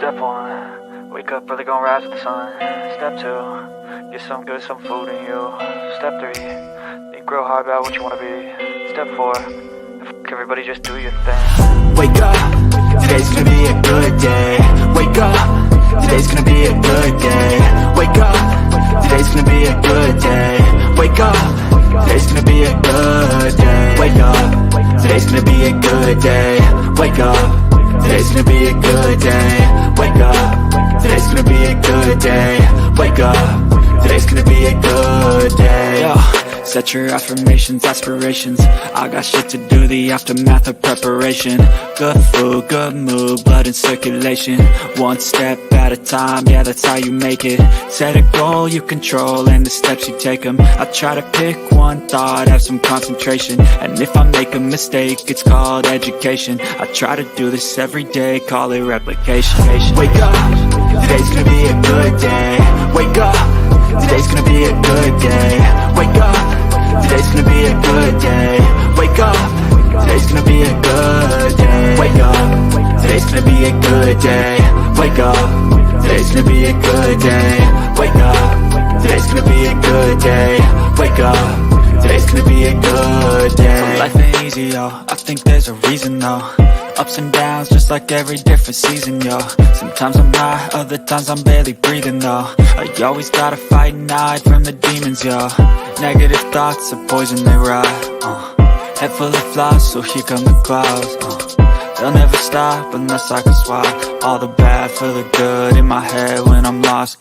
Step one, wake up early, gonna rise with the sun. Step two, get some good, some food in you. Step three, think real hard about what you wanna be. Step four, everybody just do your thing. Wake up, today's gonna be a good day. Wake up, today's gonna be a good day. Wake up, today's gonna be a good day. Wake up, today's gonna be a good day. Wake up, today's gonna be a good day. Wake up, today's gonna be a good day. Wake up, today's gonna be a good day. Wake up, today's gonna be a good day. Yo, set your affirmations, aspirations. I got shit to do, the aftermath of preparation. Good food, good mood, blood in circulation. One step at a time, yeah, that's how you make it. Set a goal you control and the steps you take them. I try to pick one thought, have some concentration. And if I make a mistake, it's called education. I try to do this every day, call it replication. Wake up, today's gonna be a good day. Wake up, today's gonna be a good day. Wake up, today's gonna be a good day. Wake up, today's gonna be a good day. Wake up, today's gonna be a good day. Wake up, today's gonna be a good day. Wake up, today's gonna be a good day. Wake up, today's gonna be a good day. Life ain't easy, yo, I think there's a reason though. Ups and downs, just like every different season, yo. Sometimes I'm high, other times I'm barely breathing, though. You always gotta fight and hide from the demons, yo. Negative thoughts are poison, they rot. Head full of flies, so here come the clouds. They'll never stop unless I can swap all the bad for the good in my head when I'm lost.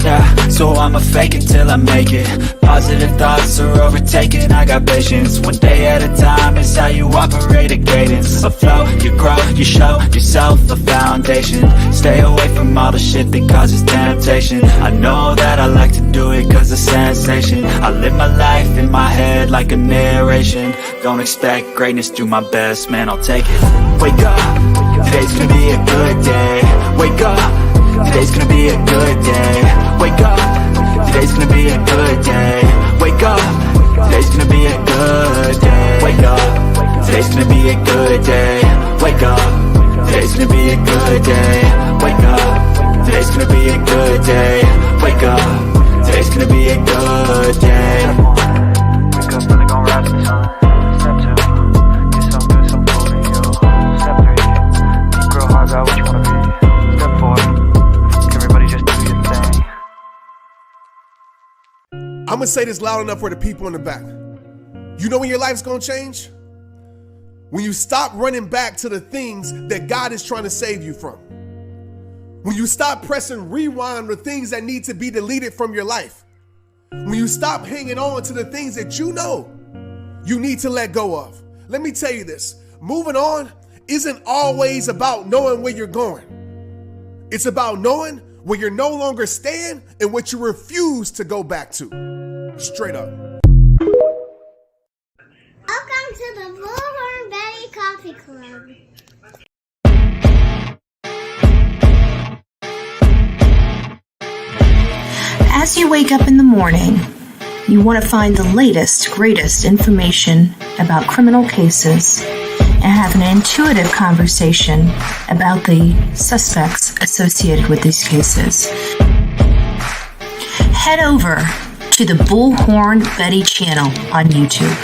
Yeah, so I'ma fake it till I make it. Positive thoughts are overtaken, I got patience. One day at a time is how you operate a cadence. A flow, you grow, you show yourself a foundation. Stay away from all the shit that causes temptation. I know that I like to do it cause it's sensation. I live my life in my head like a narration. Don't expect greatness, do my best, man, I'll take it. Wake up, today's gonna be a good day. Wake up, today's gonna be a good day. Wake up, today's gonna be a good day. Wake up, today's gonna be a good day. Wake up, today's gonna be a good day. Wake up, today's gonna be a good day. Wake up, today's gonna be a good day. Wake up, today's gonna be a good day. Wake up early, gonna rise with the sun. Step two, get some good, some food in you. Step three, think real hard about what you wanna be. Step four, everybody just do your thing. I'm gonna say this loud enough for the people in the back. You know when your life's gonna change? When you stop running back to the things that God is trying to save you from. When you stop pressing rewind on the things that need to be deleted from your life. When you stop hanging on to the things that you know you need to let go of. Let me tell you this, moving on isn't always about knowing where you're going. It's about knowing where you're no longer staying and what you refuse to go back to. Straight up. Welcome to the Bullhorn Betty Coffee Club. As you wake up in the morning, you want to find the latest, greatest information about criminal cases and have an intuitive conversation about the suspects associated with these cases. Head over to the Bullhorn Betty channel on YouTube.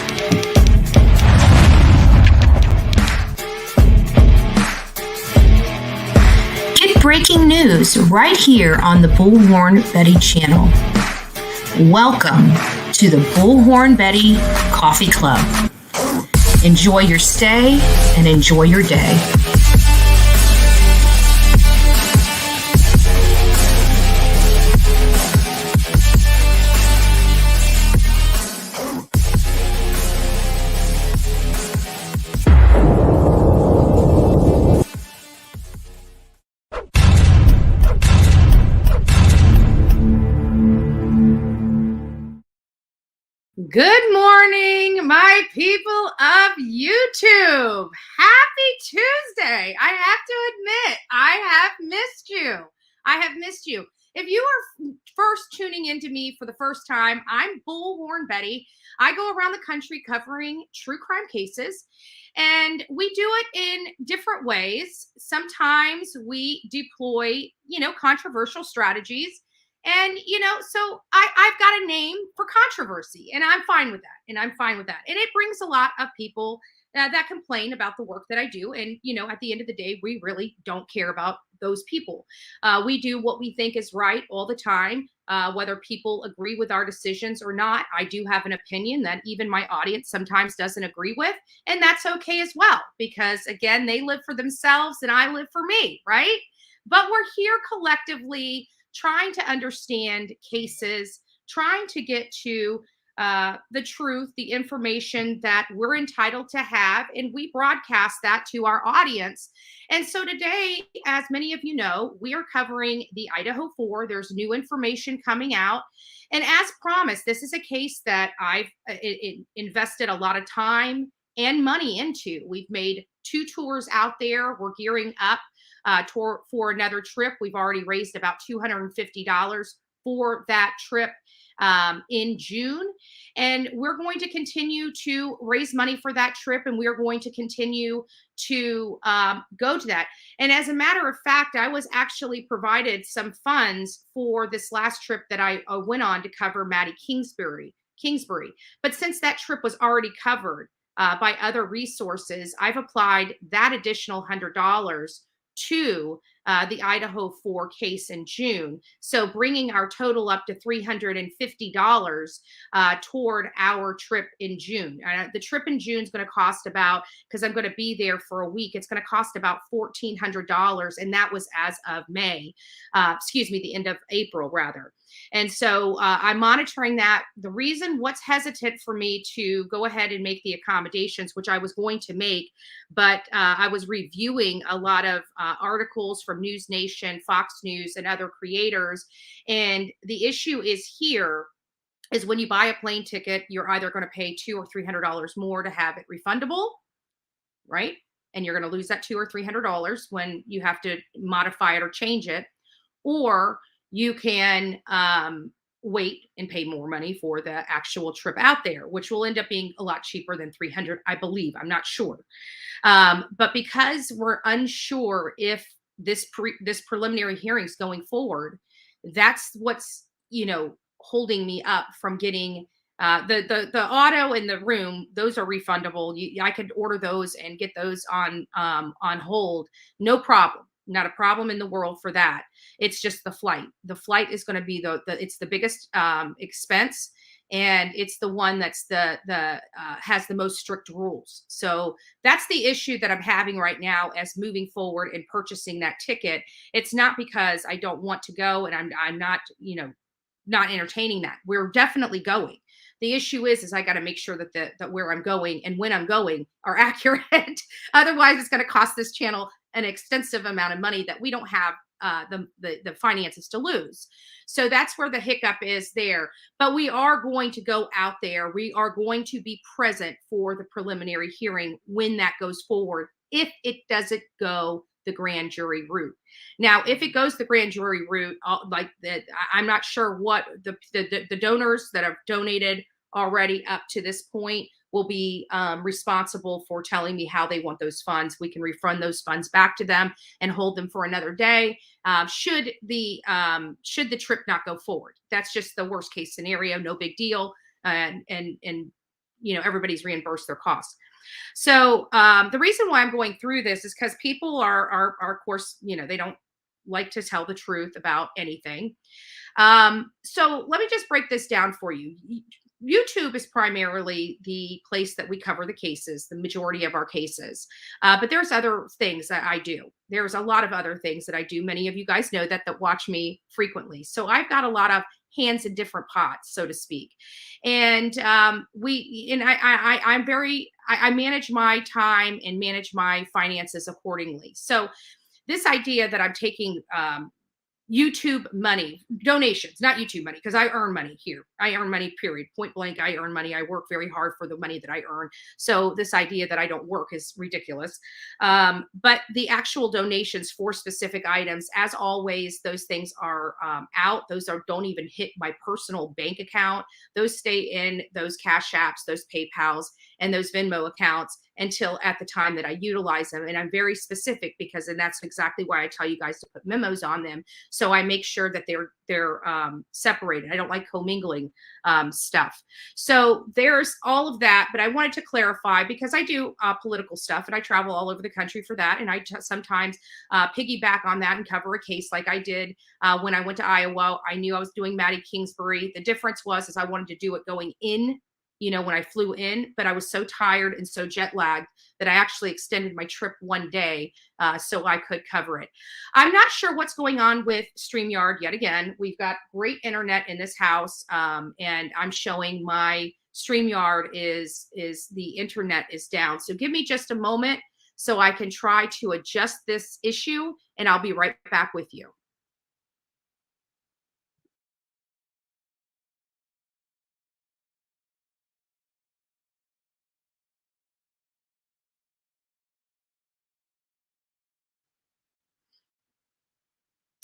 Get breaking news right here on the Bullhorn Betty channel. Welcome to the Bullhorn Betty Coffee Club. Enjoy your stay and enjoy your day. Good morning, my people of YouTube. Happy Tuesday. I have to admit, I have missed you. I have missed you. If you are first tuning into me for the first time, I'm Bullhorn Betty. I go around the country covering true crime cases. And we do it in different ways. Sometimes we deploy, controversial strategies. And, so I've got a name for controversy, and I'm fine with that. And it brings a lot of people that complain about the work that I do. And, at the end of the day, we really don't care about those people. We do what we think is right all the time, whether people agree with our decisions or not. I do have an opinion that even my audience sometimes doesn't agree with. And that's okay as well, because again, they live for themselves and I live for me, right? But we're here collectively trying to understand cases, trying to get to the truth, the information that we're entitled to have, and we broadcast that to our audience. And so today, as many of you know, we are covering the Idaho 4. There's new information coming out. And as promised, this is a case that I've invested a lot of time and money into. We've made 2 tours out there. We're gearing up for another trip. We've already raised about $250 for that trip in June. And we're going to continue to raise money for that trip, and we're going to continue to go to that. And as a matter of fact, I was actually provided some funds for this last trip that I went on to cover Maddie Kingsbury. But since that trip was already covered by other resources, I've applied that additional $100 to the Idaho 4 case in June. So bringing our total up to $350 toward our trip in June. The trip in June is going to cost about, because I'm going to be there for a week, it's going to cost about $1,400. And that was as of the end of April, rather. And so I'm monitoring that. The reason what's hesitant for me to go ahead and make the accommodations, which I was going to make, but I was reviewing a lot of articles from News Nation, Fox News, and other creators. And the issue is when you buy a plane ticket, you're either going to pay $200 or $300 more to have it refundable, right? And you're going to lose that $200 or $300 when you have to modify it or change it, or you can wait and pay more money for the actual trip out there, which will end up being a lot cheaper than $300, I believe. I'm not sure. But because we're unsure if this preliminary hearing is going forward, that's what's, holding me up from getting the auto and the room. Those are refundable. I could order those and get those on hold. No problem. Not a problem in the world for that. It's just the flight. The flight is going to be it's the biggest expense, and it's the one that's has the most strict rules. So that's the issue that I'm having right now as moving forward and purchasing that ticket. It's not because I don't want to go and I'm not, not entertaining that. We're definitely going. The issue is I got to make sure that where I'm going and when I'm going are accurate. Otherwise, it's going to cost this channel an extensive amount of money that we don't have the finances to lose. So that's where the hiccup is there. But we are going to go out there. We are going to be present for the preliminary hearing when that goes forward, if it doesn't go the grand jury route. Now, if it goes the grand jury route, like that, I'm not sure what the donors that have donated already up to this point will be responsible for telling me how they want those funds. We can refund those funds back to them and hold them for another day. Should the trip not go forward, that's just the worst case scenario. No big deal, and everybody's reimbursed their costs. So the reason why I'm going through this is because people are of course, they don't like to tell the truth about anything. So let me just break this down for you. YouTube is primarily the place that we cover the cases, the majority of our cases. But there's other things that I do. There's a lot of other things that I do. Many of you guys know that watch me frequently. So I've got a lot of hands in different pots, so to speak. And I manage my time and manage my finances accordingly. So this idea that I'm taking YouTube money, donations, not YouTube money, because I earn money here. I earn money, period. Point blank, I earn money. I work very hard for the money that I earn. So this idea that I don't work is ridiculous. But the actual donations for specific items, as always, those things are out. Those don't even hit my personal bank account. Those stay in those Cash Apps, those PayPals, and those Venmo accounts. until at the time that I utilize them. And I'm very specific because, and that's exactly why I tell you guys to put memos on them. So I make sure that they're separated. I don't like commingling stuff. So there's all of that, but I wanted to clarify because I do political stuff and I travel all over the country for that. And I sometimes piggyback on that and cover a case like I did when I went to Iowa. I knew I was doing Maddie Kingsbury. The difference was I wanted to do it going in, you know, when I flew in, but I was so tired and so jet lagged that I actually extended my trip one day so I could cover it. I'm not sure what's going on with StreamYard yet again. We've got great internet in this house, and I'm showing my StreamYard is the internet is down. So give me just a moment so I can try to adjust this issue, and I'll be right back with you.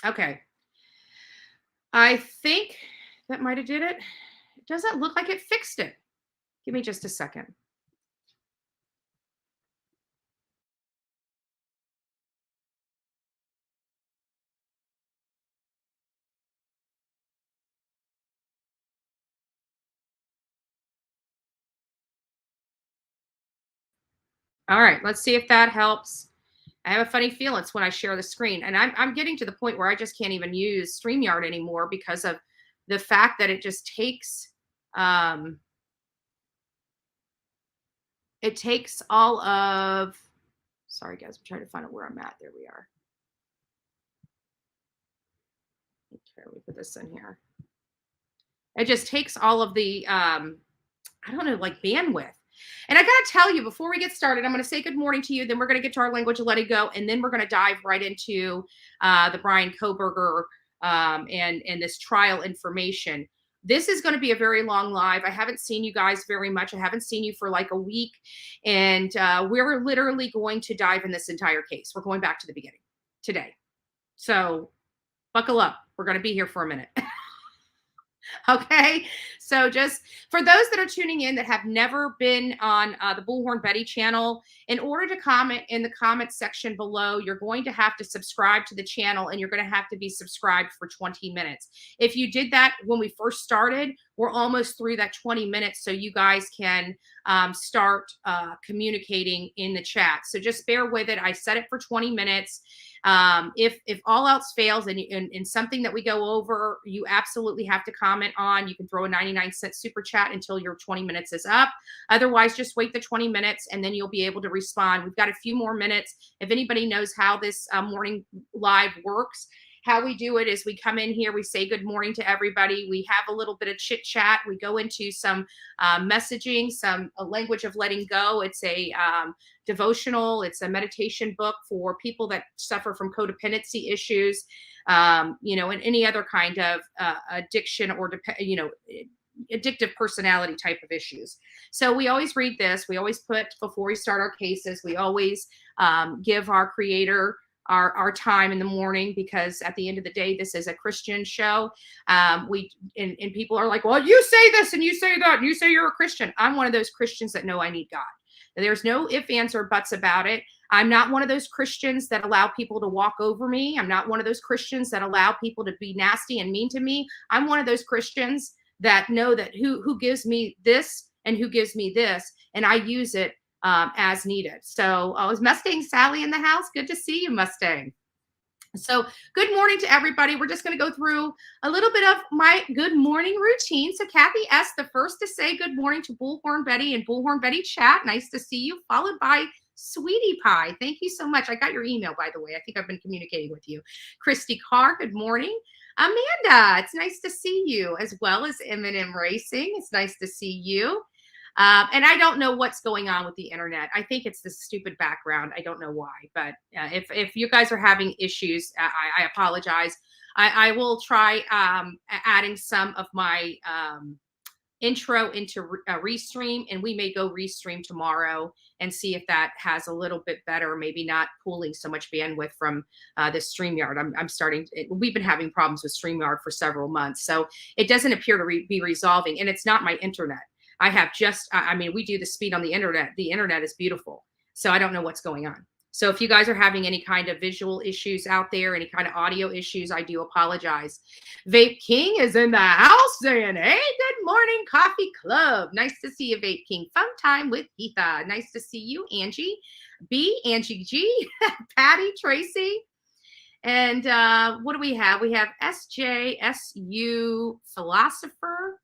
Okay. I think that might have did it. It doesn't look like it fixed it. Give me just a second. All right, let's see if that helps. I have a funny feeling it's when I share the screen, and I'm getting to the point where I just can't even use StreamYard anymore because of the fact that it just takes it takes all of, sorry guys, I'm trying to find out where I'm at. There we are. Okay, let me put this in here. It just takes all of the I don't know, like bandwidth. And I got to tell you, before we get started, I'm going to say good morning to you. Then we're going to get to our language of letting go. And then we're going to dive right into the Brian Koberger and this trial information. This is going to be a very long live. I haven't seen you guys very much. I haven't seen you for like a week. And we're literally going to dive in this entire case. We're going back to the beginning today. So buckle up. We're going to be here for a minute. Okay, so just for those that are tuning in that have never been on the Bullhorn Betty channel, in order to comment in the comment section below, you're going to have to subscribe to the channel, and you're going to have to be subscribed for 20 minutes. If you did that when we first started, we're almost through that 20 minutes, so you guys can start communicating in the chat. So just bear with it. I set it for 20 minutes. If all else fails and something that we go over, you absolutely have to comment on, you can throw a 99-cent super chat until your 20 minutes is up. Otherwise, just wait the 20 minutes and then you'll be able to respond. We've got a few more minutes. If anybody knows how this morning live works, how we do it is we come in here, we say good morning to everybody. We have a little bit of chit chat. We go into some messaging, a language of letting go. It's a devotional. It's a meditation book for people that suffer from codependency issues, you know, and any other kind of addiction or, you know, addictive personality type of issues. So we always read this. We always put, before we start our cases, we always give our creator our time in the morning, because at the end of the day, this is a Christian show. And people are like, well, you say this and you say that and you say you're a Christian. I'm one of those Christians that know I need God. There's no ifs, ands, or buts about it. I'm not one of those Christians that allow people to walk over me. I'm not one of those Christians that allow people to be nasty and mean to me. I'm one of those Christians that know that who gives me this and who gives me this, and I use it as needed. So is Mustang Sally in the house? Good to see you, Mustang. So good morning to everybody. We're just going to go through a little bit of my good morning routine. So Kathy S., the first to say good morning to Bullhorn Betty and Bullhorn Betty chat. Nice to see you. Followed by Sweetie Pie. Thank you so much. I got your email, by the way. I think I've been communicating with you. Christy Carr, good morning. Amanda, it's nice to see you, as well as M&M Racing. It's nice to see you. And I don't know what's going on with the internet. I think it's this stupid background. I don't know why, but if you guys are having issues, I apologize. I will try adding some of my intro into Restream, and we may go Restream tomorrow and see if that has a little bit better, maybe not pulling so much bandwidth from the StreamYard. We've been having problems with StreamYard for several months, so it doesn't appear to be resolving, and it's not my internet. I mean, we do the speed on the internet. The internet is beautiful. So I don't know what's going on. So if you guys are having any kind of visual issues out there, any kind of audio issues, I do apologize. Vape King is in the house saying, hey, good morning, Coffee Club. Nice to see you, Vape King. Fun time with Etha. Nice to see you, Angie B, Angie G, Patty, Tracy. And what do we have? We have SJSU Philosopher.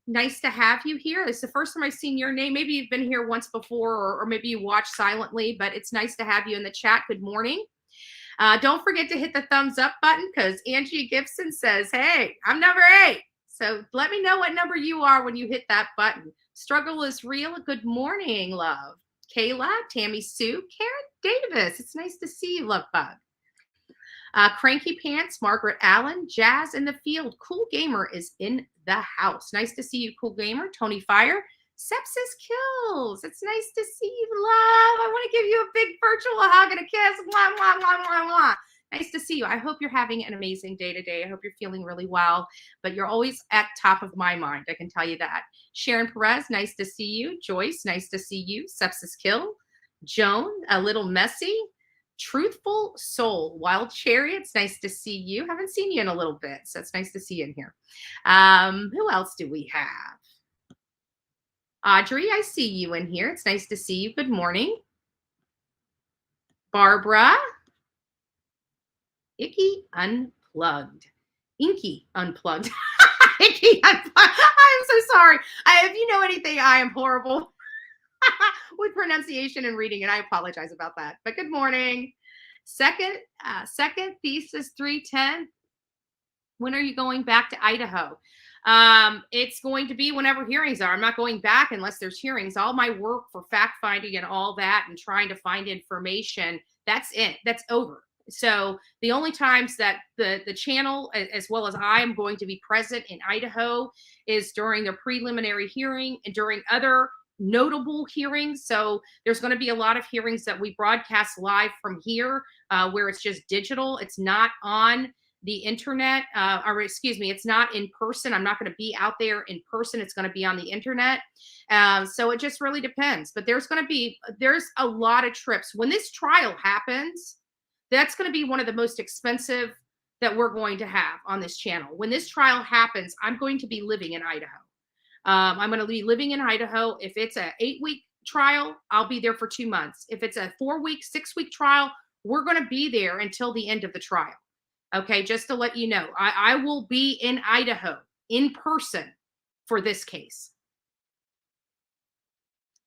Nice to have you here. It's the first time I've seen your name. Maybe you've been here once before, or maybe you watch silently, but it's nice to have you in the chat. Good morning. Don't forget to hit the thumbs up button because Angie Gibson says, hey, I'm number 8. So let me know what number you are when you hit that button. Struggle is real. Good morning, love. Kayla, Tammy Sue, Karen Davis. It's nice to see you, love bug. Cranky Pants, Margaret Allen, Jazz in the Field. Cool Gamer is in the house. Nice to see you, Cool Gamer. Tony Fire, Sepsis Kills. It's nice to see you, love. I want to give you a big virtual hug and a kiss. Mwah, mwah, mwah, mwah, mwah. Nice to see you. I hope you're having an amazing day today. I hope you're feeling really well, but you're always at top of my mind. I can tell you that. Sharon Perez, nice to see you. Joyce, nice to see you. Sepsis Kill. Joan, a little messy. Truthful Soul, Wild Chariots, nice to see you. Haven't seen you in a little bit, so it's nice to see you in here. Who else do we have? Audrey, I see you in here. It's nice to see you. Good morning. Barbara. Icky Unplugged. Inky Unplugged. Icky Unplugged. I'm so sorry. If you know anything, I am horrible with pronunciation and reading, and I apologize about that. But good morning. Second thesis 310. When are you going back to Idaho? It's going to be whenever hearings are. I'm not going back unless there's hearings. All my work for fact finding and all that and trying to find information, that's it. That's over. So the only times that the channel, as well as I, am going to be present in Idaho is during the preliminary hearing and during other notable hearings. So there's going to be a lot of hearings that we broadcast live from here, where it's just digital. It's not on the internet, it's not in person. I'm not going to be out there in person. It's going to be on the internet. So it just really depends. But there's a lot of trips. When this trial happens, that's going to be one of the most expensive that we're going to have on this channel. When this trial happens, I'm going to be living in Idaho. I'm going to be living in Idaho. If it's an 8-week trial, I'll be there for 2 months. If it's a 4-week, 6-week trial, we're going to be there until the end of the trial. Okay, just to let you know, I will be in Idaho in person for this case.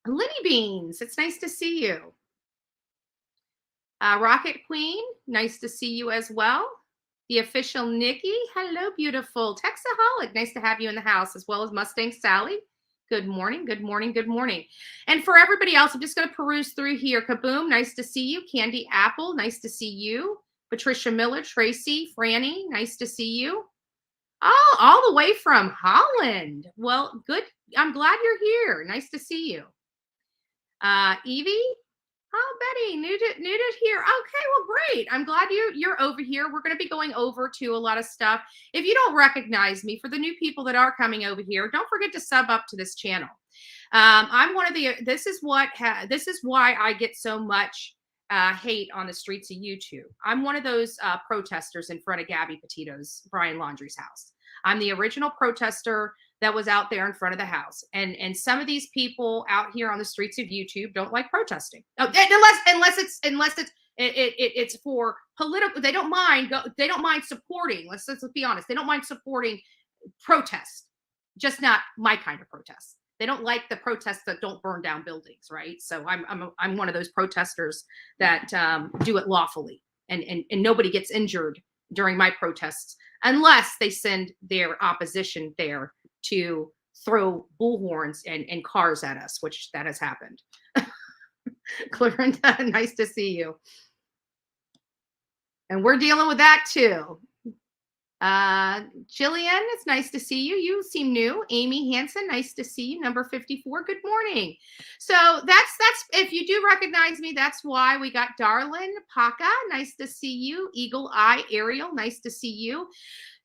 Lenny Beans, it's nice to see you. Rocket Queen, nice to see you as well. The official Nikki, hello, beautiful. Texaholic, nice to have you in the house, as well as Mustang Sally. Good morning, good morning, good morning. And for everybody else, I'm just going to peruse through here. Kaboom, nice to see you. Candy Apple, nice to see you. Patricia Miller, Tracy, Franny, nice to see you. Oh, all the way from Holland. Well, good. I'm glad you're here. Nice to see you. Evie. Oh, Betty, new to here. Okay, well, great. I'm glad you're over here. We're going to be going over to a lot of stuff. If you don't recognize me, for the new people that are coming over here, don't forget to sub up to this channel. I'm one of the. This is why I get so much hate on the streets of YouTube. I'm one of those protesters in front of Gabby Petito's Brian Laundrie's house. I'm the original protester that was out there in front of the house. And some of these people out here on the streets of YouTube don't like protesting. Oh, unless it's for political. They don't mind supporting. Let's be honest. They don't mind supporting protests, just not my kind of protests. They don't like the protests that don't burn down buildings, right? So I'm one of those protesters that do it lawfully, and nobody gets injured during my protests unless they send their opposition there to throw bullhorns and cars at us, which that has happened. Clarinda, nice to see you. And we're dealing with that too. Jillian, it's nice to see you. You seem new. Amy Hansen, nice to see you. Number 54, good morning. So that's if you do recognize me, that's why. We got Darlin, Paca, nice to see you. Eagle Eye, Ariel, nice to see you.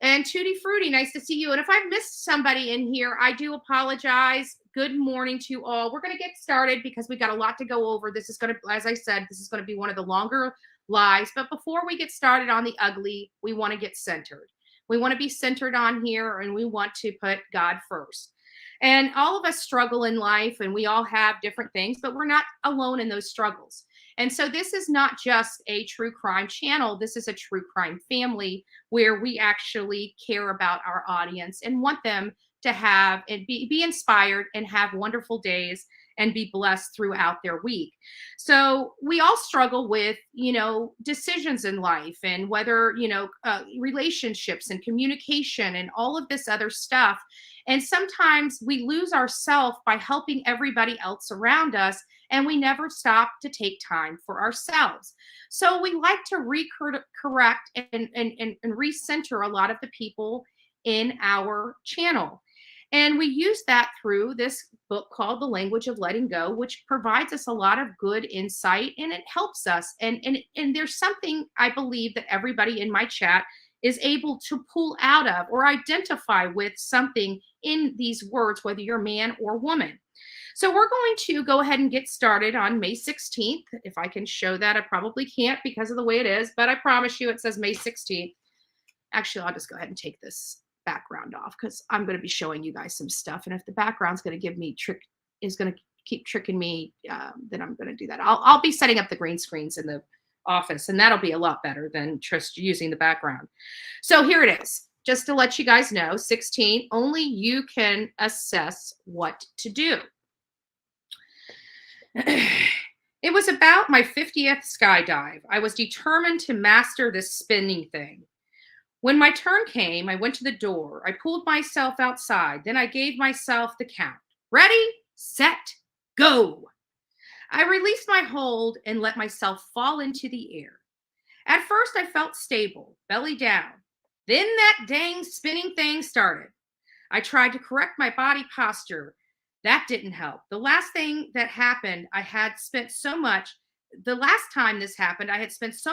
And Tutti Frutti, nice to see you. And if I've missed somebody in here, I do apologize. Good morning to you all. We're going to get started because we got a lot to go over. This is going to, as I said, this is going to be one of the longer lives. But before we get started on the ugly, we want to get centered. We want to be centered on here, and we want to put God first. And all of us struggle in life, and we all have different things, but we're not alone in those struggles. And so this is not just a true crime channel. This is a true crime family where we actually care about our audience and want them to have and be inspired and have wonderful days and be blessed throughout their week. So we all struggle with, decisions in life, and whether, relationships and communication and all of this other stuff. And sometimes we lose ourselves by helping everybody else around us, and we never stop to take time for ourselves. So we like to correct and recenter a lot of the people in our channel. And we use that through this book called The Language of Letting Go, which provides us a lot of good insight, and it helps us. And there's something I believe that everybody in my chat is able to pull out of or identify with something in these words, whether you're man or woman. So we're going to go ahead and get started on May 16th. If I can show that, I probably can't because of the way it is, but I promise you it says May 16th. Actually, I'll just go ahead and take this background off because I'm going to be showing you guys some stuff. And if the background's going to give me is going to keep tricking me, then I'm going to do that. I'll be setting up the green screens in the office, and that'll be a lot better than just using the background. So here it is. Just to let you guys know, 16, only you can assess what to do. It was about my 50th skydive. I was determined to master this spinning thing. When my turn came, I went to the door. I pulled myself outside. Then I gave myself the count. Ready, set, go. I released my hold and let myself fall into the air. At first, I felt stable, belly down. Then that dang spinning thing started. I tried to correct my body posture. That didn't help. The last time this happened, I had spent so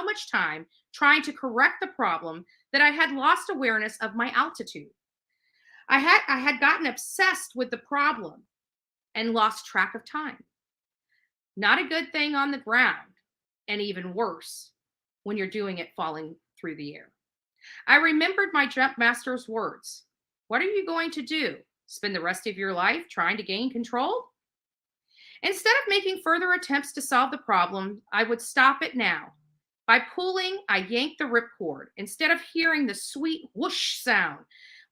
much time trying to correct the problem that I had lost awareness of my altitude. I had gotten obsessed with the problem and lost track of time. Not a good thing on the ground, and even worse when you're doing it falling through the air. I remembered my jump master's words. What are you going to do? Spend the rest of your life trying to gain control? Instead of making further attempts to solve the problem, I would stop it now. By pulling, I yanked the ripcord. Instead of hearing the sweet whoosh sound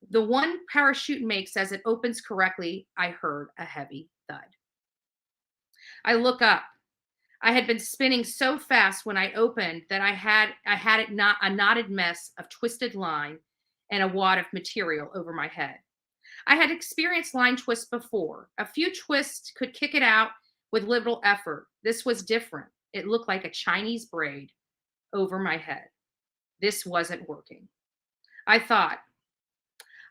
the one parachute makes as it opens correctly, I heard a heavy thud. I look up. I had been spinning so fast when I opened that I had a knotted mess of twisted line and a wad of material over my head. I had experienced line twists before. A few twists could kick it out with little effort. This was different. It looked like a Chinese braid over my head. This wasn't working. I thought.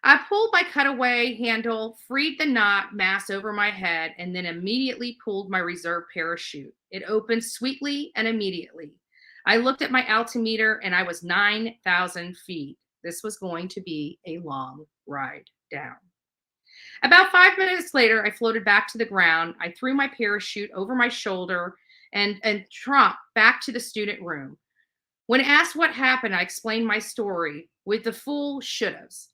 I pulled my cutaway handle, freed the knot mass over my head, and then immediately pulled my reserve parachute. It opened sweetly and immediately. I looked at my altimeter and I was 9,000 feet. This was going to be a long ride down. About 5 minutes later, I floated back to the ground. I threw my parachute over my shoulder and tromped back to the student room. When asked what happened, I explained my story with the full should-haves.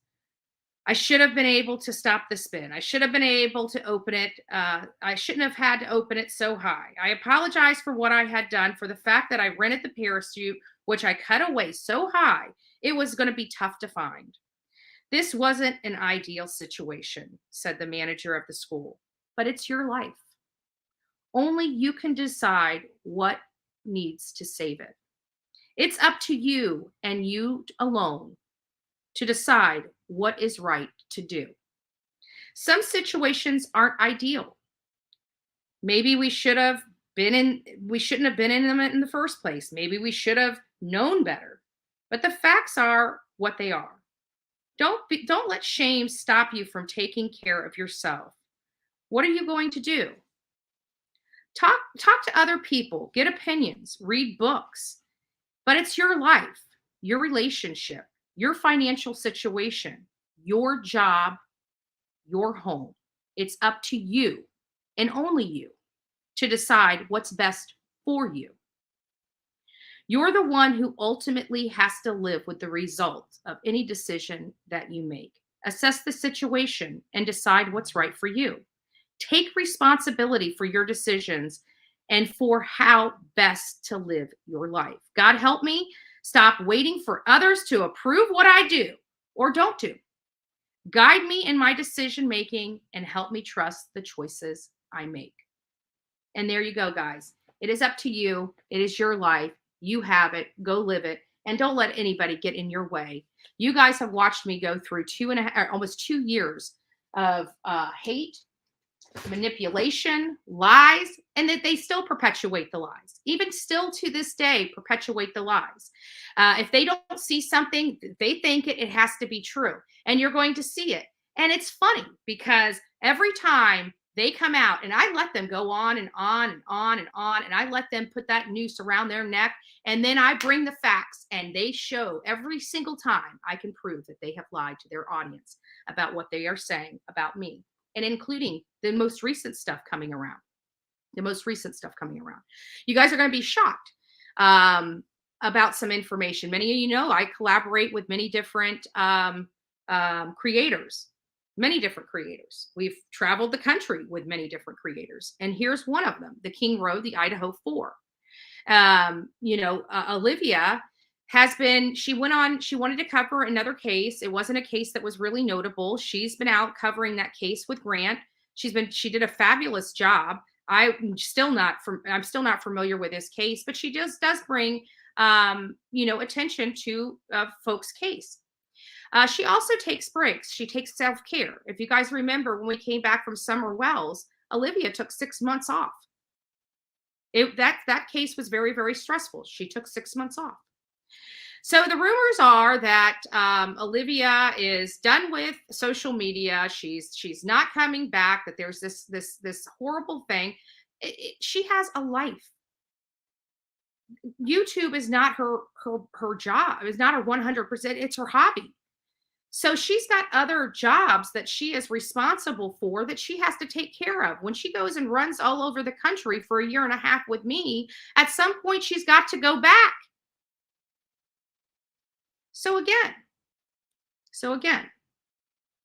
I should have been able to stop the spin. I should have been able to open it. I shouldn't have had to open it so high. I apologize for what I had done, for the fact that I rented the parachute, which I cut away so high, it was going to be tough to find. This wasn't an ideal situation, said the manager of the school, but it's your life. Only you can decide what needs to save it. It's up to you and you alone to decide what is right to do. Some situations aren't ideal. Maybe we shouldn't have been in them in the first place. Maybe we should have known better. But the facts are what they are. Don't let shame stop you from taking care of yourself. What are you going to do? Talk to other people, get opinions, read books. But it's your life, your relationship, your financial situation, your job, your home. It's up to you and only you to decide what's best for you. You're the one who ultimately has to live with the results of any decision that you make. Assess the situation and decide what's right for you. Take responsibility for your decisions and for how best to live your life. God help me stop waiting for others to approve what I do or don't do. Guide me in my decision making and help me trust the choices I make. And there you go, guys. It is up to you. It is your life. You have it. Go live it. And don't let anybody get in your way. You guys have watched me go through almost 2 years of hate, manipulation, lies, and that they still perpetuate the lies. Even still to this day, perpetuate the lies. If they don't see something, they think it has to be true. And you're going to see it. And it's funny because every time they come out and I let them go on and on and on and on, and I let them put that noose around their neck, and then I bring the facts and they show every single time I can prove that they have lied to their audience about what they are saying about me, and including the most recent stuff coming around. You guys are going to be shocked about some information. Many of you know I collaborate with many different creators. Many different creators. We've traveled the country with many different creators. And here's one of them, the King Road, the Idaho 4. Olivia she wanted to cover another case. It wasn't a case that was really notable. She's been out covering that case with Grant. She did a fabulous job. I'm still not familiar with this case, but she does bring, attention to folks' case. She also takes breaks. She takes self-care. If you guys remember when we came back from Summer Wells, Olivia took 6 months off. That case was very, very stressful. She took 6 months off. So the rumors are that Olivia is done with social media. She's not coming back. That there's this horrible thing. She has a life. YouTube is not her job. It's not her 100%. It's her hobby. So she's got other jobs that she is responsible for that she has to take care of. When she goes and runs all over the country for 1.5 years with me, at some point she's got to go back. So again, a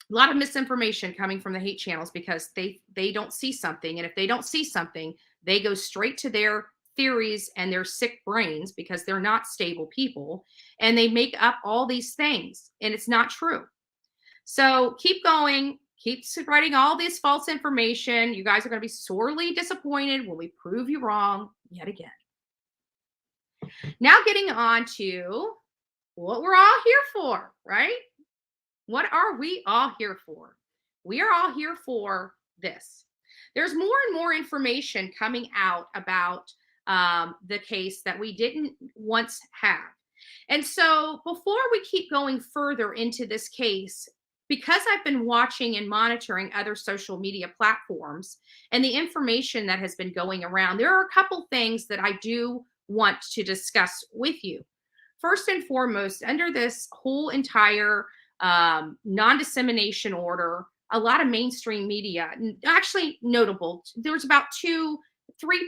lot of misinformation coming from the hate channels because they don't see something. And if they don't see something, they go straight to their theories and their sick brains because they're not stable people, and they make up all these things, and it's not true. So keep going, keep spreading all this false information. You guys are going to be sorely disappointed when we prove you wrong yet again. Now getting on to what we're all here for, right? What are we all here for? We are all here for this. There's more and more information coming out about the case that we didn't once have. And so before we keep going further into this case, because I've been watching and monitoring other social media platforms and the information that has been going around, there are a couple things that I do want to discuss with you. First and foremost, under this whole entire non-dissemination order, a lot of mainstream media, actually notable, there's about 2-3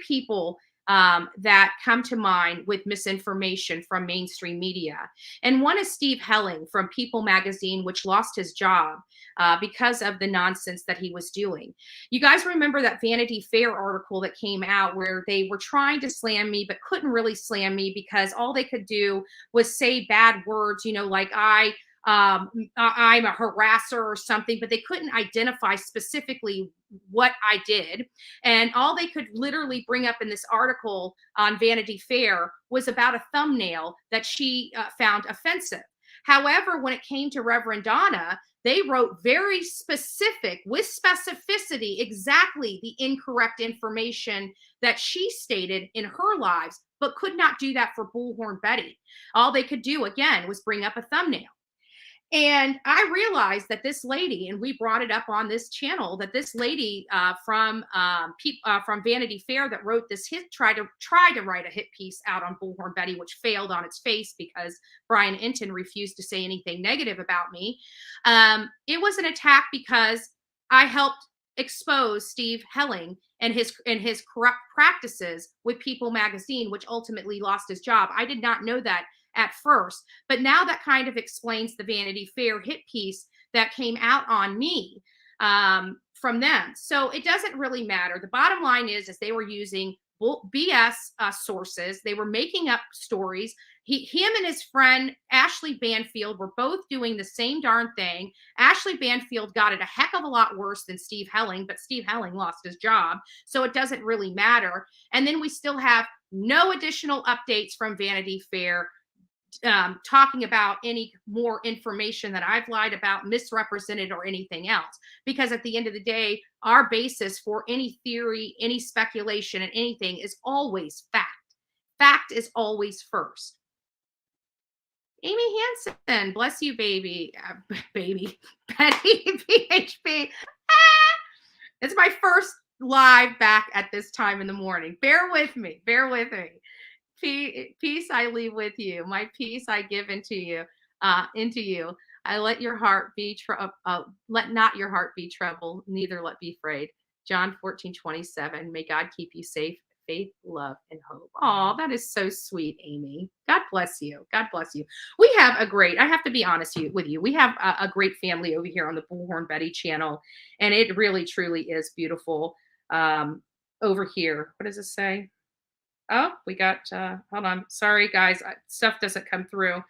people that come to mind with misinformation from mainstream media. And one is Steve Helling from People magazine, which lost his job because of the nonsense that he was doing. You guys remember that Vanity Fair article that came out where they were trying to slam me, but couldn't really slam me because all they could do was say bad words, like I'm a harasser or something, but they couldn't identify specifically what I did. And all they could literally bring up in this article on Vanity Fair was about a thumbnail that she found offensive. However, when it came to Reverend Donna, they wrote very specific, with specificity, exactly the incorrect information that she stated in her lives, but could not do that for Bullhorn Betty. All they could do, again, was bring up a thumbnail. And I realized that this lady, and we brought it up on this channel, that this lady from Vanity Fair that wrote this hit tried to write a hit piece out on Bullhorn Betty, which failed on its face because Brian Inton refused to say anything negative about me. It was an attack because I helped expose Steve Helling and his corrupt practices with People magazine, which ultimately lost his job. I did not know that at first, but now that kind of explains the Vanity Fair hit piece that came out on me from them. So it doesn't really matter. The bottom line is they were using BS sources. They were making up stories. Him and his friend Ashley Banfield were both doing the same darn thing. Ashley Banfield got it a heck of a lot worse than Steve Helling, but Steve Helling lost his job, so it doesn't really matter. And then we still have no additional updates from Vanity Fair talking about any more information that I've lied about, misrepresented, or anything else. Because at the end of the day, our basis for any theory, any speculation, and anything is always fact. Fact is always first. Amy Hansen, bless you, baby. Baby. Betty, PHP. It's my first live back at this time in the morning. Bear with me. Bear with me. Peace I leave with you. My peace I give into you. I let your heart be let not your heart be troubled, neither let be afraid. John 14:27. May God keep you safe, faith, love, and hope. Oh, that is so sweet, Amy. God bless you. God bless you. We have I have to be honest with you. We have a great family over here on the Bullhorn Betty channel, and it really, truly is beautiful over here. What does it say? Oh, we got, hold on. Sorry, guys. Stuff doesn't come through.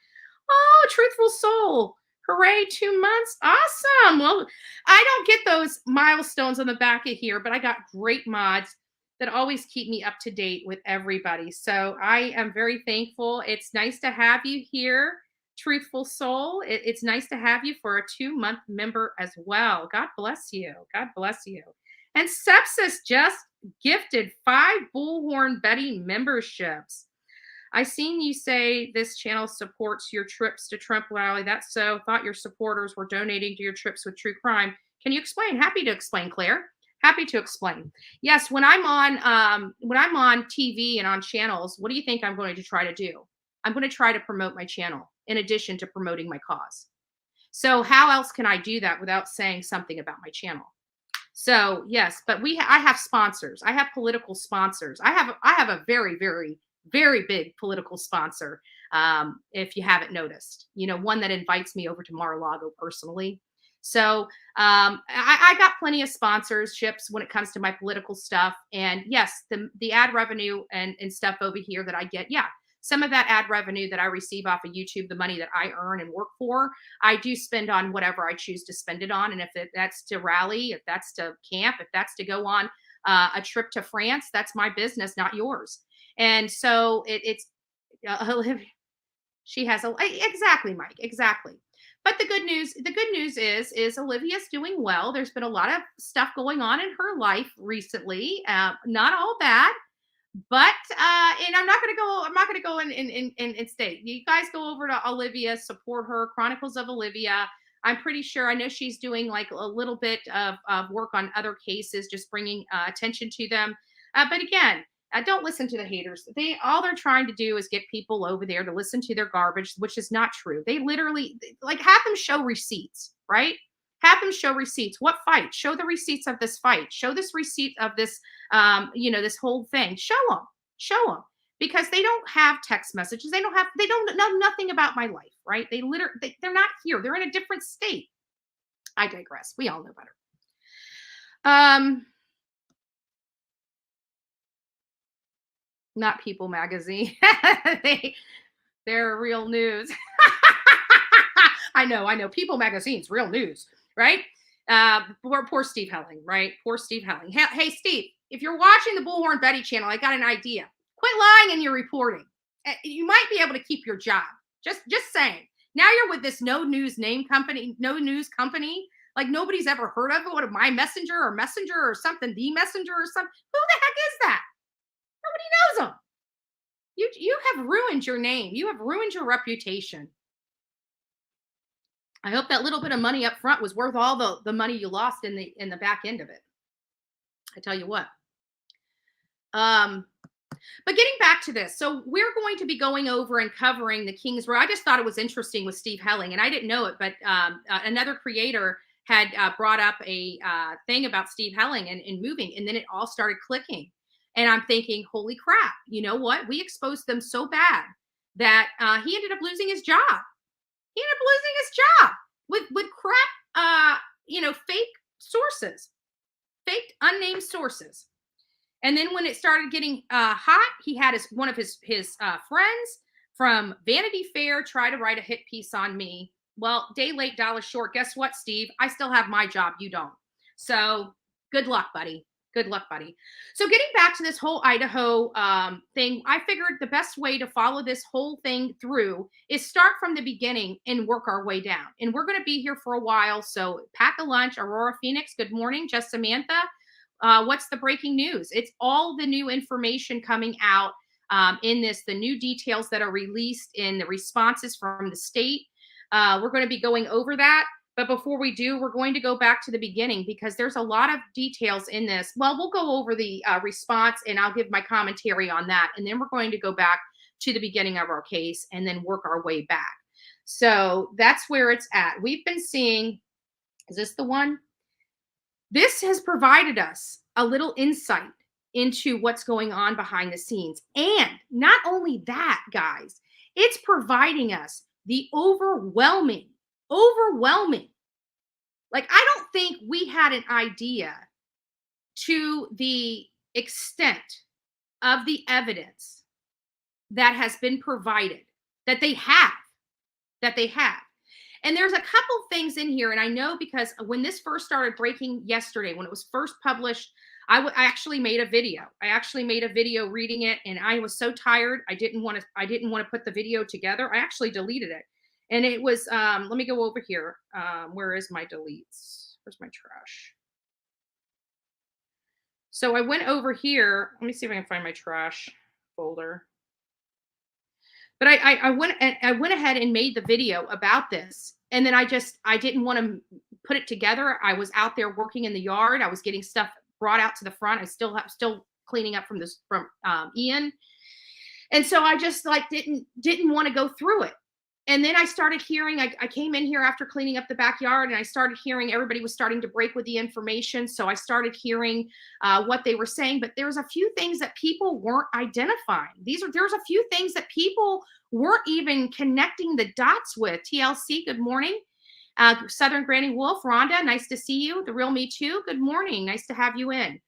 Oh, Truthful Soul. Hooray, 2 months. Awesome. Well, I don't get those milestones on the back of here, but I got great mods that always keep me up to date with everybody. So I am very thankful. It's nice to have you here, Truthful Soul. It's nice to have you for a 2-month member as well. God bless you. God bless you. And Sepsis just gifted 5 Bullhorn Betty memberships. I seen you say this channel supports your trips to Trump rally. That's so. Thought your supporters were donating to your trips with true crime. Can you explain? Happy to explain, Claire. Happy to explain. Yes, when I'm on TV and on channels, what do you think I'm going to try to do? I'm going to try to promote my channel in addition to promoting my cause. So how else can I do that without saying something about my channel? So yes, but I have sponsors. I have political sponsors. I have a very, very, very big political sponsor. If you haven't noticed, one that invites me over to Mar-a-Lago personally. So I got plenty of sponsorships when it comes to my political stuff. And yes, the ad revenue and stuff over here that I get. Yeah. Some of that ad revenue that I receive off of YouTube, the money that I earn and work for, I do spend on whatever I choose to spend it on. And if that's to rally, if that's to camp, if that's to go on a trip to France, that's my business, not yours. And so it's she has exactly, Mike, exactly. But the good news is Olivia's doing well. There's been a lot of stuff going on in her life recently, not all bad. But and I'm not gonna go and stay. You guys go over to Olivia, support her, Chronicles of Olivia. I'm pretty sure, I know she's doing like a little bit of work on other cases, just bringing attention to them. But again, don't listen to the haters. All they're trying to do is get people over there to listen to their garbage, which is not true. They literally have them show receipts, right? Have them show receipts. What fight? Show the receipts of this fight. Show this receipt of this, this whole thing. Show them, because they don't have text messages. They don't know nothing about my life, right? They're not here. They're in a different state. I digress. We all know better. Not People magazine. They're real news. I know. People magazine's real news, right? Poor Steve Helling, right? Poor Steve Helling. Hey, Steve, if you're watching the Bullhorn Betty channel, I got an idea. Quit lying in your reporting. You might be able to keep your job. Just saying. Now you're with this no news company. Like nobody's ever heard of it. What, My Messenger or something? The Messenger or something? Who the heck is that? Nobody knows them. You have ruined your name. You have ruined your reputation. I hope that little bit of money up front was worth all the money you lost in the back end of it. I tell you what. But getting back to this, so we're going to be going over and covering the Kingsbury. I just thought it was interesting with Steve Helling, and I didn't know it, but another creator had brought up a thing about Steve Helling and moving, and then it all started clicking. And I'm thinking, holy crap, you know what? We exposed them so bad that he ended up losing his job. He ended up losing his job with crap, fake sources, fake unnamed sources. And then when it started getting hot, he had one of his friends from Vanity Fair try to write a hit piece on me. Well, day late, dollar short. Guess what, Steve? I still have my job. You don't. So good luck, buddy. Good luck, buddy. So getting back to this whole Idaho thing, I figured the best way to follow this whole thing through is start from the beginning and work our way down. And we're going to be here for a while. So pack a lunch. Aurora Phoenix, good morning. Just Samantha. What's the breaking news? It's all the new information coming out in this, the new details that are released in the responses from the state. We're going to be going over that. But before we do, we're going to go back to the beginning because there's a lot of details in this. Well, we'll go over the response and I'll give my commentary on that. And then we're going to go back to the beginning of our case and then work our way back. So that's where it's at. We've been seeing, is this the one? This has provided us a little insight into what's going on behind the scenes. And not only that, guys, it's providing us the overwhelming, like, I don't think we had an idea to the extent of the evidence that has been provided, that they have. And there's a couple things in here, and I know because when this first started breaking yesterday, when it was first published, I actually made a video. I actually made a video reading it, and I was so tired. I didn't want to put the video together. I actually deleted it. And it was, let me go over here. Where is my deletes? Where's my trash? So I went over here. Let me see if I can find my trash folder. But I went ahead and made the video about this. And then I didn't want to put it together. I was out there working in the yard. I was getting stuff brought out to the front. I still cleaning up from Ian. And so I just didn't want to go through it. And then I started hearing, I came in here after cleaning up the backyard and I started hearing everybody was starting to break with the information. So I started hearing what they were saying, but there's a few things that people weren't identifying. There's a few things that people weren't even connecting the dots with. TLC, good morning. Southern Granny Wolf, Rhonda, nice to see you. The Real Me Too, good morning. Nice to have you in.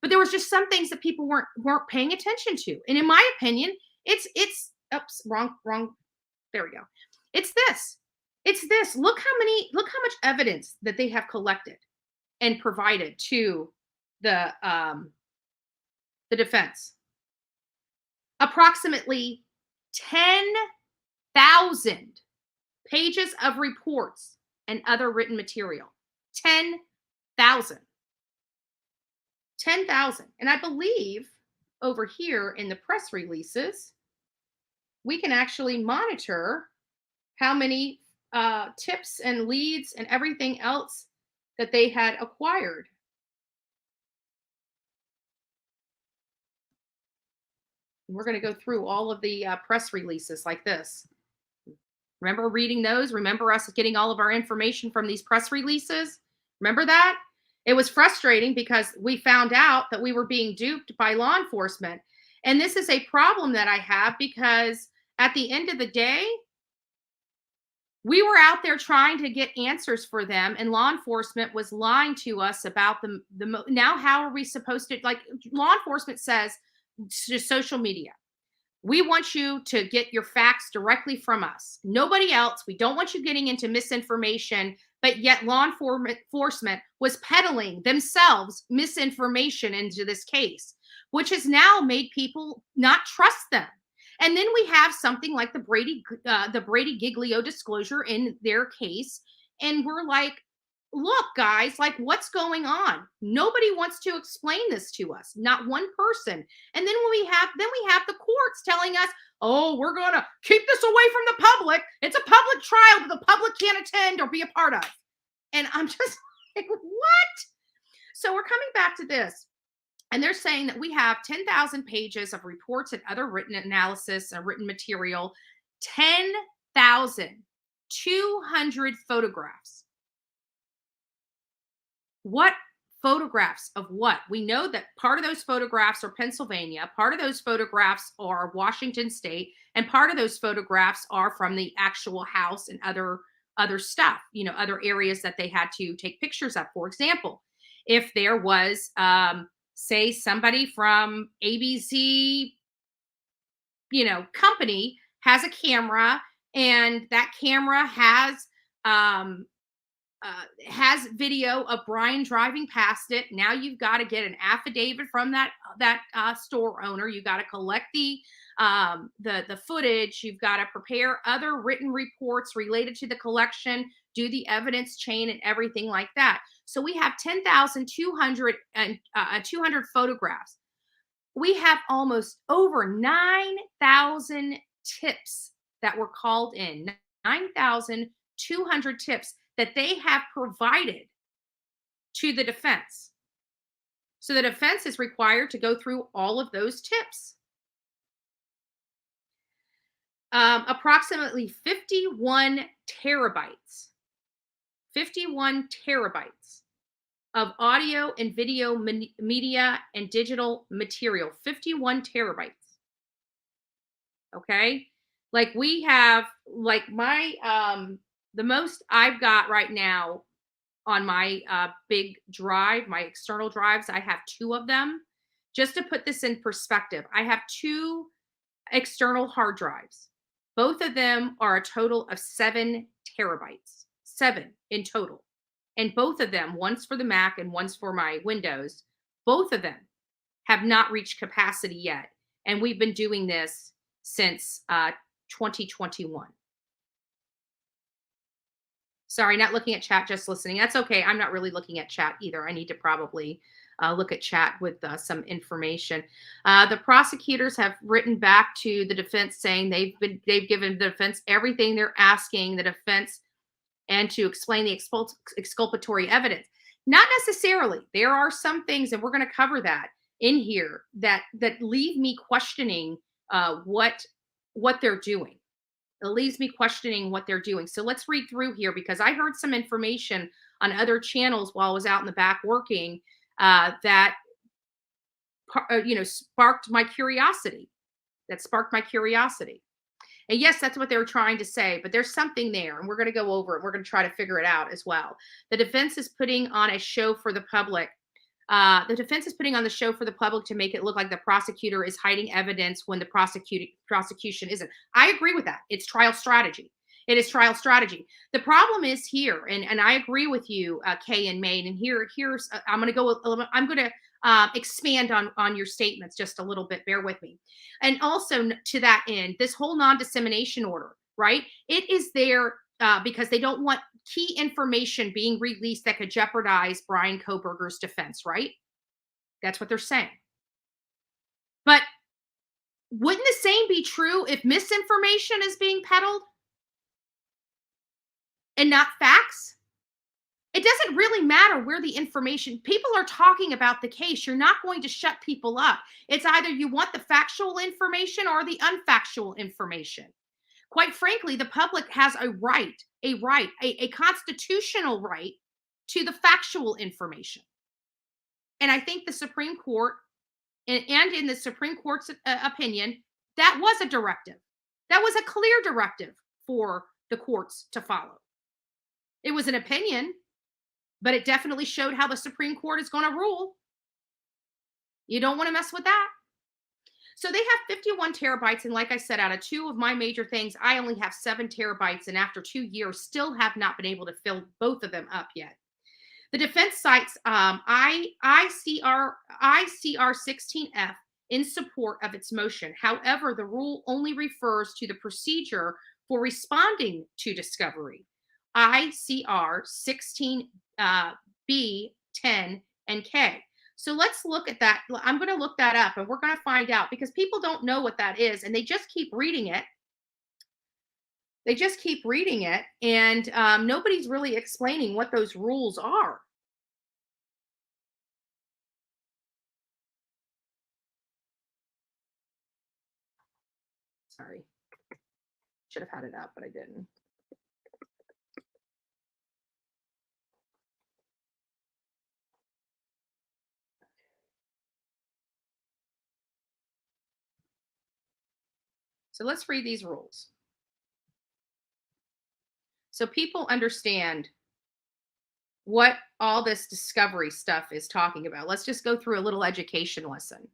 But there was just some things that people weren't paying attention to. And in my opinion, it's oops, wrong. There we go. It's this. Look how much evidence that they have collected and provided to the defense. Approximately 10,000 pages of reports and other written material. 10,000. 10,000. And I believe over here in the press releases, we can actually monitor how many tips and leads and everything else that they had acquired. And we're going to go through all of the press releases like this. Remember reading those? Remember us getting all of our information from these press releases? Remember that? It was frustrating because we found out that we were being duped by law enforcement. And this is a problem that I have because at the end of the day, we were out there trying to get answers for them, and law enforcement was lying to us about now how are we supposed to, like, law enforcement says to social media, we want you to get your facts directly from us. Nobody else. We don't want you getting into misinformation, but yet law enforcement was peddling themselves misinformation into this case, which has now made people not trust them. And then we have something like the Brady Giglio disclosure in their case. And we're like, look, guys, like, what's going on? Nobody wants to explain this to us. Not one person. And then we have the courts telling us, oh, we're going to keep this away from the public. It's a public trial that the public can't attend or be a part of. And I'm just like, what? So we're coming back to this. And they're saying that we have 10,000 pages of reports and other written analysis and written material, 10,200 photographs. What photographs of what? We know that part of those photographs are Pennsylvania, part of those photographs are Washington State, and part of those photographs are from the actual house and other stuff, other areas that they had to take pictures of. For example, if there was say somebody from ABC, company has a camera, and that camera has video of Brian driving past it. Now you've got to get an affidavit from that store owner. You got to collect the footage. You've got to prepare other written reports related to the collection, do the evidence chain, and everything like that. So we have 10,200 and 200 photographs. We have almost over 9,000 tips that were called in. 9,200 tips that they have provided to the defense. So the defense is required to go through all of those tips. Approximately 51 terabytes of audio and video media and digital material. 51 terabytes. Okay. Like we have, like my, the most I've got right now on my big drive, my external drives, I have 2 of them. Just to put this in perspective, I have 2 external hard drives. Both of them are a total of 7 terabytes, 7 in total. And both of them, one's for the Mac and one's for my Windows, both of them have not reached capacity yet. And we've been doing this since 2021. Sorry, not looking at chat, just listening. That's okay. I'm not really looking at chat either. I need to probably look at chat with some information. The prosecutors have written back to the defense saying they've given the defense everything they're asking the defense, and to explain the exculpatory evidence. Not necessarily. There are some things, and we're going to cover that in here, that leave me questioning what they're doing. It leaves me questioning what they're doing. So let's read through here, because I heard some information on other channels while I was out in the back working that sparked my curiosity. And yes, that's what they were trying to say, but there's something there, and we're going to go over it. We're going to try to figure it out as well. The defense is putting on a show for the public. To make it look like the prosecutor is hiding evidence when the prosecution isn't. I agree with that. It's trial strategy. It is trial strategy. The problem is here, and I agree with you, Kay and Maine. And here's I'm going to expand on your statements just a little bit. Bear with me. And also to that end, this whole non-dissemination order, right? It is there because they don't want key information being released that could jeopardize Brian Kohberger's defense, right? That's what they're saying. But wouldn't the same be true if misinformation is being peddled and not facts? It doesn't really matter where the information, people are talking about the case. You're not going to shut people up. It's either you want the factual information or the unfactual information. Quite frankly, the public has a constitutional right to the factual information. And I think the Supreme Court, and in the Supreme Court's opinion, that was a directive. That was a clear directive for the courts to follow. It was an opinion, but it definitely showed how the Supreme Court is going to rule. You don't want to mess with that. So they have 51 terabytes. And like I said, out of 2 of my major things, I only have 7 terabytes. And after 2 years, still have not been able to fill both of them up yet. The defense cites ICR 16F in support of its motion. However, the rule only refers to the procedure for responding to discovery. ICR 16B, 10, and K. So let's look at that. I'm going to look that up, and we're going to find out, because people don't know what that is, and they just keep reading it. And nobody's really explaining what those rules are. Sorry. Should have had it up, but I didn't. So let's read these rules so people understand what all this discovery stuff is talking about. Let's just go through a little education lesson.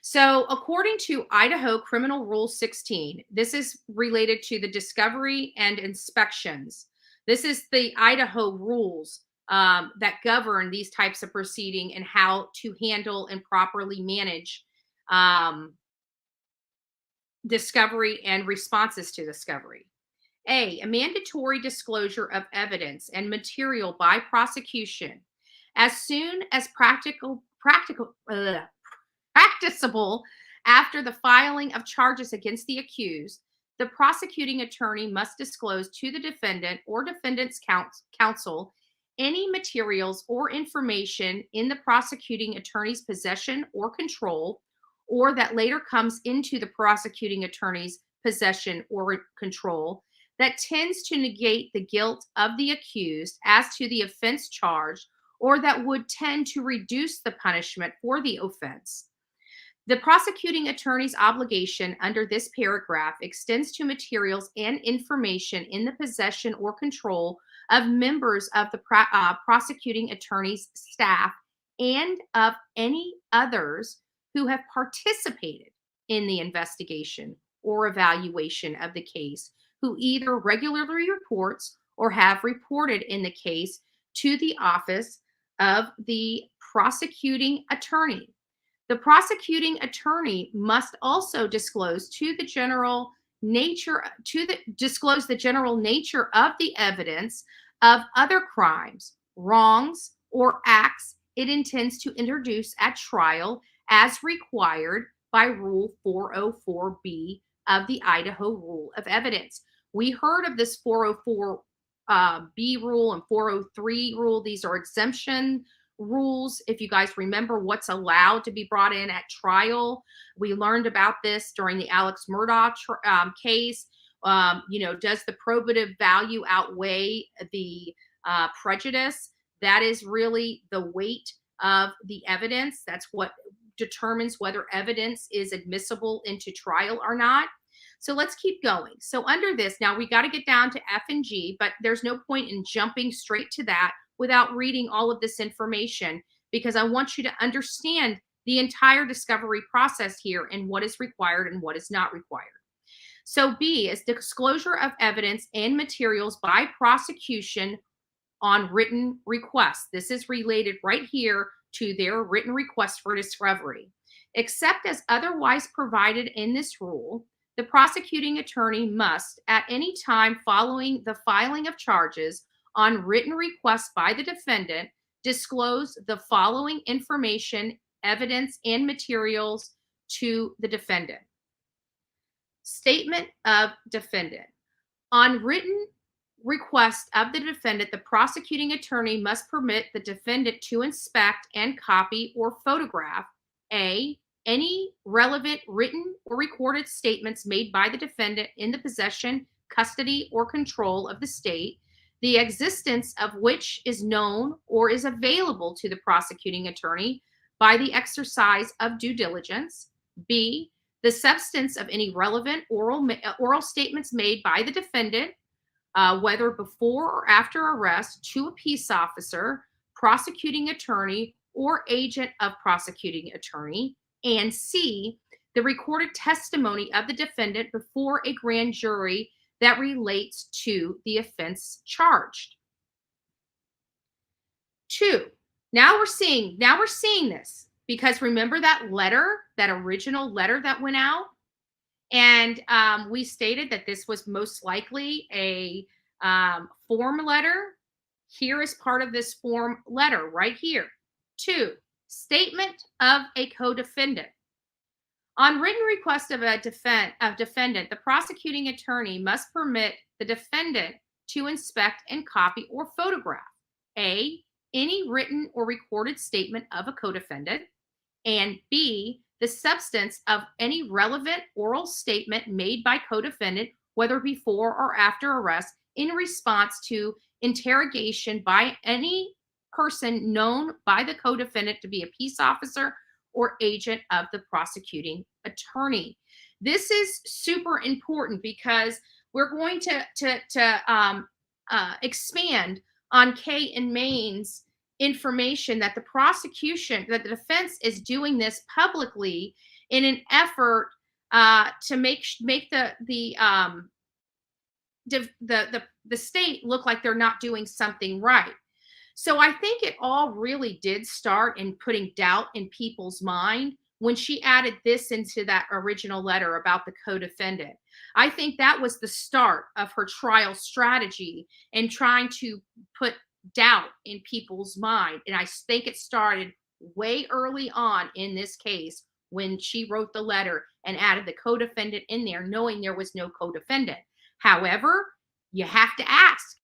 So according to Idaho Criminal Rule 16, this is related to the discovery and inspections. This is the Idaho rules that govern these types of proceeding and how to handle and properly manage discovery and responses to discovery. A mandatory disclosure of evidence and material by prosecution as soon as practicable after the filing of charges against the accused. The prosecuting attorney must disclose to the defendant or defendant's counsel any materials or information in the prosecuting attorney's possession or control, or that later comes into the prosecuting attorney's possession or control, that tends to negate the guilt of the accused as to the offense charged, or that would tend to reduce the punishment for the offense. The prosecuting attorney's obligation under this paragraph extends to materials and information in the possession or control of members of the prosecuting attorney's staff and of any others who have participated in the investigation or evaluation of the case, who either regularly reports or have reported in the case to the office of the prosecuting attorney. The prosecuting attorney must also disclose the general nature of the evidence of other crimes, wrongs, or acts it intends to introduce at trial as required by Rule 404B of the Idaho Rule of Evidence. We heard of this 404B rule and 403 rule. These are exemption rules. If you guys remember what's allowed to be brought in at trial, we learned about this during the Alex Murdaugh case. Does the probative value outweigh the prejudice? That is really the weight of the evidence. That's what determines whether evidence is admissible into trial or not. So let's keep going. So under this, now we got to get down to F and G, but there's no point in jumping straight to that without reading all of this information, because I want you to understand the entire discovery process here and what is required and what is not required. So B is disclosure of evidence and materials by prosecution on written request. This is related right here to their written request for discovery. Except as otherwise provided in this rule, the prosecuting attorney must, at any time following the filing of charges on written request by the defendant, disclose the following information, evidence, and materials to the defendant. Statement of defendant. On written request of the defendant, the prosecuting attorney must permit the defendant to inspect and copy or photograph A, any relevant written or recorded statements made by the defendant in the possession, custody, or control of the state, the existence of which is known or is available to the prosecuting attorney by the exercise of due diligence. B, the substance of any relevant oral statements made by the defendant, whether before or after arrest, to a peace officer, prosecuting attorney, or agent of prosecuting attorney. And C, the recorded testimony of the defendant before a grand jury that relates to the offense charged. 2, now we're seeing this, because remember that letter, that original letter that went out? And we stated that this was most likely a form letter. Here is part of this form letter right here. 2, statement of a co-defendant. On written request of a defendant, the prosecuting attorney must permit the defendant to inspect and copy or photograph A, any written or recorded statement of a co-defendant, and B, the substance of any relevant oral statement made by co-defendant, whether before or after arrest, in response to interrogation by any person known by the co-defendant to be a peace officer or agent of the prosecuting attorney. This is super important because we're going to expand on Kay and Maine's information that the prosecution, that the defense is doing this publicly in an effort to make the state look like they're not doing something right. So I think it all really did start in putting doubt in people's mind when she added this into that original letter about the co-defendant. I think that was the start of her trial strategy and trying to put doubt in people's mind. And I think it started way early on in this case when she wrote the letter and added the co-defendant in there, knowing there was no co-defendant. However, you have to ask,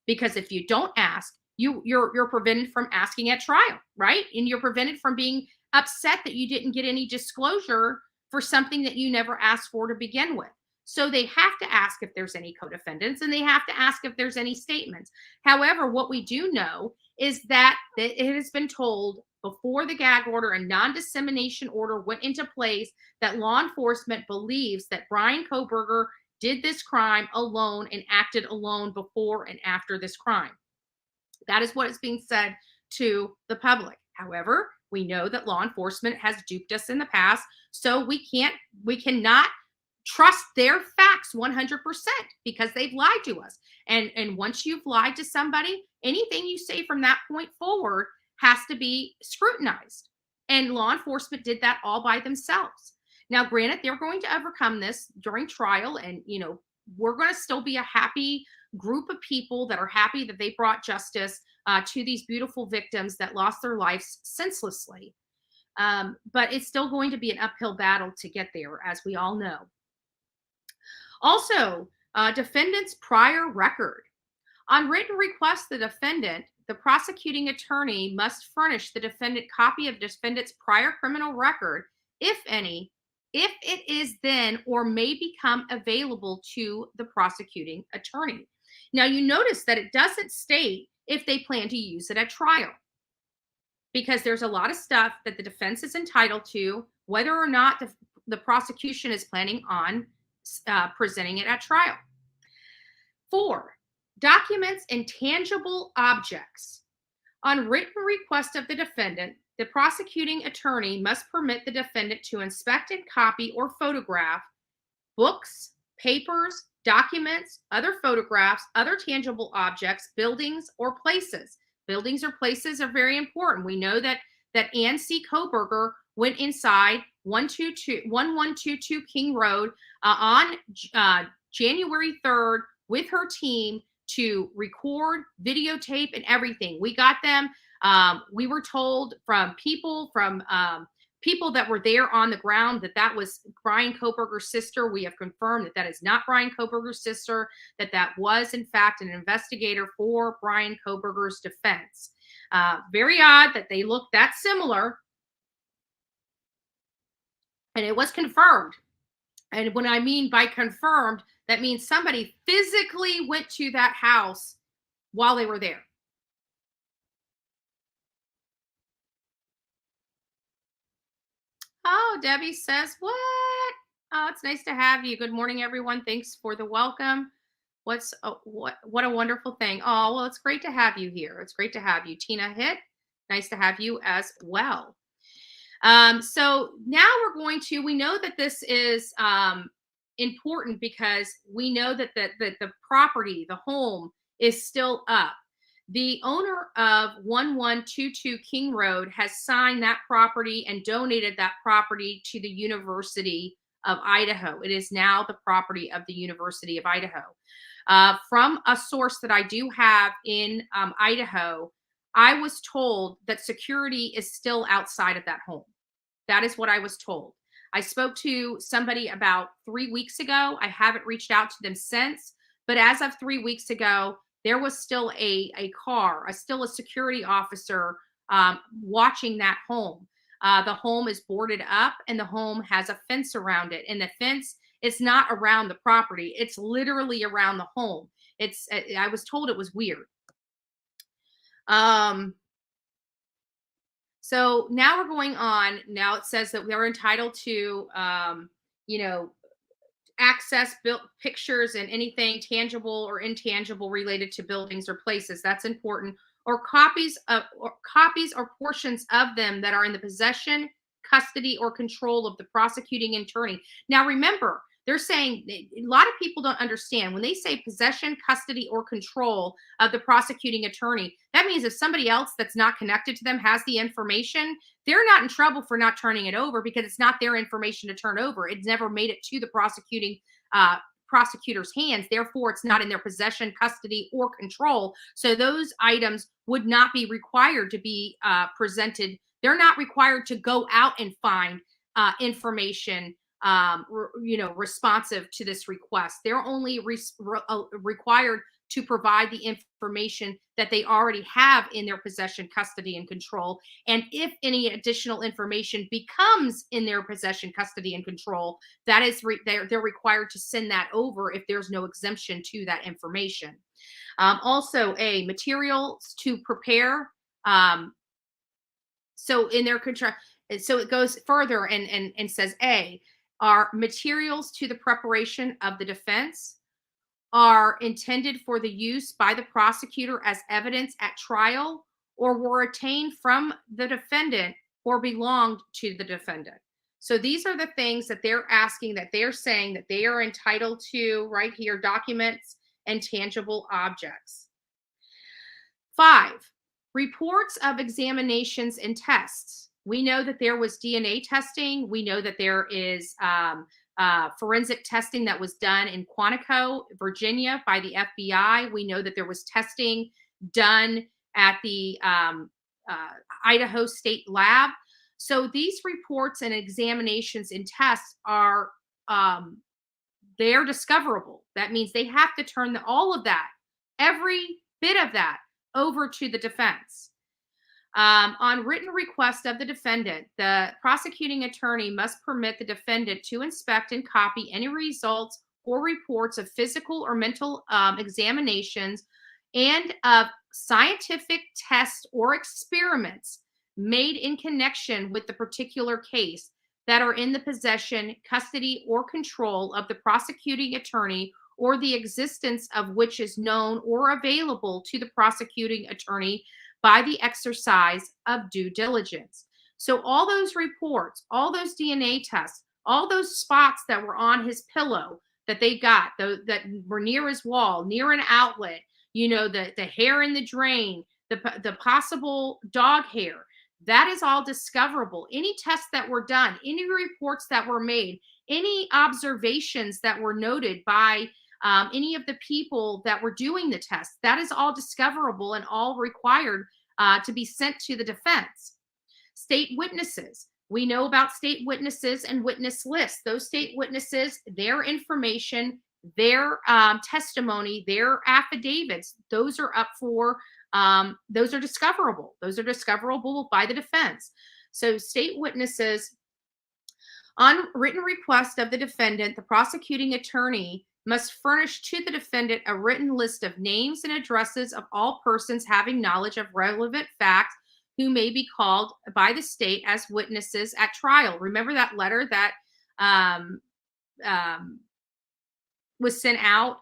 because if you don't ask, you're prevented from asking at trial, right? And you're prevented from being upset that you didn't get any disclosure for something that you never asked for to begin with. So they have to ask if there's any co-defendants, and they have to ask if there's any statements. However, what we do know is that it has been told before the gag order and non-dissemination order went into place that law enforcement believes that Bryan Kohberger did this crime alone and acted alone before and after this crime. That is what is being said to the public. However, we know that law enforcement has duped us in the past, so we cannot trust their facts 100% because they've lied to us. And once you've lied to somebody, anything you say from that point forward has to be scrutinized. And law enforcement did that all by themselves. Now, granted, they're going to overcome this during trial, and we're going to still be a happy group of people that are happy that they brought justice to these beautiful victims that lost their lives senselessly. But it's still going to be an uphill battle to get there, as we all know. Also, defendant's prior record. On written request, the prosecuting attorney must furnish the defendant copy of defendant's prior criminal record, if any, if it is then or may become available to the prosecuting attorney. Now, you notice that it doesn't state if they plan to use it at trial, because there's a lot of stuff that the defense is entitled to, whether or not the prosecution is planning on presenting it at trial. 4, documents and tangible objects. On written request of the defendant, the prosecuting attorney must permit the defendant to inspect and copy or photograph books, papers, documents, other photographs, other tangible objects, buildings, or places. Buildings or places are very important. We know that Ann C. Kohberger went inside 1122 King Road on January 3rd with her team to record, videotape, and everything. We got them. We were told from people that were there on the ground that was Bryan Kohberger's sister. We have confirmed that is not Bryan Kohberger's sister, that was, in fact, an investigator for Bryan Kohberger's defense. Very odd that they look that similar. And it was confirmed. And when I mean by confirmed, that means somebody physically went to that house while they were there. Oh, Debbie says, what? Oh, it's nice to have you. Good morning, everyone. Thanks for the welcome. What a wonderful thing. Oh, well, it's great to have you here. It's great to have you. Tina Hitt, nice to have you as well. So now we know that this is important because we know that the property, the home, is still up. The owner of 1122 King Road has signed that property and donated that property to the University of Idaho. It is now the property of the University of Idaho. From a source that I do have in Idaho, I was told that security is still outside of that home. That is what I was told. I spoke to somebody about 3 weeks ago. I haven't reached out to them since, but as of 3 weeks ago, there was still a security officer watching that home. The home is boarded up and the home has a fence around it. And the fence is not around the property. It's literally around the home. I was told it was weird. So now we're going on. Now it says that we are entitled to, access built pictures and anything tangible or intangible related to buildings or places. That's important. Or copies or portions of them that are in the possession, custody, or control of the prosecuting attorney. Now, remember, they're saying a lot of people don't understand when they say possession, custody, or control of the prosecuting attorney. That means if somebody else that's not connected to them has the information, they're not in trouble for not turning it over because it's not their information to turn over. It's never made it to the prosecutor's hands. Therefore, it's not in their possession, custody, or control. So those items would not be required to be presented. They're not required to go out and find information responsive to this request. They're only required to provide the information that they already have in their possession, custody, and control. And if any additional information becomes in their possession, custody, and control, that is they're required to send that over if there's no exemption to that information. Also, materials to prepare. So in their contract, so it goes further and says are materials to the preparation of the defense, are intended for the use by the prosecutor as evidence at trial, or were obtained from the defendant or belonged to the defendant. So these are the things that they're asking, that they're saying that they are entitled to right here: documents and tangible objects. 5, reports of examinations and tests. We know that there was DNA testing. We know that there is forensic testing that was done in Quantico, Virginia by the FBI. We know that there was testing done at the Idaho State Lab. So these reports and examinations and tests are, they're discoverable. That means they have to turn all of that, every bit of that, over to the defense. On written request of the defendant, the prosecuting attorney must permit the defendant to inspect and copy any results or reports of physical or mental examinations and of scientific tests or experiments made in connection with the particular case that are in the possession, custody, or control of the prosecuting attorney, or the existence of which is known or available to the prosecuting attorney by the exercise of due diligence. So all those reports, all those DNA tests, all those spots that were on his pillow that they got, that were near his wall, near an outlet, the hair in the drain, the possible dog hair, that is all discoverable. Any tests that were done, any reports that were made, any observations that were noted by any of the people that were doing the test, that is all discoverable and all required to be sent to the defense. State witnesses. We know about state witnesses and witness lists. Those state witnesses, their information, their testimony, their affidavits, those are up for, those are discoverable. Those are discoverable by the defense. So state witnesses, on written request of the defendant, the prosecuting attorney must furnish to the defendant a written list of names and addresses of all persons having knowledge of relevant facts who may be called by the state as witnesses at trial. Remember that letter that was sent out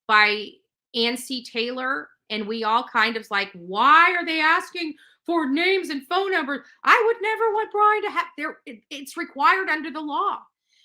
by Ann C. Taylor, and we all kind of like, why are they asking for names and phone numbers? I would never want Brian to have it's required under the law.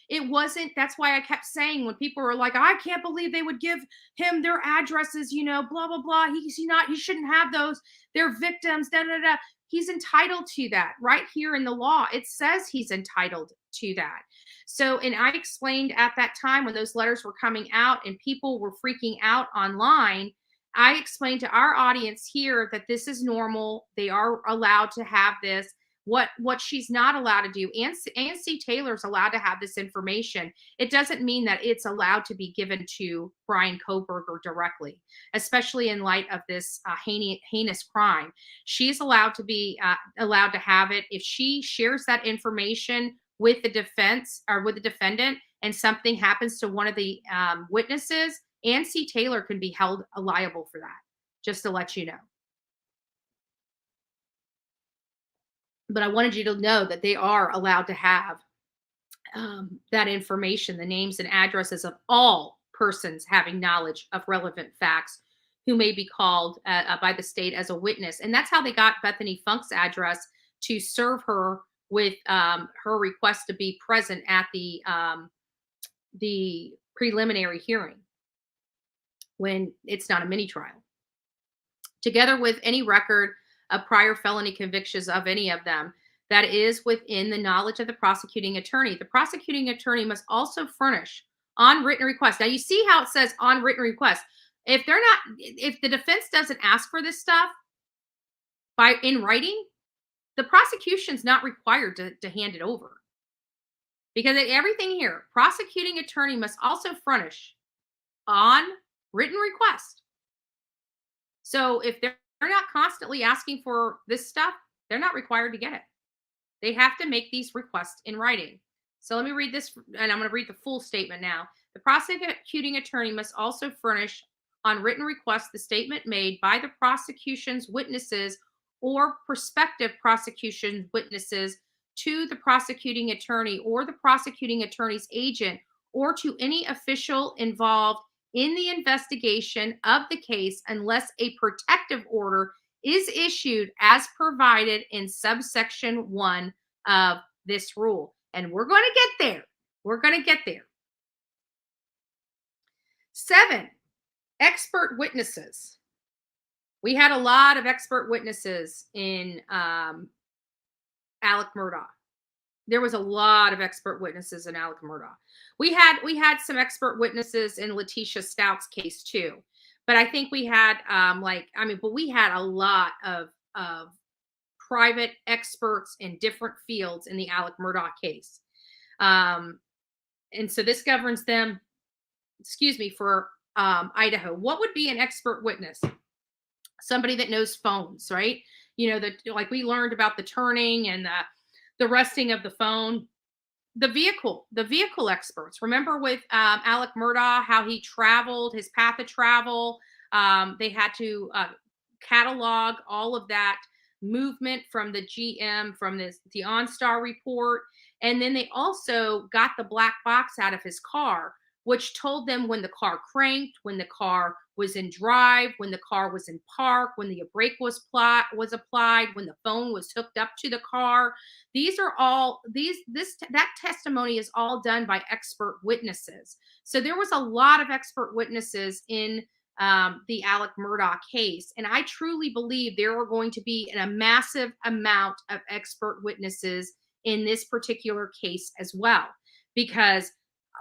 It wasn't, that's why I kept saying when people were like, I can't believe they would give him their addresses, blah, blah, blah. He shouldn't have those. They're victims, da, da, da. He's entitled to that right here in the law. It says he's entitled to that. So, and I explained at that time when those letters were coming out and people were freaking out online, I explained to our audience here that this is normal. They are allowed to have this. What she's not allowed to do, Ann C. Taylor's allowed to have this information. It doesn't mean that it's allowed to be given to Brian Kohberger directly, especially in light of this heinous crime. She's allowed to be allowed to have it. If she shares that information with the defense or with the defendant and something happens to one of the witnesses, Ann C. Taylor can be held liable for that, just to let you know. But I wanted you to know that they are allowed to have that information, the names and addresses of all persons having knowledge of relevant facts who may be called by the state as a witness. And that's how they got Bethany Funk's address to serve her with her request to be present at the preliminary hearing when it's not a mini trial. Together with any record of prior felony convictions of any of them that is within the knowledge of the prosecuting attorney. The prosecuting attorney must also furnish on written request. Now you see how it says on written request. If the defense doesn't ask for this stuff in writing, the prosecution's not required to hand it over. Because everything here, prosecuting attorney must also furnish on written request. So if they're not constantly asking for this stuff, they're not required to get it. They have to make these requests in writing. So let me read this, and I'm going to read the full statement now. The prosecuting attorney must also furnish on written request the statement made by the prosecution's witnesses or prospective prosecution witnesses to the prosecuting attorney or the prosecuting attorney's agent or to any official involved in the investigation of the case unless a protective order is issued as provided in subsection 1 of this rule. And we're going to get there. We're going to get there. 7, expert witnesses. We had a lot of expert witnesses in Alec Murdaugh. There was a lot of expert witnesses in Alec Murdaugh. We had some expert witnesses in Letitia Stout's case too. But I think we had but we had a lot of private experts in different fields in the Alec Murdaugh case. And so this governs them, for Idaho. What would be an expert witness? Somebody that knows phones, right? Like we learned about the turning and the resting of the phone. The vehicle experts. Remember with Alec Murdaugh, how he traveled, his path of travel. They had to catalog all of that movement from the GM, from the OnStar report. And then they also got the black box out of his car, which told them when the car cranked, when the car was in drive, when the car was in park, when the brake was applied, when the phone was hooked up to the car. These are all that testimony is all done by expert witnesses. So there was a lot of expert witnesses in the Alec Murdaugh case. And I truly believe there are going to be a massive amount of expert witnesses in this particular case as well. Because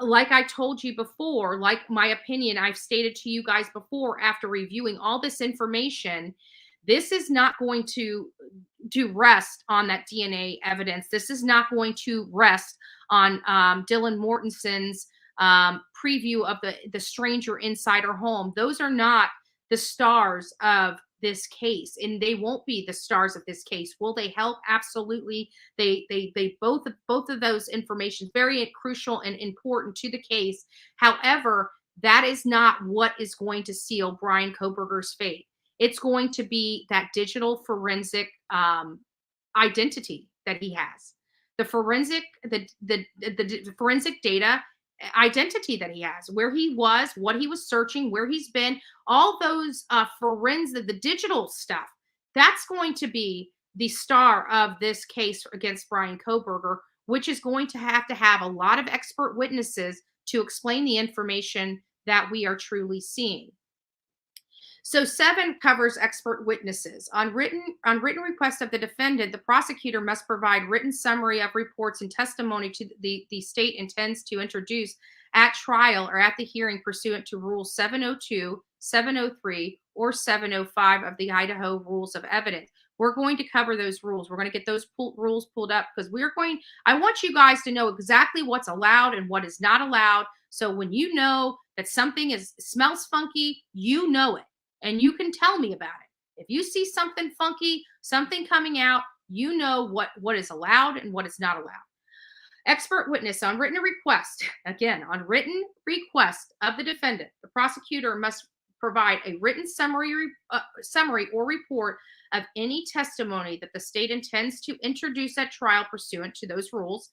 like I told you before, like my opinion, I've stated to you guys before, after reviewing all this information, this is not going to rest on that DNA evidence. This is not going to rest on Dylan Mortenson's preview of the stranger inside her home. Those are not the stars of this case, and they won't be the stars of this case. Will they help? Absolutely. They both of those information very crucial and important to the case. However, that is not what is going to seal Bryan Kohberger's fate. It's going to be that digital forensic identity that he has, the forensic data identity that he has, where he was, what he was searching, where he's been, all those forensic, the digital stuff. That's going to be the star of this case against Bryan Kohberger, which is going to have a lot of expert witnesses to explain the information that we are truly seeing. So 7 covers expert witnesses. On written request of the defendant, the prosecutor must provide written summary of reports and testimony to the state intends to introduce at trial or at the hearing pursuant to Rule 702, 703, or 705 of the Idaho Rules of Evidence. We're going to cover those rules. We're going to get those rules pulled up because I want you guys to know exactly what's allowed and what is not allowed. So when you know that something smells funky, you know it. And you can tell me about it. If you see something funky, something coming out, you know what is allowed and what is not allowed. Expert witness on written request. Again, on written request of the defendant, the prosecutor must provide a written summary or report of any testimony that the state intends to introduce at trial pursuant to those rules.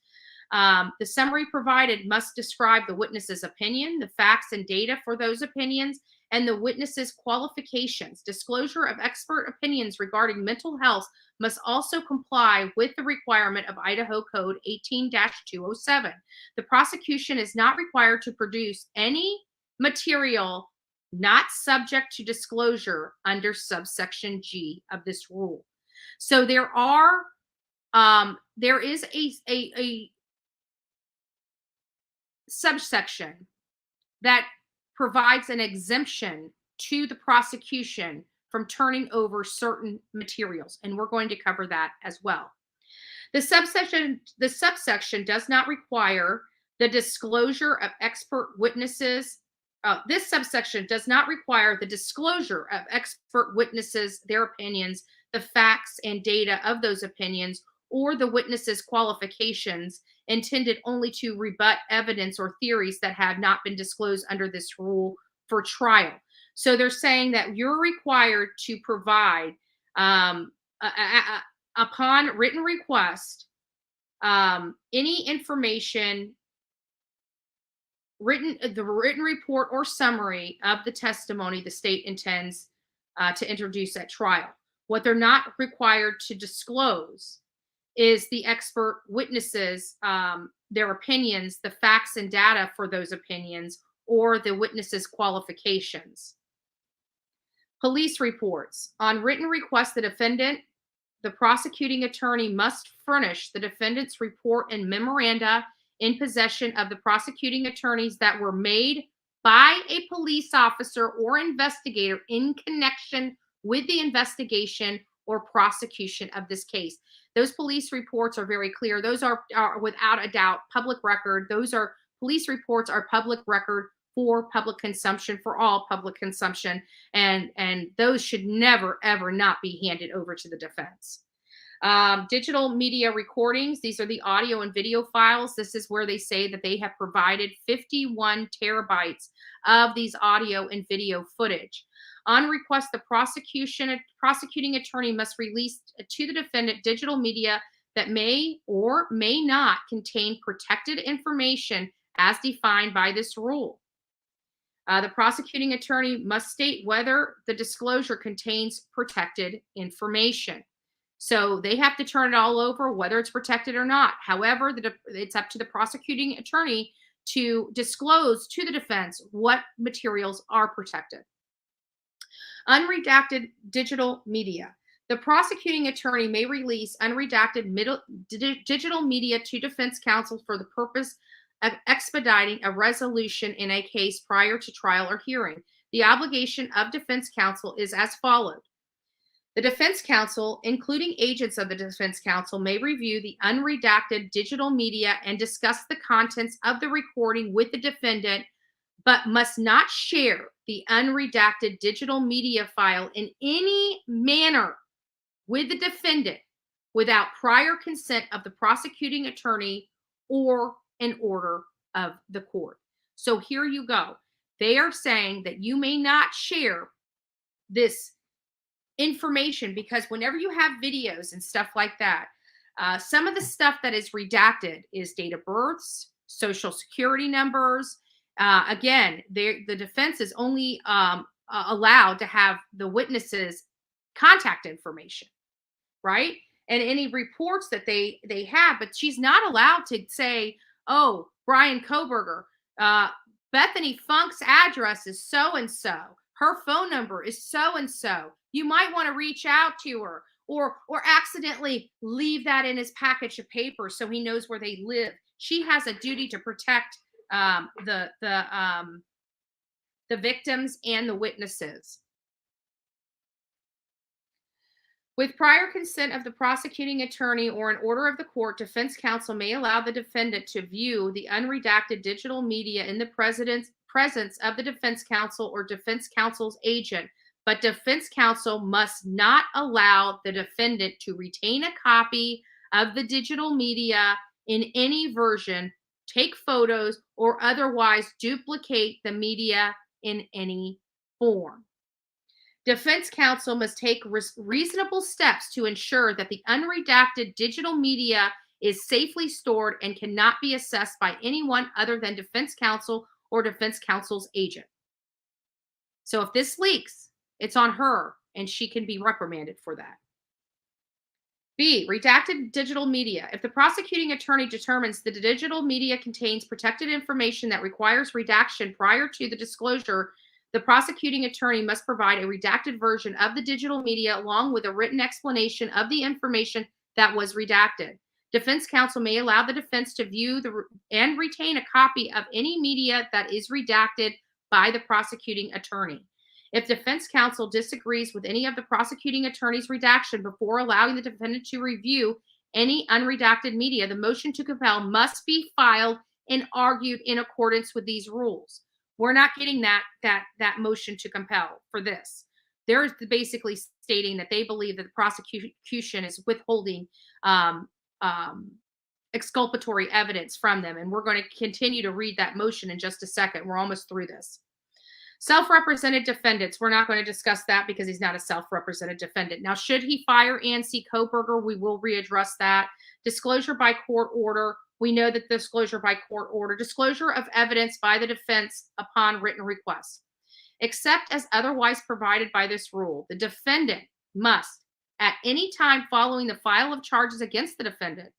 The summary provided must describe the witness's opinion, the facts and data for those opinions, and the witness's qualifications. Disclosure of expert opinions regarding mental health must also comply with the requirement of Idaho Code 18-207. The prosecution is not required to produce any material not subject to disclosure under subsection G of this rule. So there is a subsection that provides an exemption to the prosecution from turning over certain materials, and we're going to cover that as well. The subsection does not require the disclosure of expert witnesses. This subsection does not require the disclosure of expert witnesses, their opinions, the facts and data of those opinions, or the witness's qualifications, intended only to rebut evidence or theories that have not been disclosed under this rule for trial. So they're saying that you're required to provide, upon written request, any information, the written report or summary of the testimony the state intends to introduce at trial. What they're not required to disclose is the expert witnesses, their opinions, the facts and data for those opinions, or the witness's qualifications. Police reports. On written request, the prosecuting attorney must furnish the defendant's report and memoranda in possession of the prosecuting attorneys that were made by a police officer or investigator in connection with the investigation or prosecution of this case. Those police reports are very clear. Those are without a doubt public record. Police reports are public record for public consumption, for all public consumption, and those should never, ever not be handed over to the defense. Digital media recordings. These are the audio and video files. This is where they say that they have provided 51 terabytes of these audio and video footage. On request, the prosecuting attorney must release to the defendant digital media that may or may not contain protected information as defined by this rule. The prosecuting attorney must state whether the disclosure contains protected information. So they have to turn it all over, whether it's protected or not. However, it's up to the prosecuting attorney to disclose to the defense what materials are protected. Unredacted digital media. The prosecuting attorney may release unredacted digital media to defense counsel for the purpose of expediting a resolution in a case prior to trial or hearing. The obligation of defense counsel is as follows. The defense counsel, including agents of the defense counsel, may review the unredacted digital media and discuss the contents of the recording with the defendant, but must not share the unredacted digital media file in any manner with the defendant without prior consent of the prosecuting attorney or an order of the court. So here you go. They are saying that you may not share this information because whenever you have videos and stuff like that, some of the stuff that is redacted is date of births, social security numbers. Again, the defense is only allowed to have the witnesses' contact information, right? And any reports that they have, but she's not allowed to say, oh, Brian Koberger, Bethany Funk's address is so-and-so. Her phone number is so-and-so. You might want to reach out to her or accidentally leave that in his package of paper so he knows where they live. She has a duty to protect the victims and the witnesses. With prior consent of the prosecuting attorney or an order of the court, defense counsel may allow the defendant to view the unredacted digital media in the presence of the defense counsel or defense counsel's agent, but defense counsel must not allow the defendant to retain a copy of the digital media in any version, take photos, or otherwise duplicate the media in any form. Defense counsel must take reasonable steps to ensure that the unredacted digital media is safely stored and cannot be assessed by anyone other than defense counsel or defense counsel's agent. So if this leaks, it's on her, and she can be reprimanded for that. B, redacted digital media. If the prosecuting attorney determines that the digital media contains protected information that requires redaction prior to the disclosure, the prosecuting attorney must provide a redacted version of the digital media along with a written explanation of the information that was redacted. Defense counsel may allow the defense to view and retain a copy of any media that is redacted by the prosecuting attorney. If defense counsel disagrees with any of the prosecuting attorney's redaction before allowing the defendant to review any unredacted media, the motion to compel must be filed and argued in accordance with these rules. We're not getting that motion to compel for this. They're basically stating that they believe that the prosecution is withholding exculpatory evidence from them, and we're going to continue to read that motion in just a second. We're almost through this. Self-represented defendants, we're not going to discuss that because he's not a self-represented defendant. Now, should he fire Ann C. Koberger, we will readdress that. Disclosure by court order, we know that disclosure by court order. Disclosure of evidence by the defense upon written request. Except as otherwise provided by this rule, the defendant must, at any time following the file of charges against the defendant,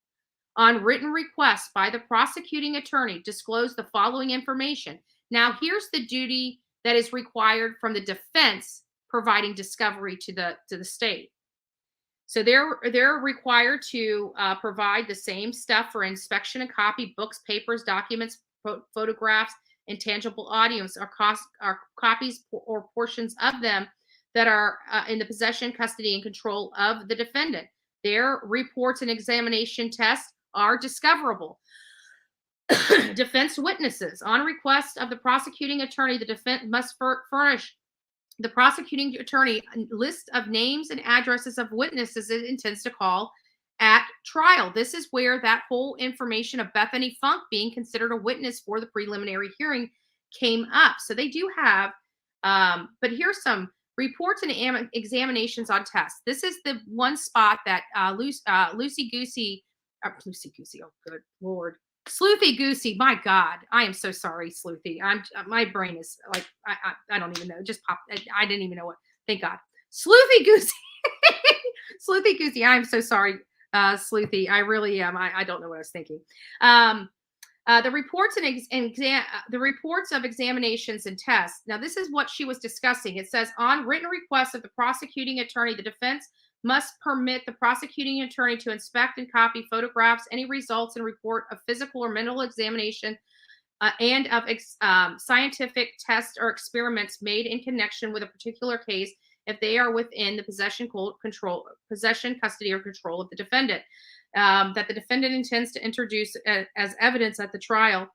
on written request by the prosecuting attorney, disclose the following information. Now, here's the duty that is required from the defense providing discovery to the state. So they're required to provide the same stuff for inspection and copy: books, papers, documents, photographs, intangible audios, or copies or portions of them that are in the possession, custody, and control of the defendant. Their reports and examination tests are discoverable. Defense witnesses. On request of the prosecuting attorney, the defense must furnish the prosecuting attorney a list of names and addresses of witnesses it intends to call at trial. This is where that whole information of Bethany Funk being considered a witness for the preliminary hearing came up. So they do have, but here's some reports and examinations on tests. This is the one spot that Loosey Goosey, oh good Lord. Sloothy Goosey, my God, I am so sorry, Sloothy. My brain is like, I don't even know. Just popped. I didn't even know what. Thank God. Sloothy Goosey. Sloothy Goosey. I'm so sorry, Sloothy. I really am. I don't know what I was thinking. The reports the reports of examinations and tests. Now, this is what she was discussing. It says, on written request of the prosecuting attorney, the defense must permit the prosecuting attorney to inspect and copy photographs, any results and report of physical or mental examination, and of scientific tests or experiments made in connection with a particular case if they are within the possession, custody, or control of the defendant. That the defendant intends to introduce as evidence at the trial,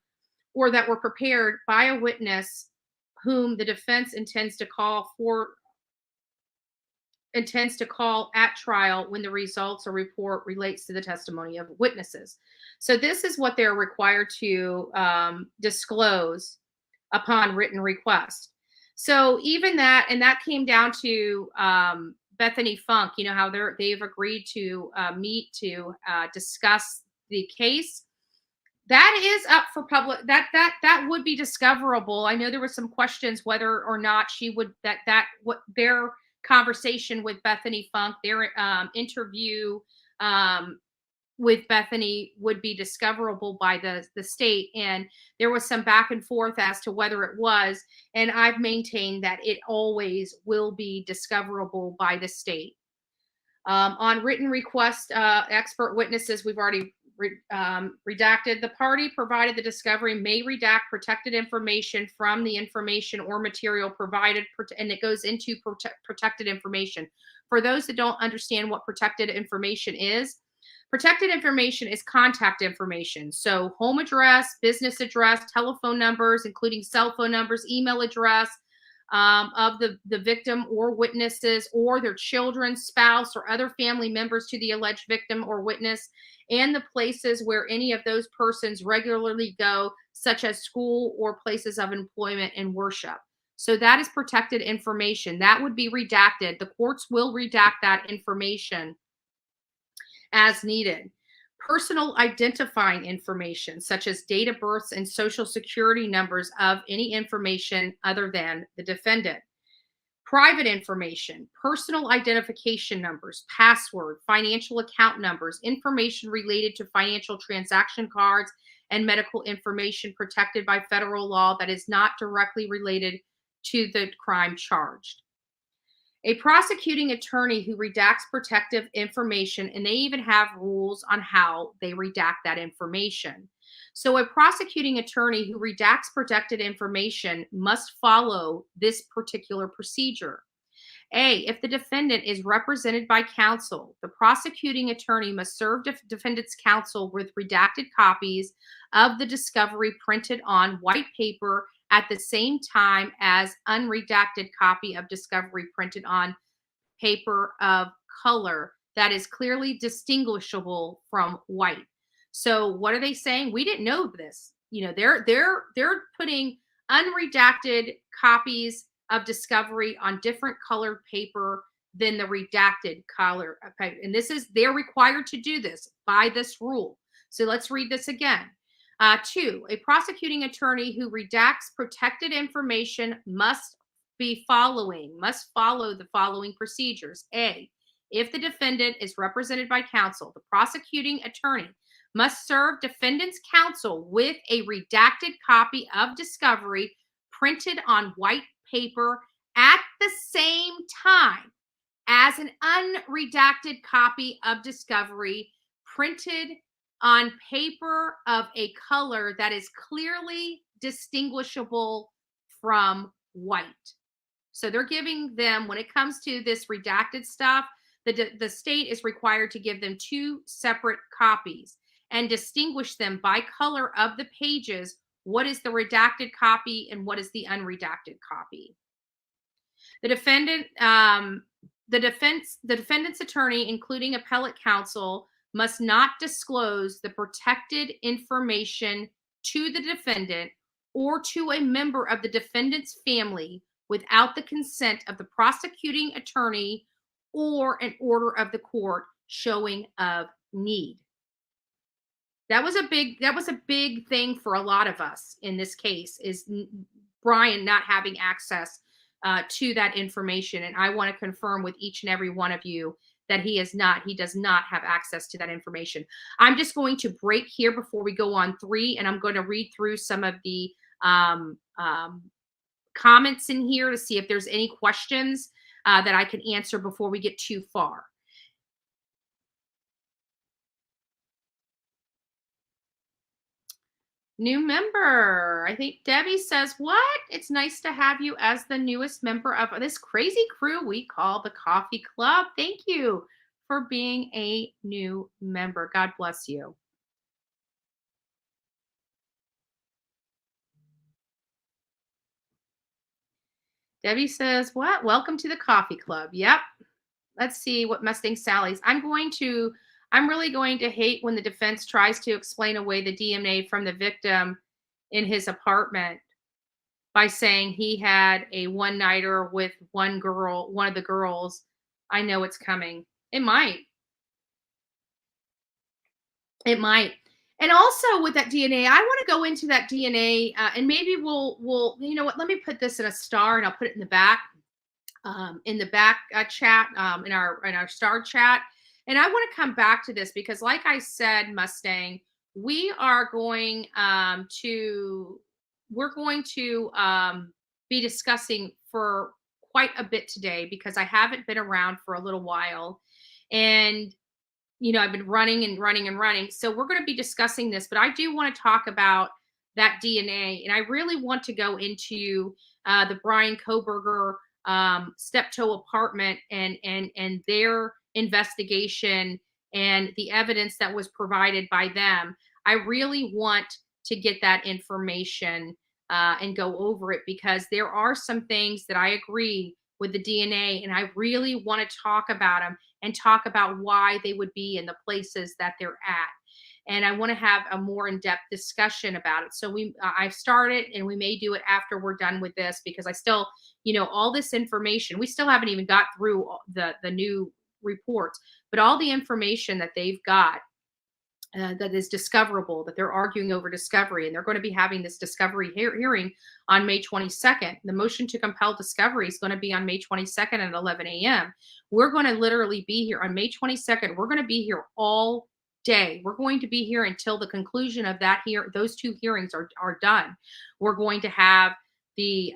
or that were prepared by a witness whom the defense intends to call at trial when the results or report relates to the testimony of witnesses. So this is what they're required to disclose upon written request. So even that, and that came down to Bethany Funk, you know, how they've agreed to meet to discuss the case. That is up for public. That would be discoverable. I know there were some questions whether or not she would what their conversation with Bethany Funk, their interview with Bethany would be discoverable by the state. And there was some back and forth as to whether it was. And I've maintained that it always will be discoverable by the state. On written request, expert witnesses, we've already redacted. The party provided the discovery may redact protected information from the information or material provided, and it goes into protected information. For those that don't understand what protected information is contact information. So home address, business address, telephone numbers, including cell phone numbers, email address of the victim or witnesses, or their children, spouse, or other family members to the alleged victim or witness, and the places where any of those persons regularly go, such as school or places of employment and worship. So that is protected information. That would be redacted. The courts will redact that information as needed. personal identifying information, such as date of births and social security numbers of any information other than the defendant. Private information, personal identification numbers, password, financial account numbers, information related to financial transaction cards, and medical information protected by federal law that is not directly related to the crime charged. A prosecuting attorney who redacts protective information, and they even have rules on how they redact that information. So, a prosecuting attorney who redacts protected information must follow this particular procedure. A, if the defendant is represented by counsel, the prosecuting attorney must serve defendant's counsel with redacted copies of the discovery printed on white paper at the same time as unredacted copy of discovery printed on paper of color that is clearly distinguishable from white. So what are they saying? We didn't know this. You know, they're putting unredacted copies of discovery on different colored paper than the redacted color paper. And they're required to do this by this rule. So let's read this again. 2, a prosecuting attorney who redacts protected information must follow the following procedures. A, if the defendant is represented by counsel, the prosecuting attorney must serve defendant's counsel with a redacted copy of discovery printed on white paper at the same time as an unredacted copy of discovery printed on paper of a color that is clearly distinguishable from white. So they're giving them, when it comes to this redacted stuff, the state is required to give them 2 separate copies and distinguish them by color of the pages. What is the redacted copy and what is the unredacted copy? The defendant's attorney, including appellate counsel, must not disclose the protected information to the defendant or to a member of the defendant's family without the consent of the prosecuting attorney or an order of the court showing of need. That was a big thing for a lot of us in this case, is Brian not having access to that information. And I want to confirm with each and every one of you that he does not have access to that information. I'm just going to break here before we go on 3, and I'm going to read through some of the comments in here to see if there's any questions that I can answer before we get too far. New member. I think Debbie says, what? It's nice to have you as the newest member of this crazy crew we call the Coffee Club. Thank you for being a new member. God bless you. Debbie says, what? Welcome to the Coffee Club. Yep. Let's see what Mustang Sally's. I'm really going to hate when the defense tries to explain away the DNA from the victim in his apartment by saying he had a one-nighter with one of the girls. I know it's coming. It might. And also with that DNA, I want to go into that DNA and maybe we'll, you know what, let me put this in a star and I'll put it in the back chat, in our star chat. And I want to come back to this because, like I said, Mustang, we are going to be discussing for quite a bit today because I haven't been around for a little while, and I've been running. So we're going to be discussing this, but I do want to talk about that DNA, and I really want to go into the Brian Kohberger Steptoe apartment and their investigation and the evidence that was provided by them. I really want to get that information and go over it because there are some things that I agree with the DNA, and I really want to talk about them and talk about why they would be in the places that they're at. And I want to have a more in-depth discussion about it. So I've started, and we may do it after we're done with this because I still, all this information, we still haven't even got through the new reports, but all the information that they've got that is discoverable, that they're arguing over discovery, and they're going to be having this discovery hearing on May 22nd. The motion to compel discovery is going to be on May 22nd at 11 a.m. We're going to literally be here on May 22nd. We're going to be here all day. We're going to be here until the conclusion of that those two hearings are done. We're going to have the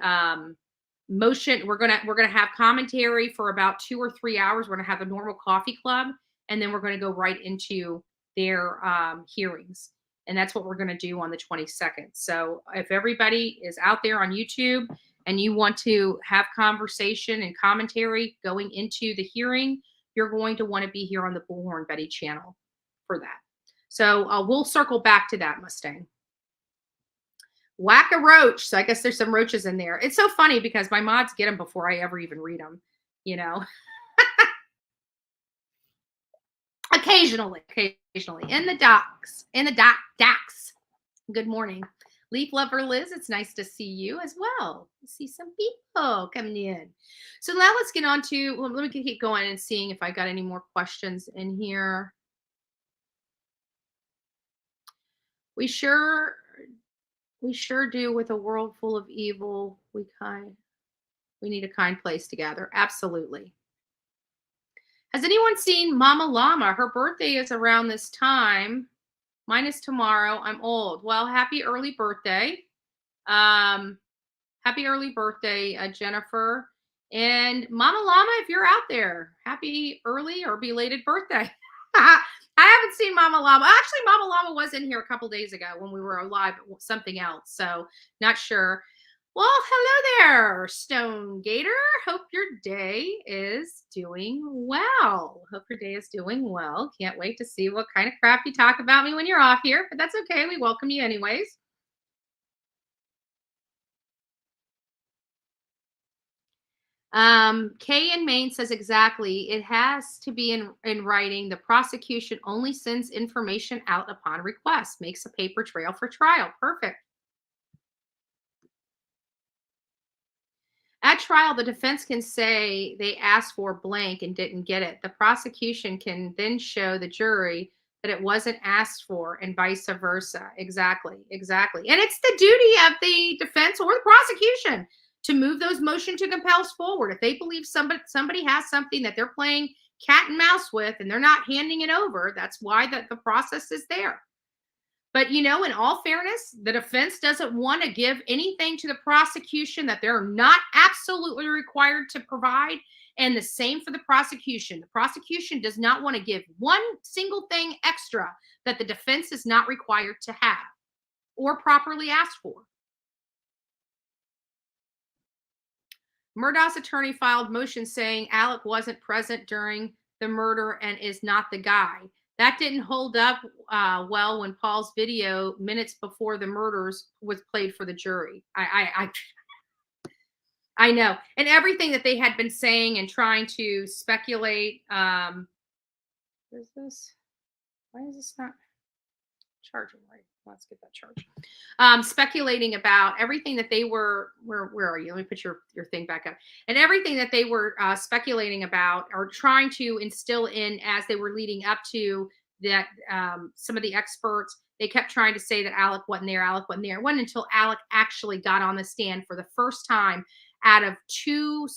motion. We're gonna have commentary for about 2 or 3 hours. We're gonna have a normal coffee club, and then we're going to go right into their hearings. And that's what we're going to do on the 22nd. So if everybody is out there on YouTube and you want to have conversation and commentary going into the hearing, you're going to want to be here on the Bullhorn Betty channel for that. So we'll circle back to that, Mustang. Whack a roach. So I guess there's some roaches in there. It's so funny because my mods get them before I ever even read them, you know. Occasionally in the docks. Good morning, Leaf Lover Liz. It's nice to see you as well. I see some people coming in. So now let's get on to. Let me keep going and seeing if I got any more questions in here. We sure do. With a world full of evil, we need a kind place to gather. Absolutely. Has anyone seen Mama Llama? Her birthday is around this time. Mine is tomorrow. I'm old. Well, happy early birthday. Happy early birthday, Jennifer. And Mama Llama, if you're out there, happy early or belated birthday. I haven't seen Mama Llama. Actually, Mama Llama was in here a couple days ago when we were live at something else. So not sure. Well, hello there, Stone Gator. Hope your day is doing well. Can't wait to see what kind of crap you talk about me when you're off here, but that's okay. We welcome you anyways. Kay in Maine says exactly. It has to be in writing. The prosecution only sends information out upon request, makes a paper trail for trial. Perfect. At trial, the defense can say they asked for blank and didn't get it. The prosecution can then show the jury that it wasn't asked for and vice versa. Exactly. And it's the duty of the defense or the prosecution to move those motion to compels forward. If they believe somebody has something that they're playing cat and mouse with and they're not handing it over, that's why the process is there. But, you know, in all fairness, the defense doesn't want to give anything to the prosecution that they're not absolutely required to provide. And the same for the prosecution. The prosecution does not want to give one single thing extra that the defense is not required to have or properly asked for. Murdaugh's attorney filed motion saying Alec wasn't present during the murder and is not the guy. That didn't hold up well when Paul's video minutes before the murders was played for the jury. I know. And everything that they had been saying and trying to speculate. Where's this? Why is this not charging right? Let's get that charged. Speculating about everything that they were, where are you? Let me put your thing back up. And everything that they were speculating about or trying to instill in as they were leading up to that, some of the experts, they kept trying to say that Alec wasn't there. It wasn't until Alec actually got on the stand for the first time out of 2+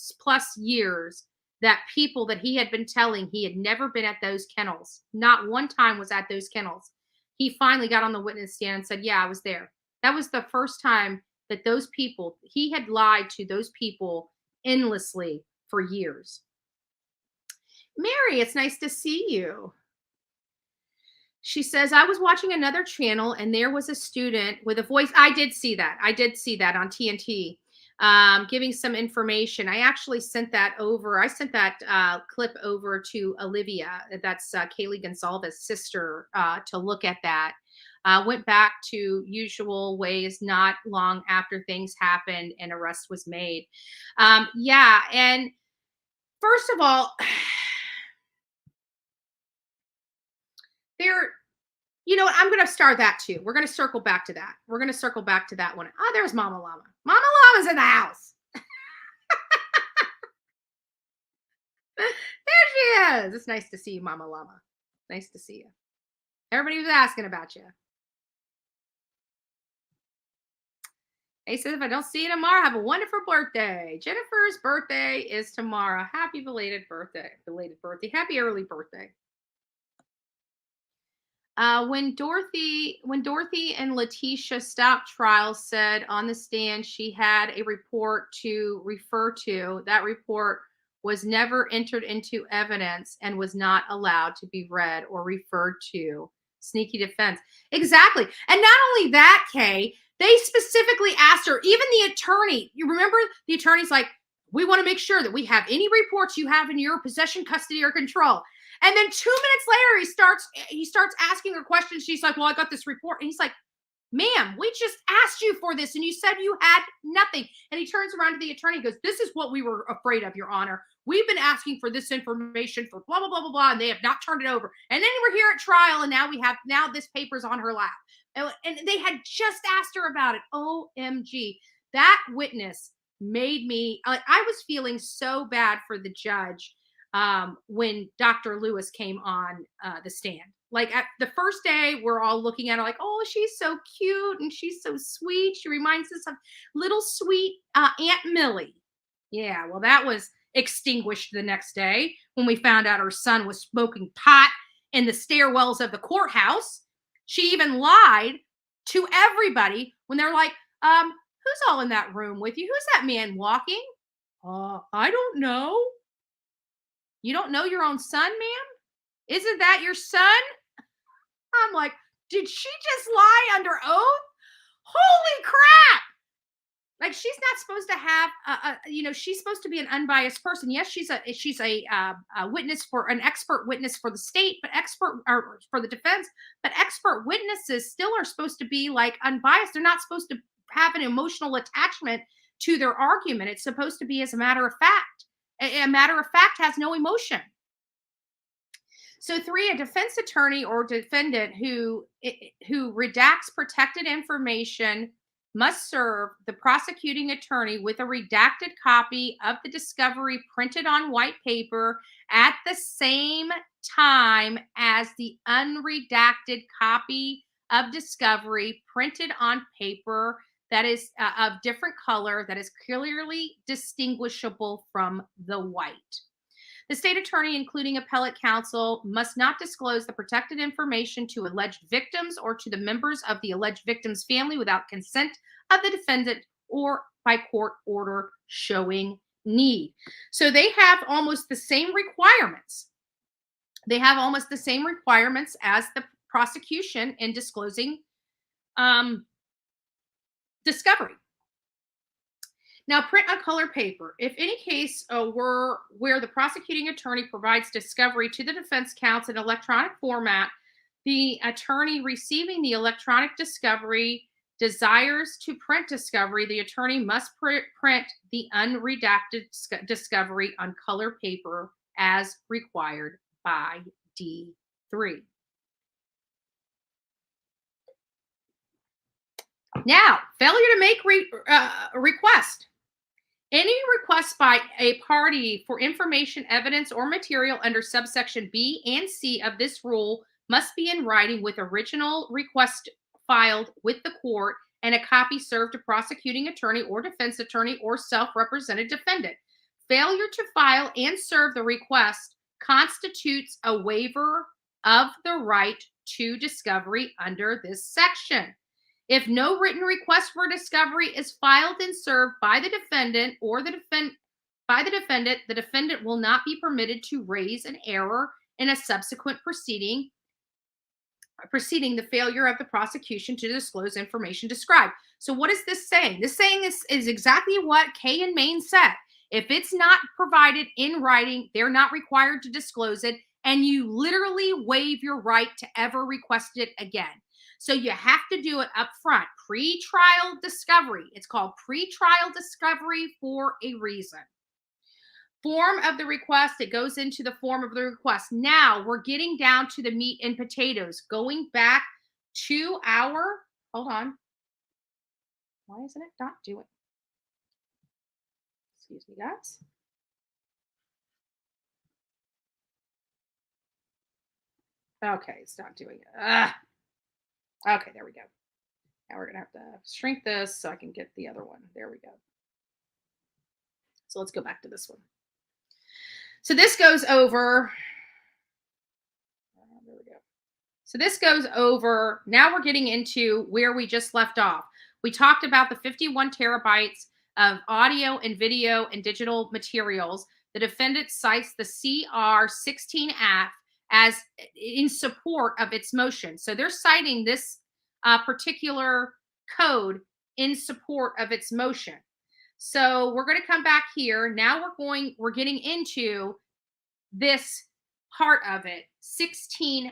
years that people that he had been telling he had never been at those kennels. Not one time was at those kennels. He finally got on the witness stand and said, yeah, I was there. That was the first time that those people, he had lied to those people endlessly for years. Mary, it's nice to see you. She says, I was watching another channel and there was a student with a voice. I did see that on TNT, giving some information. I actually sent that over. I sent that clip over to Olivia. That's Kaylee Gonzalez's sister, to look at that. Went back to usual ways not long after things happened and arrest was made. Yeah. And first of all, you know what? I'm going to start that too. We're going to circle back to that. We're going to circle back to that one. Oh, there's Mama Llama. Mama Llama's in the house. There she is. It's nice to see you, Mama Llama. Nice to see you. Everybody was asking about you. He says, if I don't see you tomorrow, have a wonderful birthday. Jennifer's birthday is tomorrow. Happy belated birthday. Happy early birthday. When Dorothy and Letitia stopped trial, said on the stand she had a report to refer to. That report was never entered into evidence and was not allowed to be read or referred to. Sneaky defense. Exactly. And not only that, Kay, they specifically asked her, even the attorney, you remember the attorney's like, we want to make sure that we have any reports you have in your possession, custody, or control. And then 2 minutes later, he starts asking her questions. She's like, well, I got this report. And he's like, ma'am, we just asked you for this and you said you had nothing. And he turns around to the attorney and goes, this is what we were afraid of, Your Honor. We've been asking for this information for blah, blah, blah, blah, blah, and they have not turned it over. And then we're here at trial, and now this paper's on her lap. And they had just asked her about it. OMG. That witness made me, I was feeling so bad for the judge when Dr. Lewis came on the stand. Like at the first day, we're all looking at her like, oh, she's so cute and she's so sweet. She reminds us of little sweet Aunt Millie. Yeah, well, that was extinguished the next day when we found out her son was smoking pot in the stairwells of the courthouse. She even lied to everybody when they're like, who's all in that room with you? Who's that man walking? I don't know. You don't know your own son, ma'am? Isn't that your son? I'm like, did she just lie under oath? Holy crap. Like, she's not supposed to have, she's supposed to be an unbiased person. Yes, she's a witness an expert witness for the state, but for the defense. But expert witnesses still are supposed to be like unbiased. They're not supposed to have an emotional attachment to their argument. It's supposed to be as a matter of fact. A matter of fact has no emotion. So 3, a defense attorney or defendant who redacts protected information must serve the prosecuting attorney with a redacted copy of the discovery printed on white paper at the same time as the unredacted copy of discovery printed on paper that is of different color, that is clearly distinguishable from the white. The state attorney, including appellate counsel, must not disclose the protected information to alleged victims or to the members of the alleged victim's family without consent of the defendant or by court order showing need. So they have almost the same requirements. They have almost the same requirements as the prosecution in disclosing discovery. Now, print on color paper. If any case where the prosecuting attorney provides discovery to the defense counsel in electronic format, the attorney receiving the electronic discovery desires to print discovery, the attorney must print the unredacted discovery on color paper as required by D3. Now, failure to make request. Any request by a party for information, evidence, or material under subsection B and C of this rule must be in writing with original request filed with the court and a copy served to prosecuting attorney or defense attorney or self-represented defendant. Failure to file and serve the request constitutes a waiver of the right to discovery under this section. If no written request for discovery is filed and served by the defendant or the defendant will not be permitted to raise an error in a subsequent proceeding the failure of the prosecution to disclose information described. So what is this saying? This saying is exactly what Kay and Maine said. If it's not provided in writing, they're not required to disclose it, and you literally waive your right to ever request it again. So you have to do it up front. Pre-trial discovery. It's called pre-trial discovery for a reason. Form of the request. It goes into the form of the request. Now we're getting down to the meat and potatoes. Going back to our, hold on. Why isn't it not doing? Excuse me, guys. Okay, it's not doing it. Okay, there we go. Now we're going to have to shrink this so I can get the other one. There we go. So let's go back to this one. So this goes over. There we go. So this goes over. Now we're getting into where we just left off. We talked about the 51 terabytes of audio and video and digital materials. The defendant cites the CR16F as in support of its motion. So they're citing this particular code in support of its motion. So we're going to come back here. Now we're getting into this part of it, 16F,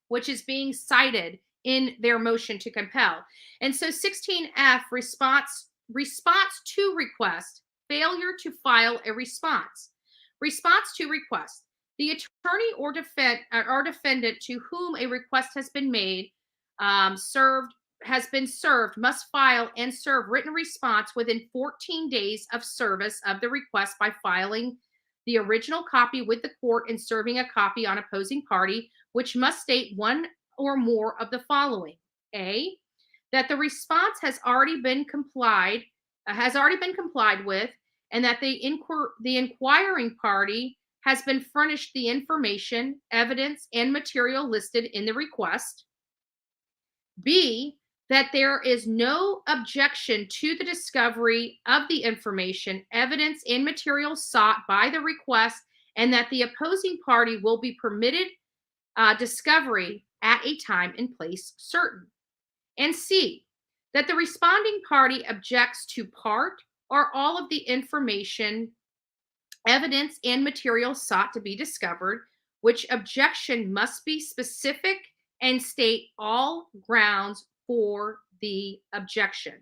which is being cited in their motion to compel. And so 16F, response to request, failure to file a response. Response to request. The attorney or defendant to whom a request has been made, has been served, must file and serve written response within 14 days of service of the request by filing the original copy with the court and serving a copy on opposing party, which must state one or more of the following: A, that the response has already been complied with, and that the inquiring party has been furnished the information, evidence, and material listed in the request. B, that there is no objection to the discovery of the information, evidence, and material sought by the request, and that the opposing party will be permitted discovery at a time and place certain. And C, that the responding party objects to part or all of the information, evidence, and material sought to be discovered, which objection must be specific and state all grounds for the objection.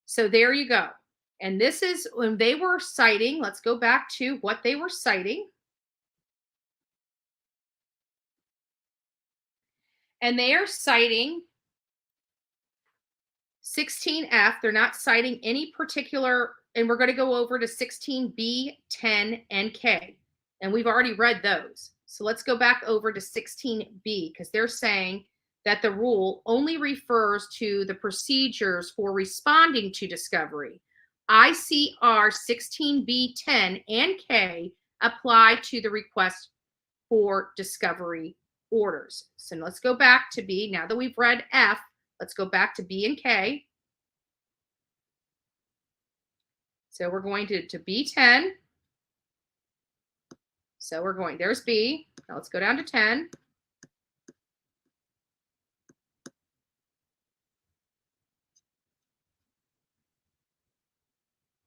So there you go. And this is when they were citing. Let's go back to what they were citing. And they are citing 16F. They're not citing any particular, and we're going to go over to 16B, 10, and K. And we've already read those. So let's go back over to 16B, because they're saying that the rule only refers to the procedures for responding to discovery. ICR 16B, 10, and K apply to the request for discovery orders. So let's go back to B. Now that we've read F, let's go back to B and K. So we're going to B10. So we're going, there's B. Now let's go down to 10.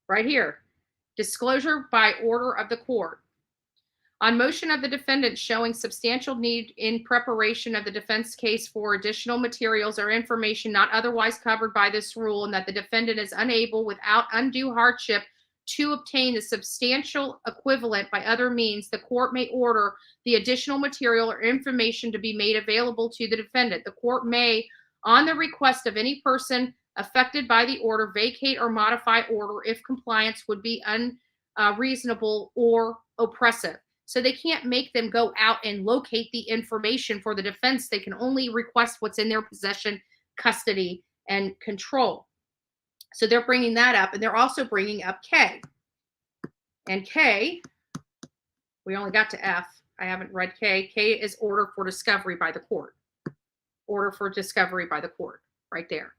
Right here, disclosure by order of the court. On motion of the defendant showing substantial need in preparation of the defense case for additional materials or information not otherwise covered by this rule, and that the defendant is unable without undue hardship to obtain the substantial equivalent by other means, the court may order the additional material or information to be made available to the defendant. The court may, on the request of any person affected by the order, vacate or modify order if compliance would be unreasonable or oppressive. So they can't make them go out and locate the information for the defense. They can only request what's in their possession, custody, and control. So they're bringing that up, and they're also bringing up K. And K, we only got to F. I haven't read K. K is order for discovery by the court. Order for discovery by the court, right there.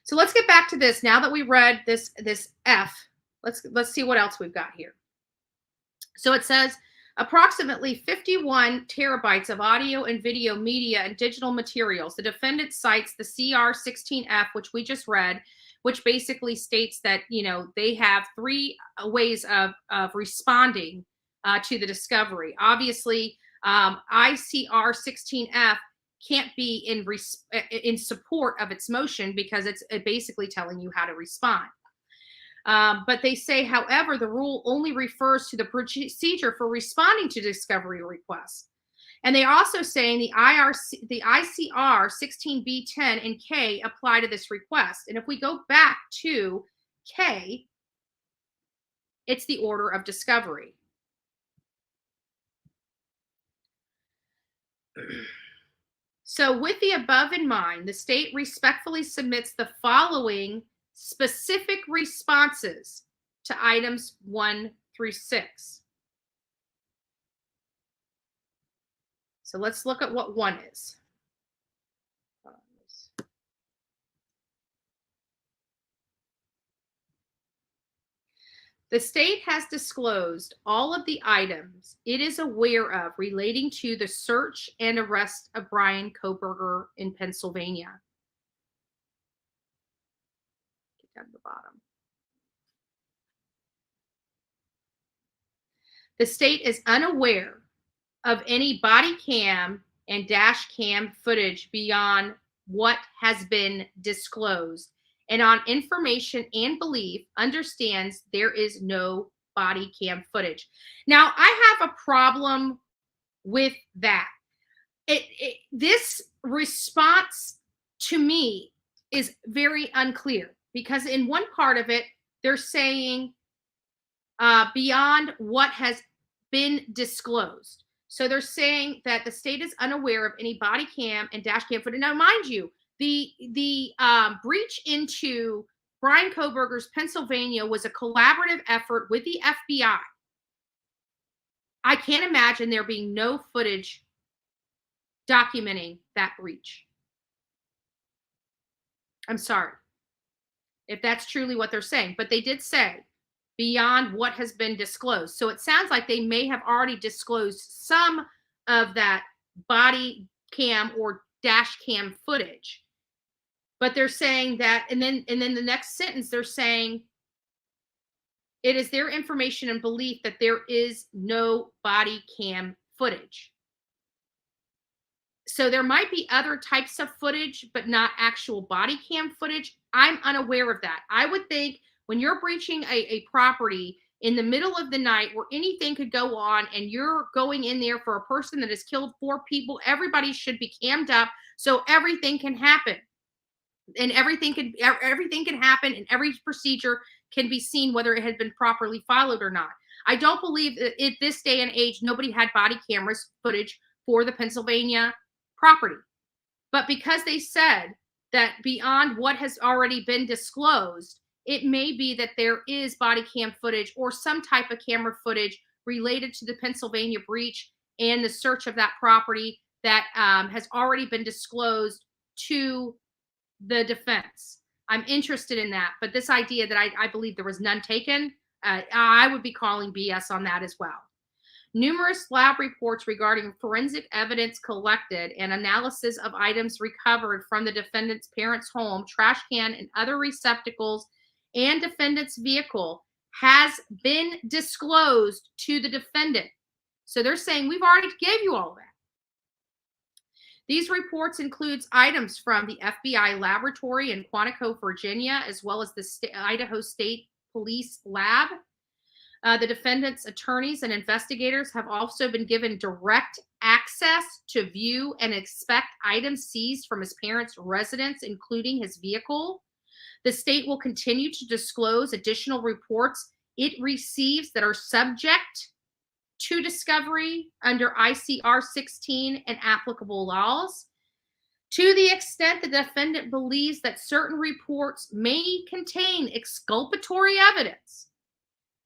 So let's get back to this. Now that we read this F, let's see what else we've got here. So it says approximately 51 terabytes of audio and video media and digital materials. The defendant cites the CR16F, which we just read, which basically states that, you know, they have three ways of responding to the discovery. Obviously, ICR16F can't be in support of its motion because it's basically telling you how to respond. But they say, however, the rule only refers to the procedure for responding to discovery requests. And they're also saying the ICR 16B, 10, and K apply to this request. And if we go back to K, it's the order of discovery. So with the above in mind, the state respectfully submits the following specific responses to items 1 through 6. So let's look at what 1 is. The state has disclosed all of the items it is aware of relating to the search and arrest of Brian Kohberger in Pennsylvania. Get down to the bottom. The state is unaware of any body cam and dash cam footage beyond what has been disclosed, and on information and belief understands there is no body cam footage. Now, I have a problem with that. This response to me is very unclear, because in one part of it, they're saying beyond what has been disclosed. So they're saying that the state is unaware of any body cam and dash cam footage. Now, mind you, the breach into Brian Kohberger's Pennsylvania was a collaborative effort with the FBI. I can't imagine there being no footage documenting that breach. I'm sorry if that's truly what they're saying, but they did say beyond what has been disclosed. So it sounds like they may have already disclosed some of that body cam or dash cam footage. But they're saying that, and then the next sentence, they're saying it is their information and belief that there is no body cam footage. So there might be other types of footage, but not actual body cam footage. I'm unaware of that. I would think when you're breaching a property in the middle of the night where anything could go on and you're going in there for a person that has killed 4 people, everybody should be cammed up so everything can happen. And everything can happen, and every procedure can be seen whether it had been properly followed or not. I don't believe that at this day and age, nobody had body cameras footage for the Pennsylvania property. But because they said that beyond what has already been disclosed, it may be that there is body cam footage or some type of camera footage related to the Pennsylvania breach and the search of that property that has already been disclosed to the defense. I'm interested in that, but this idea that I believe there was none taken, I would be calling BS on that as well. Numerous lab reports regarding forensic evidence collected and analysis of items recovered from the defendant's parents' home, trash can, and other receptacles and defendant's vehicle has been disclosed to the defendant. So they're saying we've already gave you all that. These reports includes items from the FBI laboratory in Quantico, Virginia, as well as the Idaho State Police Lab. The defendant's attorneys and investigators have also been given direct access to view and inspect items seized from his parents' residence, including his vehicle. The state will continue to disclose additional reports it receives that are subject to discovery under ICR 16 and applicable laws. To the extent the defendant believes that certain reports may contain exculpatory evidence,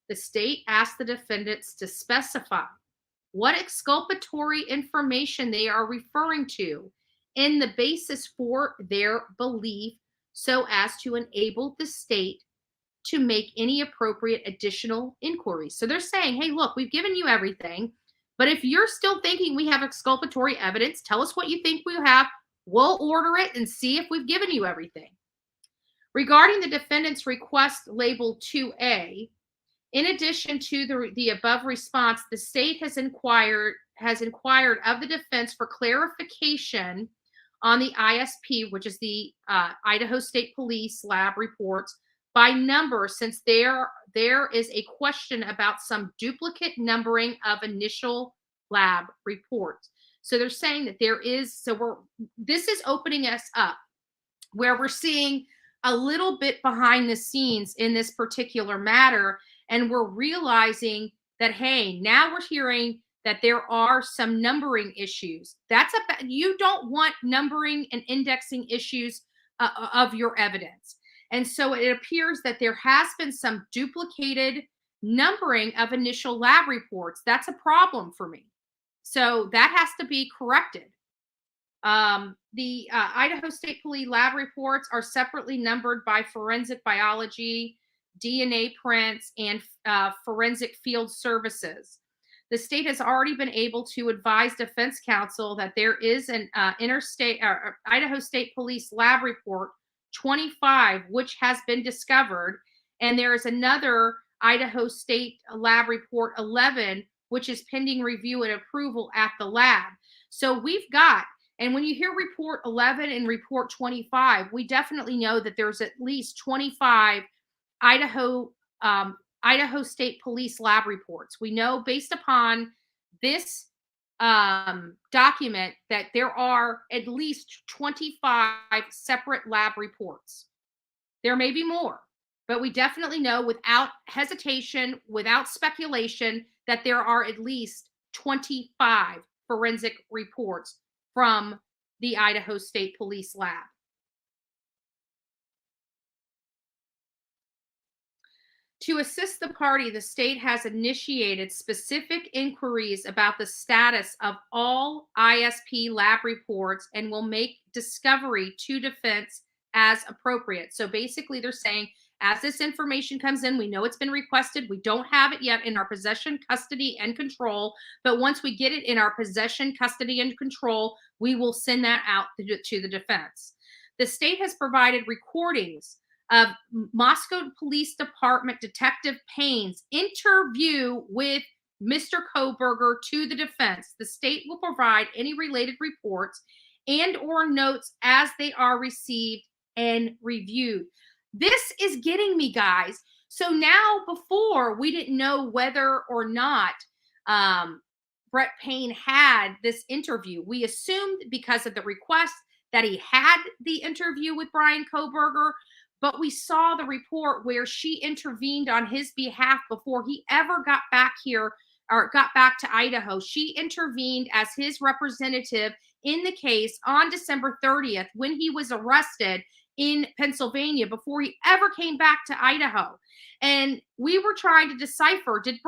the state asks the defendants to specify what exculpatory information they are referring to and the basis for their belief, so as to enable the state to make any appropriate additional inquiries. So they're saying, hey, look, we've given you everything, but if you're still thinking we have exculpatory evidence, tell us what you think we have. We'll order it and see if we've given you everything. Regarding the defendant's request labeled 2A, in addition to the above response, the state has inquired of the defense for clarification on the ISP, which is the Idaho State Police Lab reports, by number, since there is a question about some duplicate numbering of initial lab reports. So they're saying that there is, this is opening us up where we're seeing a little bit behind the scenes in this particular matter. And we're realizing that, hey, now we're hearing that there are some numbering issues. You don't want numbering and indexing issues of your evidence. And so it appears that there has been some duplicated numbering of initial lab reports. That's a problem for me. So that has to be corrected. The Idaho State Police lab reports are separately numbered by forensic biology, DNA prints, and forensic field services. The state has already been able to advise defense counsel that there is an Idaho State Police lab report 25, which has been discovered, and there is another Idaho State lab report 11, which is pending review and approval at the lab. So we've got, and when you hear report 11 and report 25, we definitely know that there's at least 25 Idaho State Police lab reports. We know based upon this document that there are at least 25 separate lab reports. There may be more, but we definitely know without hesitation, without speculation, that there are at least 25 forensic reports from the Idaho State Police lab. To assist the party, the state has initiated specific inquiries about the status of all ISP lab reports and will make discovery to defense as appropriate. So basically they're saying, as this information comes in, we know it's been requested. We don't have it yet in our possession, custody, and control. But once we get it in our possession, custody, and control, we will send that out to the defense. The state has provided recordings of Moscow Police Department Detective Payne's interview with Mr. Kohberger to the defense. The state will provide any related reports and or notes as they are received and reviewed. This is getting me, guys. So now, before, we didn't know whether or not Brett Payne had this interview. We assumed because of the request that he had the interview with Brian Kohberger, but we saw the report where she intervened on his behalf before he ever got back here or got back to Idaho. She intervened as his representative in the case on December 30th when he was arrested in Pennsylvania before he ever came back to Idaho. And we were trying to decipher, did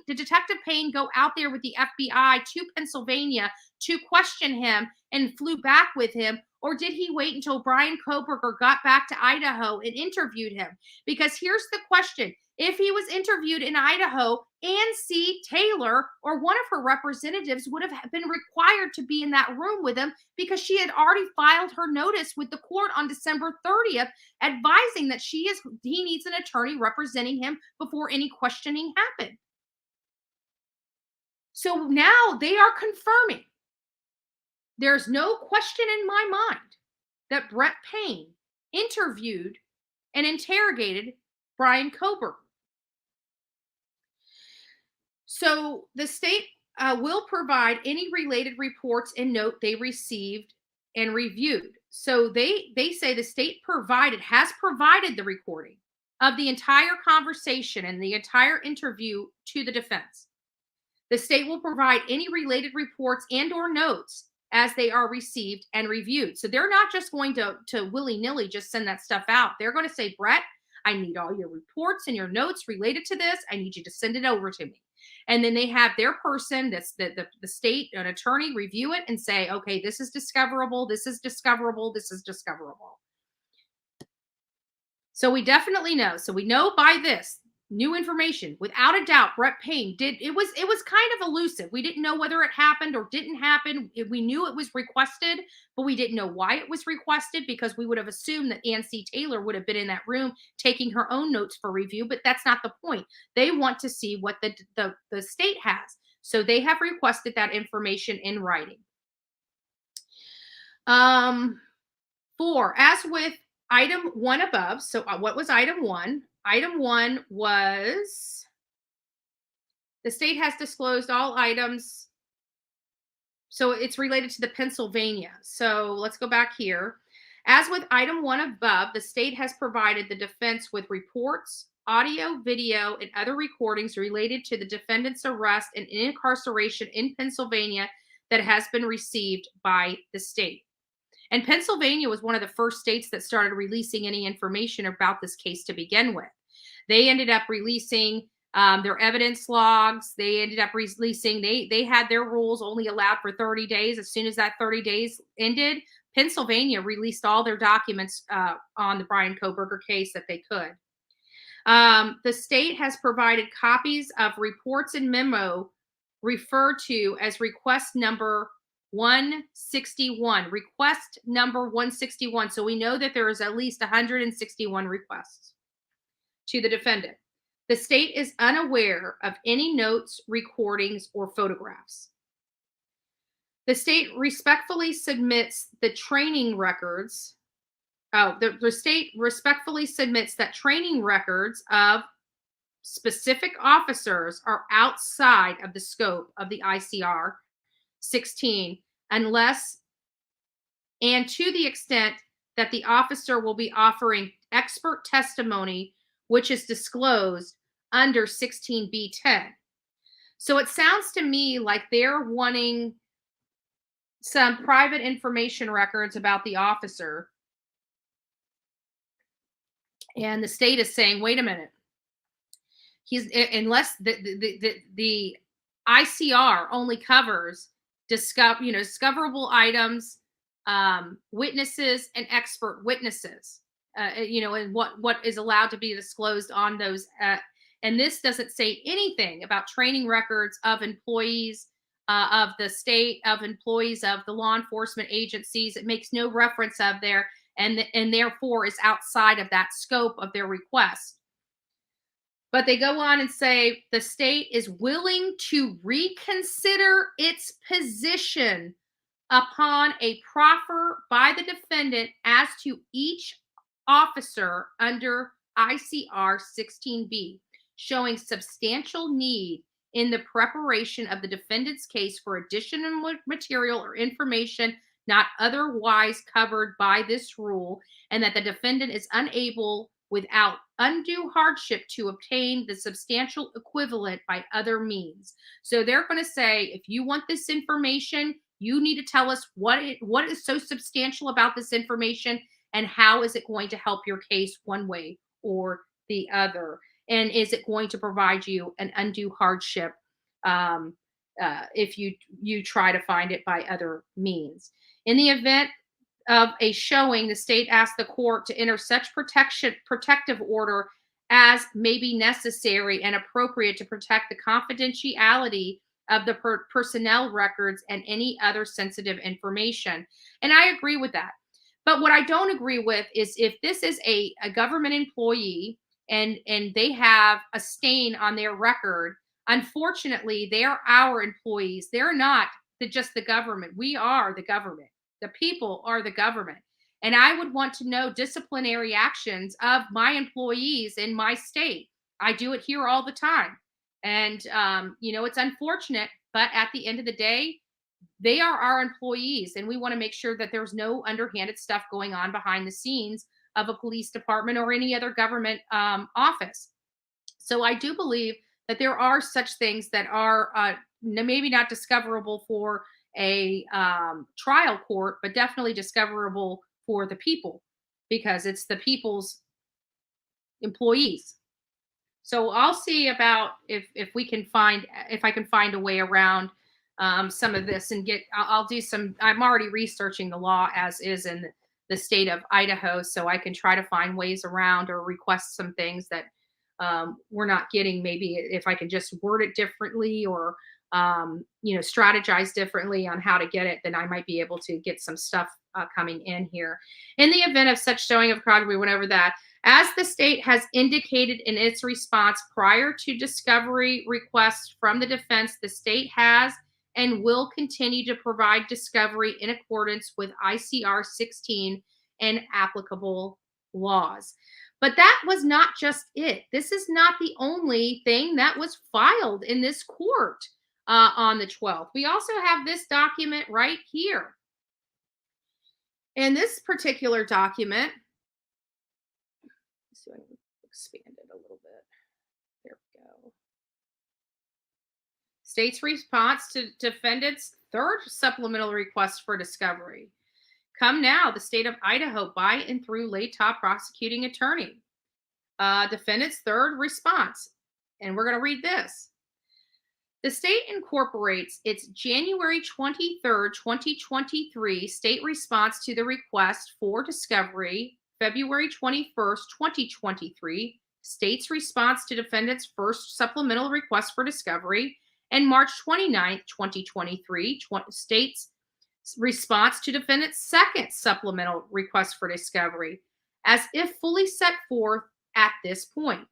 Detective Payne go out there with the FBI to Pennsylvania to question him and flew back with him? Or did he wait until Brian Kohberger got back to Idaho and interviewed him? Because here's the question. If he was interviewed in Idaho, Ann C. Taylor or one of her representatives would have been required to be in that room with him because she had already filed her notice with the court on December 30th, advising that he needs an attorney representing him before any questioning happened. So now they are confirming. There's no question in my mind that Brett Payne interviewed and interrogated Brian Kohberger. So the state will provide any related reports and note they received and reviewed. So they say the state has provided the recording of the entire conversation and the entire interview to the defense. The state will provide any related reports and or notes as they are received and reviewed. So they're not just going to willy-nilly just send that stuff out. They're going to say, Brett, I need all your reports and your notes related to this. I need you to send it over to me. And then they have their person, that's the state, an attorney, review it and say, okay, this is discoverable, this is discoverable, this is discoverable. So we definitely know. So we know by this new information, without a doubt, Brett Payne it was kind of elusive. We didn't know whether it happened or didn't happen. We knew it was requested, but we didn't know why it was requested because we would have assumed that Ann C. Taylor would have been in that room taking her own notes for review, but that's not the point. They want to see what the state has. So they have requested that information in writing. 4, as with item 1 above. So what was item 1? Item 1 was the state has disclosed all items. So it's related to the Pennsylvania. So let's go back here. As with item 1 above, the state has provided the defense with reports audio, video, and other recordings related to the defendant's arrest and incarceration in Pennsylvania that has been received by the state. And Pennsylvania was one of the first states that started releasing any information about this case to begin with. They ended up releasing their evidence logs. They ended up releasing, they had their rules only allowed for 30 days. As soon as that 30 days ended, Pennsylvania released all their documents on the Brian Kohberger case that they could. The state has provided copies of reports and memo referred to as request number 161. Request number 161. So we know that there is at least 161 requests to the defendant. The state is unaware of any notes, recordings, or photographs. The state respectfully submits the training records. The state respectfully submits that training records of specific officers are outside of the scope of the ICR 16, unless and to the extent that the officer will be offering expert testimony, which is disclosed under 16B10. So it sounds to me like they're wanting some private information records about the officer. And the state is saying, wait a minute. Unless the ICR only covers discoverable items, witnesses, and expert witnesses, and what is allowed to be disclosed on those. And this doesn't say anything about training records of employees of the state, of employees of the law enforcement agencies. It makes no reference of there, and therefore is outside of that scope of their request. But they go on and say the state is willing to reconsider its position upon a proffer by the defendant as to each officer under ICR 16B, showing substantial need in the preparation of the defendant's case for additional material or information not otherwise covered by this rule, and that the defendant is unable without undue hardship to obtain the substantial equivalent by other means. So they're going to say, if you want this information, you need to tell us what is so substantial about this information, and how is it going to help your case one way or the other, and is it going to provide you an undue hardship if you try to find it by other means. In the event of a showing, the state asked the court to enter such protective order as may be necessary and appropriate to protect the confidentiality of the personnel records and any other sensitive information. And I agree with that. But what I don't agree with is if this is a government employee and they have a stain on their record, unfortunately, they are our employees. They're not just the government. We are the government. The people are the government. And I would want to know disciplinary actions of my employees in my state. I do it here all the time. And, it's unfortunate, but at the end of the day, they are our employees. And we want to make sure that there's no underhanded stuff going on behind the scenes of a police department or any other government office. So I do believe that there are such things that are maybe not discoverable for a trial court, but definitely discoverable for the people, because it's the people's employees. So I'll see about if I can find a way around some of this and I'll do some. I'm already researching the law as is in the state of Idaho, so I can try to find ways around or request some things that we're not getting. Maybe if I can just word it differently or strategize differently on how to get it, then I might be able to get some stuff coming in here. In the event of such showing of fraud, we went over that. As the state has indicated in its response prior to discovery requests from the defense, the state has and will continue to provide discovery in accordance with ICR 16 and applicable laws. But that was not just it. This is not the only thing that was filed in this court on the 12th. We also have this document right here. And this particular document, let's see if I can expand it a little bit. State's response to defendant's third supplemental request for discovery. Come now, the state of Idaho by and through lay top prosecuting attorney. Defendant's third response, and we're going to read this. The state incorporates its January 23rd, 2023 state response to the request for discovery, February 21st, 2023, state's response to defendant's first supplemental request for discovery, and March 29th, 2023, state's response to defendant's second supplemental request for discovery, as if fully set forth at this point.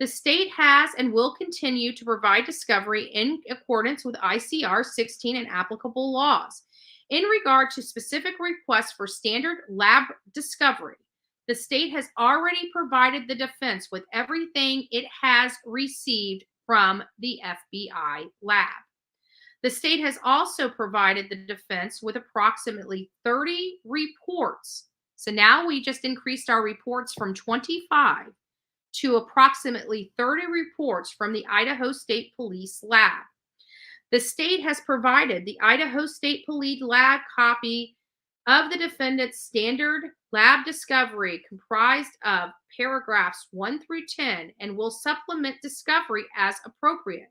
The state has and will continue to provide discovery in accordance with ICR 16 and applicable laws. In regard to specific requests for standard lab discovery, the state has already provided the defense with everything it has received from the FBI lab. The state has also provided the defense with approximately 30 reports. So now we just increased our reports from 25 to approximately 30 reports from the Idaho State Police Lab. The state has provided the Idaho State Police Lab copy of the defendant's standard lab discovery comprised of paragraphs 1 through 10 and will supplement discovery as appropriate.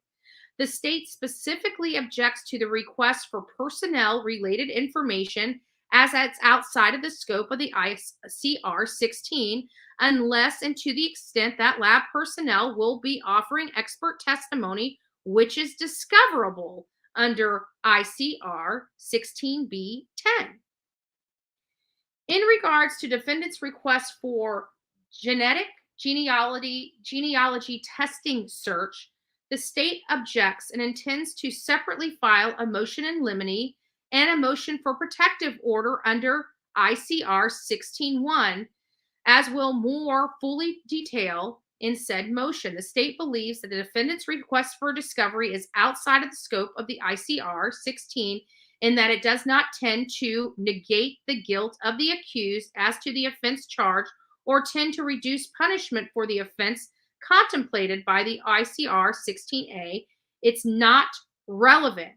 The state specifically objects to the request for personnel-related information as it's outside of the scope of the ICR 16, unless and to the extent that lab personnel will be offering expert testimony, which is discoverable under ICR 16b10. In regards to defendant's request for genealogy testing search, the state objects and intends to separately file a motion in limine and a motion for protective order under ICR 16.1, as will more fully detail in said motion. The state believes that the defendant's request for discovery is outside of the scope of the ICR 16 in that it does not tend to negate the guilt of the accused as to the offense charged or tend to reduce punishment for the offense contemplated by the ICR 16A. It's not relevant.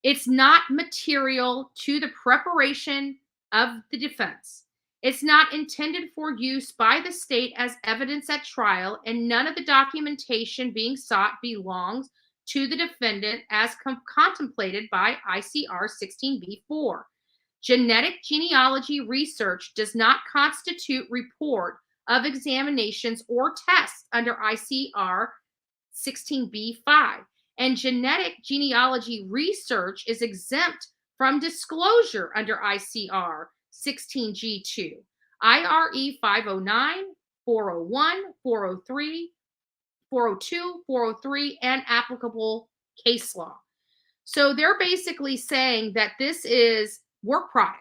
It's not material to the preparation of the defense. It's not intended for use by the state as evidence at trial, and none of the documentation being sought belongs to the defendant as contemplated by ICR 16b4. Genetic genealogy research does not constitute report of examinations or tests under ICR 16b5. And genetic genealogy research is exempt from disclosure under ICR 16G2, IRE 509, 401, 403, 402, 403, and applicable case law. So they're basically saying that this is work product.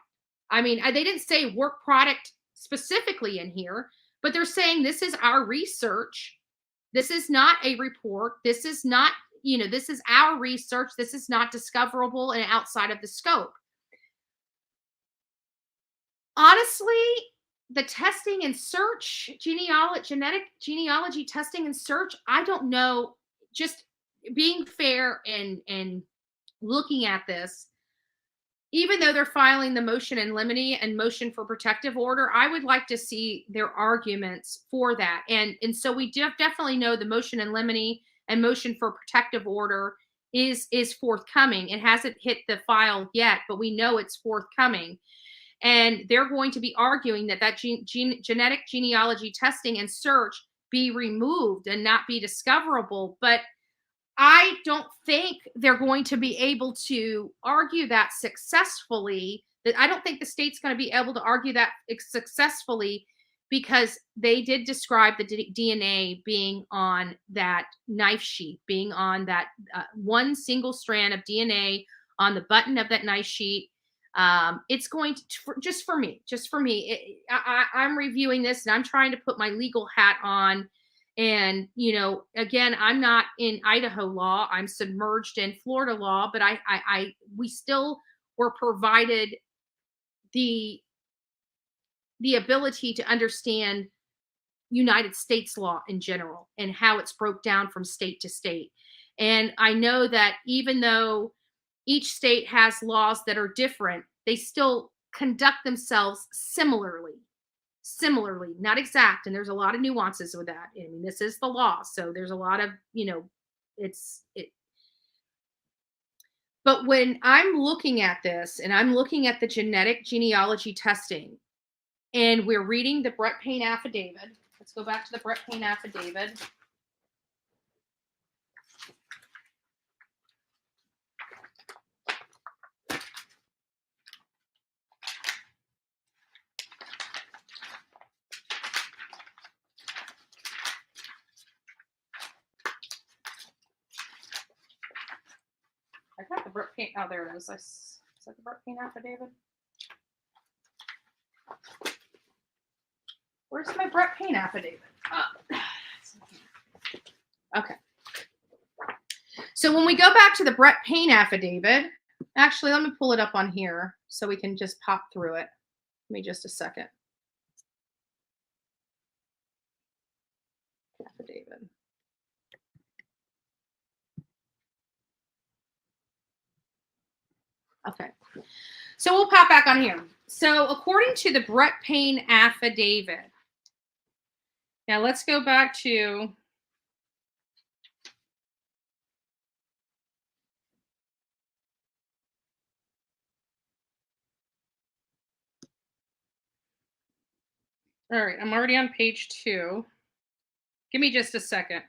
I mean, they didn't say work product specifically in here, but they're saying this is our research. This is not a report. This is not, this is our research. This is not discoverable and outside of the scope. Honestly, the testing and search, genetic genealogy testing and search, I don't know, just being fair and looking at this, even though they're filing the motion in limine and motion for protective order, I would like to see their arguments for that. And so we definitely know the motion in limine and motion for protective order is forthcoming. It hasn't hit the file yet, but we know it's forthcoming. And they're going to be arguing that genetic genealogy testing and search be removed and not be discoverable. But I don't think they're going to be able to argue that successfully. I don't think the state's going to be able to argue that successfully because they did describe the DNA being on that knife sheath, being on that one single strand of DNA on the button of that knife sheath. It's going to, just for me, I'm reviewing this and I'm trying to put my legal hat on. And, again, I'm not in Idaho law. I'm submerged in Florida law, but we still were provided the ability to understand United States law in general and how it's broke down from state to state. And I know that even though each state has laws that are different, they still conduct themselves similarly, not exact. And there's a lot of nuances with that. I mean, this is the law. So there's a lot of, but when I'm looking at this and I'm looking at the genetic genealogy testing and we're reading the Brett Payne affidavit, let's go back to the Brett Payne affidavit. I got the Brett Payne. Oh, there it is. Is that the Brett Payne affidavit? Where's my Brett Payne affidavit? Oh. Okay. So when we go back to the Brett Payne affidavit, actually, let me pull it up on here so we can just pop through it. Give me just a second. Affidavit. Okay. So we'll pop back on here. So according to the Brett Payne affidavit, now let's go back to all right, I'm already on page 2. Give me just a second.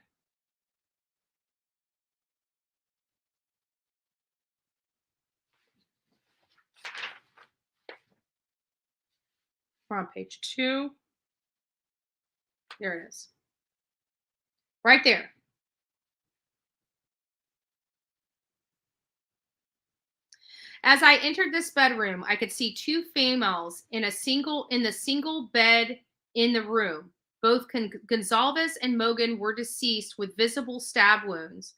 We're on page 2. There it is. Right there. As I entered this bedroom, I could see 2 females in the single bed in the room. Both Gonzalez and Mogan were deceased with visible stab wounds.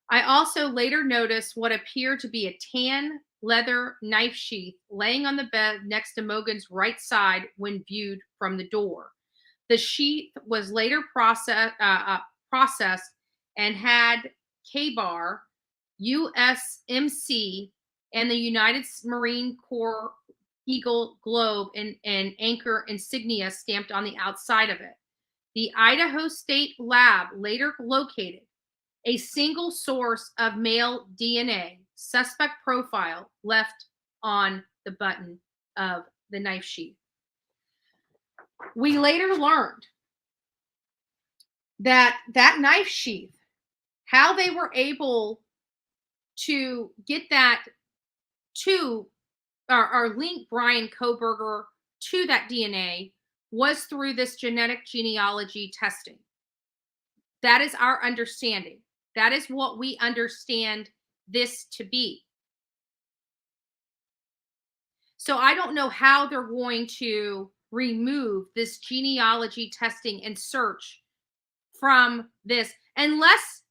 I also later noticed what appeared to be a tan leather knife sheath laying on the bed next to Mogan's right side when viewed from the door. The sheath was later processed and had K-bar, USMC, and the United Marine Corps Eagle Globe and anchor insignia stamped on the outside of it. The Idaho State Lab later located a single source of male DNA suspect profile left on the button of the knife sheath. We later learned that knife sheath, how they were able to get that to or link Brian Kohberger to that DNA was through this genetic genealogy testing. That is our understanding. That is what we understand this to be. So I don't know how they're going to remove this genealogy testing and search from this, unless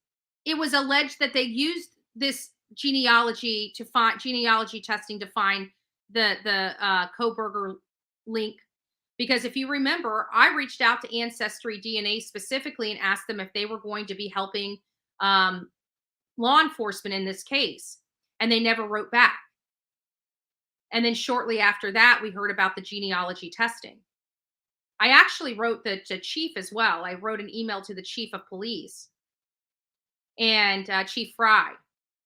it was alleged that they used this genealogy testing to find the Kohberger link. Because if you remember, I reached out to Ancestry DNA specifically and asked them if they were going to be helping law enforcement in this case, and they never wrote back. And then shortly after that, we heard about the genealogy testing. I actually wrote the chief as well. I wrote an email to the chief of police and Chief Fry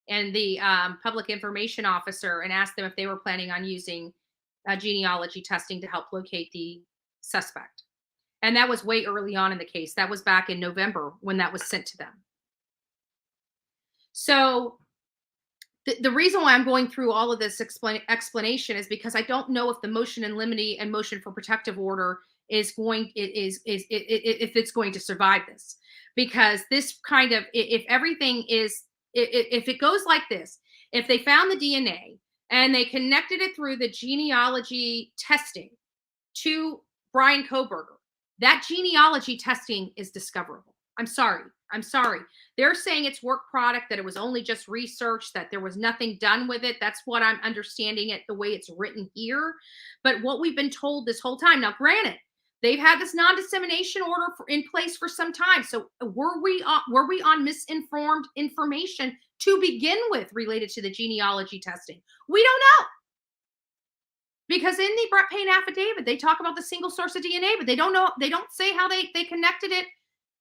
and the public information officer and asked them if they were planning on using genealogy testing to help locate the suspect. And that was way early on in the case. That was back in November when that was sent to them. So the reason why I'm going through all of this explanation is because I don't know if the motion in limine and motion for protective order if it's going to survive this. Because this kind of, if everything is, if it goes like this, if they found the DNA and they connected it through the genealogy testing to Brian Kohberger, that genealogy testing is discoverable. I'm sorry. They're saying it's work product, that it was only just research, that there was nothing done with it. That's what I'm understanding it the way it's written here. But what we've been told this whole time, now granted, They've had this non-dissemination order in place for some time. So were we on misinformed information to begin with related to the genealogy testing? We don't know. Because in the Brett Payne affidavit, they talk about the single source of DNA, but they don't know, they don't say how they connected it.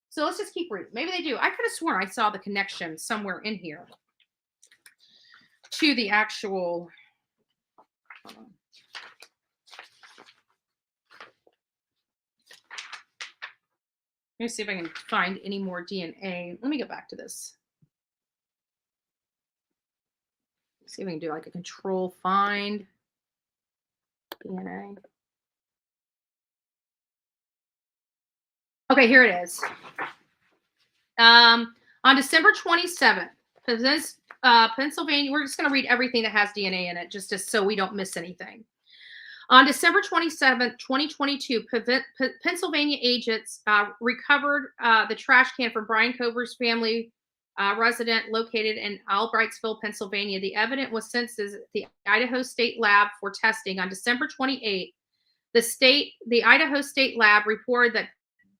So let's just keep reading. Maybe they do. I could have sworn I saw the connection somewhere in here to the actual. Hold on. Let me see if I can find any more DNA. Let me get back to this. See if we can do like a control find DNA. Okay, here it is. On December 27th, Pennsylvania, we're just going to read everything that has DNA in it, just so we don't miss anything. On December 27th, 2022, Pennsylvania agents recovered the trash can from Brian Koberger's family resident located in Albrightsville, Pennsylvania. The evidence was sent to the Idaho State Lab for testing. On December 28th, the Idaho State Lab reported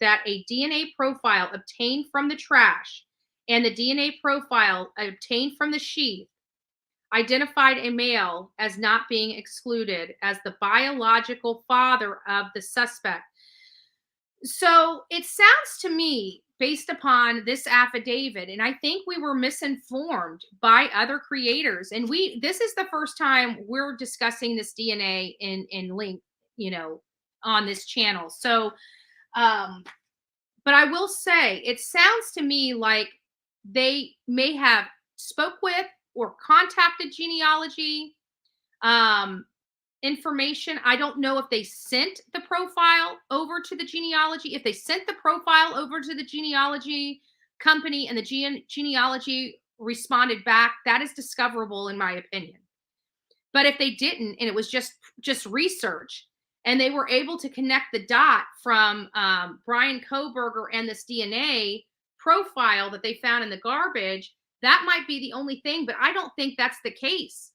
that a DNA profile obtained from the trash and the DNA profile obtained from the sheath identified a male as not being excluded as the biological father of the suspect. So it sounds to me, based upon this affidavit, and I think we were misinformed by other creators, and this is the first time we're discussing this DNA in link, on this channel. So, but I will say, it sounds to me like they may have spoke with or contacted genealogy information. I don't know if they sent the profile over to the genealogy. If they sent the profile over to the genealogy company and the genealogy responded back, that is discoverable in my opinion. But if they didn't, and it was just research, and they were able to connect the dot from Brian Koberger and this DNA profile that they found in the garbage, that might be the only thing, but I don't think that's the case.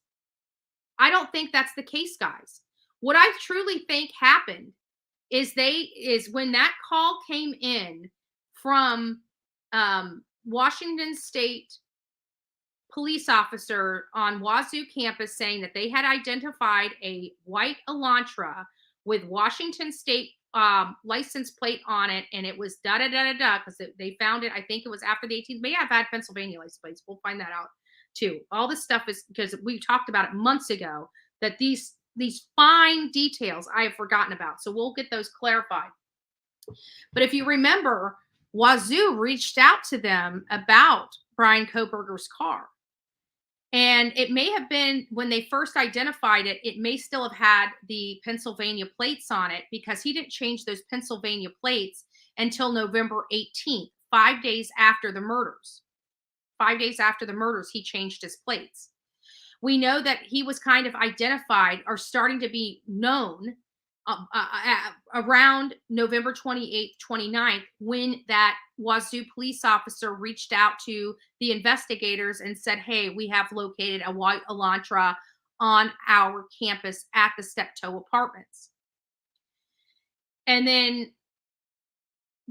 I don't think that's the case, guys. What I truly think happened is when that call came in from Washington State police officer on Wazoo campus saying that they had identified a white Elantra with Washington State license plate on it, and it was da-da-da-da-da, because they found it, I think it was after the 18th, may have had Pennsylvania license plates. We'll find that out too. All this stuff is because we talked about it months ago, that these fine details I have forgotten about. So we'll get those clarified. But if you remember, Wazoo reached out to them about Brian Koberger's car. And it may have been when they first identified it, it may still have had the Pennsylvania plates on it, because he didn't change those Pennsylvania plates until November 18th, 5 days after the murders. 5 days after the murders, he changed his plates. We know that he was kind of identified or starting to be known around November 28th, 29th, when that Wazoo police officer reached out to the investigators and said, hey, we have located a white Elantra on our campus at the Steptoe Apartments. And then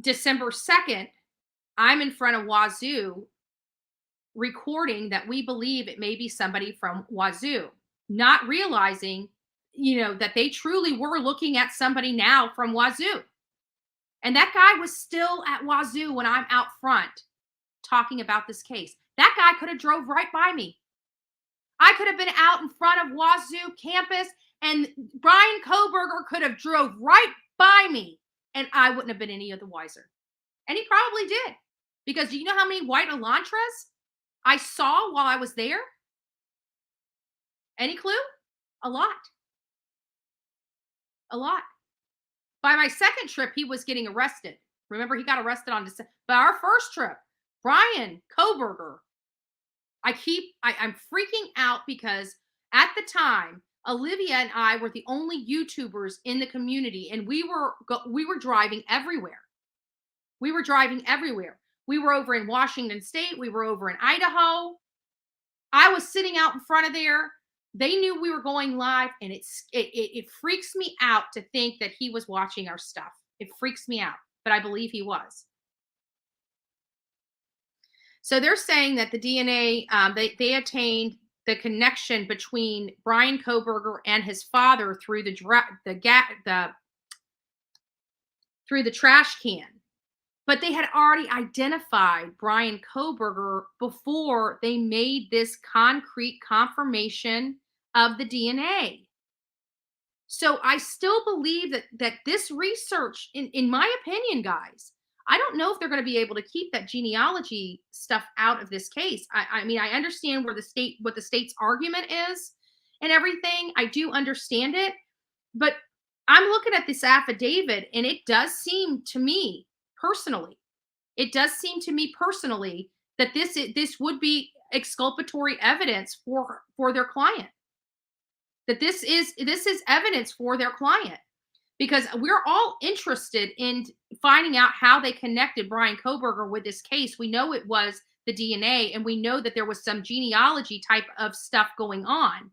December 2nd, I'm in front of Wazoo recording that we believe it may be somebody from Wazoo, not realizing that they truly were looking at somebody now from Wazoo. And that guy was still at Wazoo when I'm out front talking about this case. That guy could have drove right by me. I could have been out in front of Wazoo campus, and Brian Koberger could have drove right by me, and I wouldn't have been any of the wiser. And he probably did. Because do you know how many white Elantras I saw while I was there? Any clue? A lot. A lot. By my second trip, he was getting arrested. Remember, he got arrested on December. But our first trip, Brian Koberger, I'm freaking out because at the time, Olivia and I were the only YouTubers in the community, and we were driving everywhere. We were driving everywhere. We were over in Washington State. We were over in Idaho. I was sitting out in front of there. They knew we were going live, and it freaks me out to think that he was watching our stuff. It freaks me out, but I believe he was. So they're saying that the DNA, they attained the connection between Brian Kohberger and his father through the trash can. But they had already identified Brian Kohberger before they made this concrete confirmation of the DNA. So I still believe that this research, in my opinion, guys, I don't know if they're going to be able to keep that genealogy stuff out of this case. I mean, I understand what the state's argument is and everything. I do understand it, but I'm looking at this affidavit, and it does seem to me personally, that this would be exculpatory evidence for their client. That this is evidence for their client, because we're all interested in finding out how they connected Brian Kohberger with this case. We know it was the DNA, and we know that there was some genealogy type of stuff going on.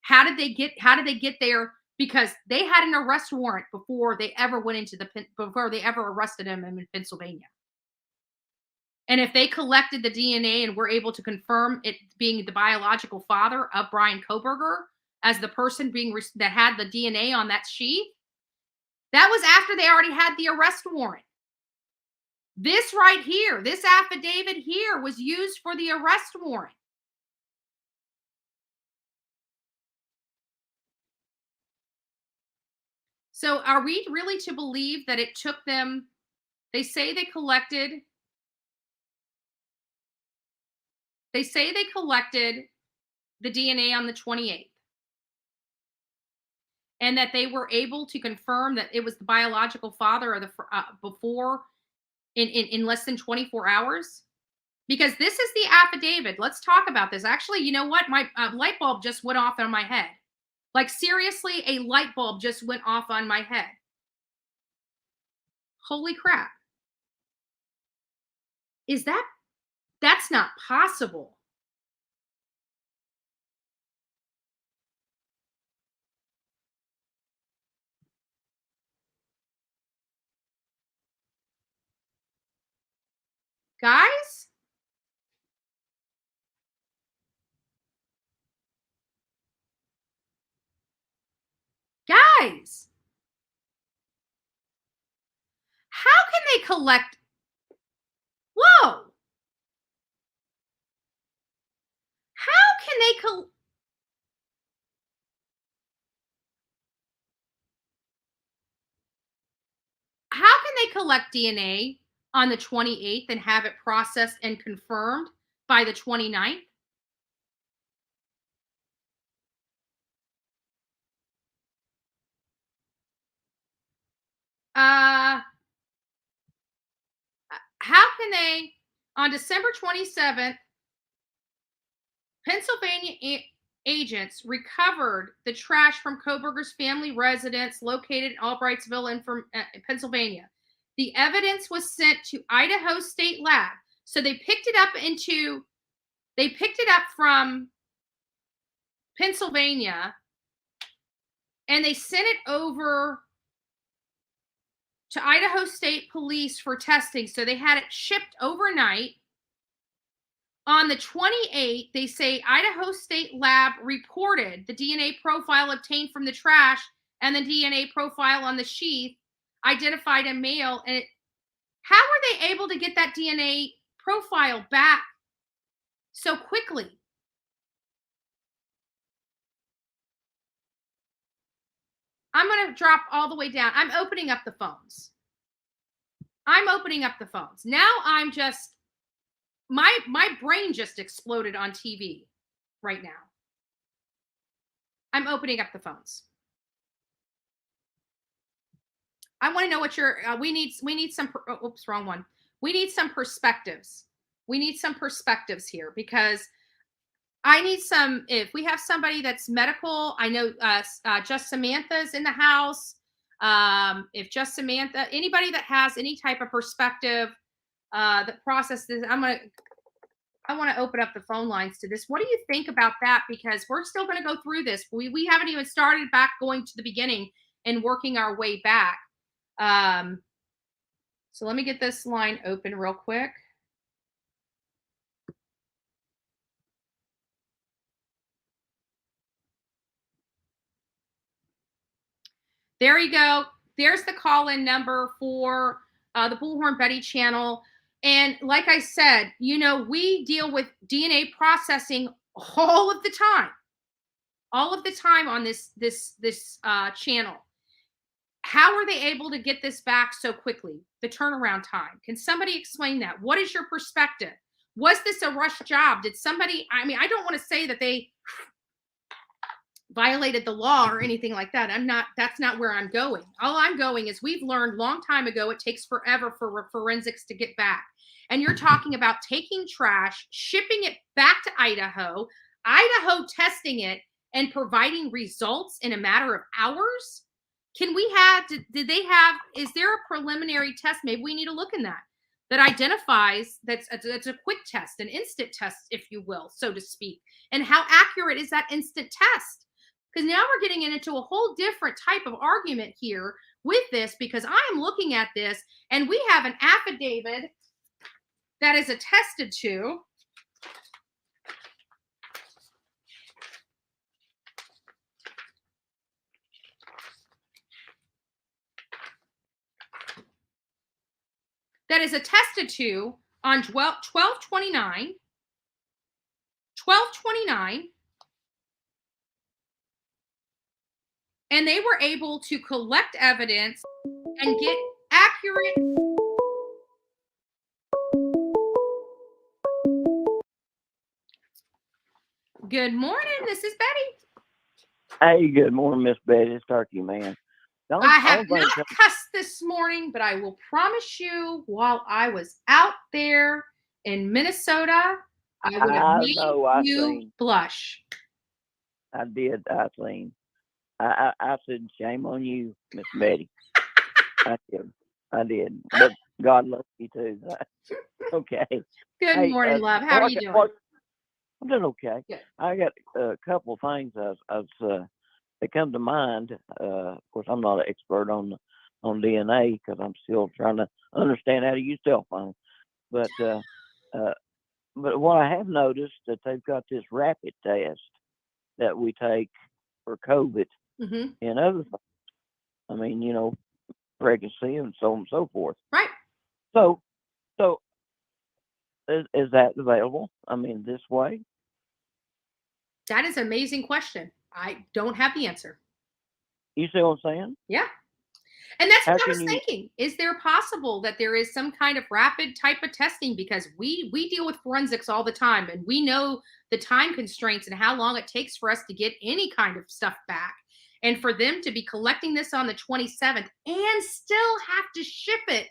How did they get there? Because they had an arrest warrant before they ever arrested him in Pennsylvania. And if they collected the DNA and were able to confirm it being the biological father of Brian Kohberger as the person that had the DNA on that sheet, that was after they already had the arrest warrant. This right here, this affidavit here, was used for the arrest warrant. So are we really to believe that it took them, they say they collected the DNA on the 28th, and that they were able to confirm that it was the biological father of before in less than 24 hours? Because this is the affidavit. Let's talk about this. Actually, you know what? My light bulb just went off on my head. Like, seriously, a light bulb just went off on my head. Holy crap. That's not possible. Guys? Guys, how can they collect? Whoa. How can they collect DNA on the 28th and have it processed and confirmed by the 29th? How can they, on December 27th, Pennsylvania agents recovered the trash from Kohberger's family residence located in Albrightsville, Pennsylvania. The evidence was sent to Idaho State Lab. So they picked it up from Pennsylvania, and they sent it over to Idaho State Police for testing. So they had it shipped overnight. On the 28th, they say Idaho State Lab reported the DNA profile obtained from the trash and the DNA profile on the sheath identified a male. And how were they able to get that DNA profile back so quickly? I'm going to drop all the way down. I'm opening up the phones. Now I'm just, my brain just exploded on TV right now. I'm opening up the phones. I want to know what we need some, oops, wrong one. We need some perspectives. We need some perspectives here, because I need some, if we have somebody that's medical, I know Just Samantha's in the house. If Just Samantha, anybody that has any type of perspective that processes, I want to open up the phone lines to this. What do you think about that? Because we're still going to go through this. We haven't even started back going to the beginning and working our way back. So let me get this line open real quick. There you go. There's the call-in number for the Bullhorn Betty channel. And like I said, we deal with DNA processing all of the time on this channel. How are they able to get this back so quickly? The turnaround time. Can somebody explain that? What is your perspective? Was this a rush job? Did somebody, I don't want to say that they violated the law or anything like that. That's not where I'm going. All I'm going is we've learned long time ago it takes forever for forensics to get back. And you're talking about taking trash, shipping it back to Idaho testing it and providing results in a matter of hours. Did they have, is there a preliminary test? Maybe we need to look in that identifies, that's a quick test, an instant test, if you will, so to speak. And how accurate is that instant test? Because now we're getting into a whole different type of argument here with this, because I am looking at this and we have an affidavit that is attested to. That is attested to on 12/29, and they were able to collect evidence and get accurate. Good morning, this is Betty. Hey, good morning, Miss Betty. It's Turkey Man. I have not cussed this morning, but I will promise you, while I was out there in Minnesota, I would have made you blush. I did. I seen. I said, shame on you, Miss Betty. I did. But God loves you too. Okay. Good morning, love. How are you doing? I'm doing okay. Good. I got a couple of things that come to mind. Of course, I'm not an expert on DNA because I'm still trying to understand how to use cell phones. But what I have noticed that they've got this rapid test that we take for COVID and other things. I mean, pregnancy and so on and so forth. Right. So is that available? I mean, this way? That is an amazing question. I don't have the answer. You see what I'm saying? Yeah. And that's what I was thinking. Is there possible that there is some kind of rapid type of testing? Because we deal with forensics all the time, and we know the time constraints and how long it takes for us to get any kind of stuff back. And for them to be collecting this on the 27th and still have to ship it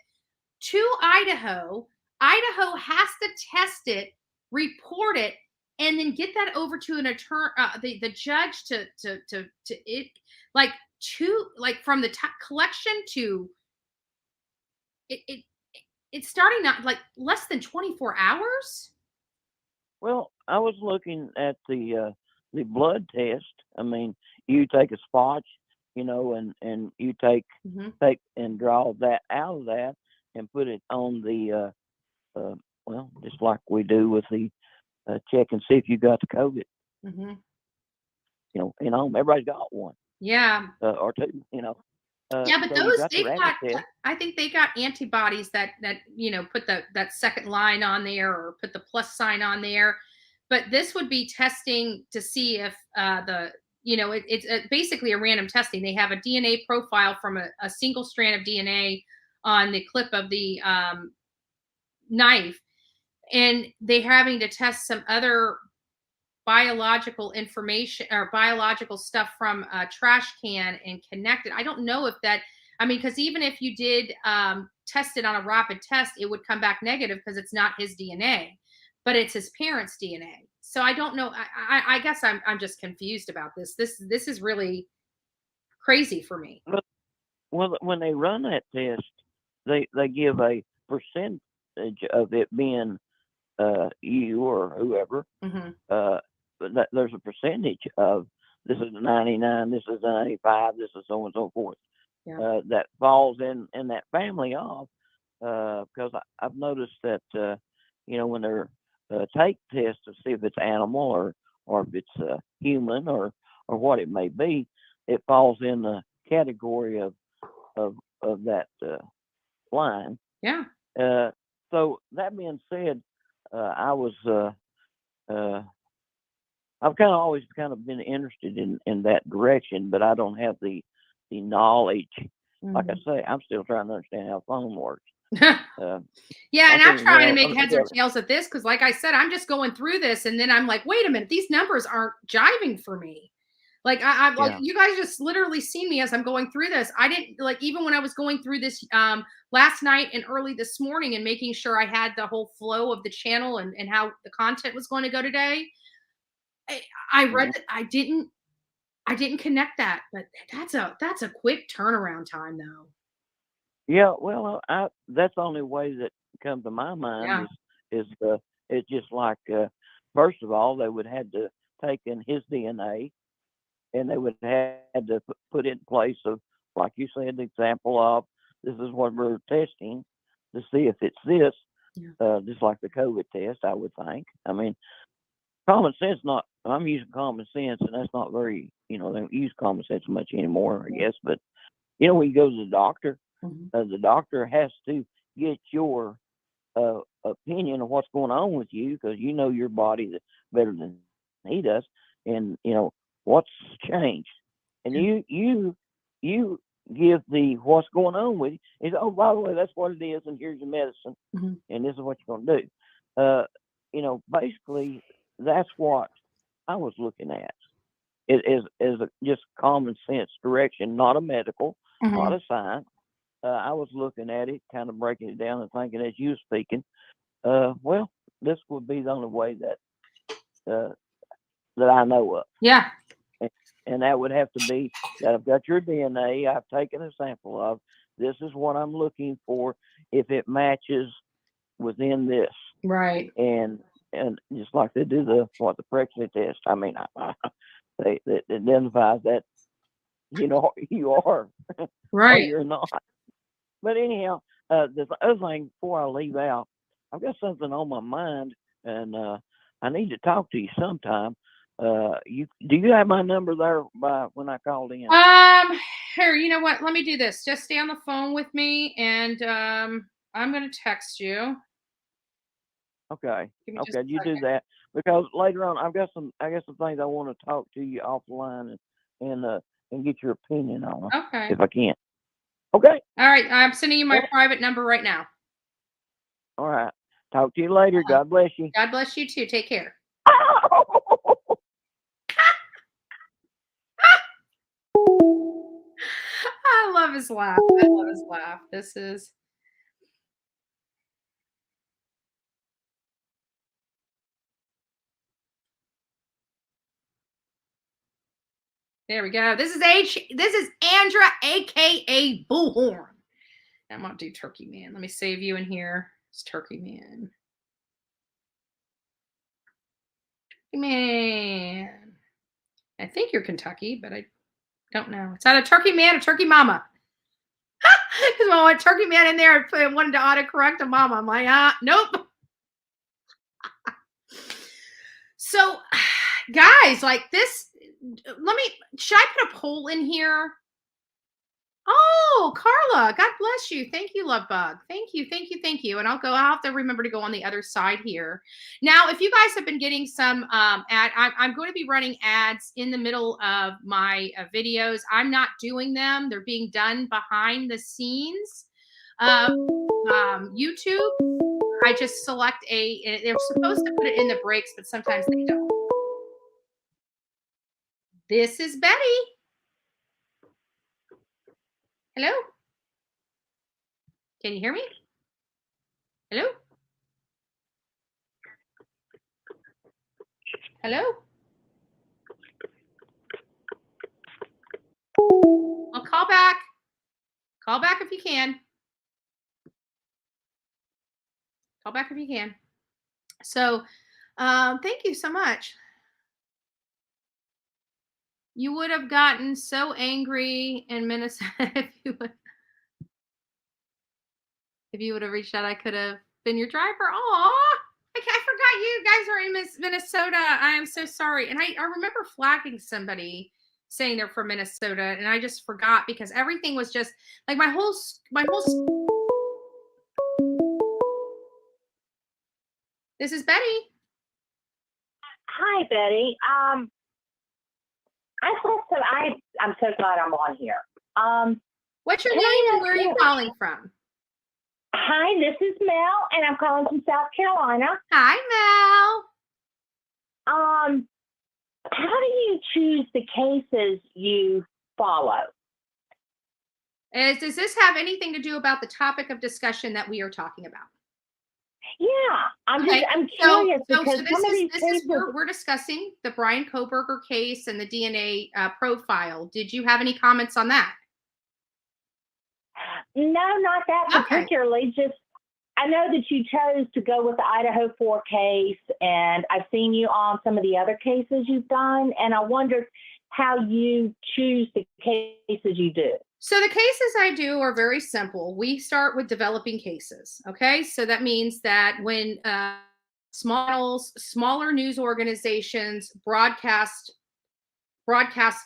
to Idaho, Idaho has to test it, report it, and then get that over to an attorney, the judge to it, from the collection to it's starting out like less than 24 hours. Well, I was looking at the blood test. I mean, you take a spot, and you take and draw that out of that and put it on the just like we do with the check and see if you got the COVID. Everybody's got one. Yeah. Or two. Yeah, but so those I think they got antibodies that put that second line on there or put the plus sign on there. But this would be testing to see if it's basically a random testing. They have a DNA profile from a single strand of DNA on the clip of the knife, and they're having to test some other biological information or biological stuff from a trash can and connect it. I don't know if that, because even if you did test it on a rapid test, it would come back negative because it's not his DNA, but it's his parents' DNA. So I don't know. I guess I'm just confused about this. This is really crazy for me. Well, when they run that test, they give a percentage of it being you or whoever. But there's a percentage of this is 99, this is 95, this is so and so forth. that falls in that family of, because I've noticed that when they're take tests to see if it's animal or if it's human or what it may be, it falls in the category of that line. Yeah. So that being said, I've always been interested in that direction, but I don't have the knowledge. Like I say, I'm still trying to understand how phone works. Yeah, and I'm trying to make heads or tails of this because, like I said, I'm just going through this, and then I'm like, wait a minute, these numbers aren't jiving for me. Like I'm like, you guys just literally see me as I'm going through this. I didn't even when I was going through this last night and early this morning and making sure I had the whole flow of the channel and how the content was going to go today. I read that I didn't connect that, but that's a quick turnaround time though. Yeah, well, that's the only way that comes to my mind is it's just like first of all they would have to take in his DNA, and they would have to put it in place of, like you said, the example of this is what we're testing to see if it's this, just like the COVID test. I would think. I mean, common sense. I'm using common sense, and that's not very. They don't use common sense much anymore, I guess. But when you go to the doctor. The doctor has to get your opinion of what's going on with you because you know your body better than he does, and what's changed, and you give the what's going on with you. And oh, by the way, that's what it is, and here's your medicine, and this is what you're going to do. Basically, that's what I was looking at. It is just common sense direction, not a medical, not a science. I was looking at it, kind of breaking it down and thinking as you were speaking, well, this would be the only way that I know of. Yeah. And that would have to be that I've got your DNA, I've taken a sample of, this is what I'm looking for if it matches within this. Right. And just like they do the pregnancy test. I mean, they identify that, you are. Right. Or you're not. But anyhow, the other thing before I leave out, I've got something on my mind, and I need to talk to you sometime. Do you have my number there by when I called in? Here, you know what? Let me do this. Just stay on the phone with me, and I'm going to text you. Okay. Okay, you do that because later on I've got some things I want to talk to you offline and get your opinion on. Okay. If I can. Okay. All right. I'm sending you my private number right now. All right. Talk to you later. God bless you. God bless you too. Take care. I love his laugh. I love his laugh. This is. There we go. This is Andra, aka Bullhorn. I'm gonna do Turkey Man. Let me save you in here. It's Turkey Man. Turkey Man. I think you're Kentucky, but I don't know. It's either Turkey Man or Turkey Mama. Because when I went Turkey Man in there, I wanted to autocorrect a mama. I'm like, nope. So, guys, like this. Should I put a poll in here? Oh, Carla, God bless you. Thank you, Love Bug. Thank you. And I'll have to remember to go on the other side here. Now, if you guys have been getting some I'm going to be running ads in the middle of my videos. I'm not doing them. They're being done behind the scenes. YouTube, I just select they're supposed to put it in the breaks, but sometimes they don't. This is Betty. Hello? Can you hear me? Hello? Hello? Well, call back. Call back if you can. Call back if you can. So, thank you so much. You would have gotten so angry in Minnesota if you would have reached out. I could have been your driver. Aw, I forgot you guys are in Minnesota. I am so sorry. And I remember flagging somebody saying they're from Minnesota, and I just forgot because everything was just like my whole. This is Betty. Hi, Betty. I'm so glad I'm on here. What's your name and where are you calling from? Hi, this is Mel, and I'm calling from South Carolina. Hi, Mel. How do you choose the cases you follow? Does this have anything to do about the topic of discussion that we are talking about? Yeah, I'm curious because this is we're discussing the Brian Kohberger case and the DNA profile. Did you have any comments on that? No, not that particularly. Just I know that you chose to go with the Idaho 4 case, and I've seen you on some of the other cases you've done, and I wondered how you choose the cases you do. So the cases I do are very simple. We start with developing cases. Okay. So that means that when smaller news organizations broadcast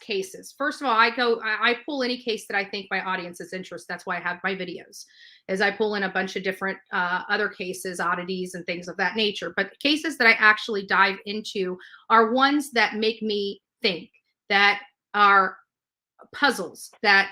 cases. First of all, I pull any case that I think my audience is interested. That's why I have my videos, is I pull in a bunch of different other cases, oddities, and things of that nature. But the cases that I actually dive into are ones that make me think, that are puzzles, that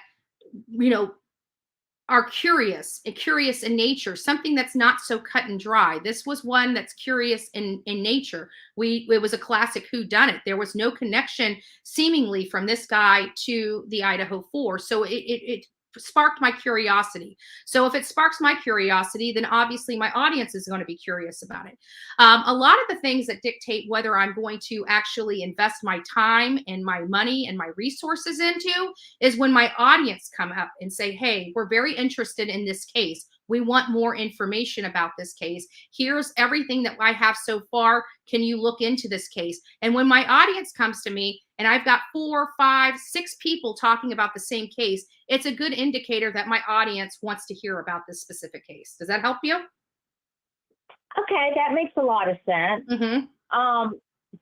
are curious in nature, something that's not so cut and dry. This was one that's curious in nature. It was a classic whodunit. There was no connection seemingly from this guy to the Idaho 4. So it sparked my curiosity. So if it sparks my curiosity, then obviously my audience is going to be curious about it. A lot of the things that dictate whether I'm going to actually invest my time and my money and my resources into is when my audience come up and say, hey, we're very interested in this case. We want more information about this case. Here's everything that I have so far. Can you look into this case? And when my audience comes to me and I've got 4, 5, 6 people talking about the same case, it's a good indicator that my audience wants to hear about this specific case. Does that help you? Okay, that makes a lot of sense. Mm-hmm.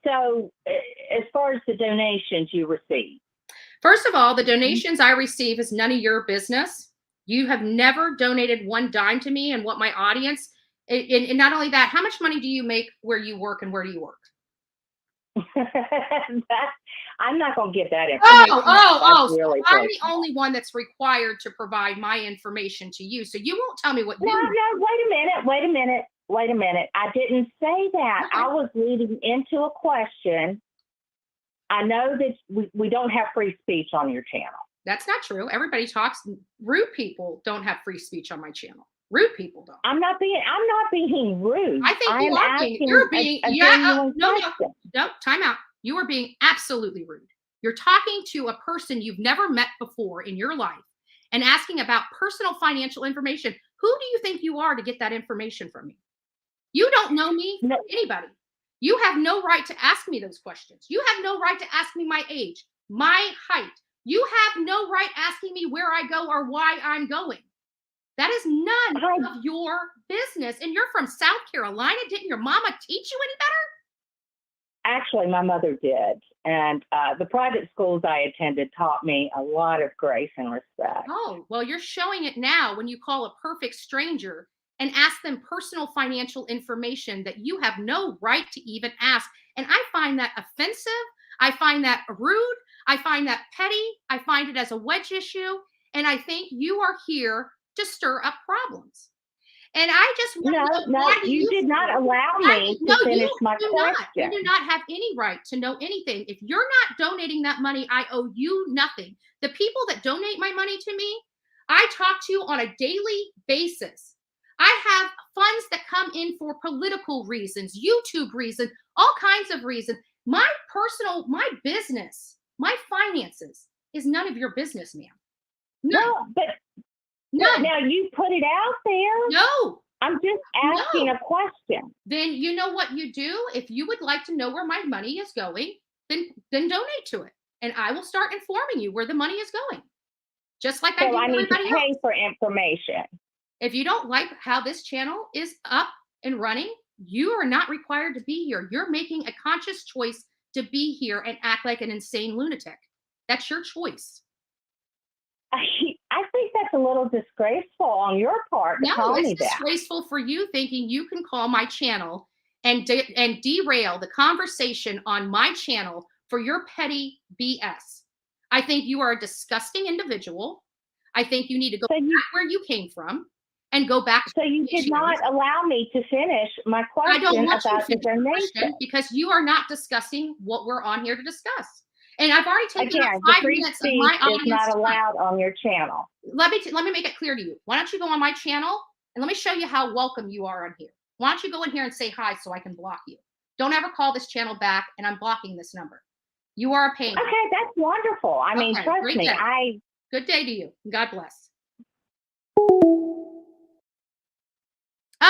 So as far as the donations you receive? First of all, the donations I receive is none of your business. You have never donated one dime to me, and what my audience, and not only that, how much money do you make where you work and where do you work? I'm not going to give that information. So I'm the only one that's required to provide my information to you. So you won't tell me what you do. No, wait a minute. I didn't say that. Okay. I was leading into a question. I know that we don't have free speech on your channel. That's not true. Everybody talks. Rude people don't have free speech on my channel. Rude people don't. I'm not being rude. I think you're being no, time out. You are being absolutely rude. You're talking to a person you've never met before in your life and asking about personal financial information. Who do you think you are to get that information from me? You don't know me from anybody. You have no right to ask me those questions. You have no right to ask me my age, my height. You have no right asking me where I go or why I'm going. That is none of your business. And you're from South Carolina. Didn't your mama teach you any better? Actually, my mother did. And the private schools I attended taught me a lot of grace and respect. Oh, well, you're showing it now when you call a perfect stranger and ask them personal financial information that you have no right to even ask. And I find that offensive. I find that rude. I find that petty. I find it as a wedge issue. And I think you are here to stir up problems. And I just want to know why you did not allow me to finish my question. You do not have any right to know anything. If you're not donating that money, I owe you nothing. The people that donate my money to me, I talk to on a daily basis. I have funds that come in for political reasons, YouTube reasons, all kinds of reasons. My business, my finances is none of your business, ma'am. No, but now you put it out there. No. I'm just asking a question. Then you know what you do? If you would like to know where my money is going, then donate to it. and I will start informing you where the money is going. Just like I do I need to everybody pay else. for information. If you don't like how this channel is up and running, you are not required to be here. You're making a conscious choice to be here and act like an insane lunatic. That's your choice. I think that's a little disgraceful on your part to call me that. No, it's disgraceful for you thinking you can call my channel and derail the conversation on my channel for your petty BS. I think you are a disgusting individual. I think you need to go back where you came from and go back. So you did not allow me to finish my question I don't want about you the to finish donation. the question because you are not discussing what we're on here to discuss. And I've already taken Again, up the 5 free minutes of speech my is audience not time. allowed on your channel. Let me make it clear to you. Why don't you go on my channel and let me show you how welcome you are on here. Why don't you go in here and say hi so I can block you? Don't ever call this channel back, and I'm blocking this number. You are a pain. Okay, that's wonderful. I mean, Okay, trust great me. day. Good day to you. God bless.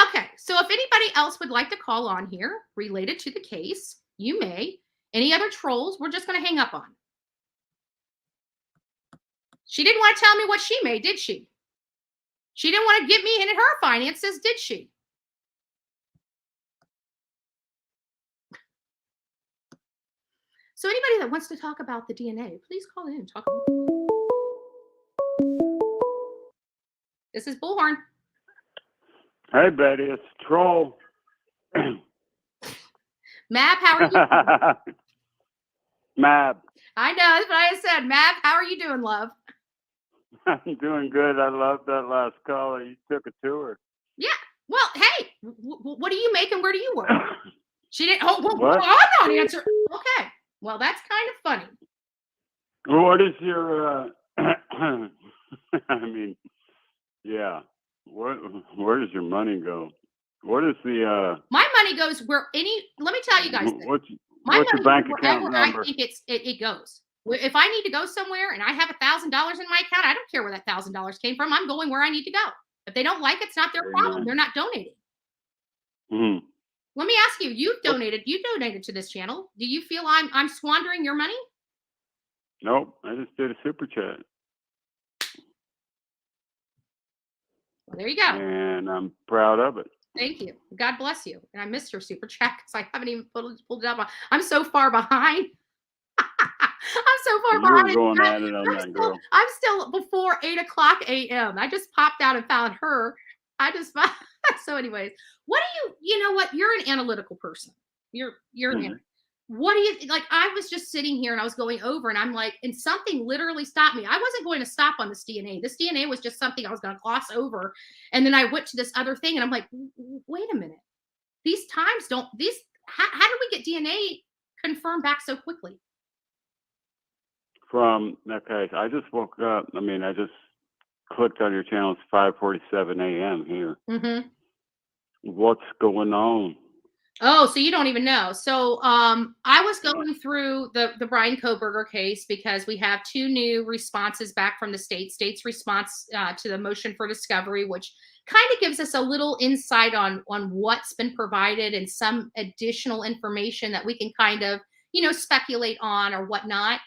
Okay, so if anybody else would like to call on here related to the case, you may. Any other trolls, we're just going to hang up on. She didn't want to tell me what she made, did she? She didn't want to get me in her finances, did she? So anybody that wants to talk about the DNA, please call in and talk about it. This is Bullhorn. Hey, Betty, it's Troll. Mab, how are you? Mab. I know, that's what I said. Mab, how are you doing, love? I'm doing good. I love that last caller. You took a tour. Yeah. Well, hey, what do you make and where do you work? She didn't. Oh, well, What? I'm not answering. Okay. Well, that's kind of funny. What is your, I mean, yeah. Where does your money go? What is the, my money goes where let me tell you guys this. What's My your money bank goes account wherever number? I think it goes. If I need to go somewhere and I have $1,000 in my account, I don't care where that $1,000 came from. I'm going where I need to go. If they don't like it, it's not their problem. They're not donating. Mm-hmm. Let me ask you, you donated to this channel. Do you feel I'm squandering your money? Nope, I just did a super chat. Well, there you go. And I'm proud of it. Thank you. God bless you. And I missed your super chat because I haven't even pulled it up. I'm so far behind. I'm so far behind. You were going at it on that girl. I'm still before 8:00 a.m. I just popped out and found her. So anyways, you know what? You're an analytical person. You're what do you like? I was just sitting here and I was going over and I'm like, and something literally stopped me. I wasn't going to stop on this DNA. This DNA was just something I was going to gloss over. And then I went to this other thing and I'm like, wait a minute. These times how did we get DNA confirmed back so quickly? Okay, I just woke up. I mean, I just clicked on your channel. It's 5:47 a.m. here. Mm-hmm. What's going on? Oh, so you don't even know. So I was going through the Brian Kohberger case because we have 2 new responses back from the state's response to the motion for discovery, which kind of gives us a little insight on what's been provided and some additional information that we can kind of, speculate on or whatnot.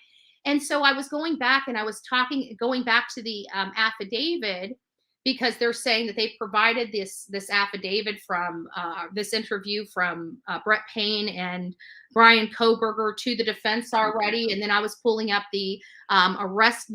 And so I was going back and I was going back to the affidavit because they're saying that they provided this affidavit from this interview from Brett Payne and Brian Kohberger to the defense already. And then I was pulling up the arrest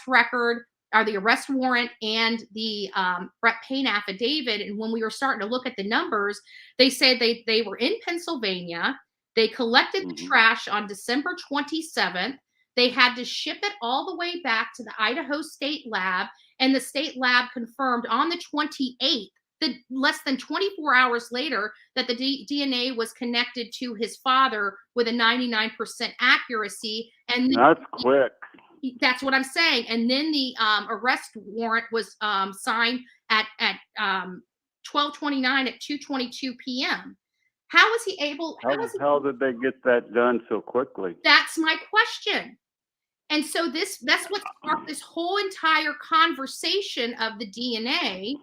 record or the arrest warrant and the Brett Payne affidavit. And when we were starting to look at the numbers, they said they were in Pennsylvania. They collected the trash on December 27th. They had to ship it all the way back to the Idaho State Lab, and the state lab confirmed on the 28th, less than 24 hours later, that the DNA was connected to his father with a 99% accuracy. And that's quick. That's what I'm saying. And then the arrest warrant was signed at 12:29 at 2:22 p.m. How was he able? How the hell did they get that done so quickly? That's my question. And so that's what sparked this whole entire conversation of the DNA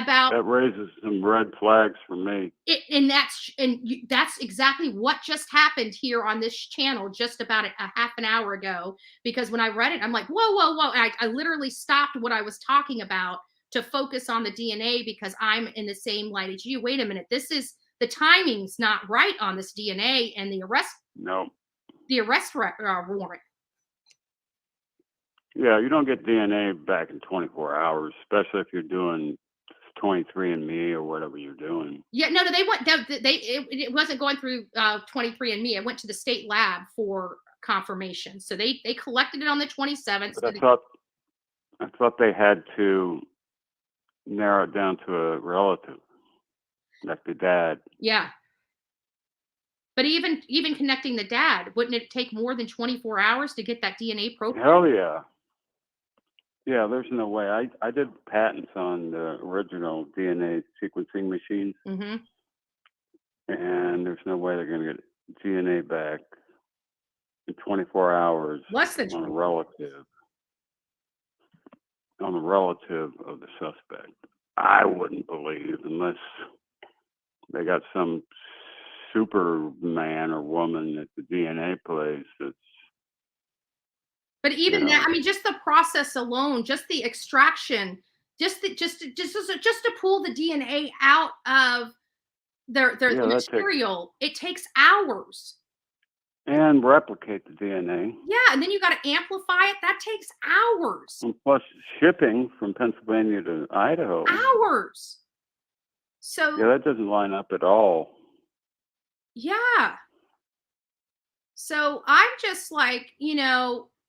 about that raises some red flags for me. And that's exactly what just happened here on this channel just about a half an hour ago. Because when I read it, I'm like, whoa, whoa, whoa! I literally stopped what I was talking about to focus on the DNA because I'm in the same light as you. Wait a minute, the timing's not right on this DNA and the arrest. No. The arrest warrant. Yeah, you don't get DNA back in 24 hours, especially if you're doing 23andMe or whatever you're doing. Yeah, no, they went. It wasn't going through 23andMe. It went to the state lab for confirmation. So they collected it on the 27th. But I thought they had to narrow it down to a relative, like the dad. Yeah. But even connecting the dad, wouldn't it take more than 24 hours to get that DNA profile? Hell yeah. Yeah, there's no way. I did patents on the original DNA sequencing machines, Mm-hmm. and there's no way they're going to get DNA back in 24 hours Less than on a relative of the suspect. I wouldn't believe unless they got some Superman or woman at the DNA place that's. But even that, I mean, just the process alone, just the extraction, just to pull the DNA out of the material, it takes hours. And replicate the DNA. Yeah, and then you got to amplify it. That takes hours. And plus shipping from Pennsylvania to Idaho. Hours. So yeah, that doesn't line up at all. Yeah. So I'm just like,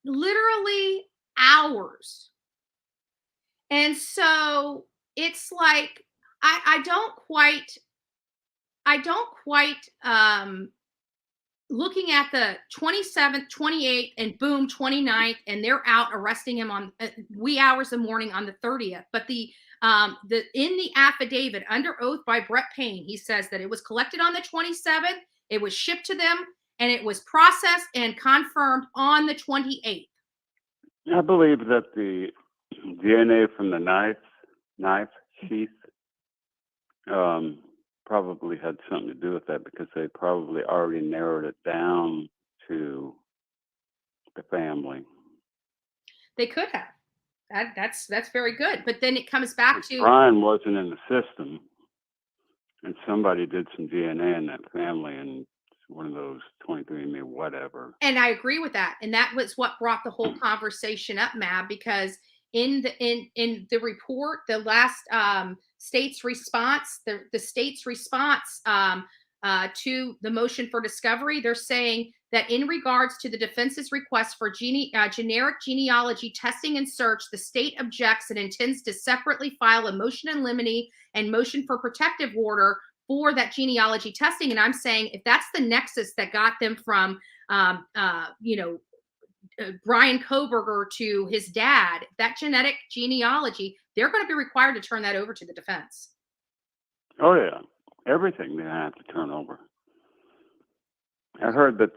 literally hours. And so it's like I don't quite looking at the 27th, 28th, and boom, 29th, and they're out arresting him on wee hours of the morning on the 30th. But in the affidavit under oath by Brett Payne, he says that it was collected on the 27th, it was shipped to them, and it was processed and confirmed on the 28th. I believe that the DNA from the knife sheath probably had something to do with that because they probably already narrowed it down to the family. They could have. That's very good. But then it comes back to Brian wasn't in the system, and somebody did some DNA in that family, and one of those 23andMe whatever. And I agree with that. And that was what brought the whole conversation up, Mab, because in the report, the last state's response, the state's response to the motion for discovery, they're saying that in regards to the defense's request for generic genealogy testing and search, the state objects and intends to separately file a motion in limine and motion for protective order for that genealogy testing. And I'm saying if that's the nexus that got them from, Brian Koberger to his dad, that genetic genealogy, they're going to be required to turn that over to the defense. Oh, yeah. Everything they have to turn over. I heard that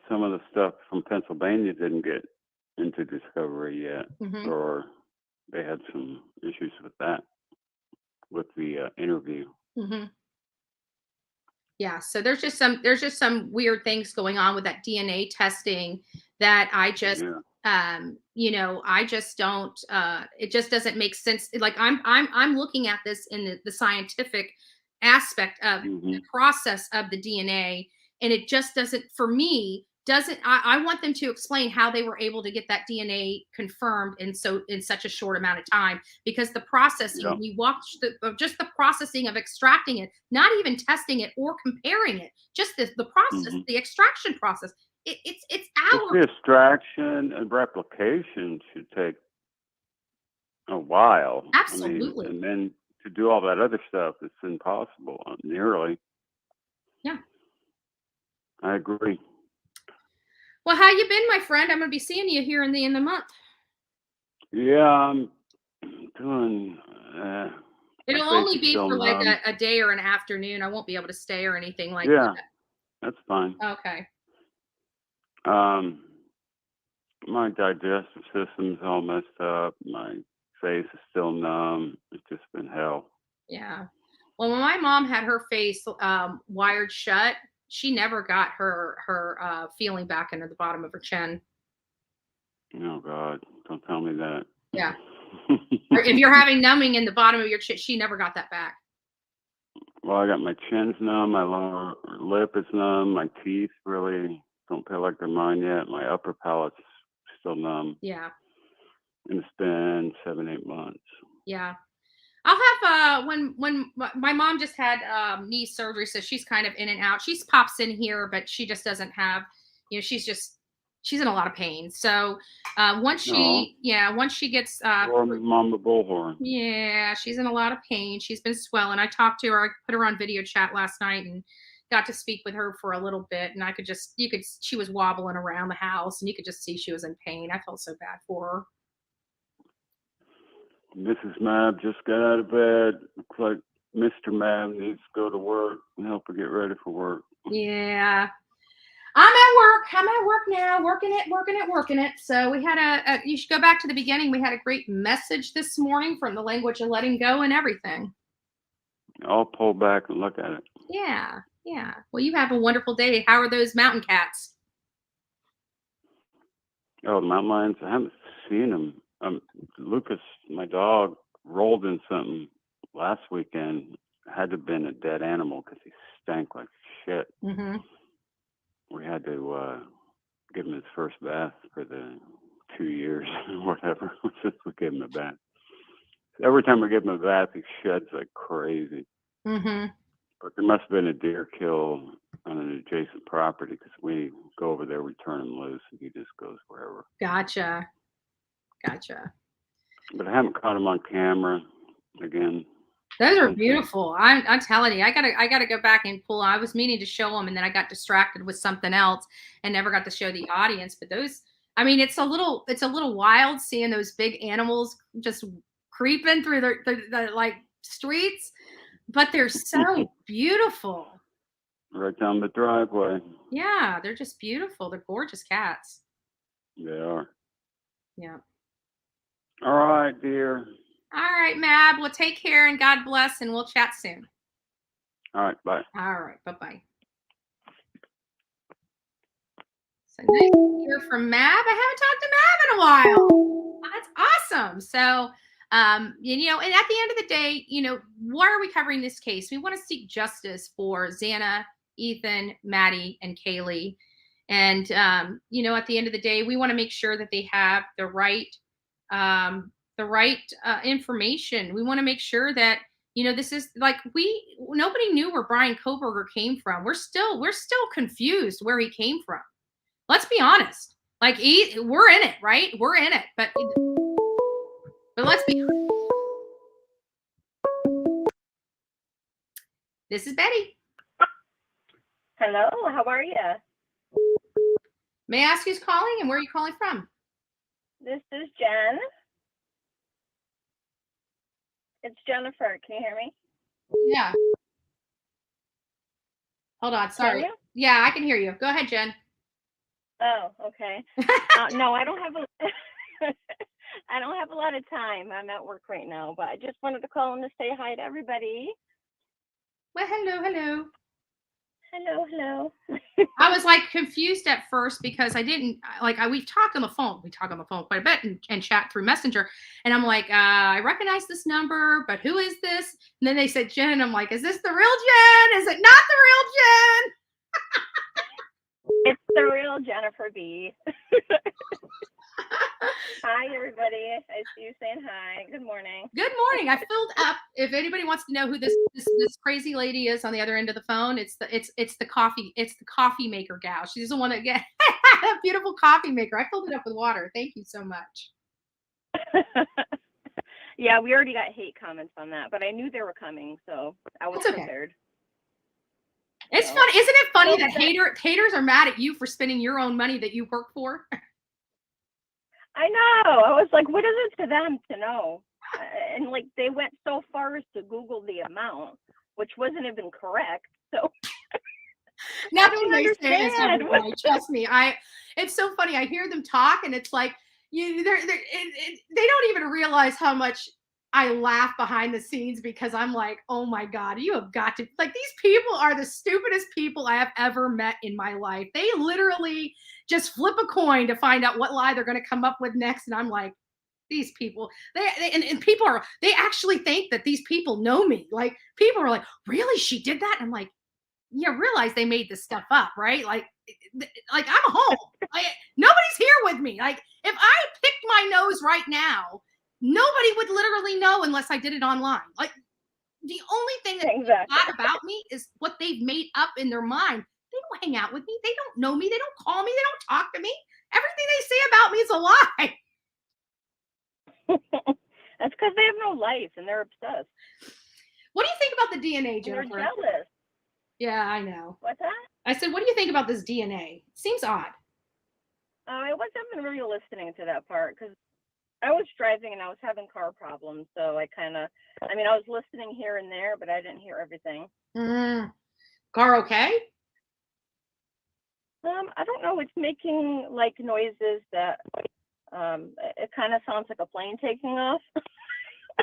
some of the stuff from Pennsylvania didn't get into discovery yet, Mm-hmm. or they had some issues with that, with the interview. Mm-hmm. Yeah, so there's just some weird things going on with that DNA testing that I just, I just don't. It just doesn't make sense. Like I'm looking at this in the scientific aspect of the process of the DNA, and it just doesn't, for me, doesn't. I want them to explain how they were able to get that DNA confirmed in such a short amount of time, because the processing, we watched just the processing of extracting it, not even testing it or comparing it, just the process, the extraction process. It's hours. The extraction and replication should take a while. Absolutely. And then to do all that other stuff, it's impossible, nearly. Yeah. I agree. Well, how you been, my friend? I'm going to be seeing you here in the end of the month. Yeah, I'm doing. It'll only be for like a day or an afternoon. I won't be able to stay or anything like that. Yeah, that's fine. Okay. My digestive system's all messed up. My face is still numb. It's just been hell. Yeah. Well, when my mom had her face wired shut, she never got her feeling back into the bottom of her chin. Oh God, don't tell me that. Yeah. Or if you're having numbing in the bottom of your chin, she never got that back. Well, I got my chin's numb, my lower lip is numb, my teeth really don't feel like they're mine yet. My upper palate's still numb. Yeah. And it's been 7-8 months. Yeah. I'll have when my mom just had knee surgery, so she's kind of in and out. She pops in here, but she just doesn't have, she's in a lot of pain. So once she gets Mama Bullhorn. Yeah, she's in a lot of pain. She's been swelling. I talked to her. I put her on video chat last night and got to speak with her for a little bit. And she was wobbling around the house, and you could just see she was in pain. I felt so bad for her. Mrs. Mab just got out of bed. Looks like Mr. Mab needs to go to work and help her get ready for work. Yeah. I'm at work now, working it. So we had you should go back to the beginning. We had a great message this morning from the language of letting go and everything. I'll pull back and look at it. Yeah. Well, you have a wonderful day. How are those mountain cats? Oh, the mountain lions, I haven't seen them. Lucas, my dog, rolled in something last weekend. Had to have been a dead animal because he stank like shit. Mm-hmm. We had to give him his first bath for the 2 years or whatever since we gave him a bath. Every time we give him a bath, he sheds like crazy. Mm-hmm. But there must have been a deer kill on an adjacent property because we go over there, we turn him loose, and he just goes wherever. Gotcha. But I haven't caught him on camera again. Those are beautiful. I'm telling you, I gotta go back and pull. I was meaning to show them, and then I got distracted with something else and never got to show the audience. But those, I mean, it's a little wild seeing those big animals just creeping through the like streets, but they're so beautiful. Right down the driveway. Yeah, they're just beautiful. They're gorgeous cats. They are. Yeah. All right, dear. All right, Mab. Well, take care and God bless, and we'll chat soon. All right, bye. All right, bye-bye. So nice to hear from Mab. I haven't talked to Mab in a while. That's awesome. So, and at the end of the day, why are we covering this case? We want to seek justice for Xana, Ethan, Maddie, and Kaylee. And, at the end of the day, we want to make sure that they have the right information. We want to make sure that, this is like, nobody knew where Brian Koberger came from. We're still confused where he came from. Let's be honest. Like, we're in it, right? We're in it, but let's be honest. This is Betty. Hello, how are you? May I ask who's calling and where are you calling from? This is Jen. It's Jennifer. Can you hear me? Yeah. Hold on. Sorry. Yeah, I can hear you. Go ahead, Jen. Oh, okay. No, I don't have I don't have a lot of time. I'm at work right now, but I just wanted to call in to say hi to everybody. Well, hello. Hello. I was like confused at first because I didn't we talk on the phone. We talk on the phone quite a bit and chat through Messenger. And I'm like, I recognize this number, but who is this? And then they said Jen. I'm like, is this the real Jen? Is it not the real Jen? It's the real Jennifer B. Hi, everybody. I see you saying hi. Good morning. Good morning. I filled up. If anybody wants to know who this crazy lady is on the other end of the phone, it's the coffee maker gal. She's the one that get a beautiful coffee maker. I filled it up with water. Thank you so much. Yeah, we already got hate comments on that, but I knew they were coming, so I was prepared. It's funny, isn't it funny that haters are mad at you for spending your own money that you work for? I know. I was like, what is it to them to know? And like, they went so far as to Google the amount, which wasn't even correct. So now I don't understand. Trust me. It's so funny. I hear them talk and it's like, they don't even realize how much I laugh behind the scenes because I'm like, oh my God, you have got to, like, these people are the stupidest people I have ever met in my life. They literally just flip a coin to find out what lie they're going to come up with next. And I'm like, these people, and people they actually think that these people know me. Like, people are like, really? She did that? And I'm like, you realize they made this stuff up, right? Like I'm home. Nobody's here with me. Like, if I picked my nose right now, nobody would literally know unless I did it online. Like, the only thing that they got about me is what they've made up in their mind. They don't hang out with me. They don't know me. They don't call me. They don't talk to me. Everything they say about me is a lie. That's because they have no life and they're obsessed. What do you think about the DNA, Jennifer? They're jealous. Yeah, I know. What's that? I said, what do you think about this DNA? Seems odd. I wasn't really listening to that part because I was driving and I was having car problems. So I was listening here and there, but I didn't hear everything. Car okay? I don't know. It's making like noises that it kind of sounds like a plane taking off.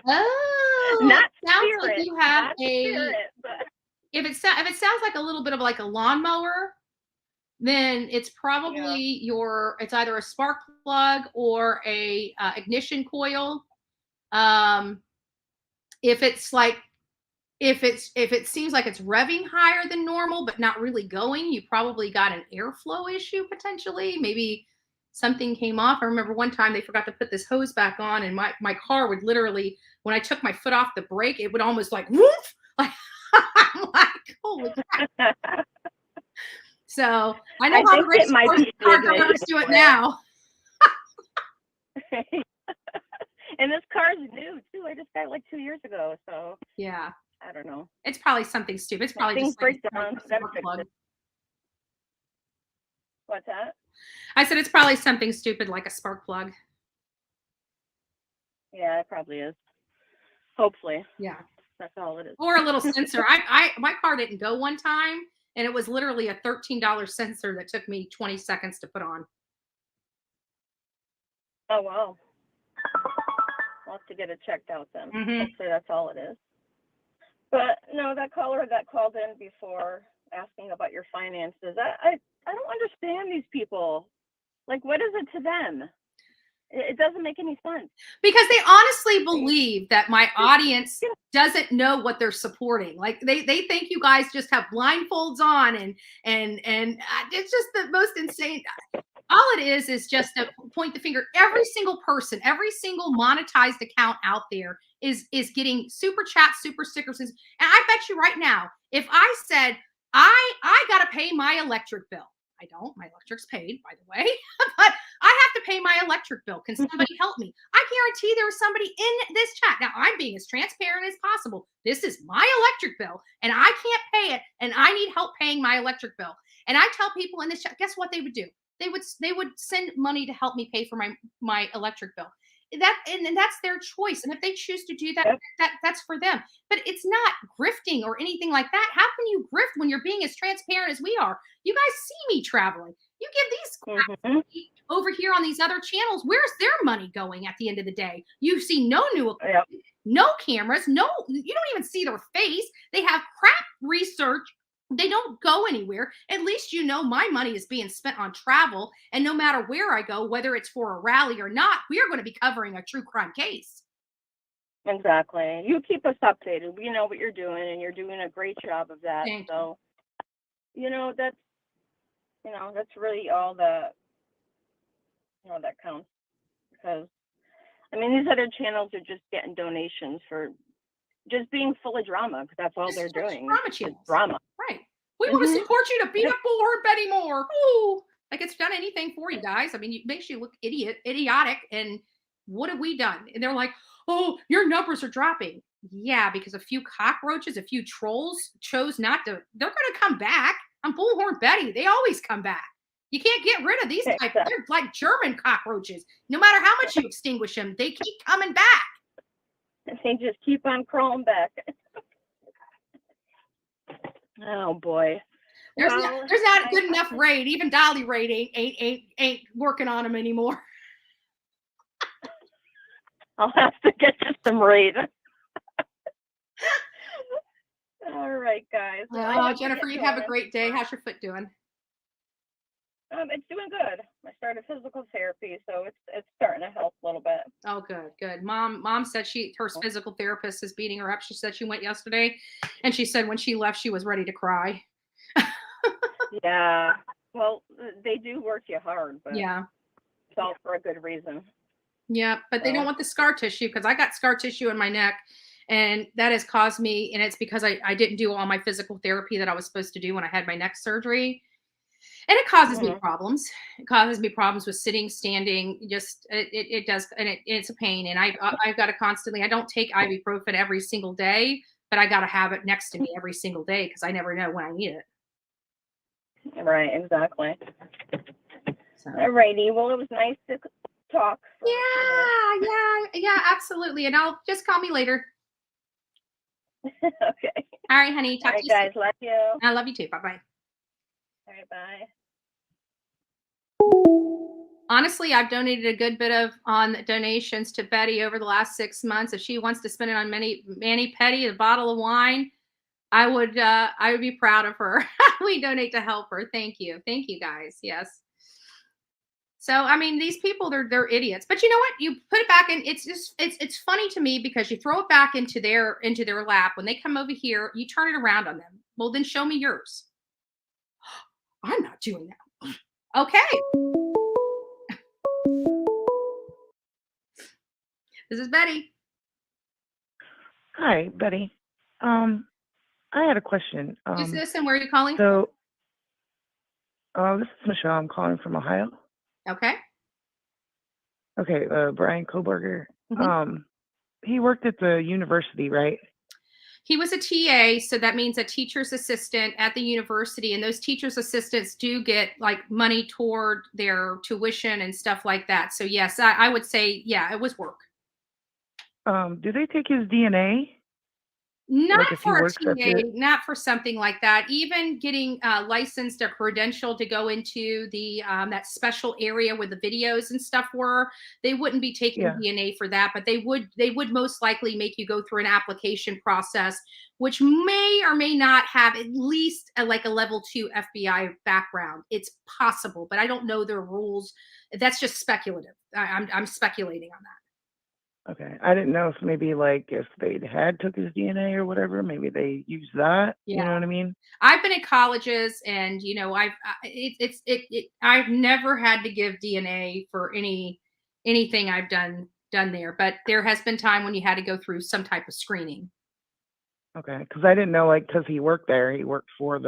Oh, not sounds spirit, like you have not spirit, but if it sounds like a little bit of like a lawnmower, then it's probably it's either a spark plug or a ignition coil. If it seems like it's revving higher than normal but not really going, you probably got an airflow issue potentially. Maybe something came off. I remember one time they forgot to put this hose back on, and my car would literally, when I took my foot off the brake, it would almost like woof. Like, I'm like, holy crap. So I know how to race car drivers do it now. And this car's new too. I just got it like 2 years ago. So yeah, I don't know. It's probably something stupid. It's probably just like What's that? I said it's probably something stupid like a spark plug. Yeah, it probably is. Hopefully. Yeah. That's all it is. Or a little sensor. My car didn't go one time, and it was literally a $13 sensor that took me 20 seconds to put on. Oh, wow. I'll have to get it checked out then. Hopefully that's all it is. But no, that caller that called in before asking about your finances, I don't understand these people. Like, what is it to them? It doesn't make any sense. Because they honestly believe that my audience doesn't know what they're supporting. Like, they think you guys just have blindfolds on and it's just the most insane. All it is just to point the finger. Every single person, every single monetized account out there is getting super chats, super stickers. And I bet you right now, if I said, I got to pay my electric bill. I don't. My electric's paid, by the way. But I have to pay my electric bill. Can somebody help me? I guarantee there was somebody in this chat. Now, I'm being as transparent as possible. This is my electric bill, and I can't pay it, and I need help paying my electric bill. And I tell people in this chat, guess what they would do? They would send money to help me pay for my electric bill. And that's their choice. And if they choose to do that, that's for them. But it's not grifting or anything like that. How can you grift when you're being as transparent as we are? You guys see me traveling. You give these over here on these other channels. Where's their money going at the end of the day? You see no new equipment, no cameras, you don't even see their face. They have crap research. They don't go anywhere. At least you know my money is being spent on travel. And no matter where I go, whether it's for a rally or not, we are going to be covering a true crime case. Exactly. You keep us updated. We know what you're doing, and you're doing a great job of that. Thank so, that's really all that counts. Because, these other channels are just getting donations for just being full of drama, because that's all they're doing. Drama. Right. We want to support you to beat up Bullhorn Betty Moore. Ooh. Like, it's done anything for you guys. It makes you look idiotic. And what have we done? And they're like, oh, your numbers are dropping. Yeah, because a few cockroaches, a few trolls chose not to. They're going to come back. I'm Bullhorn Betty. They always come back. You can't get rid of these types. They're like German cockroaches. No matter how much you extinguish them, they keep coming back. They just keep on crawling back. Oh boy. There's not a good enough raid. Even Dolly raid ain't working on them anymore. I'll have to get you some read. All right, guys. Oh, Jennifer, you have a great day. How's your foot doing? It's doing good. I started physical therapy, so it's starting to help a little bit. Oh, good. Mom said her physical therapist is beating her up. She said she went yesterday, and she said when she left, she was ready to cry. Yeah. Well, they do work you hard, but yeah, it's all for a good reason. Yeah, but they don't want the scar tissue because I got scar tissue in my neck, and that has caused me, and it's because I didn't do all my physical therapy that I was supposed to do when I had my neck surgery. And it causes me problems. It causes me problems with sitting, standing. Just it does, and it's a pain. And I've got to constantly. I don't take ibuprofen every single day, but I got to have it next to me every single day because I never know when I need it. Right, exactly. So. All righty. Well, it was nice to talk. Yeah, absolutely. And I'll just call me later. Okay. All right, honey. Talk to you guys. soon. Love you. I love you too. Bye-bye. All right, bye. Honestly, I've donated a good bit on donations to Betty over the last 6 months. If she wants to spend it on Manny Petty, a bottle of wine, I would be proud of her. We donate to help her. Thank you guys. Yes. So I mean, these people they're idiots. But you know what? You put it back in. It's funny to me because you throw it back into their lap when they come over here. You turn it around on them. Well, then show me yours. I'm not doing that. Okay. This is Betty. Hi, Betty. I had a question. Who's this and where are you calling from? This is Michelle. I'm calling from Ohio. Okay. Okay, Brian Koberger. Mm-hmm. He worked at the university, right? He was a TA, so that means a teacher's assistant at the university, and those teacher's assistants do get like money toward their tuition and stuff like that. So yes, I would say, yeah, it was work. Do they take his DNA? Not for a TA, not for something like that. Even getting licensed or credentialed to go into the that special area where the videos and stuff were, they wouldn't be taking DNA for that, but they would most likely make you go through an application process, which may or may not have at least like a level 2 FBI background. It's possible, but I don't know their rules. That's just speculative. I'm speculating on that. Okay. I didn't know if maybe like if they had took his DNA or whatever, maybe they use that. Yeah. You know what I mean? I've been in colleges and, you know, I've never had to give DNA for anything I've done there, but there has been time when you had to go through some type of screening. Okay. Cause I didn't know, like, cause he worked there, he worked for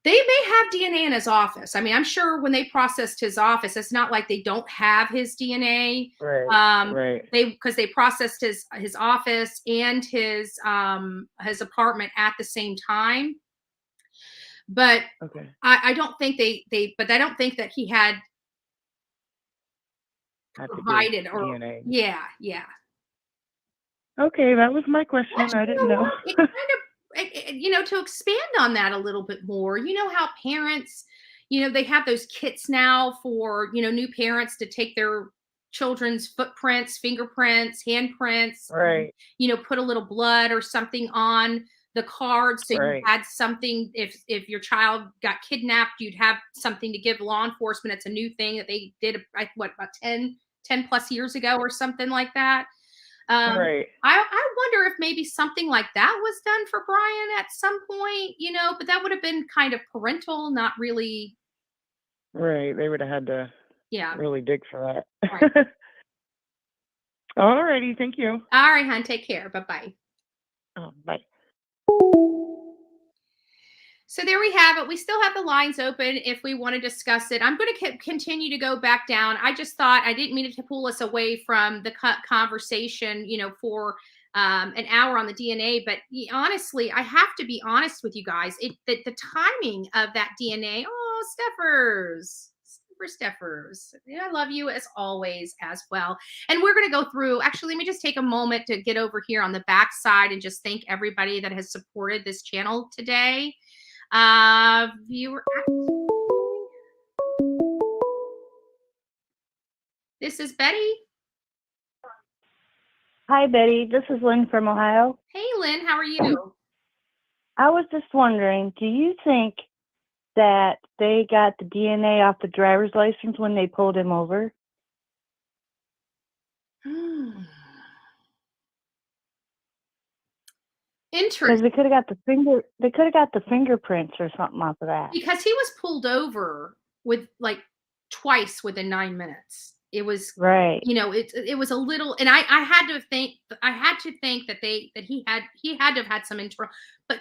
they may have DNA in his office. I mean, I'm sure when they processed his office, it's not like they don't have his DNA. Right. Right. Because they processed his office and his apartment at the same time. But okay. I don't think but I don't think that he had provided or DNA. Yeah. Okay, that was my question. I didn't know. It kind of you know, to expand on that a little bit more, you know how parents, you know, they have those kits now for, you know, new parents to take their children's footprints, fingerprints, handprints, right. You know, put a little blood or something on the card. So you had something, if your child got kidnapped, you'd have something to give law enforcement. It's a new thing that they did, about 10 plus years ago or something like that. Right. I wonder if maybe something like that was done for Brian at some point, you know, but that would have been kind of parental, not really. Right. They would have had to really dig for that. Right. All righty. Thank you. All right, hon. Take care. Bye-bye. Bye. So there we have it. We still have the lines open if we want to discuss it. I'm going to continue to go back down. I just thought I didn't mean to pull us away from the conversation, you know, for an hour on the DNA. But honestly, I have to be honest with you guys. The timing of that DNA. Oh, Steffers. I love you as always as well. And we're going to go through. Actually, let me just take a moment to get over here on the back side and just thank everybody that has supported this channel today. Viewer, this is Betty. Hi, Betty. This is Lynn from Ohio. Hey, Lynn, how are you? I was just wondering, do you think that they got the DNA off the driver's license when they pulled him over? Interesting. Because they could have got the fingerprints or something off of that. Because he was pulled over with like twice within 9 minutes. It was right. It was a little, and I had to think that he had to have had some internal, but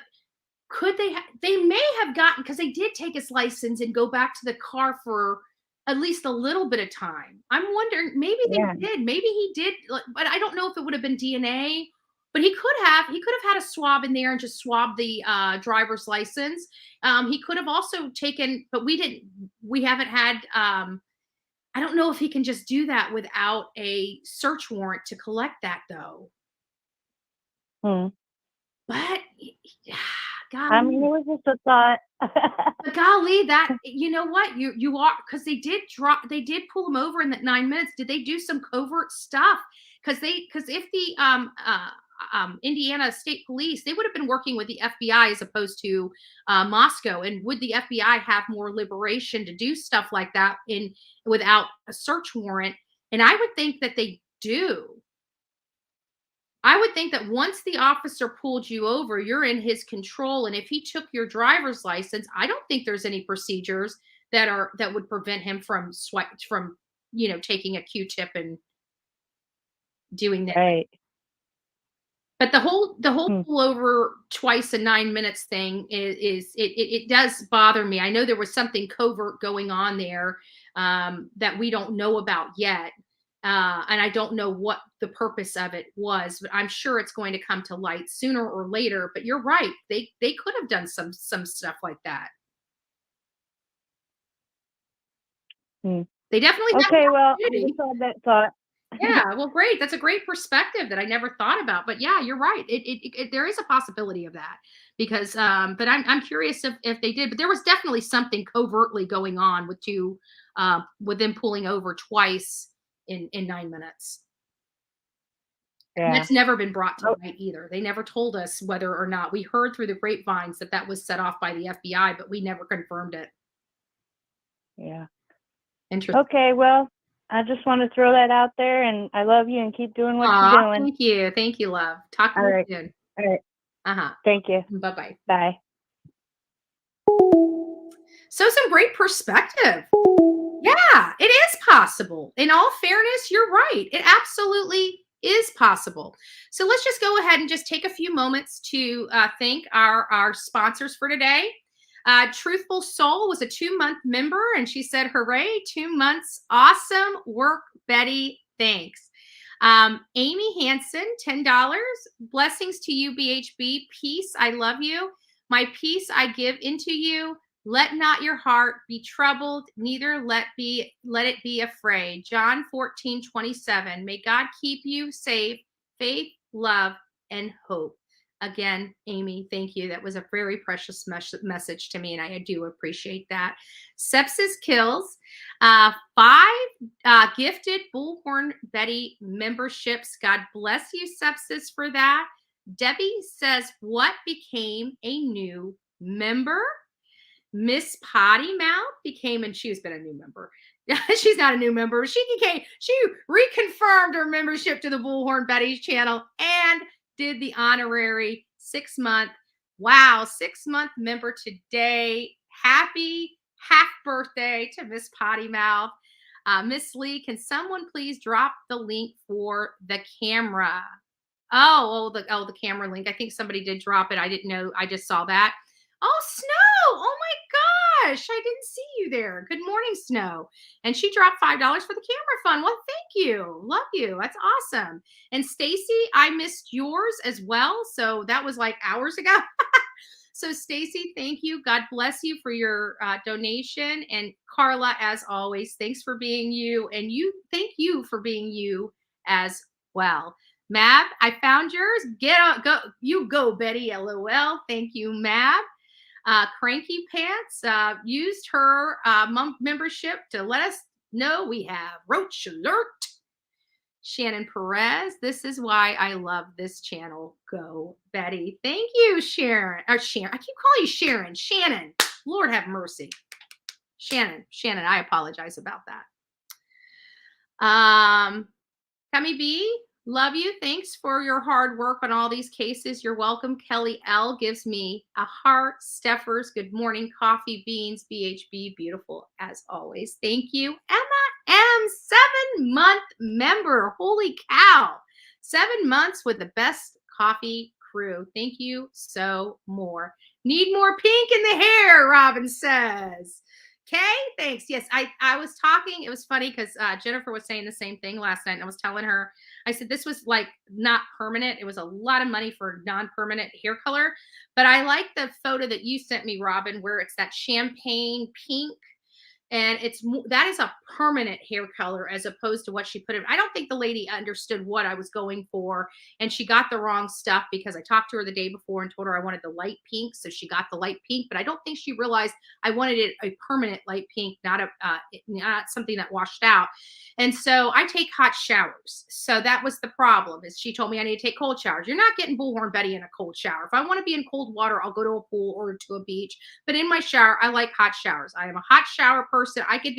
could they may have gotten, because they did take his license and go back to the car for at least a little bit of time. I'm wondering, maybe they did, maybe he did, but I don't know if it would have been DNA. But he could have had a swab in there and just swabbed the driver's license. He could have also taken, but we haven't had, I don't know if he can just do that without a search warrant to collect that, though. But golly, I mean, it was just a thought. But golly, that, you know what, you are, because they did pull him over in that 9 minutes. Did they do some covert stuff? Because if the Indiana State Police, they would have been working with the FBI as opposed to Moscow. And would the FBI have more liberation to do stuff like that without a search warrant? And I would think that they do. I would think that once the officer pulled you over, you're in his control. And if he took your driver's license, I don't think there's any procedures that would prevent him from taking a Q-tip and doing that. Right. But the whole pullover twice in 9 minutes thing it does bother me. I know there was something covert going on there that we don't know about yet. And I don't know what the purpose of it was, but I'm sure it's going to come to light sooner or later. But you're right. They could have done some stuff like that. They definitely have. Okay, well, I just had that thought. Yeah, well, great. That's a great perspective that I never thought about. But yeah, you're right. There is a possibility of that because, but I'm curious if they did. But there was definitely something covertly going on with them pulling over twice in 9 minutes. Yeah. And that's never been brought to light either. They never told us whether or not. We heard through the grapevines that was set off by the FBI, but we never confirmed it. Yeah. Interesting. Okay, well, I just want to throw that out there, and I love you, and keep doing what you're doing. Thank you, love. Talk to you soon. All right. Thank you. Bye-bye. Bye. So some great perspective. Yeah, it is possible. In all fairness, you're right. It absolutely is possible. So let's just go ahead and just take a few moments to thank our sponsors for today. Truthful Soul was a 2-month member, and she said, hooray, 2 months. Awesome work, Betty. Thanks. Amy Hansen, $10. Blessings to you, BHB. Peace, I love you. My peace I give into you. Let not your heart be troubled, neither let it be afraid. John 14:27. May God keep you safe, faith, love, and hope. Again, Amy, thank you. That was a very precious message to me, and I do appreciate that. Sepsis Kills, 5 gifted Bullhorn Betty memberships. God bless you, Sepsis, for that. Debbie says, what became a new member? Miss Potty Mouth became, and she's been a new member. She's not a new member. She reconfirmed her membership to the Bullhorn Betty channel and did the honorary 6-month. Wow, 6-month member today. Happy half birthday to Miss Potty Mouth. Miss Lee, can someone please drop the link for the camera? The camera link. I think somebody did drop it. I didn't know. I just saw that. Oh, Snow. Oh my gosh. I didn't see you there. Good morning, Snow. And she dropped $5 for the camera fund. Well, thank you. Love you. That's awesome. And Stacy, I missed yours as well. So that was like hours ago. So Stacy, thank you. God bless you for your donation. And Carla, as always, thanks for being you. And thank you for being you as well. Mab, I found yours. Go, Betty. LOL. Thank you, Mab. Cranky Pants used her membership to let us know we have Roach Alert. Shannon Perez, this is why I love this channel. Go, Betty. Thank you, Sharon. Or Sharon. I keep calling you Sharon. Shannon. Lord have mercy. Shannon, I apologize about that. Cummy B, love you. Thanks for your hard work on all these cases. You're welcome. Kelly L gives me a heart. Steffers, good morning. Coffee beans, BHB, beautiful as always. Thank you. Emma M, 7-month member. Holy cow. 7 months with the best coffee crew. Thank you so more. Need more pink in the hair, Robin says. Okay, thanks. Yes, I was talking. It was funny because Jennifer was saying the same thing last night. And I was telling her, I said, this was like not permanent. It was a lot of money for non-permanent hair color. But I like the photo that you sent me, Robin, where it's that champagne pink. And that is a permanent hair color as opposed to what she put in. I don't think the lady understood what I was going for. And she got the wrong stuff because I talked to her the day before and told her I wanted the light pink. So she got the light pink, but I don't think she realized I wanted it a permanent light pink, not something that washed out. And so I take hot showers. So that was the problem, is she told me I need to take cold showers. You're not getting Bullhorn Betty in a cold shower. If I want to be in cold water, I'll go to a pool or to a beach. But in my shower, I like hot showers. I am a hot shower person. It could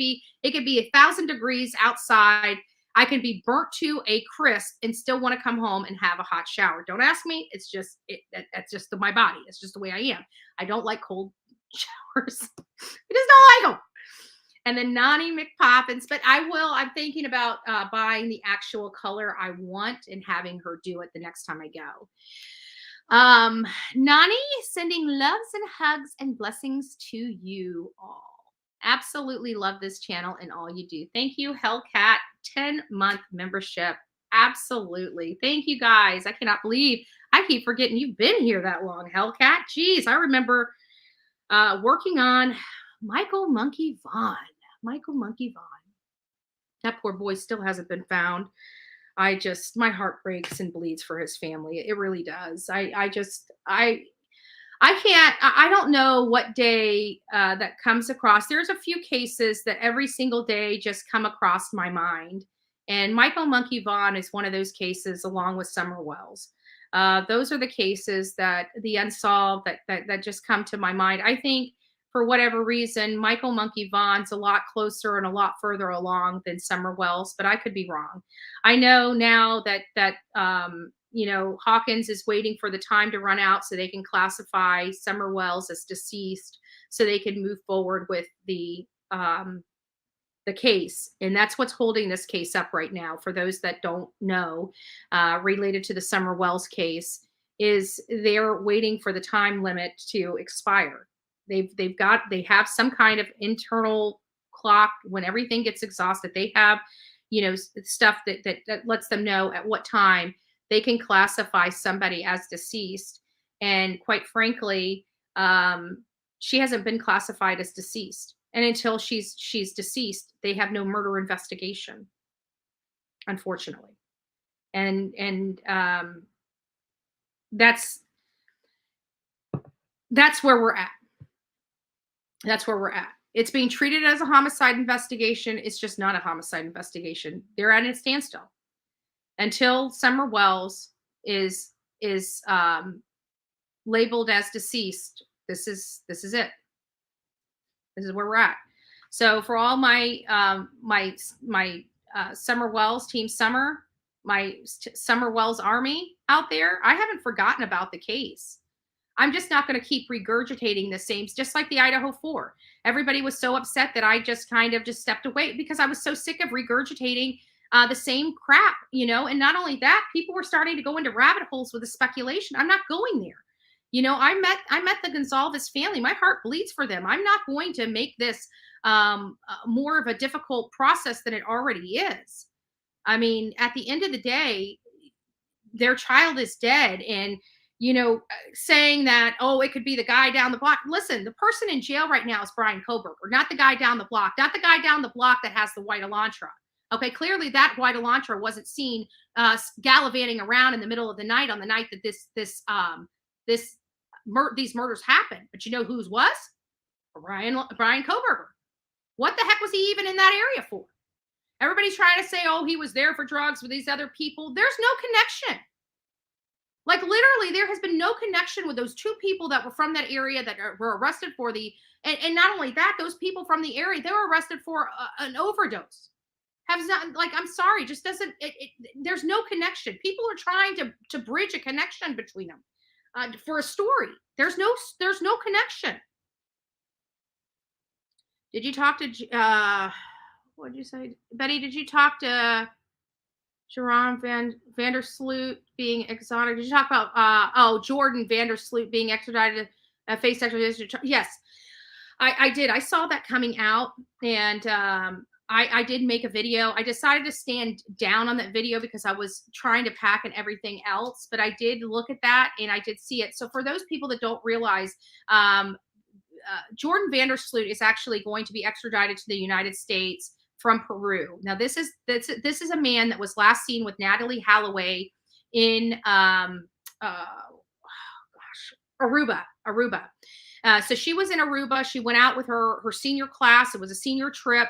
be 1,000 degrees outside. I can be burnt to a crisp and still want to come home and have a hot shower. Don't ask me. It's just, that's just my body. It's just the way I am. I don't like cold showers. I just don't like them. And then Nani McPoppins, but I'm thinking about buying the actual color I want and having her do it the next time I go. Nani, sending loves and hugs and blessings to you all. Absolutely love this channel and all you do. Thank you, Hellcat, 10-month membership. Absolutely. Thank you, guys. I cannot believe I keep forgetting you've been here that long, Hellcat. Jeez, I remember working on Michael Monkey Vaughn. That poor boy still hasn't been found. My heart breaks and bleeds for his family. It really does. I don't know what day that comes across. There's a few cases that every single day just come across my mind. And Michael Monkey Vaughn is one of those cases, along with Summer Wells. Those are the cases that the unsolved that just come to my mind. I think for whatever reason, Michael Monkey Vaughn's a lot closer and a lot further along than Summer Wells, but I could be wrong. I know now that Hawkins is waiting for the time to run out so they can classify Summer Wells as deceased so they can move forward with the case. And that's what's holding this case up right now. For those that don't know, related to the Summer Wells case, is they're waiting for the time limit to expire. They have some kind of internal clock when everything gets exhausted. They have, stuff that lets them know at what time they can classify somebody as deceased. And quite frankly, she hasn't been classified as deceased. And until she's deceased, they have no murder investigation, unfortunately. And that's where we're at. That's where we're at. It's being treated as a homicide investigation. It's just not a homicide investigation. They're at a standstill until Summer Wells is labeled as deceased. This is it. This is where we're at. So for all my Summer Wells, Team Summer, my Summer Wells Army out there, I haven't forgotten about the case. I'm just not going to keep regurgitating the same, just like the Idaho 4. Everybody was so upset that I just kind of just stepped away because I was so sick of regurgitating the same crap, and not only that, people were starting to go into rabbit holes with the speculation. I'm not going there. I met the Gonzalez family. My heart bleeds for them. I'm not going to make this more of a difficult process than it already is. I mean, at the end of the day, their child is dead, and saying that, it could be the guy down the block. Listen, the person in jail right now is Brian Koberger, not the guy down the block, not the guy down the block that has the white Elantra. Okay, clearly that white Elantra wasn't seen gallivanting around in the middle of the night on the night that these murders happened. But you know whose was? Brian Koberger. What the heck was he even in that area for? Everybody's trying to say, oh, he was there for drugs with these other people. There's no connection. Like literally, there has been no connection with those two people that were from that area that were arrested for and not only that, those people from the area, they were arrested for an overdose. Have not, like, I'm sorry, just doesn't, there's no connection. People are trying to bridge a connection between them for a story. There's no connection. Did you talk to, what did you say? Betty, did you talk to Jerome Vander Sloot being exonerated? Did you talk about, Jordan Vander Sloot being extradited, face extradition? Yes, I did. I saw that coming out, and I did make a video. I decided to stand down on that video because I was trying to pack and everything else, but I did look at that and I did see it. So for those people that don't realize, Jordan Vander Sloot is actually going to be extradited to the United States from Peru. Now, this is a man that was last seen with Natalie Holloway in Aruba. So she was in Aruba. She went out with her senior class. It was a senior trip.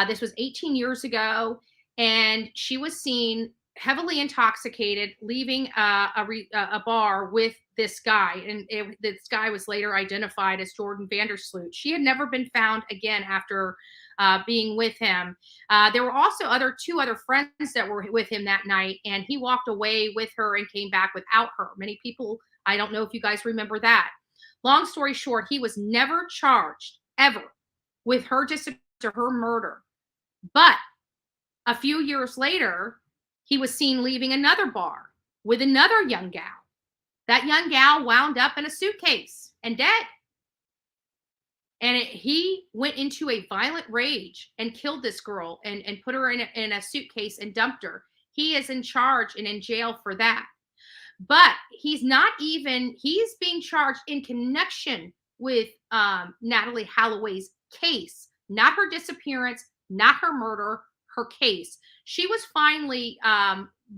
This was 18 years ago, and she was seen heavily intoxicated, leaving a bar with this guy, and this guy was later identified as Jordan Vander Sloot. She had never been found again after being with him. There were also two other friends that were with him that night, and he walked away with her and came back without her. Many people, I don't know if you guys remember that. Long story short, he was never charged ever with her disappearance or her murder. But a few years later, he was seen leaving another bar with another young gal. That young gal wound up in a suitcase and dead. And he went into a violent rage and killed this girl and put her in a suitcase and dumped her. He is in charge and in jail for that. But he's being charged in connection with Natalie Holloway's case, not her disappearance, not her murder, her case. She was finally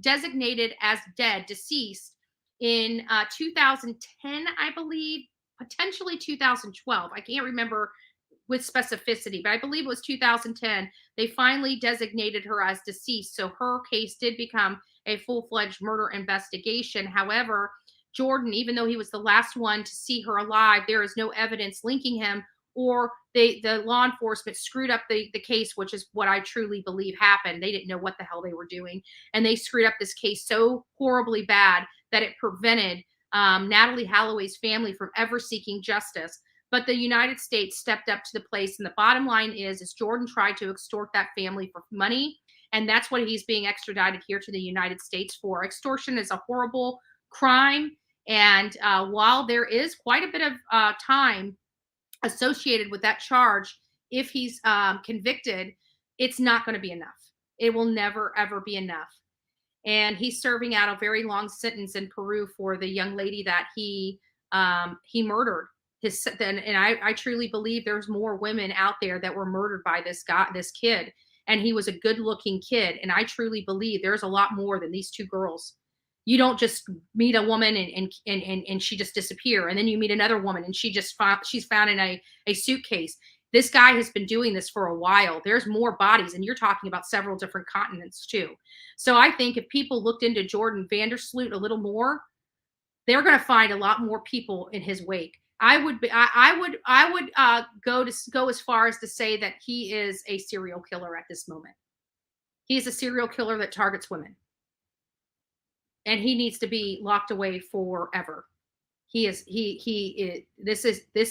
designated as dead, deceased in 2010, I believe, potentially 2012. I can't remember with specificity, but I believe it was 2010. They finally designated her as deceased. So her case did become a full-fledged murder investigation. However, Jordan, even though he was the last one to see her alive, there is no evidence linking him, or the law enforcement screwed up the case, which is what I truly believe happened. They didn't know what the hell they were doing. And they screwed up this case so horribly bad that it prevented Natalie Holloway's family from ever seeking justice. But the United States stepped up to the place. And the bottom line is Jordan tried to extort that family for money. And that's what he's being extradited here to the United States for. Extortion is a horrible crime. And while there is quite a bit of time associated with that charge, if he's convicted, it's not going to be enough. It will never, ever be enough. And he's serving out a very long sentence in Peru for the young lady that he murdered. And I truly believe there's more women out there that were murdered by this kid. And he was a good-looking kid. And I truly believe there's a lot more than these two girls. You don't just meet a woman and she just disappear, and then you meet another woman and she's found in a suitcase. This guy has been doing this for a while. There's more bodies, and you're talking about several different continents too. So I think if people looked into Jordan Vander Sloot a little more, they're going to find a lot more people in his wake. I would go as far as to say that he is a serial killer at this moment. He is a serial killer that targets women. And he needs to be locked away forever. This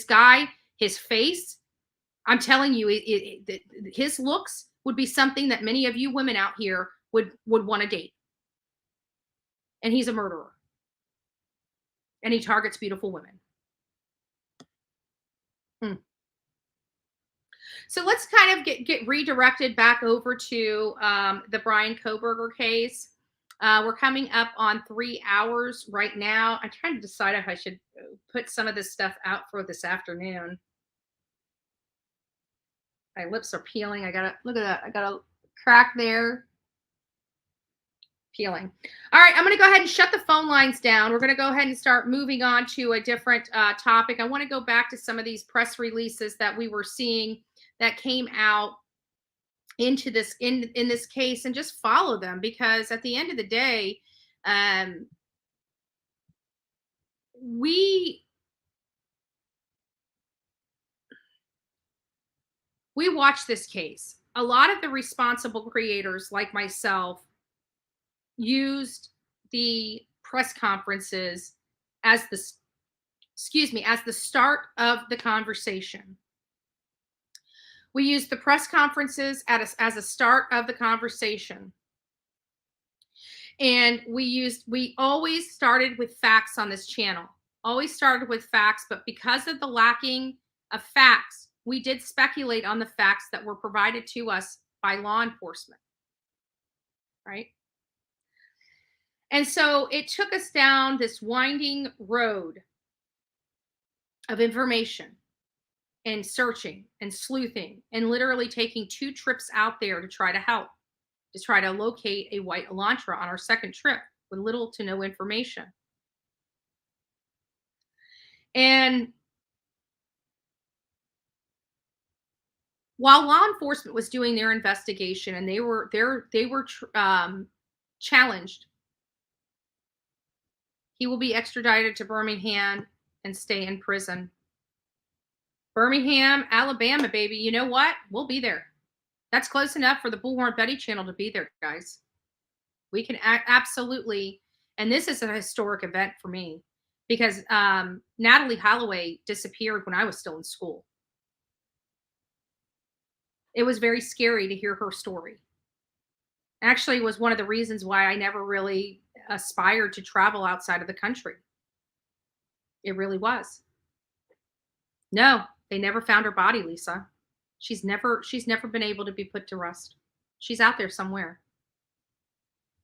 guy, his face, I'm telling you, his looks would be something that many of you women out here would want to date. And he's a murderer. And he targets beautiful women. So let's kind of get redirected back over to the Bryan Kohberger case. We're coming up on 3 hours right now. I'm trying to decide if I should put some of this stuff out for this afternoon. My lips are peeling. Look at that. I got a crack there. Peeling. All right, I'm going to go ahead and shut the phone lines down. We're going to go ahead and start moving on to a different topic. I want to go back to some of these press releases that we were seeing that came out into this in this case and just follow them, because at the end of the day, we watch this case. A lot of the responsible creators like myself used the press conferences as the start of the conversation. We used the press conferences as a start of the conversation. And we always started with facts on this channel. Always started with facts, but because of the lacking of facts, we did speculate on the facts that were provided to us by law enforcement. Right? And so it took us down this winding road of information and searching and sleuthing and literally taking 2 trips out there to try to help, to try to locate a white Elantra on our second trip with little to no information. And while law enforcement was doing their investigation and they were challenged, he will be extradited to Birmingham and stay in prison. Birmingham, Alabama, baby. You know what? We'll be there. That's close enough for the Bullhorn Betty channel to be there, guys. We can absolutely, and this is a historic event for me because Natalie Holloway disappeared when I was still in school. It was very scary to hear her story. Actually, it was one of the reasons why I never really aspired to travel outside of the country. It really was. No, they never found her body, Lisa. She's never been able to be put to rest. She's out there somewhere.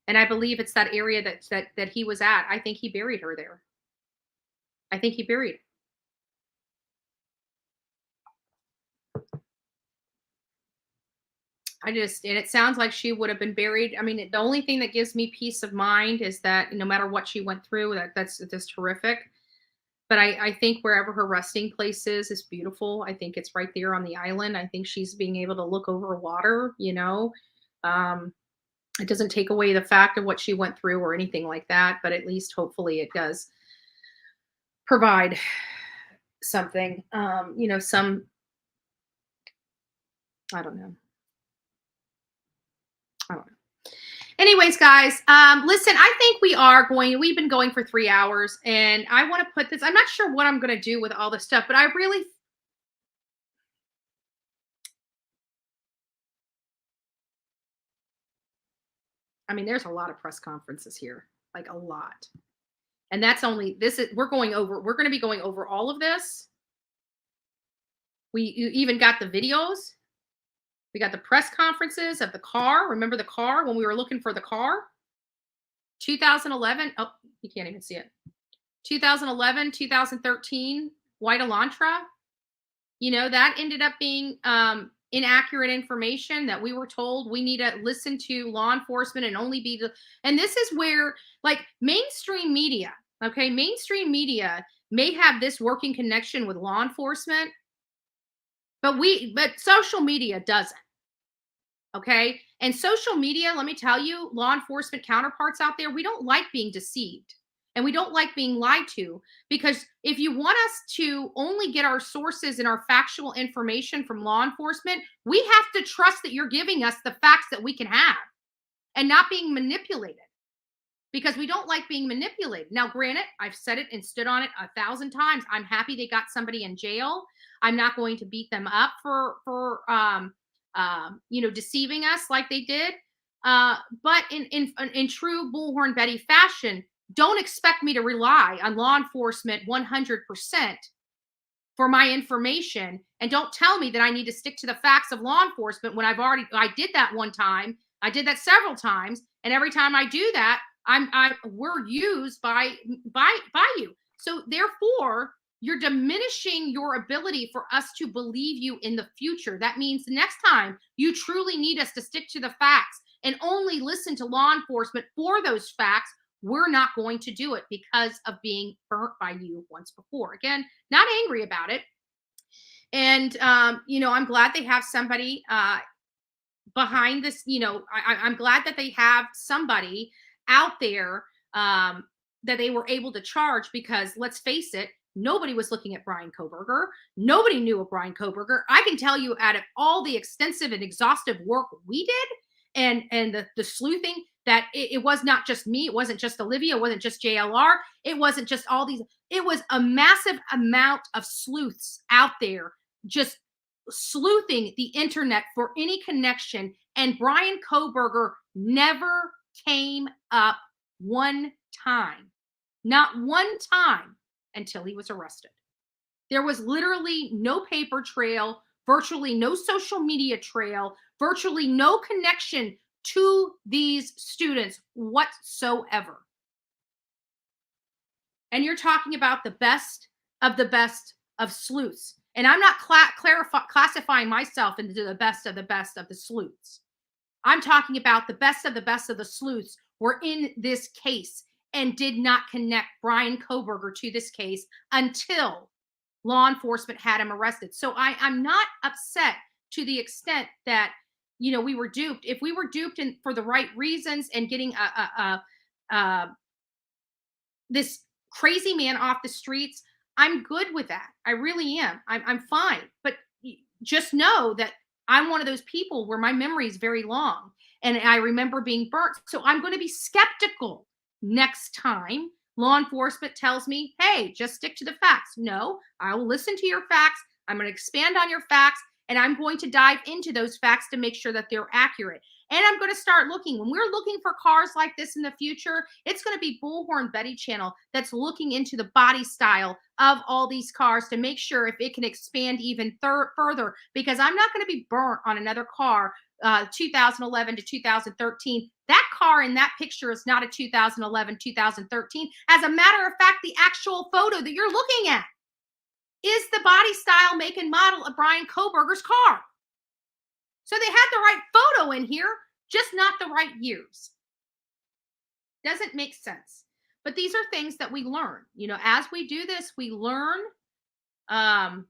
And I believe it's that area that he was at. I think he buried her there. I think he buried her. And it sounds like she would have been buried. I mean, the only thing that gives me peace of mind is that no matter what she went through, that's horrific. But I think wherever her resting place is beautiful. I think it's right there on the island. I think she's being able to look over water, you know. It doesn't take away the fact of what she went through or anything like that, but at least hopefully it does provide something, you know, some, I don't know. Anyways, guys, listen, I think we've been going for 3 hours and I want to put this, I'm not sure what I'm going to do with all this stuff, but I mean, there's a lot of press conferences here, like a lot. And that's only, we're going to be going over all of this. You even got the videos. We got the press conferences of the car. Remember the car when we were looking for the car? 2011. Oh, you can't even see it. 2011, 2013, white Elantra. You know, that ended up being inaccurate information that we were told we need to listen to law enforcement and only be and this is where, like, mainstream media, okay, mainstream media may have this working connection with law enforcement, but social media doesn't. Okay. And social media, let me tell you, law enforcement counterparts out there, we don't like being deceived and we don't like being lied to, because if you want us to only get our sources and our factual information from law enforcement, we have to trust that you're giving us the facts that we can have and not being manipulated, because we don't like being manipulated. Now, granted, I've said it and stood on it 1,000 times. I'm happy they got somebody in jail. I'm not going to beat them up for you know, deceiving us like they did. But in true Bullhorn Betty fashion, don't expect me to rely on law enforcement 100% for my information. And don't tell me that I need to stick to the facts of law enforcement when I did that one time. I did that several times. And every time I do that, we're used by you. So therefore, you're diminishing your ability for us to believe you in the future. That means the next time you truly need us to stick to the facts and only listen to law enforcement for those facts, we're not going to do it because of being burnt by you once before. Again, not angry about it. And, you know, I'm glad they have somebody behind this, I'm glad that they have somebody out there that they were able to charge, because let's face it, nobody was looking at Brian Kohberger. Nobody knew of Brian Kohberger. I can tell you, out of all the extensive and exhaustive work we did and the sleuthing, that it was not just me. It wasn't just Olivia. It wasn't just JLR. It wasn't just all these. It was a massive amount of sleuths out there just sleuthing the internet for any connection. And Brian Kohberger never came up one time. Not one time until he was arrested. There was literally no paper trail, virtually no social media trail, virtually no connection to these students whatsoever. And you're talking about the best of sleuths. And I'm not classifying myself into the best of the sleuths. I'm talking about the best of the sleuths were in this case and did not connect Brian Kohberger to this case until law enforcement had him arrested. So I'm not upset to the extent that, we were duped. If we were duped for the right reasons and getting this crazy man off the streets, I'm good with that. I really am. I'm fine. But just know that I'm one of those people where my memory is very long and I remember being burnt. So I'm going to be skeptical next time law enforcement tells me, hey, just stick to the facts. No, I will listen to your facts. I'm going to expand on your facts, and I'm going to dive into those facts to make sure that they're accurate. And I'm going to start looking. When we're looking for cars like this in the future, it's going to be Bullhorn Betty channel that's looking into the body style of all these cars to make sure if it can expand even further, because I'm not going to be burnt on another car 2011 to 2013. That car in that picture is not a 2011, 2013. As a matter of fact, the actual photo that you're looking at is the body style, make, and model of Brian Kohberger's car. So they had the right photo in here, just not the right years. Doesn't make sense. But these are things that we learn. As we do this, we learn. Try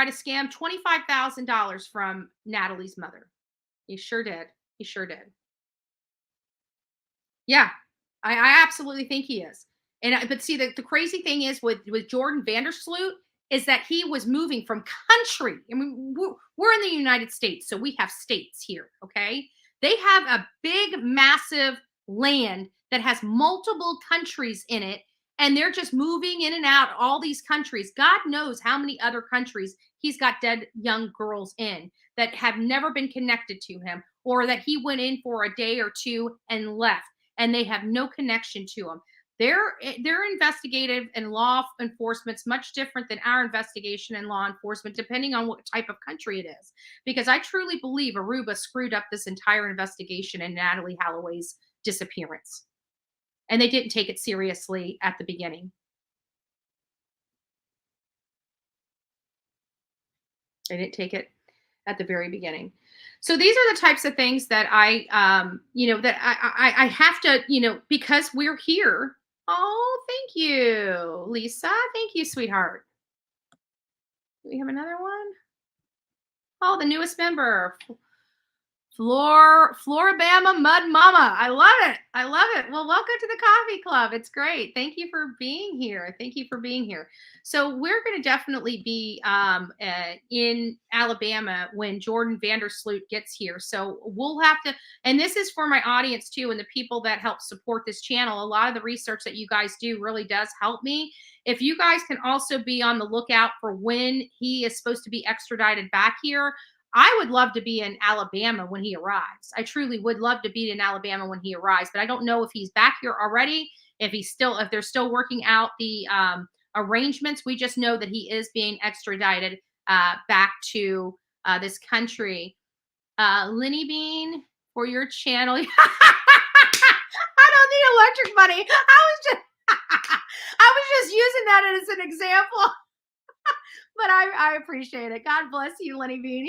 to scam $25,000 from Natalie's mother. He sure did. Yeah, I absolutely think he is. But see, the crazy thing is with Jordan Vander Sloot is that he was moving from country. I mean, we're in the United States, so we have states here, okay? They have a big, massive land that has multiple countries in it, and they're just moving in and out all these countries. God knows how many other countries he's got dead young girls in that have never been connected to him, or that he went in for a day or two and left, and they have no connection to him. Their investigative and law enforcement's much different than our investigation and law enforcement, depending on what type of country it is. Because I truly believe Aruba screwed up this entire investigation in Natalie Holloway's disappearance. And they didn't take it seriously at the beginning. They didn't take it at the very beginning. So these are the types of things that I have to, because we're here. Oh, thank you, Lisa. Thank you, sweetheart. Do we have another one? Oh, the newest member, Floribama Mud Mama. I love it. Well, welcome to the coffee club. It's great. Thank you for being here. So we're going to definitely be in Alabama when Jordan Vander Sloot gets here. So we'll have to, and this is for my audience too, and the people that help support this channel. A lot of the research that you guys do really does help me. If you guys can also be on the lookout for when he is supposed to be extradited back here, I would love to be in Alabama when he arrives. I truly would love to be in Alabama when he arrives, but I don't know if he's back here already, if they're still working out the arrangements. We just know that he is being extradited back to this country. Linny Bean, for your channel. I don't need electric money. I was just using that as an example. But I appreciate it. God bless you, Lenny Bean.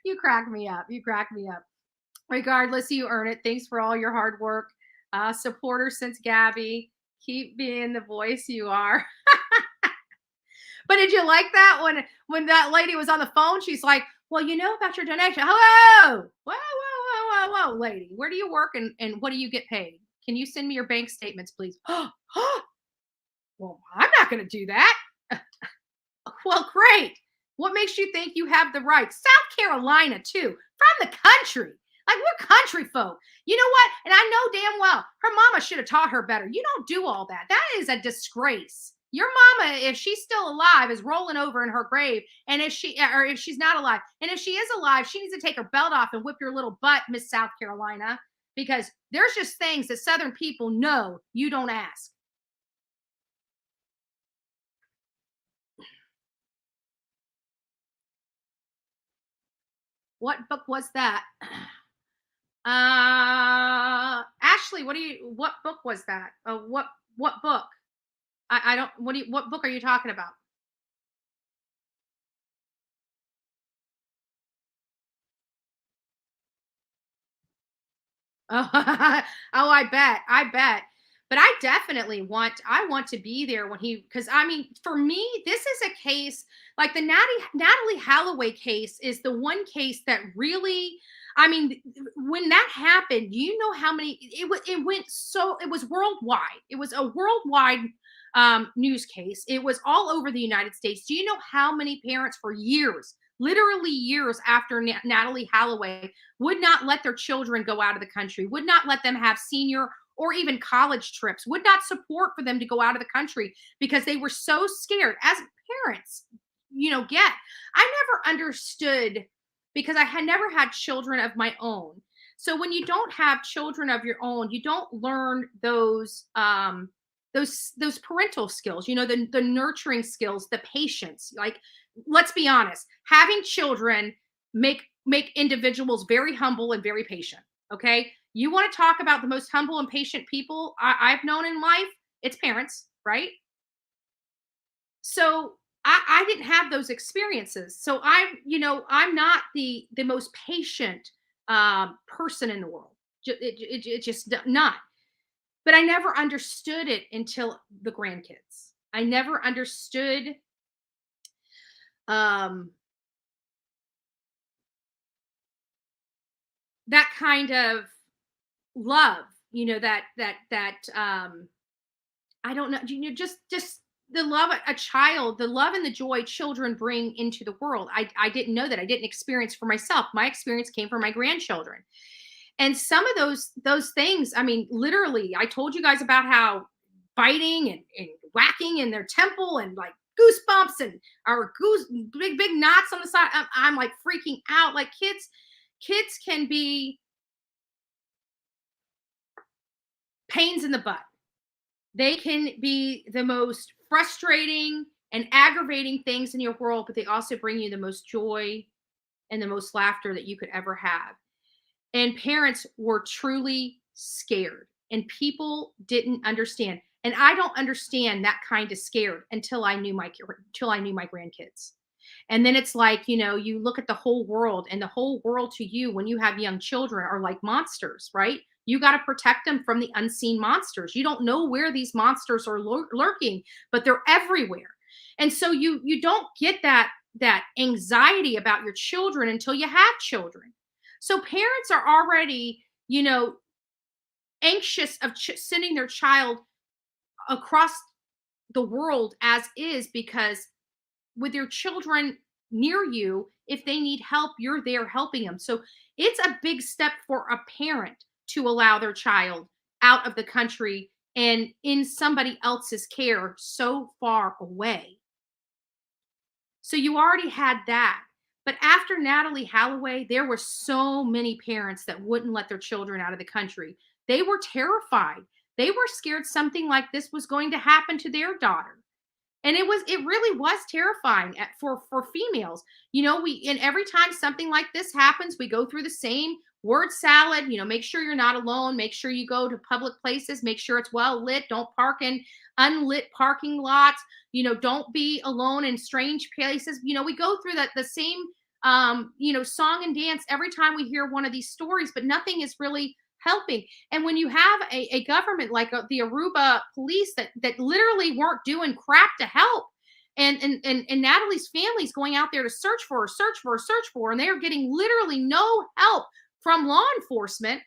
You crack me up. Regardless, you earn it. Thanks for all your hard work. Supporter since Gabby. Keep being the voice you are. But did you like that when that lady was on the phone? She's like, well, you know about your donation. Hello. Whoa, lady. Where do you work and what do you get paid? Can you send me your bank statements, please? Well, I'm not going to do that. Well, great. What makes you think you have the right? South Carolina, too, from the country. Like, we're country folk. You know what? And I know damn well her mama should have taught her better. You don't do all that. That is a disgrace. Your mama, if she's still alive, is rolling over in her grave. And if she's not alive, and if she is alive, she needs to take her belt off and whip your little butt, Miss South Carolina, because there's just things that Southern people know you don't ask. What book was that? Ashley, what book was that? What book? I don't, what book are you talking about? Oh, I bet. But I definitely want to be there when because I mean, for me, this is a case like the Natalie Holloway case is the one case that really, I mean, when that happened, you know how many, it was worldwide. It was a worldwide news case. It was all over the United States. Do you know how many parents for years, literally years after Natalie Holloway, would not let their children go out of the country, would not let them have senior or even college trips, would not support for them to go out of the country because they were so scared as parents, I never understood because I had never had children of my own. So when you don't have children of your own, you don't learn those parental skills, the nurturing skills, the patience. Like, let's be honest, having children make individuals very humble and very patient. Okay. You want to talk about the most humble and patient people I've known in life? It's parents, right? So I didn't have those experiences. So I'm not the most patient person in the world. It just not. But I never understood it until the grandkids. I never understood that kind of love, I don't know, just the love a child, the love and the joy children bring into the world. I didn't know that. I didn't experience for myself. My experience came from my grandchildren. And some of those things, I mean, literally, I told you guys about how biting and whacking in their temple and like goosebumps and big knots on the side. I'm like freaking out. Like kids can be pains in the butt. They can be the most frustrating and aggravating things in your world, but they also bring you the most joy and the most laughter that you could ever have. And parents were truly scared, and people didn't understand. And I don't understand that kind of scared until I knew my grandkids. And then it's like, you look at the whole world, and the whole world to you when you have young children are like monsters, right? You got to protect them from the unseen monsters. You don't know where these monsters are lurking, but they're everywhere. And so you don't get that anxiety about your children until you have children. So parents are already, anxious of sending their child across the world as is, because with your children near you, if they need help, you're there helping them. So it's a big step for a parent to allow their child out of the country and in somebody else's care so far away. So you already had that. But after Natalie Holloway, there were so many parents that wouldn't let their children out of the country. They were terrified. They were scared something like this was going to happen to their daughter. And it really was terrifying for females. And every time something like this happens, we go through the same word salad. Make sure you're not alone. Make sure you go to public places. Make sure it's well lit. Don't park in unlit parking lots. Don't be alone in strange places. We go through the same, song and dance every time we hear one of these stories, but nothing is really helping. And when you have a government like the Aruba police that literally weren't doing crap to help, And Natalie's family's going out there to search for her, and they are getting literally no help from law enforcement.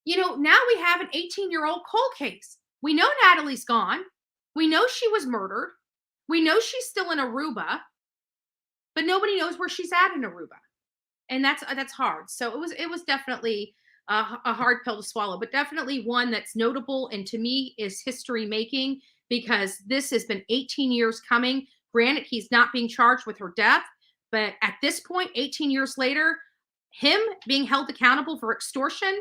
You know, now we have an 18-year-old cold case. We know Natalie's gone. We know she was murdered. We know she's still in Aruba, but nobody knows where she's at in Aruba. And that's hard. So it was definitely a hard pill to swallow, but definitely one that's notable and to me is history making, because this has been 18 years coming. Granted, he's not being charged with her death, but at this point, 18 years later, him being held accountable for extortion,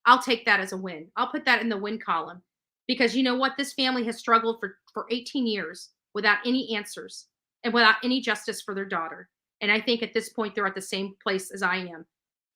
I'll take that as a win. I'll put that in the win column, because you know what? This family has struggled for 18 years without any answers and without any justice for their daughter. And I think at this point, they're at the same place as I am.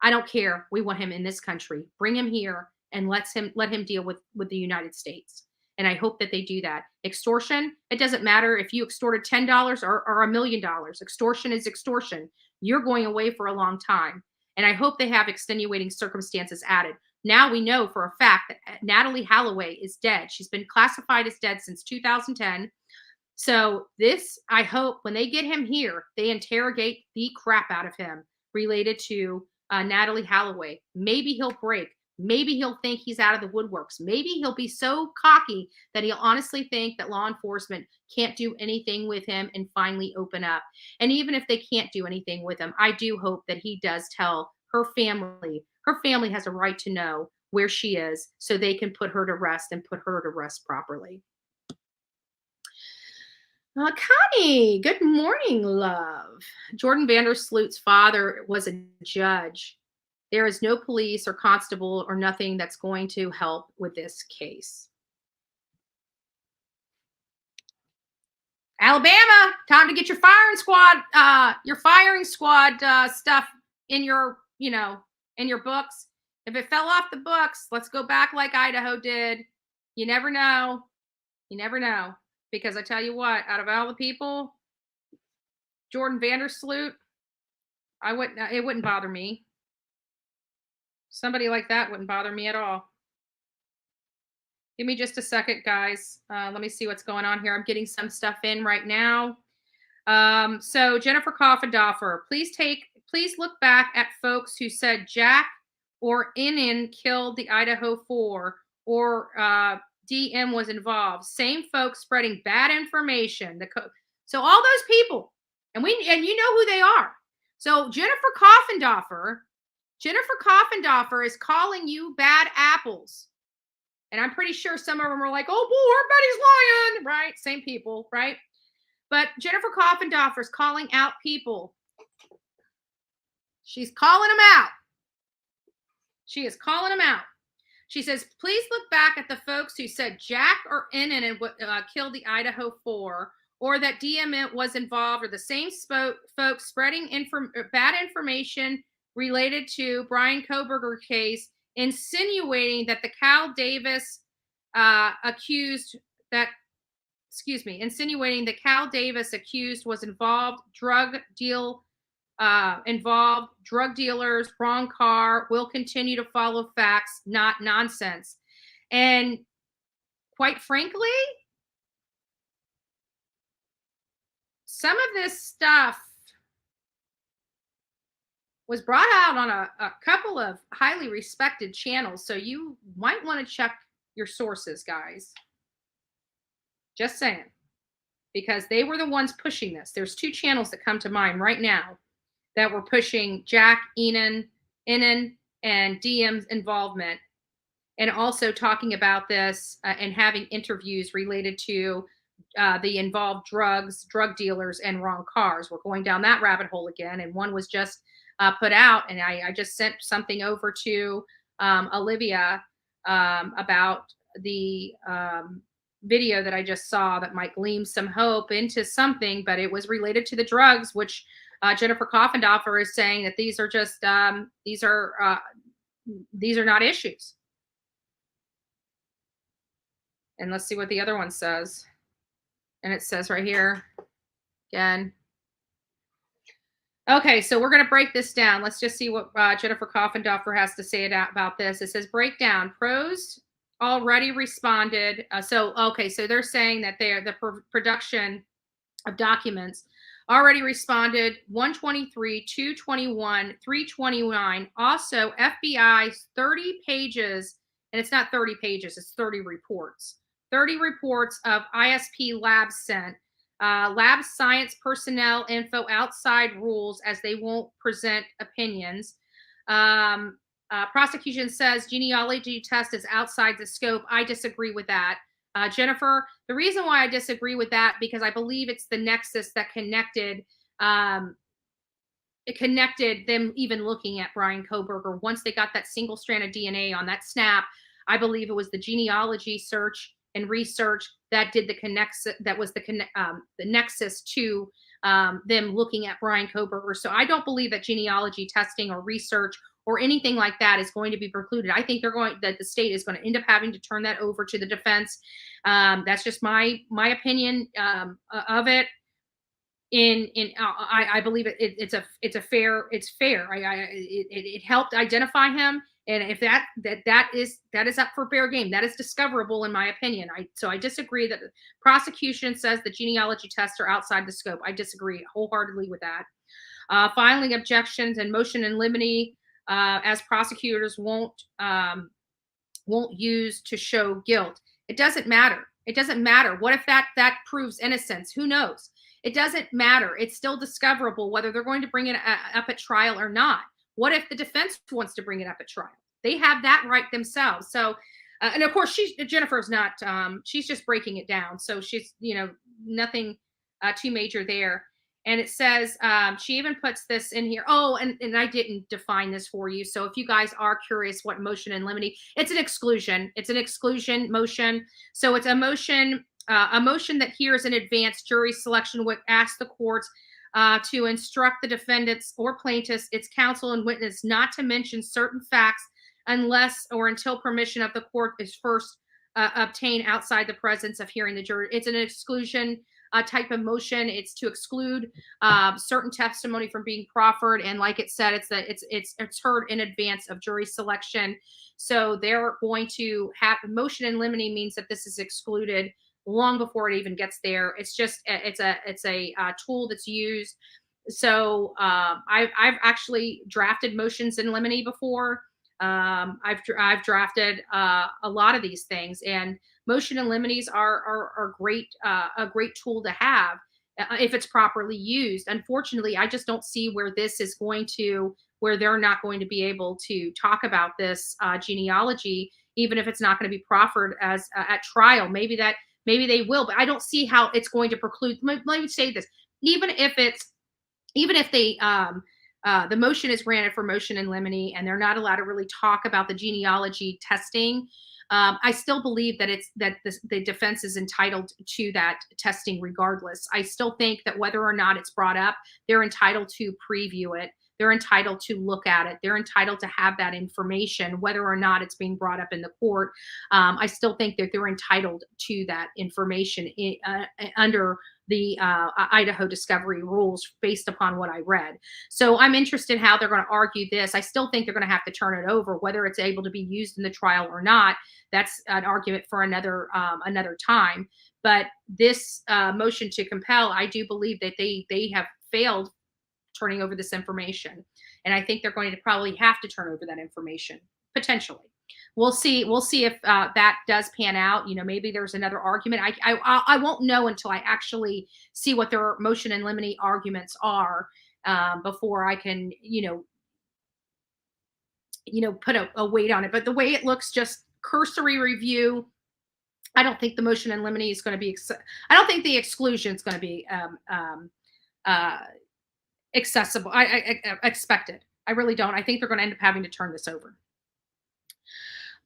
I don't care. We want him in this country. Bring him here and let him deal with the United States. And I hope that they do that. Extortion, it doesn't matter if you extorted $10 or $1 million. Extortion is extortion. You're going away for a long time. And I hope they have extenuating circumstances added. Now we know for a fact that Natalie Holloway is dead. She's been classified as dead since 2010. So this, I hope when they get him here, they interrogate the crap out of him related to Natalie Holloway. Maybe he'll break. Maybe he'll think he's out of the woodworks. Maybe he'll be so cocky that he'll honestly think that law enforcement can't do anything with him and finally open up. And even if they can't do anything with him, I do hope that he does tell her family. Her family has a right to know where she is so they can put her to rest and put her to rest properly. Connie, good morning, love. Jordan Vander Sloot's father was a judge. There is no police or constable or nothing that's going to help with this case. Alabama, time to get your firing squad stuff in your, in your books. If it fell off the books, let's go back like Idaho did. You never know. You never know. Because I tell you what, out of all the people, Jordan Vander Sloot, it wouldn't bother me. Somebody like that wouldn't bother me at all. Give me just a second, guys. Let me see what's going on here. I'm getting some stuff in right now. So Jennifer Coffendoffer, please look back at folks who said Jack or Innan killed the Idaho 4 or DM was involved. Same folks spreading bad information. So all those people, and you know who they are. So Jennifer Coffendoffer is calling you bad apples. And I'm pretty sure some of them are like, oh, boy, everybody's lying, right? Same people, right? But Jennifer Coffendoffer is calling out people. She's calling them out. She is calling them out. She says, please look back at the folks who said Jack or Innan killed the Idaho 4 or that DM was involved, or the same folks spreading bad information related to Brian Kohberger case, insinuating that the Cal Davis accused was involved, drug dealers, wrong car, will continue to follow facts, not nonsense. And quite frankly, some of this stuff was brought out on a couple of highly respected channels. So you might want to check your sources, guys. Just saying. Because they were the ones pushing this. There's two channels that come to mind right now that were pushing Jack, Innan, and DM's involvement. And also talking about this and having interviews related to the involved drug dealers, and wrong cars. We're going down that rabbit hole again. And one was just put out, and I just sent something over to Olivia about the video that I just saw that might gleam some hope into something, but it was related to the drugs, which Jennifer Coffendoffer is saying that these are just these are not issues. And let's see what the other one says. And it says right here again. Okay, so we're going to break this down. Let's just see what Jennifer Coffendoffer has to say about this. It says breakdown. Pros already responded. So they're saying that the production of documents already responded, 123, 221, 329. Also, FBI's 30 pages, and it's not 30 pages, it's 30 reports. 30 reports of ISP labs sent. Lab science personnel info outside rules as they won't present opinions. Prosecution says genealogy test is outside the scope. I disagree with that. Jennifer, the reason why I disagree with that, because I believe it's the nexus that connected it connected them even looking at Brian Kohberger. Once they got that single strand of DNA on that snap, I believe it was the genealogy search and research that did the nexus to them looking at Brian Kohberger. So I don't believe that genealogy testing or research or anything like that is going to be precluded. I think that the state is going to end up having to turn that over to the defense. That's just my opinion of it. I believe it's fair. It helped identify him, and if that is up for fair game, that is discoverable in my opinion. So I disagree that the prosecution says the genealogy tests are outside the scope. I disagree wholeheartedly with that. Filing objections and motion in limine, as prosecutors won't use to show guilt. It doesn't matter. It doesn't matter. What if that proves innocence? Who knows? It doesn't matter. It's still discoverable whether they're going to bring it up at trial or not. What if the defense wants to bring it up at trial? They have that right themselves. So, and of course, Jennifer's not. She's just breaking it down. So she's, nothing too major there. And it says, she even puts this in here. Oh, and I didn't define this for you. So if you guys are curious what motion in limine, it's an exclusion. It's an exclusion motion. So it's a motion that hears in advance jury selection would ask the courts to instruct the defendants or plaintiffs, its counsel and witness not to mention certain facts unless or until permission of the court is first obtained outside the presence of hearing the jury. It's an exclusion type of motion. It's to exclude certain testimony from being proffered, and like it said, it's heard in advance of jury selection. So they're going to have motion in limine means that this is excluded long before it even gets there. It's just it's a tool that's used. So I've actually drafted motions in limine before. I've drafted a lot of these things, and motion in limines are great, a great tool to have if it's properly used. Unfortunately, I just don't see where this is going to, where they're not going to be able to talk about this genealogy, even if it's not going to be proffered as at trial. Maybe they will, but I don't see how it's going to preclude. Let me say this: even if the motion is granted for motion in limine and they're not allowed to really talk about the genealogy testing, I still believe that the defense is entitled to that testing regardless. I still think that whether or not it's brought up, they're entitled to preview it. They're entitled to look at it. They're entitled to have that information, whether or not it's being brought up in the court. I still think that they're entitled to that information under the Idaho discovery rules based upon what I read. So I'm interested in how they're going to argue this. I still think they're going to have to turn it over, whether it's able to be used in the trial or not. That's an argument for another time. But this motion to compel, I do believe that they have failed turning over this information. And I think they're going to probably have to turn over that information, potentially. We'll see if that does pan out. Maybe there's another argument. I won't know until I actually see what their motion in limine arguments are before I can, put a weight on it. But the way it looks, just cursory review, I don't think the motion in limine is going to be, I don't think the exclusion is going to be accessible. I expected. I really don't. I think they're going to end up having to turn this over.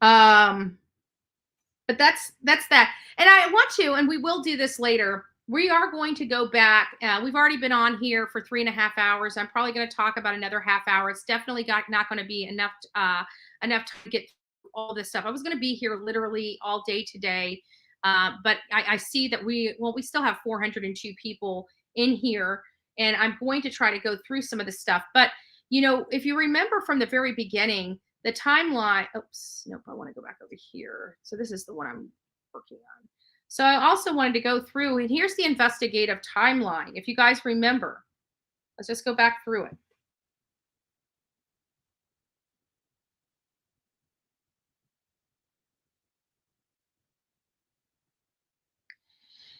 But that's that. And I want to, and we will do this later. We are going to go back. We've already been on here for 3.5 hours. I'm probably going to talk about another half hour. It's definitely not going to be enough time to get through all this stuff. I was going to be here literally all day today. But I see that we still have 402 people in here, and I'm going to try to go through some of the stuff. But, if you remember from the very beginning, the timeline, oops, nope, I want to go back over here. So this is the one I'm working So I also wanted to go through, and here's the investigative timeline. If you guys remember, let's just go back through it.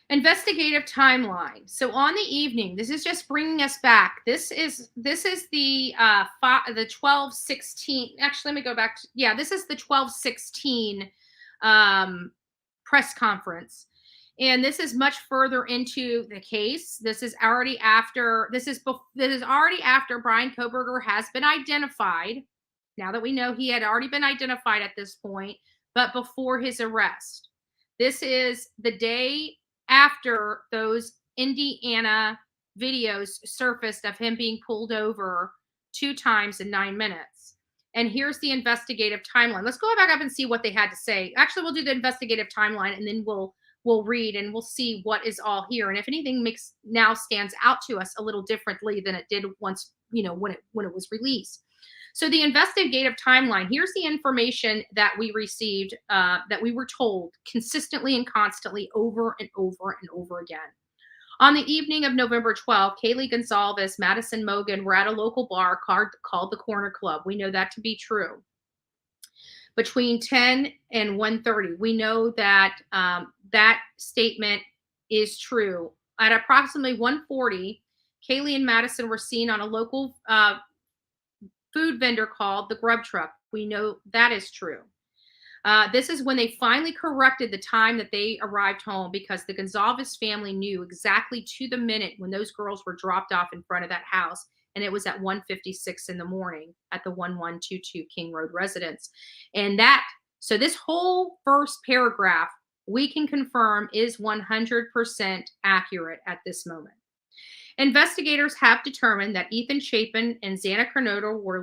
Investigative timeline. So on the evening, this is just bringing us back. This is the 12/16. Actually, let me go back to, this is the 12/16 press conference. And this is much further into the case. This is already after Brian Kohberger has been identified. Now that we know he had already been identified at this point, but before his arrest. This is the day after those Indiana videos surfaced of him being pulled over 2 times in 9 minutes. And here's the investigative timeline. Let's go back up and see what they had to say. Actually, we'll do the investigative timeline, and then we'll read and we'll see what is all here. And if anything now stands out to us a little differently than it did once, when it was released. So the investigative timeline, here's the information that we received, that we were told consistently and constantly over and over and over again. On the evening of November 12th, Kaylee Gonzalez, Madison Mogan were at a local bar called the Corner Club. We know that to be true. Between 10 and 1:30, we know that that statement is true. At approximately 1:40, Kaylee and Madison were seen on a local food vendor called the Grub Truck. We know that is true. This is when they finally corrected the time that they arrived home, because the Gonzalez family knew exactly to the minute when those girls were dropped off in front of that house. And it was at 1:56 in the morning at the 1122 King Road residence. And so this whole first paragraph, we can confirm is 100% accurate at this moment. Investigators have determined that Ethan Chapin and Xana Kernodle were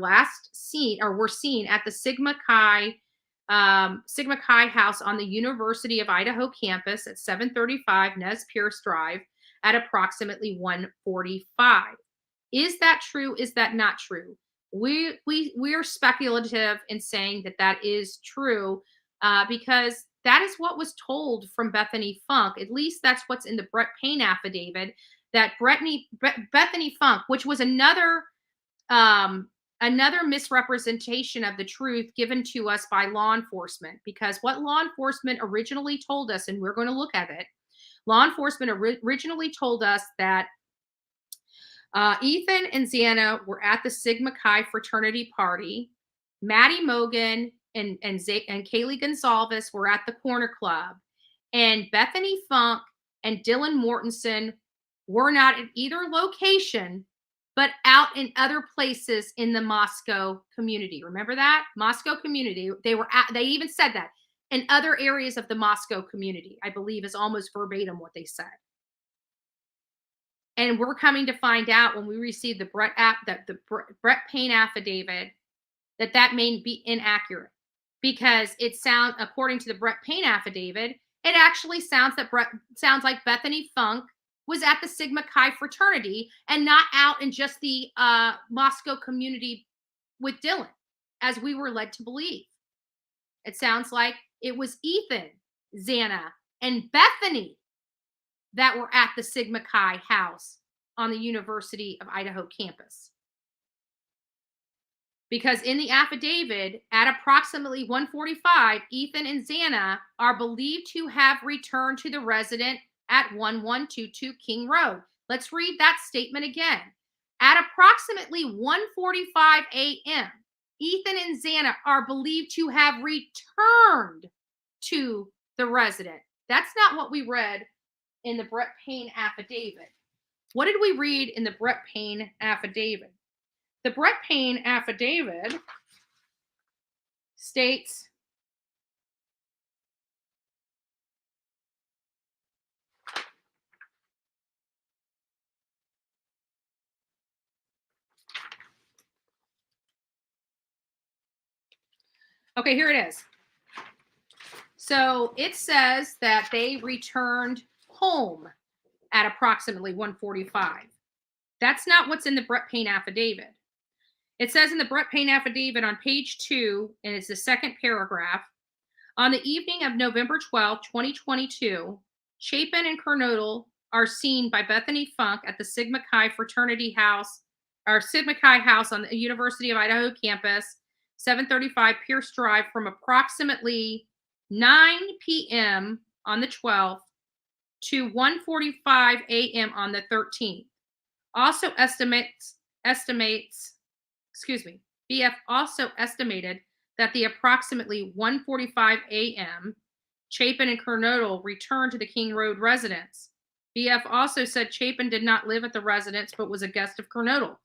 seen at the Sigma Chi house on the University of Idaho campus at 735 Nez Perce Drive at approximately 1:45. Is that true? Is that not true? We are speculative in saying that is true, because that is what was told from Bethany Funk. At least that's what's in the Brett Payne affidavit. That Bethany Funk, which was another misrepresentation of the truth given to us by law enforcement, because what law enforcement originally told us, and we're going to look at it, law enforcement originally told us that Ethan and Xana were at the Sigma Chi fraternity party. Maddie Mogan and Kaylee Gonzalez were at the Corner Club, and Bethany Funk and Dylan Mortensen were not at either location, but out in other places in the Moscow community. Remember that? Moscow community. They even said that in other areas of the Moscow community, I believe is almost verbatim what they said. And we're coming to find out when we receive the Brett Payne affidavit that may be inaccurate, because according to the Brett Payne affidavit, it actually sounds like Bethany Funk was at the Sigma Chi fraternity and not out in just the Moscow community with Dylan, as we were led to believe. It sounds like it was Ethan, Xana, and Bethany that were at the Sigma Chi house on the University of Idaho campus. Because in the affidavit, at approximately 1:45, Ethan and Xana are believed to have returned to the resident at 1122 King Road. Let's read that statement again. At approximately 1:45 a.m., Ethan and Xana are believed to have returned to the resident. That's not what we read in the Brett Payne affidavit. What did we read in the Brett Payne affidavit? The Brett Payne affidavit states okay, here it is. So it says that they returned home at approximately 1:45. That's not what's in the Brett Payne affidavit. It says in the Brett Payne affidavit on page 2, and it's the second paragraph, on the evening of November 12, 2022, Chapin and Kernodle are seen by Bethany Funk at the Sigma Chi fraternity house, or Sigma Chi house on the University of Idaho campus, 735 Pierce Drive, from approximately 9 p.m. on the 12th to 1:45 a.m. on the 13th. Also BF also estimated that the approximately 1:45 a.m. Chapin and Kernodle returned to the King Road residence. BF also said Chapin did not live at the residence but was a guest of Kernodle.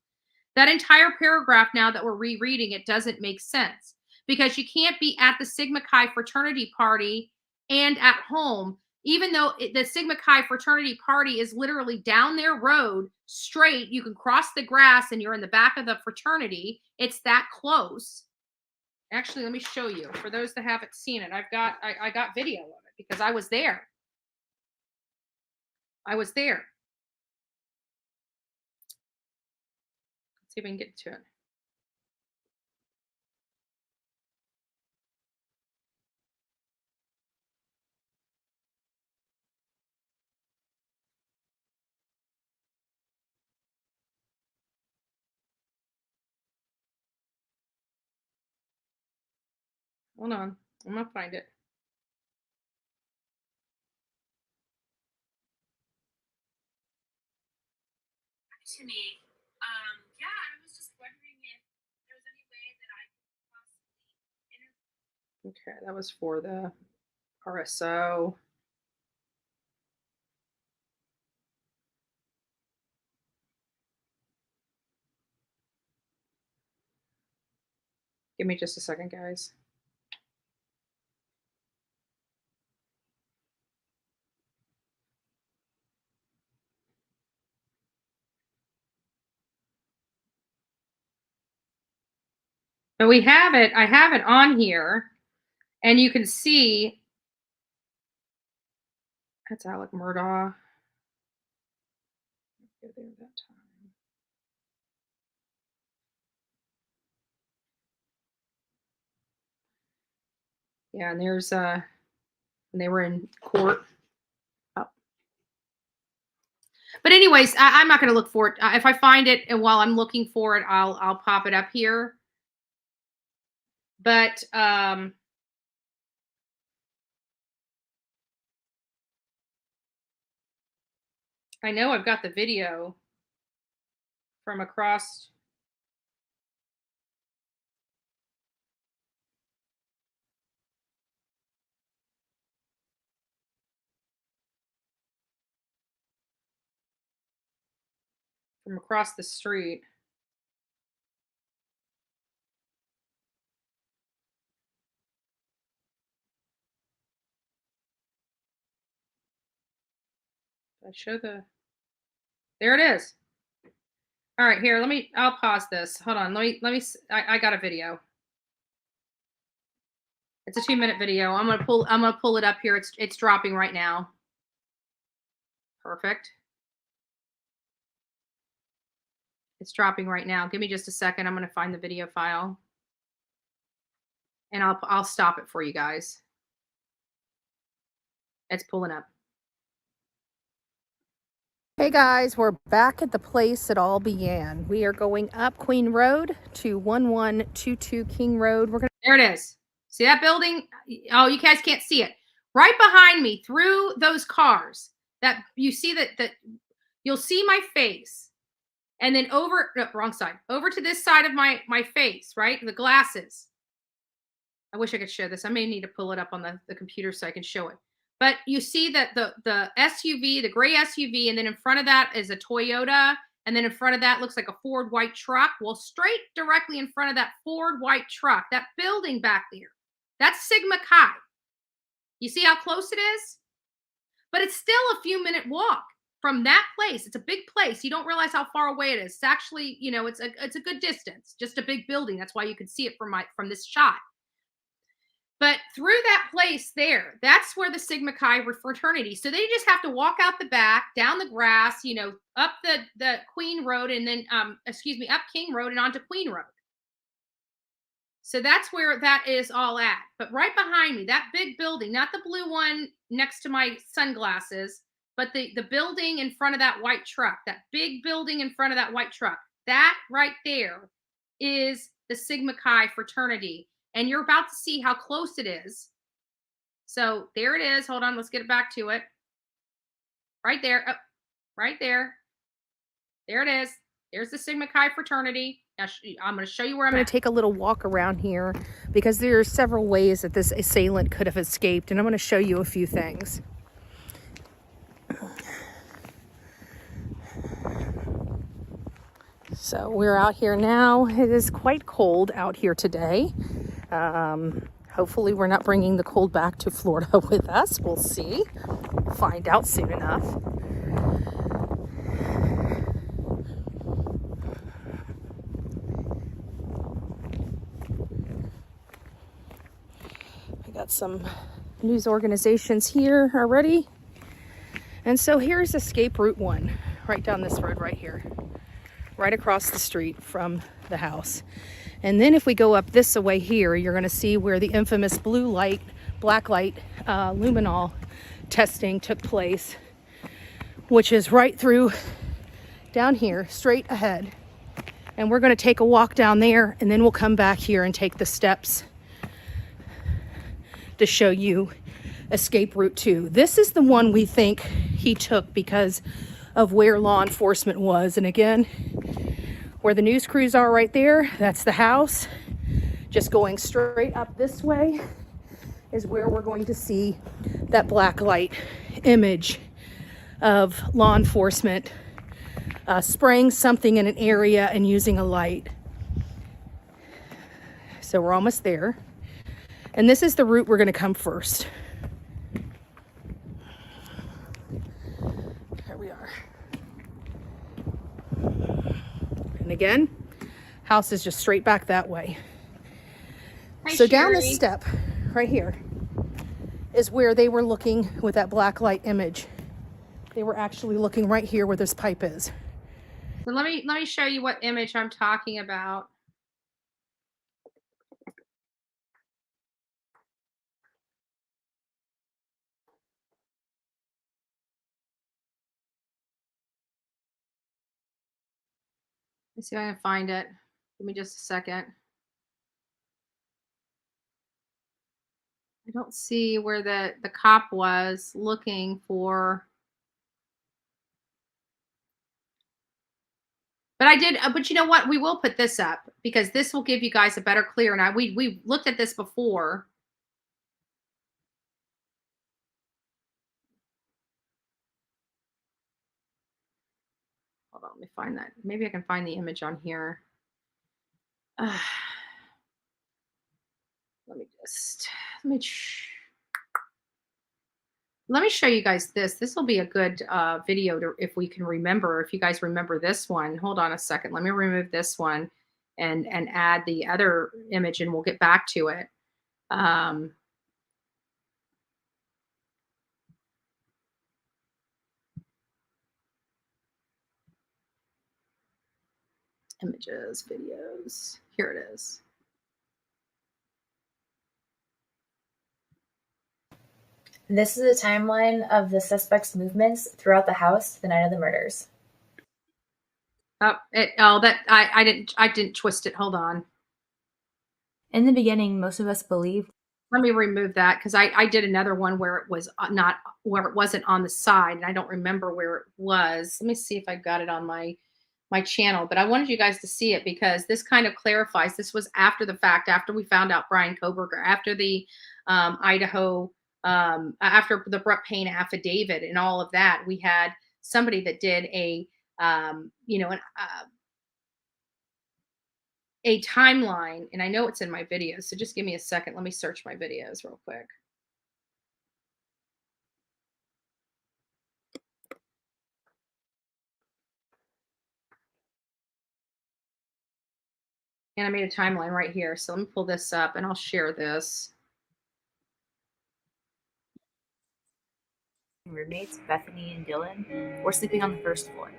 That entire paragraph, now that we're rereading it, doesn't make sense, because you can't be at the Sigma Chi fraternity party and at home, even though the Sigma Chi fraternity party is literally down their road straight. You can cross the grass and you're in the back of the fraternity. It's that close. Actually, let me show you. For those that haven't seen it, I got video of it because I was there. Let's see if we can get to it. Hold on. I'm going to find it. To me, yeah, I was just wondering if there was any way that I could possibly Okay, that was for the RSO. Give me just a second, guys. But we have it. I have it on here, and you can see that's Alec Murdaugh. Go there that time. Yeah, and there's when they were in court. Oh. But anyways, I'm not going to look for it. If I find it, and while I'm looking for it, I'll pop it up here. But I know I've got the video from across. From across the street. Did I show the? There it is. All right, here, I'll pause this. Hold on. I got a video. It's a 2-minute video. I'm gonna pull it up here. It's dropping right now. Perfect. It's dropping right now. Give me just a second. I'm gonna find the video file. And I'll stop it for you guys. It's pulling up. Hey guys, we're back at the place it all began. We are going up Queen Road to 1122 King Road. There it is. See that building? Oh, you guys can't see it. Right behind me, through those cars, that you see that you'll see my face. And then over, no, wrong side, over to this side of my face, right? The glasses. I wish I could show this. I may need to pull it up on the computer so I can show it. But you see that the SUV, the gray SUV, and then in front of that is a Toyota, and then in front of that looks like a Ford white truck. Well, straight directly in front of that Ford white truck, that building back there, that's Sigma Chi. You see how close it is? But it's still a few-minute walk from that place. It's a big place. You don't realize how far away it is. It's actually, you know, it's a good distance. Just a big building. That's why you can see it from this shot. But through that place there, that's where the Sigma Chi fraternity. So they just have to walk out the back, down the grass, you know, up the Queen Road, and then, up King Road and onto Queen Road. So that's where that is all at. But right behind me, that big building, not the blue one next to my sunglasses, but the building in front of that white truck, that big building in front of that white truck, that right there is the Sigma Chi fraternity. And you're about to see how close it is. So there it is. Hold on. Let's get it back to it. Right there. Oh, right there. There it is. There's the Sigma Chi fraternity. Now, I'm going to show you where I'm going to take a little walk around here because there are several ways that this assailant could have escaped, and I'm going to show you a few things. So we're out here now. It is quite cold out here today. Hopefully we're not bringing the cold back to Florida with us. We'll see. We'll find out soon enough. Got some news organizations here already. And so here's escape route 1, right down this road right here, right across the street from the house. And then if we go up this way here, you're going to see where the infamous blue light, black light, luminol testing took place, which is right through down here, straight ahead. And we're going to take a walk down there, and then we'll come back here and take the steps to show you escape route 2. This is the one we think he took because of where law enforcement was. And again, where the news crews are right there, that's the house. Just going straight up this way is where we're going to see that black light image of law enforcement spraying something in an area and using a light. So we're almost there. And this is the route we're going to come first. Here we are. And again, house is just straight back that way. Hi, so Sherry. Down this step right here is where they were looking with that black light image. They were actually looking right here where this pipe is. So let me show you what image I'm talking about. Let's see if I can find it. Give me just a second. I don't see where the cop was looking for. But I did, but you know what? We will put this up because this will give you guys a better clear. And we looked at this before. Hold on, let me find that. Maybe I can find the image on here. Let me show you guys this. This will be a good video if we can remember, if you guys remember this one. Hold on a second. Let me remove this one and add the other image and we'll get back to it. Images, videos. Here it is. This is a timeline of the suspect's movements throughout the house the night of the murders. I didn't twist it. Hold on. In the beginning, most of us believed. Let me remove that because I did another one where it was not, where it wasn't on the side, and I don't remember where it was. Let me see if I got it on my channel, but I wanted you guys to see it because this kind of clarifies. This was after the fact, after we found out Brian Koberger, after the Idaho. After the Brett Payne affidavit and all of that, we had somebody that did a timeline, and I know it's in my videos. So just give me a second. Let me search my videos real quick. And I made a timeline right here. So let me pull this up and I'll share this. Roommates Bethany and Dylan were sleeping on the first floor.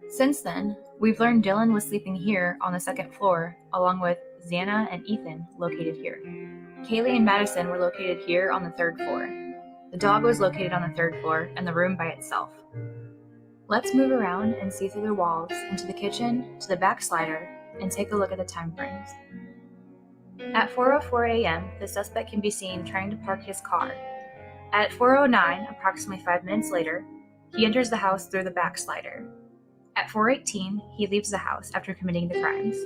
Since then, we've learned Dylan was sleeping here on the second floor, along with Xana and Ethan located here. Kaylee and Madison were located here on the 3rd floor. The dog was located on the 3rd floor and the room by itself. Let's move around and see through the walls, into the kitchen, to the back slider, and take a look at the time frames. At 4:04 a.m., the suspect can be seen trying to park his car. At 4:09, approximately 5 minutes later, he enters the house through the back slider. At 4:18, he leaves the house after committing the crimes.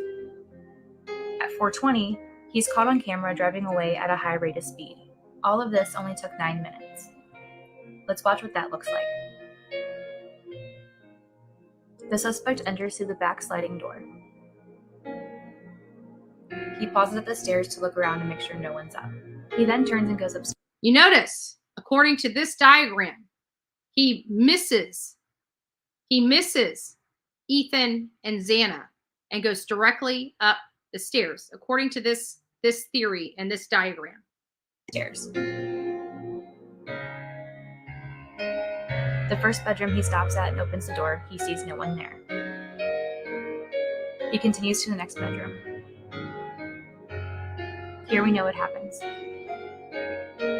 At 4:20, he's caught on camera driving away at a high rate of speed. All of this only took 9 minutes. Let's watch what that looks like. The suspect enters through the back sliding door. He pauses at the stairs to look around and make sure no one's up. He then turns and goes upstairs. You notice, according to this diagram, he misses Ethan and Xana and goes directly up the stairs, according to this theory and this diagram. Stairs. The first bedroom he stops at and opens the door. He sees no one there. He continues to the next bedroom. Here we know what happens.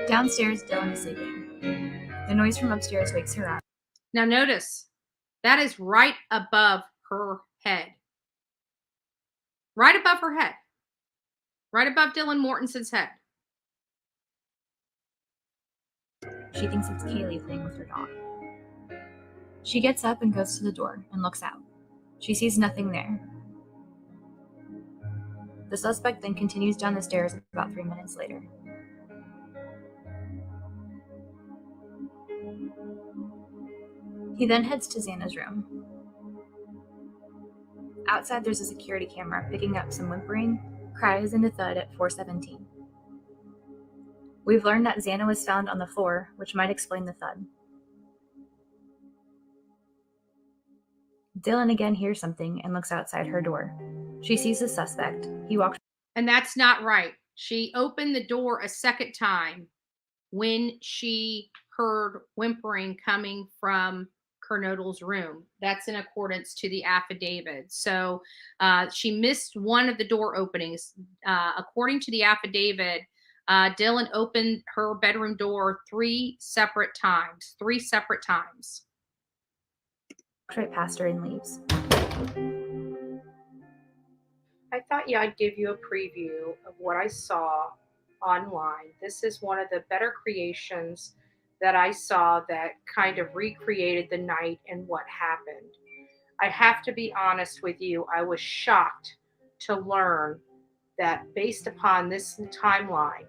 Downstairs, Dylan is sleeping. The noise from upstairs wakes her up. Now notice, that is right above her head. Right above her head. Right above Dylan Mortenson's head. She thinks it's Kaylee playing with her dog. She gets up and goes to the door and looks out. She sees nothing there. The suspect then continues down the stairs about 3 minutes later. He then heads to Xana's room. Outside, there's a security camera picking up some whimpering, cries, and a thud at 4:17. We've learned that Xana was found on the floor, which might explain the thud. Dylan again hears something and looks outside her door. She sees the suspect. He walks. And that's not right. She opened the door a second time when she heard whimpering coming from Kernodle's room. That's in accordance to the affidavit. So she missed one of the door openings. According to the affidavit, Dylan opened her bedroom door 3 separate times. 3 separate times. Right past her and leaves. I thought I'd give you a preview of what I saw online. This is one of the better creations that I saw that kind of recreated the night and what happened. I have to be honest with you, I was shocked to learn that based upon this timeline,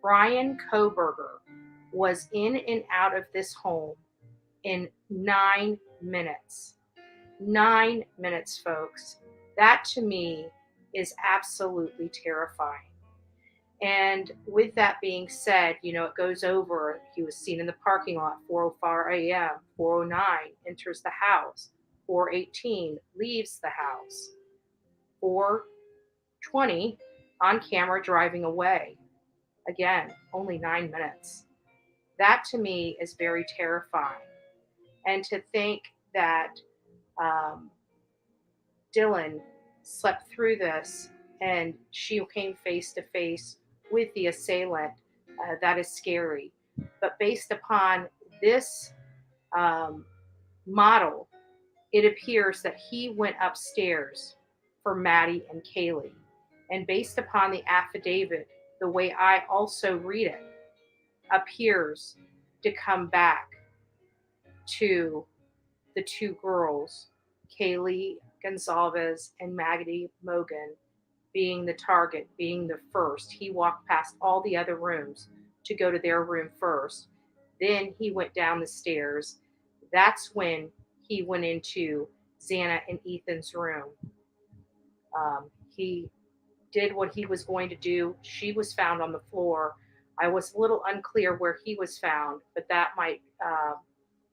Brian Koberger was in and out of this home in 9 minutes. 9 minutes, folks. That to me is absolutely terrifying. And with that being said, it goes over, he was seen in the parking lot, 4:04 a.m., 4:09, enters the house, 4:18, leaves the house, 4:20, on camera driving away. Again, only 9 minutes. That to me is very terrifying. And to think that Dylan slept through this and she came face to face with the assailant, that is scary. But based upon this model, it appears that he went upstairs for Maddie and Kaylee. And based upon the affidavit, the way I also read it, appears to come back to the 2 girls, Kaylee Gonzalez and Maggie Mogan, being the target, being the first. He walked past all the other rooms to go to their room first. Then he went down the stairs. That's when he went into Xana and Ethan's room. He did what he was going to do. She was found on the floor. I was a little unclear where he was found, but that might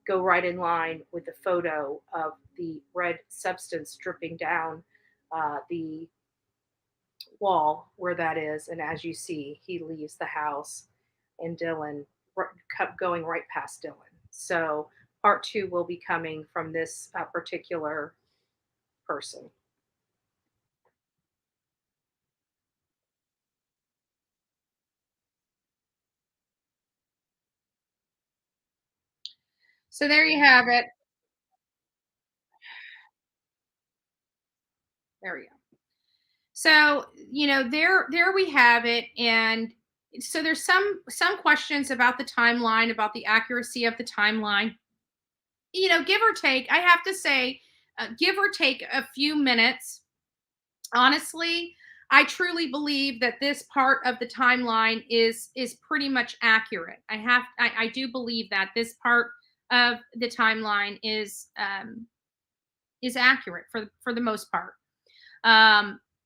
go right in line with the photo of the red substance dripping down the wall where that is. And as you see, he leaves the house and Dylan kept going right past Dylan. So part 2 will be coming from this particular person. So there you have it. There we go. So, there we have it. And so there's some questions about the timeline, about the accuracy of the timeline. Give or take, I have to say, give or take a few minutes. Honestly, I truly believe that this part of the timeline is pretty much accurate. I do believe that this part of the timeline is accurate for the most part.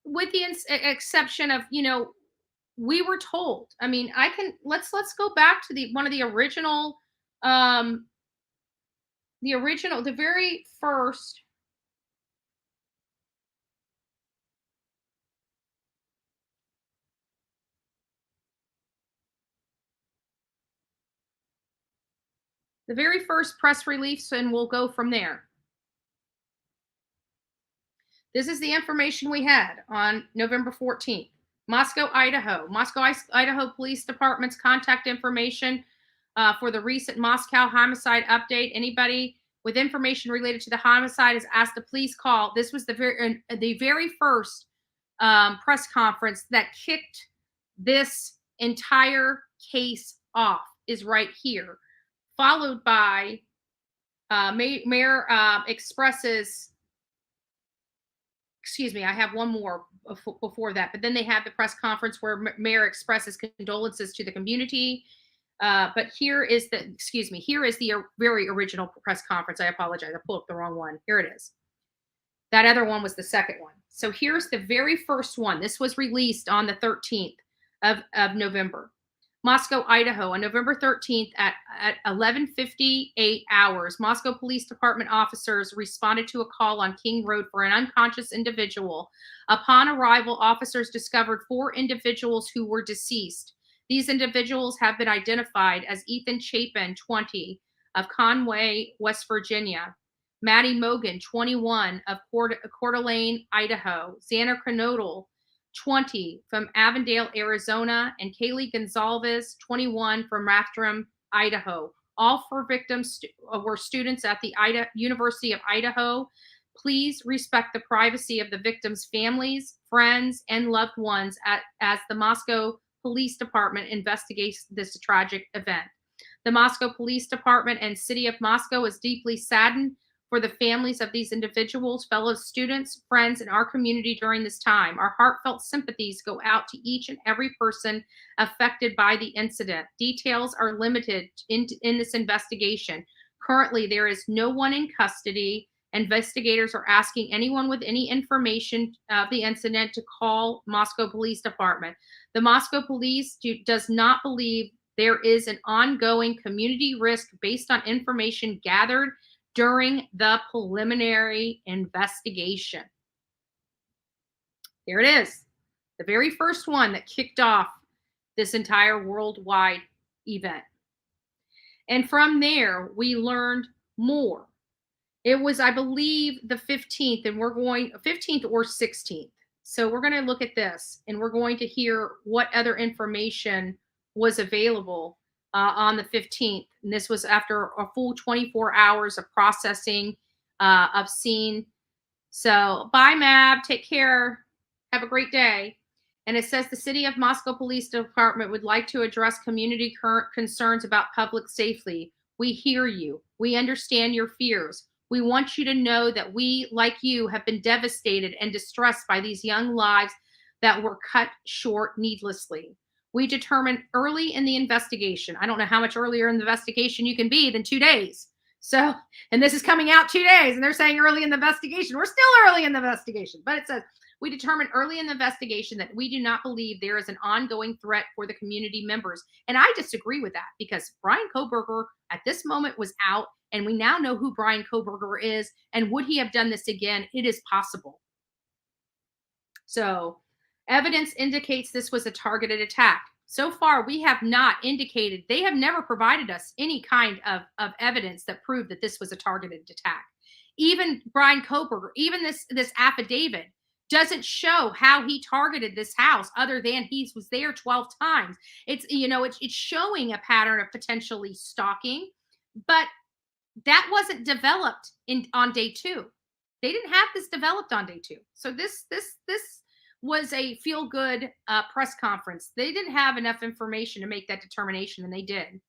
With the exception of, we were told. I mean, let's go back to one of the original, the very first. The very first press release, and we'll go from there. This is the information we had on November 14th. Moscow, Idaho. Moscow, Idaho Police Department's contact information for the recent Moscow homicide update. Anybody with information related to the homicide is asked to please call. This was the very first press conference that kicked this entire case off, is right here, followed by Mayor expresses. Excuse me, I have one more before that, but then they have the press conference where Mayor expresses condolences to the community. But here is the very original press conference. I apologize, I pulled up the wrong one. Here it is. That other one was the second one. So here's the very first one. This was released on the 13th of November. Moscow, Idaho, on November 13th at 11:58 hours, Moscow Police Department officers responded to a call on King Road for an unconscious individual. Upon arrival, officers discovered 4 individuals who were deceased. These individuals have been identified as Ethan Chapin, 20, of Conway, West Virginia; Maddie Mogan, 21, of Coeur d'Alene, Idaho; Xander Kernodle, 20, from Avondale, Arizona; and Kaylee Gonzalez, 21, from Rathdrum, Idaho. All 4 victims were students at the University of Idaho. Please respect the privacy of the victims' families, friends, and loved ones as the Moscow Police Department investigates this tragic event. The Moscow Police Department and City of Moscow is deeply saddened for the families of these individuals, fellow students, friends, and our community during this time. Our heartfelt sympathies go out to each and every person affected by the incident. Details are limited in this investigation. Currently, there is no one in custody. Investigators are asking anyone with any information of the incident to call Moscow Police Department. The Moscow Police does not believe there is an ongoing community risk based on information gathered during the preliminary investigation. There it is, the very first one that kicked off this entire worldwide event. And from there, we learned more. It was, I believe, the 15th, and 15th or 16th. So we're going to look at this, and we're going to hear what other information was available on the 15th. And this was after a full 24 hours of processing of scene. So bye, Mab. Take care. Have a great day. And it says the City of Moscow Police Department would like to address community concerns about public safety. We hear you. We understand your fears. We want you to know that we, like you, have been devastated and distressed by these young lives that were cut short needlessly. We determined early in the investigation. I don't know how much earlier in the investigation you can be than 2 days. So, and this is coming out 2 days, and they're saying early in the investigation. We're still early in the investigation, but it says, we determined early in the investigation that we do not believe there is an ongoing threat for the community members. And I disagree with that, because Brian Kohberger at this moment was out, and we now know who Brian Kohberger is. And would he have done this again? It is possible. So evidence indicates this was a targeted attack. So far, we have not indicated, they have never provided us any kind of evidence that proved that this was a targeted attack. Even Brian Kohberger, even this affidavit doesn't show how he targeted this house, other than he was there 12 times. It's, it's showing a pattern of potentially stalking, but that wasn't developed on day 2. They didn't have this developed on day 2. So this was a feel good press conference. They didn't have enough information to make that determination, and they did.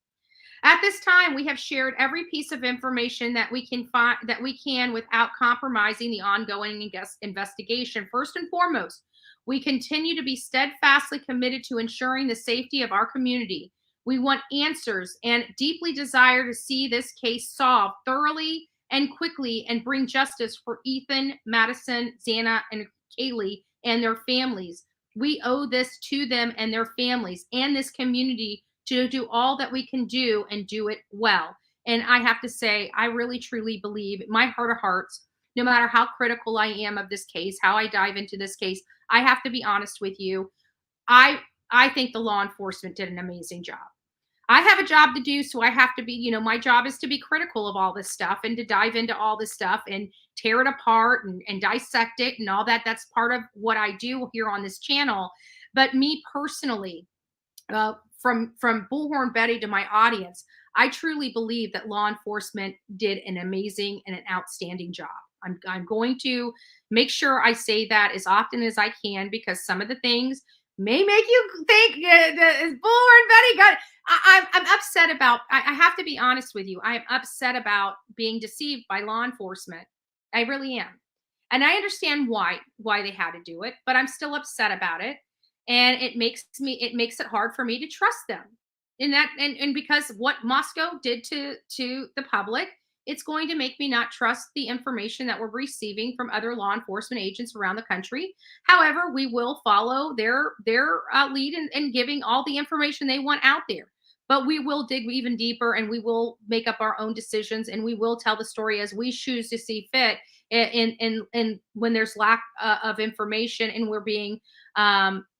At this time, we have shared every piece of information that we can without compromising the ongoing investigation. First and foremost, we continue to be steadfastly committed to ensuring the safety of our community. We want answers and deeply desire to see this case solved thoroughly and quickly and bring justice for Ethan, Madison, Xana, and Kaylee and their families. We owe this to them and their families and this community to do all that we can do and do it well. And I have to say, I really truly believe, in my heart of hearts, no matter how critical I am of this case, how I dive into this case, I have to be honest with you. I think the law enforcement did an amazing job. I have a job to do, so I have to be, my job is to be critical of all this stuff and to dive into all this stuff and tear it apart and dissect it and all that. That's part of what I do here on this channel. But me personally, from Bullhorn Betty to my audience, I truly believe that law enforcement did an amazing and an outstanding job. I'm going to make sure I say that as often as I can, because some of the things may make you think Bullhorn Betty got. I'm upset about. I have to be honest with you. I am upset about being deceived by law enforcement. I really am, and I understand why they had to do it, but I'm still upset about it. And it makes it hard for me to trust them in that. And because what Moscow did to the public, it's going to make me not trust the information that we're receiving from other law enforcement agents around the country. However, we will follow their lead in giving all the information they want out there. But we will dig even deeper, and we will make up our own decisions, and we will tell the story as we choose to see fit. And when there's lack of information and we're being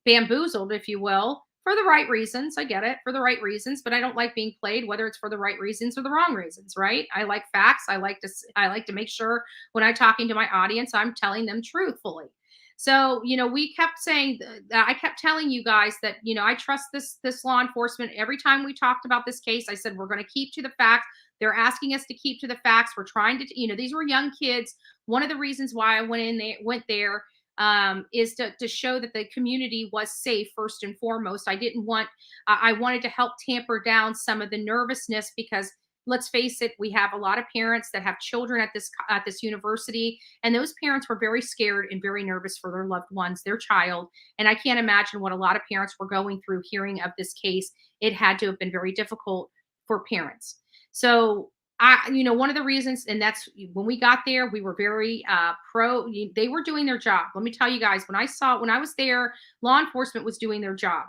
bamboozled, if you will, for the right reasons. I get it, for the right reasons, but I don't like being played, whether it's for the right reasons or the wrong reasons, right? I like facts. I like to make sure when I'm talking to my audience, I'm telling them truthfully. So, we kept saying that I kept telling you guys that, I trust this law enforcement. Every time we talked about this case, I said, we're going to keep to the facts. They're asking us to keep to the facts. We're trying to, these were young kids. One of the reasons why I went there is to show that the community was safe first and foremost. I wanted to help tamper down some of the nervousness, because let's face it, we have a lot of parents that have children at this university, and those parents were very scared and very nervous for their loved ones, their child. And I can't imagine what a lot of parents were going through hearing of this case. It had to have been very difficult for parents. So one of the reasons, and that's when we got there, we were very pro. They were doing their job. Let me tell you guys, when I was there, law enforcement was doing their job.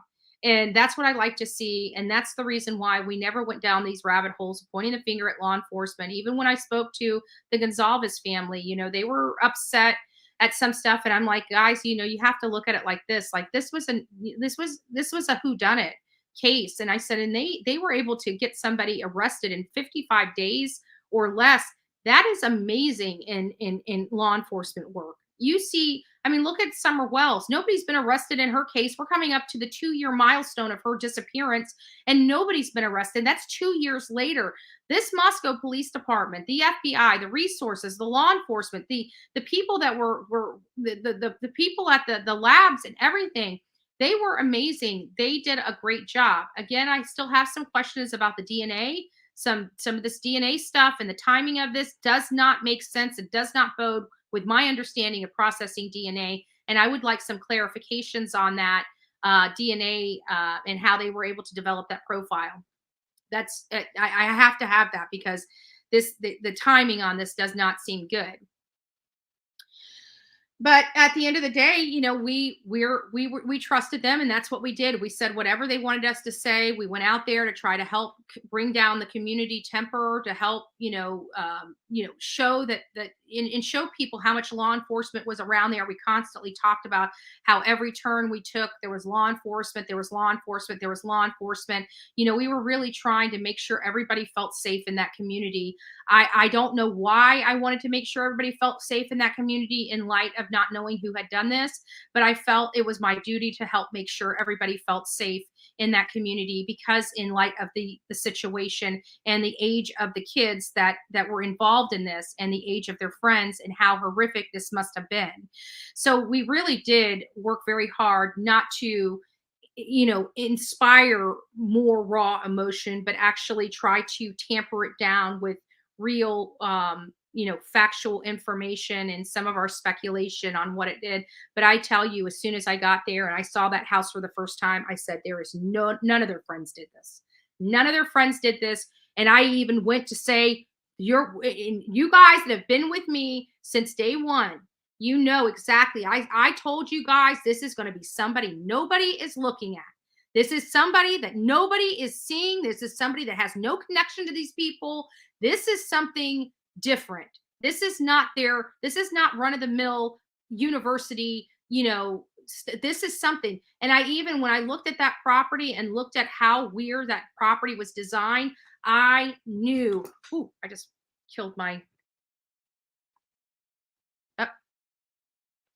And that's what I like to see. And that's the reason why we never went down these rabbit holes, pointing the finger at law enforcement. Even when I spoke to the Gonzalez family, they were upset at some stuff. And I'm like, guys, you have to look at it like this. Like this was a whodunit case. And I said, and they were able to get somebody arrested in 55 days or less. That is amazing in law enforcement work. You see, look at Summer Wells. Nobody's been arrested in her case. We're coming up to the 2-year milestone of her disappearance, and nobody's been arrested. That's 2 years later. This Moscow Police Department, the FBI, the resources, the law enforcement, the people that were the people at the labs and everything, they were amazing. They did a great job. Again, I still have some questions about the DNA. Some of this DNA stuff and the timing of this does not make sense. It does not bode with my understanding of processing DNA. And I would like some clarifications on that DNA and how they were able to develop that profile. That's I have to have that, because the timing on this does not seem good. But at the end of the day, we trusted them, and that's what we did. We said whatever they wanted us to say. We went out there to try to help bring down the community temper, to help, show that and show people how much law enforcement was around there. We constantly talked about how every turn we took, there was law enforcement, there was law enforcement, there was law enforcement. We were really trying to make sure everybody felt safe in that community. I don't know why I wanted to make sure everybody felt safe in that community in light of not knowing who had done this, but I felt it was my duty to help make sure everybody felt safe in that community, because in light of the situation and the age of the kids that were involved in this, and the age of their friends, and how horrific this must have been. So we really did work very hard not to, inspire more raw emotion, but actually try to tamper it down with real, factual information and some of our speculation on what it did. But I tell you, as soon as I got there and I saw that house for the first time, I said, none of their friends did this. None of their friends did this. And I even went to say, you guys that have been with me since day one, you know exactly. I told you guys, this is going to be somebody nobody is looking at. This is somebody that nobody is seeing. This is somebody that has no connection to these people. This is something different. This is not run of the mill university, this is something. And when I looked at that property and looked at how weird that property was designed, I knew, I just killed my,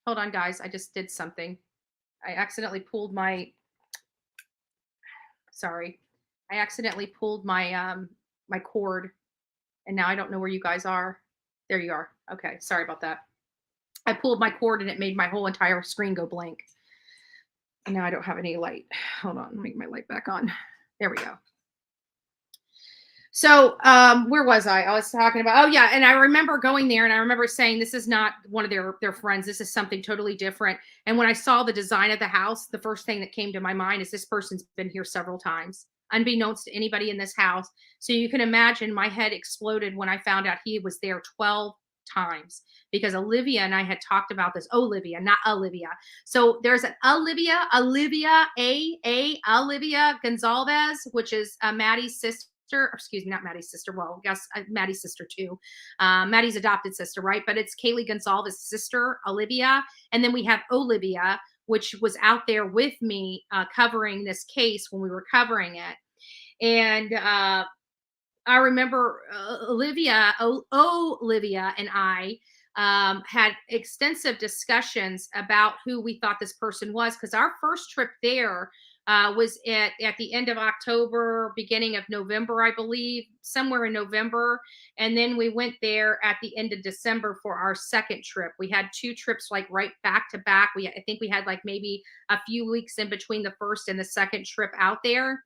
hold on guys. I just did something. I accidentally pulled my, my cord, and now I don't know where you guys are. There you are. Okay. Sorry about that. I pulled my cord and it made my whole entire screen go blank. And now I don't have any light. Hold on. Let me get my light back on. There we go. So where was I? I was talking about, and I remember going there and I remember saying, this is not one of their friends. This is something totally different. And when I saw the design of the house, the first thing that came to my mind is this person's been here several times, unbeknownst to anybody in this house. So you can imagine my head exploded when I found out he was there 12 times, because Olivia and I had talked about this. Olivia, not Olivia. So there's an Olivia Gonzalez, which is Maddie's sister. Excuse me, not Maddie's sister. Well, I guess Maddie's sister too. Maddie's adopted sister, right? But it's Kaylee Gonzalez's sister, Olivia. And then we have Olivia, which was out there with me covering this case when we were covering it. And I remember Olivia and I had extensive discussions about who we thought this person was, because our first trip there was at the end of October, beginning of November, I believe, somewhere in November. And then we went there at the end of December for our second trip. We had two trips like right back to back. I think we had like maybe a few weeks in between the first and the second trip out there.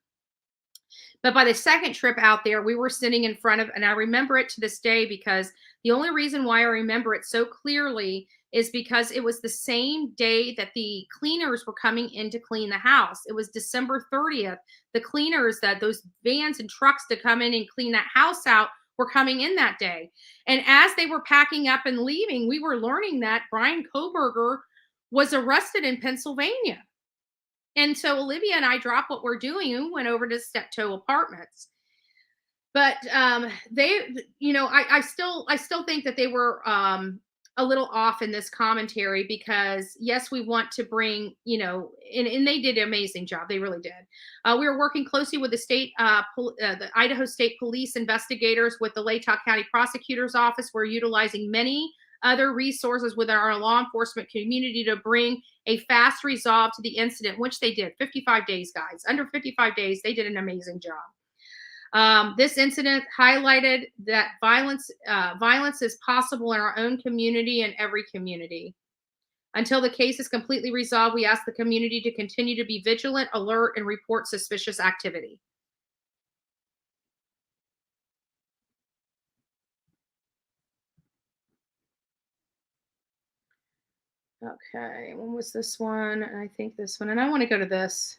But by the second trip out there, we were sitting in front of, and I remember it to this day, because the only reason why I remember it so clearly is because it was the same day that the cleaners were coming in to clean the house. It was December 30th. The cleaners, those vans and trucks to come in and clean that house out, were coming in that day. And as they were packing up and leaving, we were learning that Brian Koberger was arrested in Pennsylvania. And so Olivia and I dropped what we're doing and went over to Steptoe Apartments. But they, I still think that they were a little off in this commentary, because yes, we want to bring, and they did an amazing job. They really did. We were working closely with the state, the Idaho State Police investigators, with the Latah County Prosecutor's Office. We're utilizing many other resources with our law enforcement community to bring a fast resolve to the incident, which they did. 55 days, guys. Under 55 days, they did an amazing job. This incident highlighted that violence is possible in our own community and every community. Until the case is completely resolved, we ask the community to continue to be vigilant, alert, and report suspicious activity. Okay, when was this one? I think this one. And I want to go to this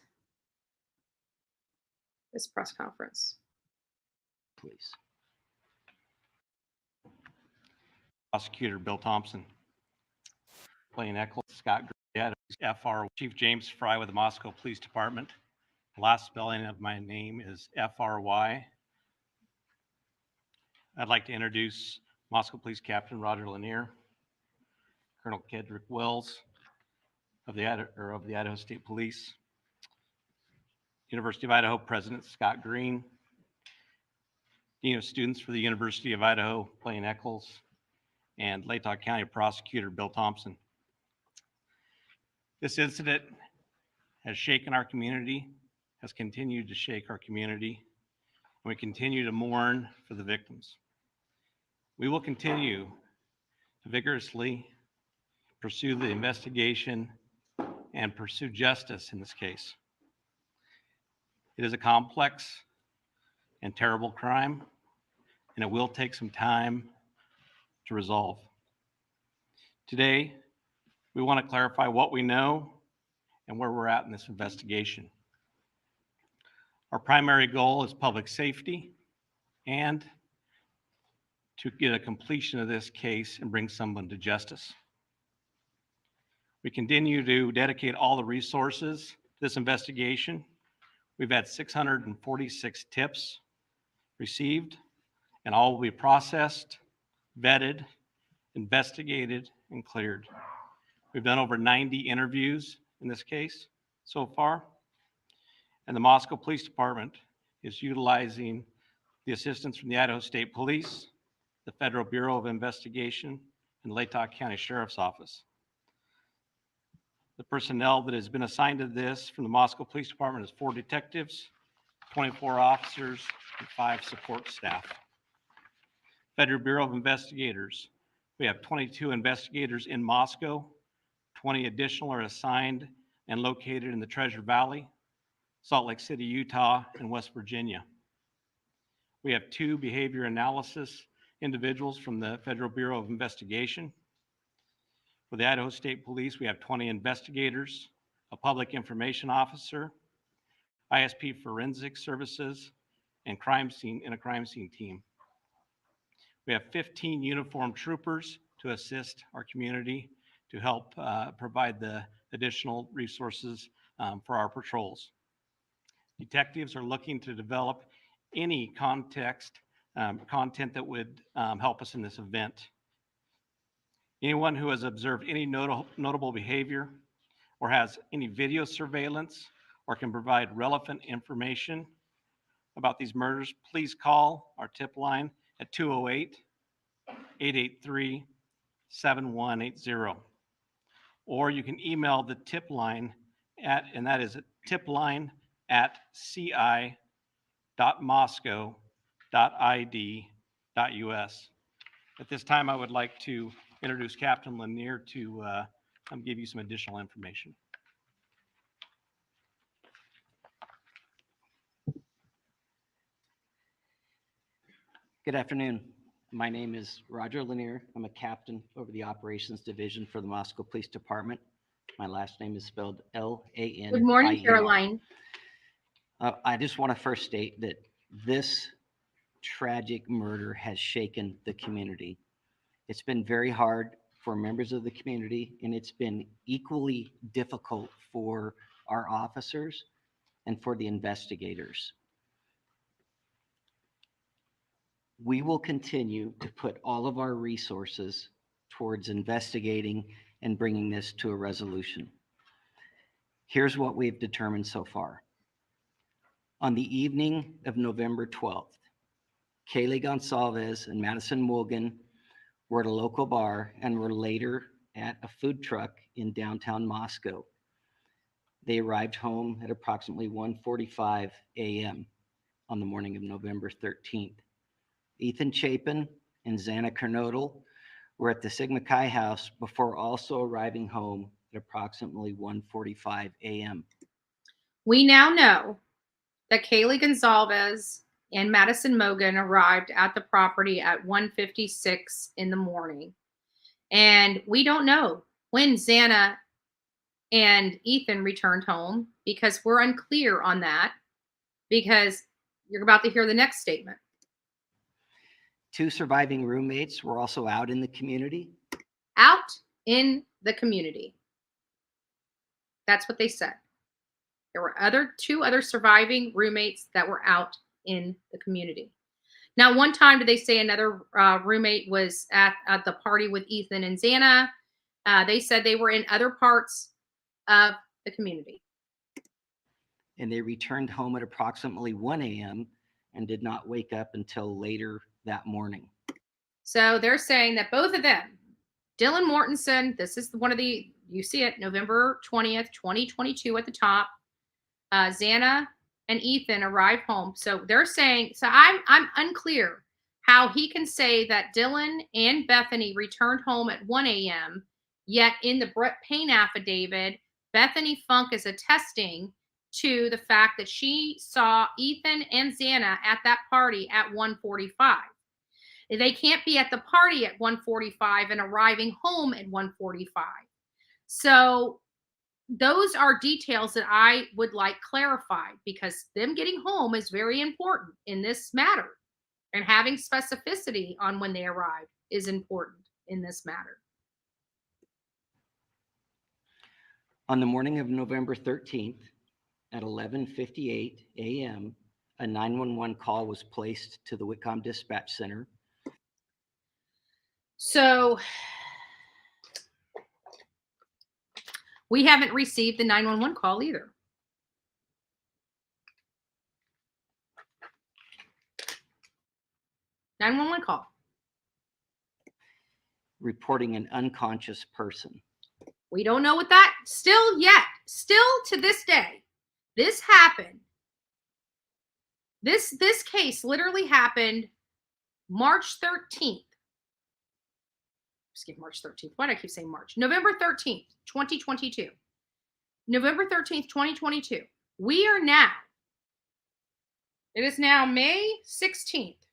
press conference. Please. Prosecutor Bill Thompson. Plain Eccles, Scott Grady, FR. Chief James Fry with the Moscow Police Department. The last spelling of my name is FRY. I'd like to introduce Moscow Police Captain Roger Lanier, Colonel Kedrick Wells of the Idaho State Police, University of Idaho President Scott Green, Dean of Students for the University of Idaho, Plain Eccles, and Latah County Prosecutor Bill Thompson. This incident has shaken our community, has continued to shake our community, and we continue to mourn for the victims. We will continue to vigorously pursue the investigation and pursue justice in this case. It is a complex and terrible crime, and it will take some time to resolve. Today, we want to clarify what we know and where we're at in this investigation. Our primary goal is public safety and to get a completion of this case and bring someone to justice. We continue to dedicate all the resources to this investigation. We've had 646 tips received, and all will be processed, vetted, investigated, and cleared. We've done over 90 interviews in this case so far, and the Moscow Police Department is utilizing the assistance from the Idaho State Police, the Federal Bureau of Investigation, and Latah County Sheriff's Office. The personnel that has been assigned to this from the Moscow Police Department is 4 detectives, 24 officers, and 5 support staff. Federal Bureau of Investigators, we have 22 investigators in Moscow, 20 additional are assigned and located in the Treasure Valley, Salt Lake City, Utah, and West Virginia. We have 2 behavior analysis individuals from the Federal Bureau of Investigation. For the Idaho State Police, we have 20 investigators, a public information officer, ISP forensic services, and a crime scene team. We have 15 uniformed troopers to assist our community to help provide the additional resources for our patrols. Detectives are looking to develop any content that would help us in this event. Anyone who has observed any notable behavior or has any video surveillance or can provide relevant information about these murders, please call our tip line at 208-883-7180. Or you can email the tip line and that is tipline@ci.moscow.id.us. At this time, I would like to introduce Captain Lanier to give you some additional information. Good afternoon. My name is Roger Lanier. I'm a captain over the operations division for the Moscow Police Department. My last name is spelled L-A-N. Good morning, Caroline. I just want to first state that this tragic murder has shaken the community. It's been very hard for members of the community, and it's been equally difficult for our officers and for the investigators. We will continue to put all of our resources towards investigating and bringing this to a resolution. Here's what we've determined so far. On the evening of November 12th, Kaylee Gonsalves and Madison Morgan were at a local bar and were later at a food truck in downtown Moscow. They arrived home at approximately 1:45 a.m. on the morning of November 13th. Ethan Chapin and Xana Kernodle were at the Sigma Chi house before also arriving home at approximately 1:45 a.m. We now know that Kaylee Gonsalves and Madison Mogan arrived at the property at 1:56 in the morning. And we don't know when Xana and Ethan returned home because we're unclear on that, because you're about to hear the next statement. 2 surviving roommates were also out in the community. Out in the community. That's what they said. There were 2 other surviving roommates that were out in the community. Now, one time did they say another roommate was at the party with Ethan and Xana. They said they were in other parts of the community. And they returned home at approximately 1 a.m. and did not wake up until later that morning. So they're saying that both of them, Dylan Mortensen, this is one of the, you see it, November 20th, 2022 at the top. Xana and Ethan arrive home. So they're saying, so I'm unclear how he can say that Dylan and Bethany returned home at 1 a.m., yet in the Brett Payne affidavit, Bethany Funk is attesting to the fact that she saw Ethan and Xana at that party at 1:45. They can't be at the party at 1:45 and arriving home at 1:45. So those are details that I would like clarified, because them getting home is very important in this matter. And having specificity on when they arrive is important in this matter. On the morning of November 13th at 11:58 a.m., a 911 call was placed to the Whitcomb Dispatch Center. So we haven't received the 911 call either. .911 call. Reporting an unconscious person. We don't know what that still to this day. This happened. This case literally happened March 13th. Skip March 13th. Why do I keep saying March? November 13th, 2022. November 13th, 2022. We are now. It is now May 16th,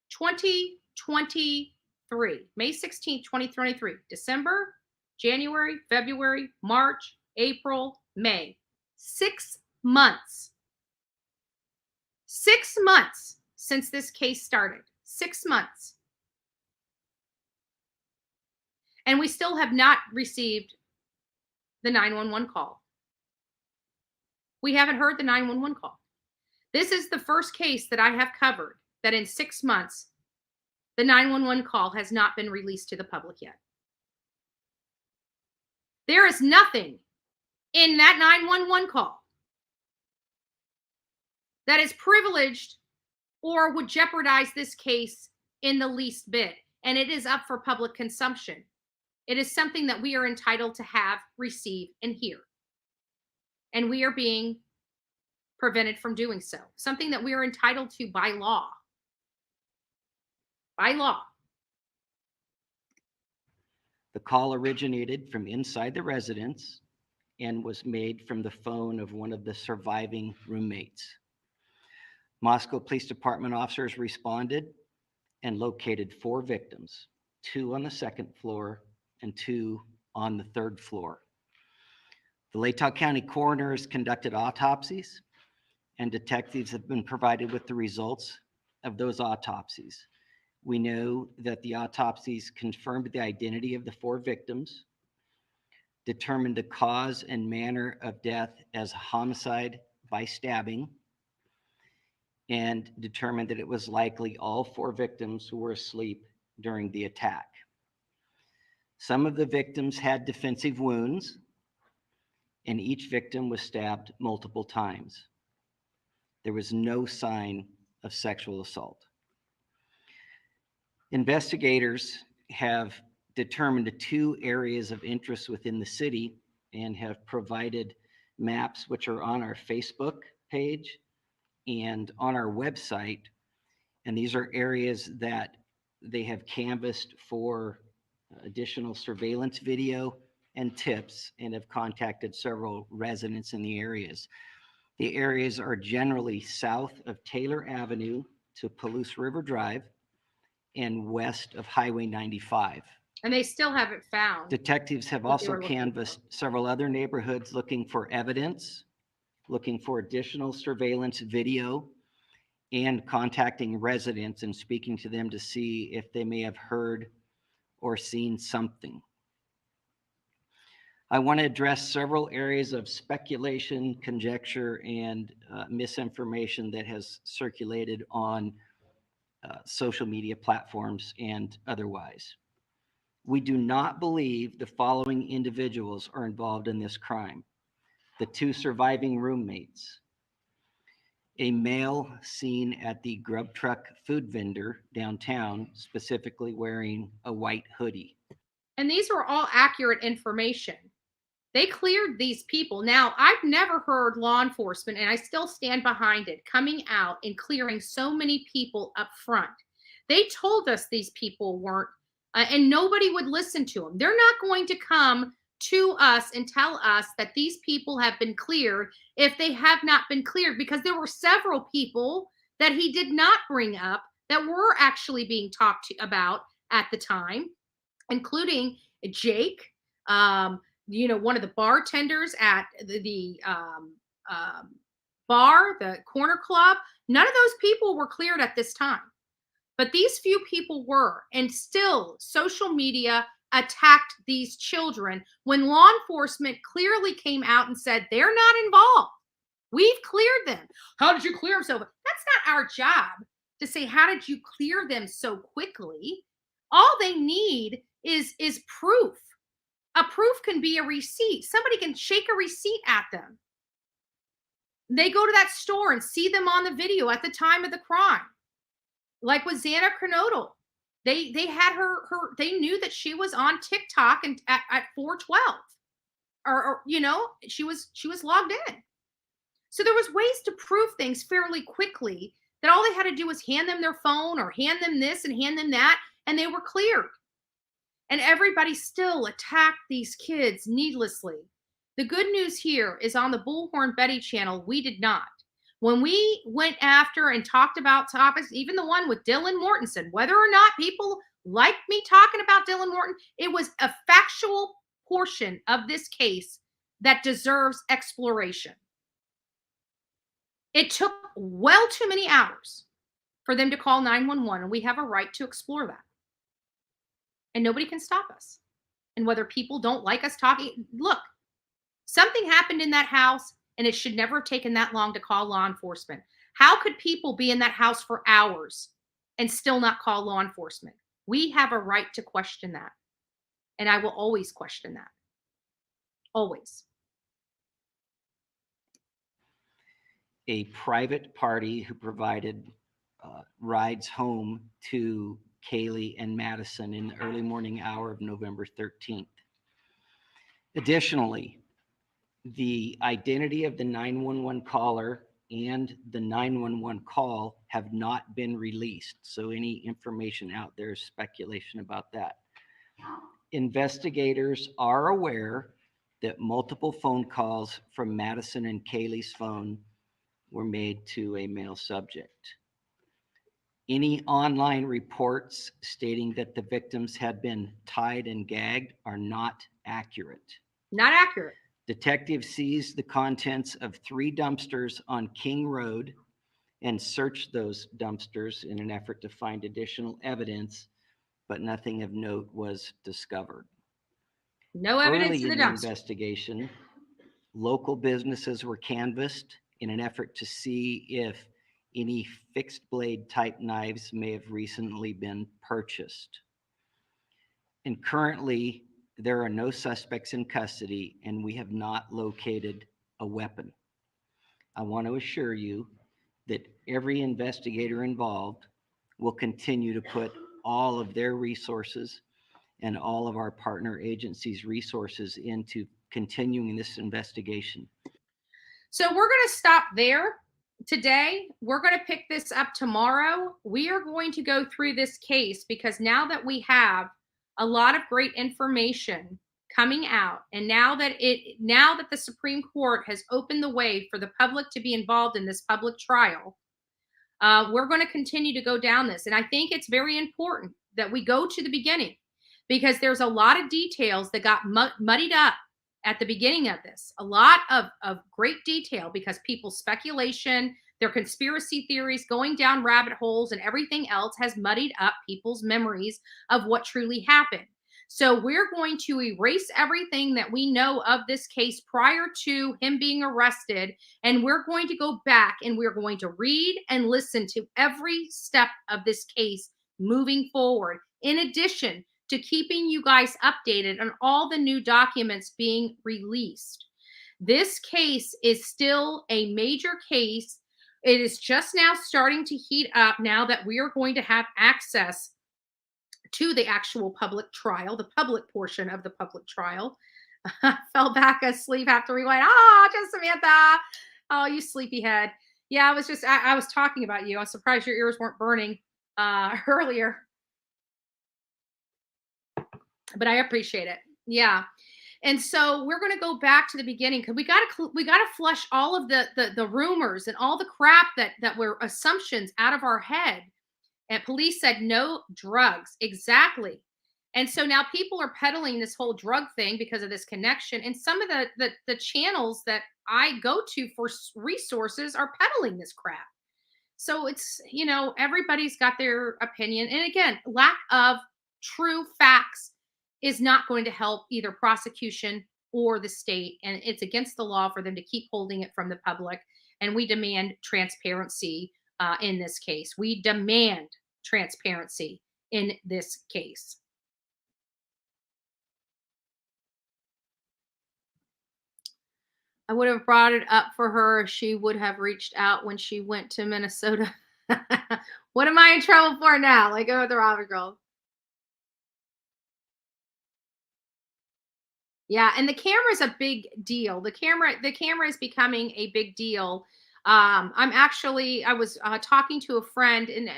2023. May 16th, 2023. December, January, February, March, April, May. 6 months. 6 months since this case started. 6 months. And we still have not received the 911 call. We haven't heard the 911 call. This is the first case that I have covered that in 6 months, the 911 call has not been released to the public yet. There is nothing in that 911 call that is privileged or would jeopardize this case in the least bit. And it is up for public consumption. It is something that we are entitled to have, receive, and hear. And we are being prevented from doing so. Something that we are entitled to by law. By law. The call originated from inside the residence and was made from the phone of one of the surviving roommates. Moscow Police Department officers responded and located 4 victims, 2 on the 2nd floor and 2 on the 3rd floor. The Latah County coroners conducted autopsies, and detectives have been provided with the results of those autopsies. We know that the autopsies confirmed the identity of the 4 victims, determined the cause and manner of death as a homicide by stabbing, and determined that it was likely all 4 victims who were asleep during the attack. Some of the victims had defensive wounds, and each victim was stabbed multiple times. There was no sign of sexual assault. Investigators have determined 2 areas of interest within the city and have provided maps which are on our Facebook page and on our website. And these are areas that they have canvassed for additional surveillance video and tips, and have contacted several residents in the areas. The areas are generally south of Taylor Avenue to Palouse River Drive and west of Highway 95. And they still haven't found. Detectives have also canvassed several other neighborhoods looking for evidence, looking for additional surveillance video, and contacting residents and speaking to them to see if they may have heard or seen something. I want to address several areas of speculation, conjecture, and misinformation that has circulated on social media platforms and otherwise. We do not believe the following individuals are involved in this crime: the 2 surviving roommates, a male seen at the grub truck food vendor downtown, specifically wearing a white hoodie. And these were all accurate information. They cleared these people. Now, I've never heard law enforcement, and I still stand behind it, coming out and clearing so many people up front. They told us these people weren't, and nobody would listen to them. They're not going to come to us and tell us that these people have been cleared if they have not been cleared, because there were several people that he did not bring up that were actually being talked to about at the time, including Jake, one of the bartenders at the bar, the corner club. None of those people were cleared at this time, but these few people were, and still social media attacked these children when law enforcement clearly came out and said they're not involved. We've cleared them. How did you clear them so? That's not our job to say, how did you clear them so quickly? All they need is proof. A proof can be a receipt. Somebody can shake a receipt at them. They go to that store and see them on the video at the time of the crime. Like with Xana Kernodle. They had her they knew that she was on TikTok and at 412. Or she was logged in. So there was ways to prove things fairly quickly, that all they had to do was hand them their phone or hand them this and hand them that, and they were cleared. And everybody still attacked these kids needlessly. The good news here is on the Bullhorn Betty channel, we did not. When we went after and talked about topics, even the one with Dylan Mortensen, whether or not people like me talking about Dylan Morton, it was a factual portion of this case that deserves exploration. It took well too many hours for them to call 911, and we have a right to explore that. And nobody can stop us. And whether people don't like us talking, look, something happened in that house, and it should never have taken that long to call law enforcement. How could people be in that house for hours and still not call law enforcement? We have a right to question that. And I will always question that. Always. A private party who provided rides home to Kaylee and Madison in the early morning hour of November 13th. Additionally, the identity of the 911 caller and the 911 call have not been released. So any information out there is speculation about that. Investigators are aware that multiple phone calls from Madison and Kaylee's phone were made to a male subject. Any online reports stating that the victims had been tied and gagged are not accurate. Not accurate. Detectives seized the contents of 3 dumpsters on King Road and searched those dumpsters in an effort to find additional evidence, but nothing of note was discovered. No evidence Early in the in dumpster. Investigation, local businesses were canvassed in an effort to see if any fixed blade type knives may have recently been purchased. And currently, there are no suspects in custody, and we have not located a weapon. I want to assure you that every investigator involved will continue to put all of their resources and all of our partner agencies' resources into continuing this investigation. So we're going to stop there today. We're going to pick this up tomorrow. We are going to go through this case because now that we have a lot of great information coming out, and now that the Supreme Court has opened the way for the public to be involved in this public trial, we're going to continue to go down this. And I think it's very important that we go to the beginning, because there's a lot of details that got muddied up at the beginning of this. A lot of great detail, because people's speculation, their conspiracy theories, going down rabbit holes and everything else has muddied up people's memories of what truly happened. So we're going to erase everything that we know of this case prior to him being arrested, and we're going to go back and we're going to read and listen to every step of this case moving forward, in addition to keeping you guys updated on all the new documents being released. This case is still a major case. It is just now starting to heat up now that we are going to have access to the actual public trial, the public portion of the public trial. Fell back asleep after we went, oh, just Samantha. Oh, you sleepyhead. Yeah, I was talking about you. I was surprised your ears weren't burning earlier, but I appreciate it. Yeah. And so we're going to go back to the beginning because we got to flush all of the rumors and all the crap that were assumptions out of our head. And police said no drugs. Exactly. And so now people are peddling this whole drug thing because of this connection. And some of the channels that I go to for resources are peddling this crap. So it's, everybody's got their opinion. And again, lack of true facts is not going to help either prosecution or the state. And it's against the law for them to keep holding it from the public. And we demand transparency in this case. We demand transparency in this case. I would have brought it up for her. She would have reached out when she went to Minnesota. What am I in trouble for now? Like, go with the Robert girl. Yeah, and the camera is a big deal. The camera is becoming a big deal. I was talking to a friend, and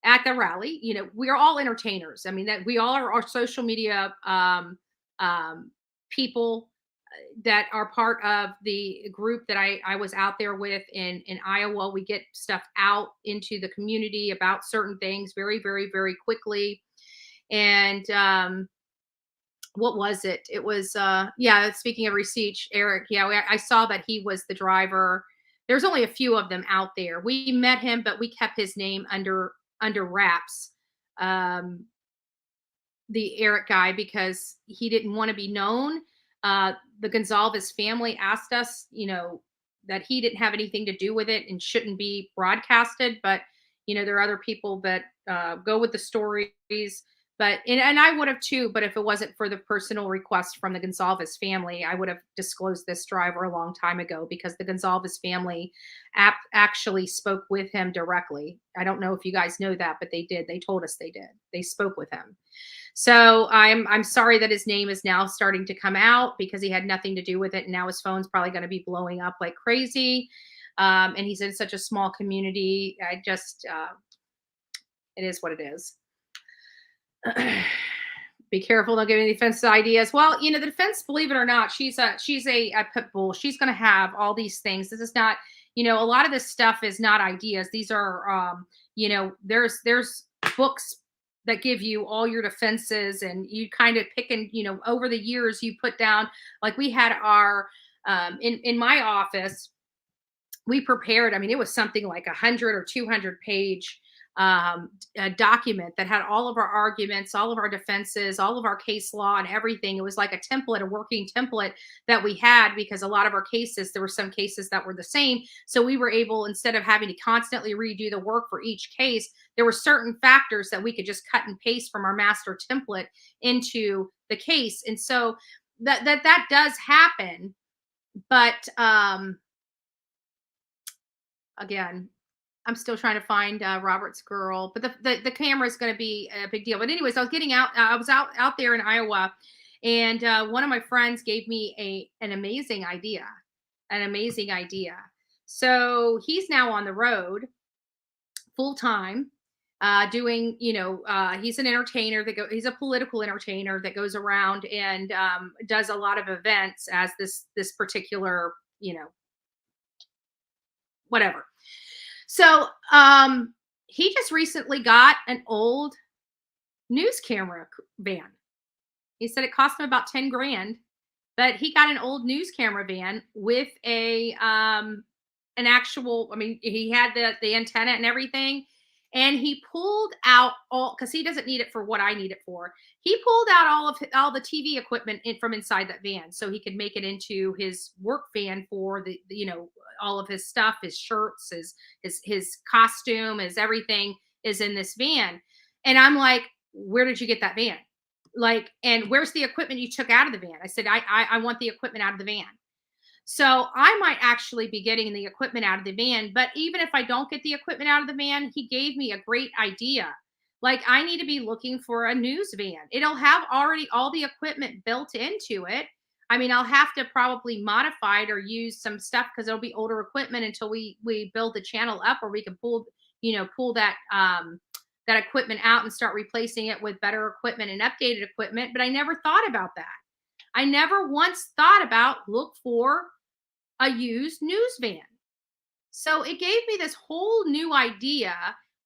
at the rally. We're all entertainers. I mean, that we all are social media people that are part of the group that I was out there with in Iowa. We get stuff out into the community about certain things very, very, very quickly. And what was it? It was, speaking of receipts, Eric, I saw that he was the driver. There's only a few of them out there. We met him, but we kept his name under wraps. The Eric guy, because he didn't want to be known. The Gonzalez family asked us, that he didn't have anything to do with it and shouldn't be broadcasted. But, there are other people that go with the stories. But, and I would have too, but if it wasn't for the personal request from the Gonzalez family, I would have disclosed this driver a long time ago, because the Gonzalez family actually spoke with him directly. I don't know if you guys know that, but they did. They told us they did. They spoke with him. So I'm sorry that his name is now starting to come out, because he had nothing to do with it. And now his phone's probably going to be blowing up like crazy. And he's in such a small community. It is what it is. Be careful, don't give any defense ideas. Well, the defense, believe it or not, she's a pit bull. She's going to have all these things. This is not, a lot of this stuff is not ideas. These are, there's books that give you all your defenses, and you kind of pick and, over the years you put down, like we had our, in my office, we prepared, it was something like 100 or 200 page a document that had all of our arguments, all of our defenses, all of our case law and everything. It was like a template, a working template that we had, because a lot of our cases, there were some cases that were the same. So we were able, instead of having to constantly redo the work for each case, there were certain factors that we could just cut and paste from our master template into the case. And so that does happen. But again, I'm still trying to find Robert's girl, but the camera is going to be a big deal. But anyways, I was out there in Iowa, and one of my friends gave me an amazing idea. So he's now on the road full time, doing, he's an entertainer he's a political entertainer that goes around and does a lot of events as this particular, whatever. So he just recently got an old news camera van. He said it cost him about 10 grand, but he got an old news camera van with an actual, he had the antenna and everything. And he pulled out because he doesn't need it for what I need it for. He pulled out all the TV equipment from inside that van, so he could make it into his work van for the all of his stuff, his shirts, his costume, his everything is in this van. And I'm like, where did you get that van? Like, and where's the equipment you took out of the van? I said, I want the equipment out of the van. So I might actually be getting the equipment out of the van, but even if I don't get the equipment out of the van, he gave me a great idea. Like, I need to be looking for a news van. It'll have already all the equipment built into it. I mean, I'll have to probably modify it or use some stuff because it'll be older equipment until we build the channel up, or we can pull that that equipment out and start replacing it with better equipment and updated equipment. But I never thought about that. I never once thought about look for a used news van. So it gave me this whole new idea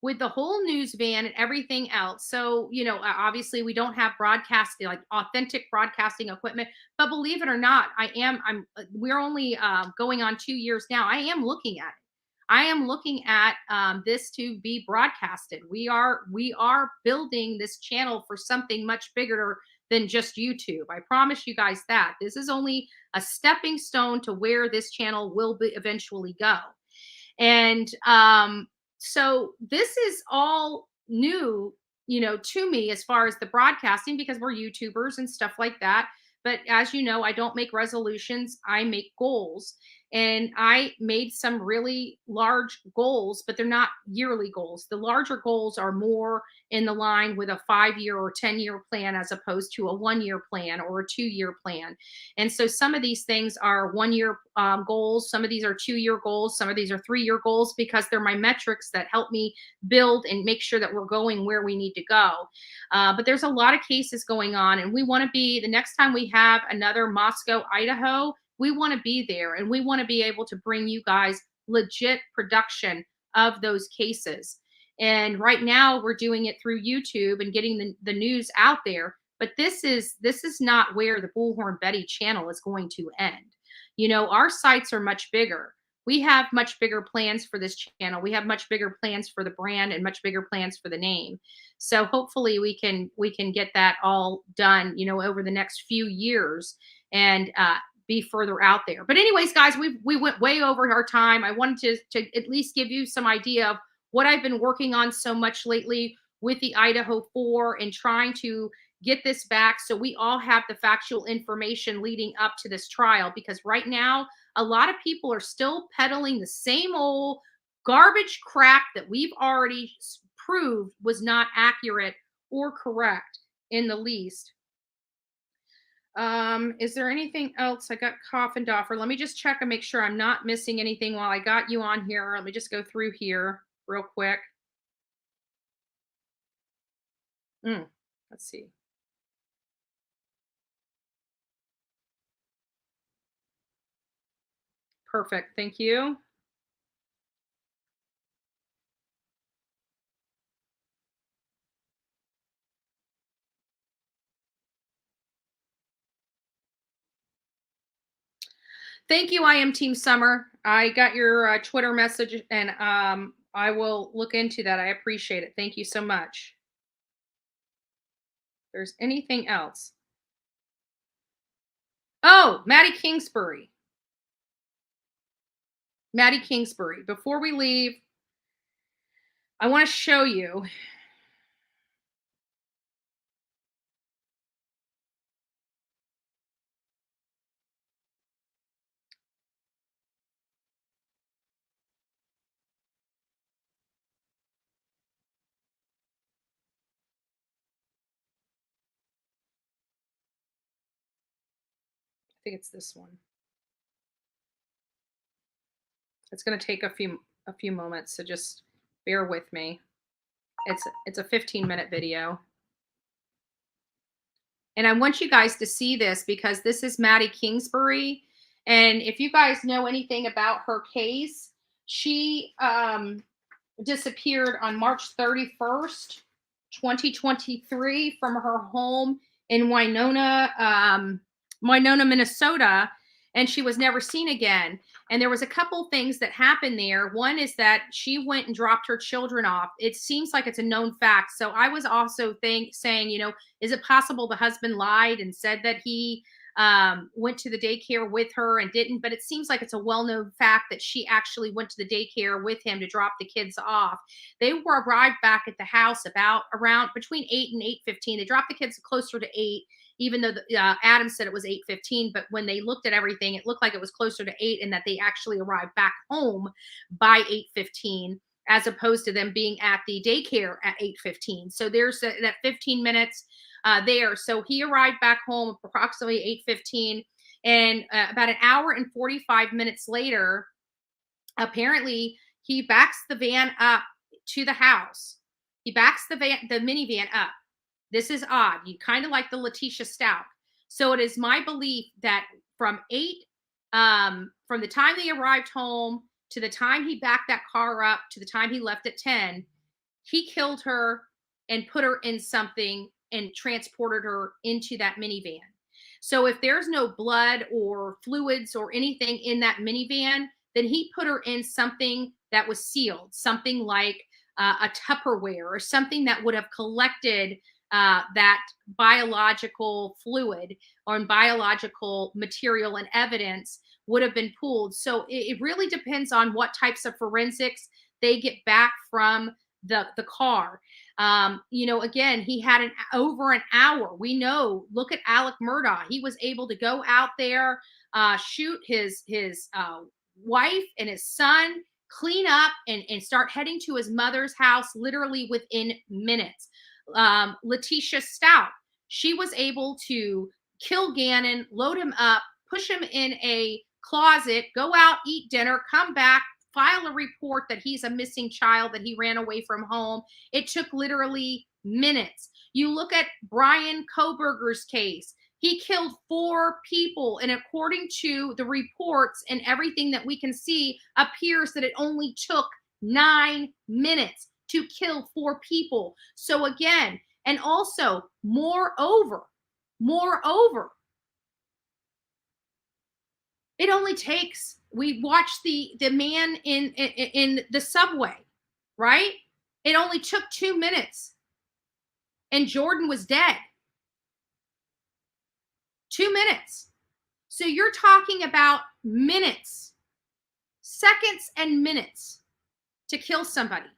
with the whole news van and everything else. So, obviously we don't have broadcasting, like authentic broadcasting equipment, but believe it or not, we're only going on 2 years now. I am looking at it. I am looking at this to be broadcasted. We are building this channel for something much bigger than just YouTube. I promise you guys that. This is only a stepping stone to where this channel will eventually go. And so this is all new, to me as far as the broadcasting, because we're YouTubers and stuff like that. But as you know, I don't make resolutions, I make goals. And I made some really large goals, but they're not yearly goals. The larger goals are more in the line with a 5-year or 10-year plan, as opposed to a 1-year plan or a 2-year plan. And so some of these things are 1-year goals. Some of these are 2-year goals. Some of these are 3-year goals, because they're my metrics that help me build and make sure that we're going where we need to go. But there's a lot of cases going on, and we want to be, the next time we have another Moscow, Idaho, we want to be there, and we want to be able to bring you guys legit production of those cases. And right now we're doing it through YouTube and getting the news out there. But this is not where the Bullhorn Betty channel is going to end. Our sites are much bigger. We have much bigger plans for this channel. We have much bigger plans for the brand and much bigger plans for the name. So hopefully we can get that all done, over the next few years, and be further out there. But anyways, guys, we went way over our time. I wanted to at least give you some idea of what I've been working on so much lately with the Idaho 4 and trying to get this back so we all have the factual information leading up to this trial. Because right now, a lot of people are still peddling the same old garbage crap that we've already proved was not accurate or correct in the least. Is there anything else? I got Cough and Doffer. Let me just check and make sure I'm not missing anything while I got you on here. Let me just go through here real quick. Let's see. Perfect. Thank you. Thank you, I am Team Summer. I got your Twitter message, and I will look into that. I appreciate it. Thank you so much. If there's anything else? Oh, Maddie Kingsbury. Maddie Kingsbury. Before we leave, I want to show you. I think it's this one. It's going to take a few moments, so just bear with me. It's a 15-minute video. And I want you guys to see this because this is Maddie Kingsbury. And if you guys know anything about her case, she disappeared on March 31st, 2023 from her home in Winona, Minnesota, and she was never seen again. And there was a couple things that happened there. One is that she went and dropped her children off. It seems like it's a known fact. So I was also saying, is it possible the husband lied and said that he went to the daycare with her and didn't? But it seems like it's a well-known fact that she actually went to the daycare with him to drop the kids off. They arrived back at the house around between 8 and 8:15. They dropped the kids closer to 8. Even though Adam said it was 8:15, but when they looked at everything, it looked like it was closer to 8, and that they actually arrived back home by 8:15, as opposed to them being at the daycare at 8:15. So there's that 15 minutes there. So he arrived back home approximately 8:15. And about an hour and 45 minutes later, apparently he backs the van up to the house. He backs the minivan up. This is odd. You kind of like the Letitia Stout. So it is my belief that from the time they arrived home to the time he backed that car up to the time he left at 10, he killed her and put her in something and transported her into that minivan. So if there's no blood or fluids or anything in that minivan, then he put her in something that was sealed, something like a Tupperware or something that would have collected that biological fluid or biological material and evidence would have been pooled. So it really depends on what types of forensics they get back from the car. Again, he had over an hour. We know, look at Alec Murdaugh. He was able to go out there, shoot his wife and his son, clean up and start heading to his mother's house literally within minutes. Letitia Stout, she was able to kill Gannon, load him up, push him in a closet, go out, eat dinner, come back, file a report that he's a missing child, that he ran away from home. It took literally minutes. You look at Brian Koberger's case. He killed 4 people, and according to the reports and everything that we can see, appears that it only took 9 minutes to kill 4 people. So again, and also, moreover, it only takes, we watched the man in the subway, right? It only took 2 minutes and Jordan was dead. 2 minutes. So you're talking about minutes, seconds and minutes to kill somebody.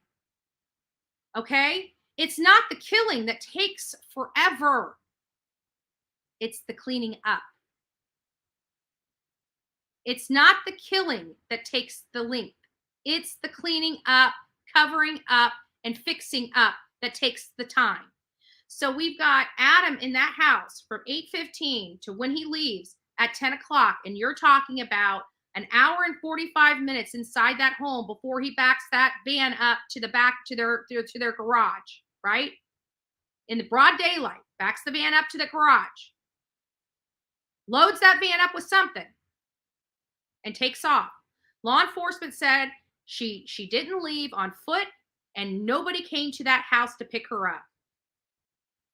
Okay? It's not the killing that takes forever. It's the cleaning up. It's not the killing that takes the length. It's the cleaning up, covering up, and fixing up that takes the time. So we've got Adam in that house from 8:15 to when he leaves at 10 o'clock. And you're talking about an hour and 45 minutes inside that home before he backs that van up to the back to their garage, right? In the broad daylight, backs the van up to the garage, loads that van up with something, and takes off. Law enforcement said she didn't leave on foot and nobody came to that house to pick her up.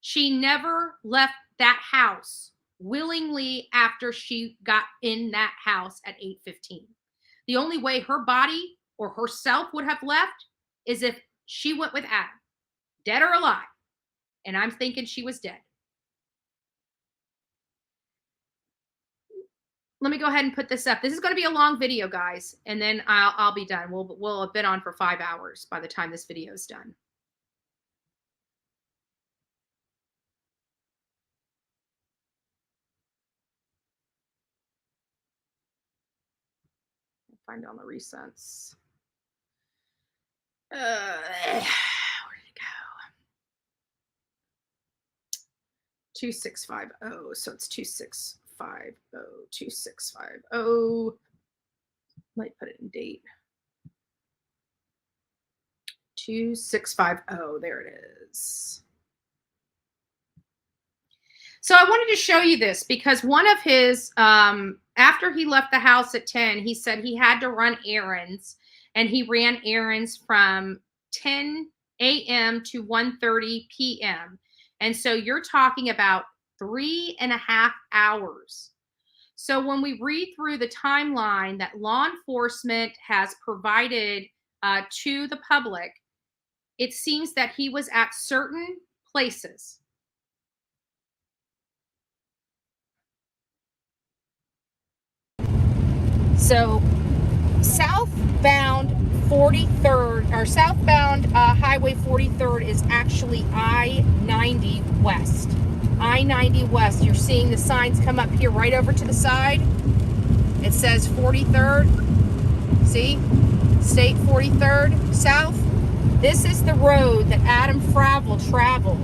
She never left that house willingly after she got in that house at 8:15. The only way her body or herself would have left is if she went with Adam, dead or alive. And I'm thinking she was dead. Let me go ahead and put this up. This is going to be a long video, guys, and then I'll be done. We'll have been on for 5 hours by the time this video is done. Find on the recents. Where did it go? 2650. So it's 2650. 2650. Let me put it in date. 2650. There it is. So I wanted to show you this because one of his, after he left the house at 10, he said he had to run errands, and he ran errands from 10 a.m. to 1:30 p.m. And so you're talking about 3.5 hours. So when we read through the timeline that law enforcement has provided to the public, it seems that he was at certain places. So southbound 43rd or southbound Highway 43rd is actually I-90 West. I-90 West. You're seeing the signs come up here right over to the side. It says 43rd. See? State 43rd South. This is the road that Adam Fravel traveled.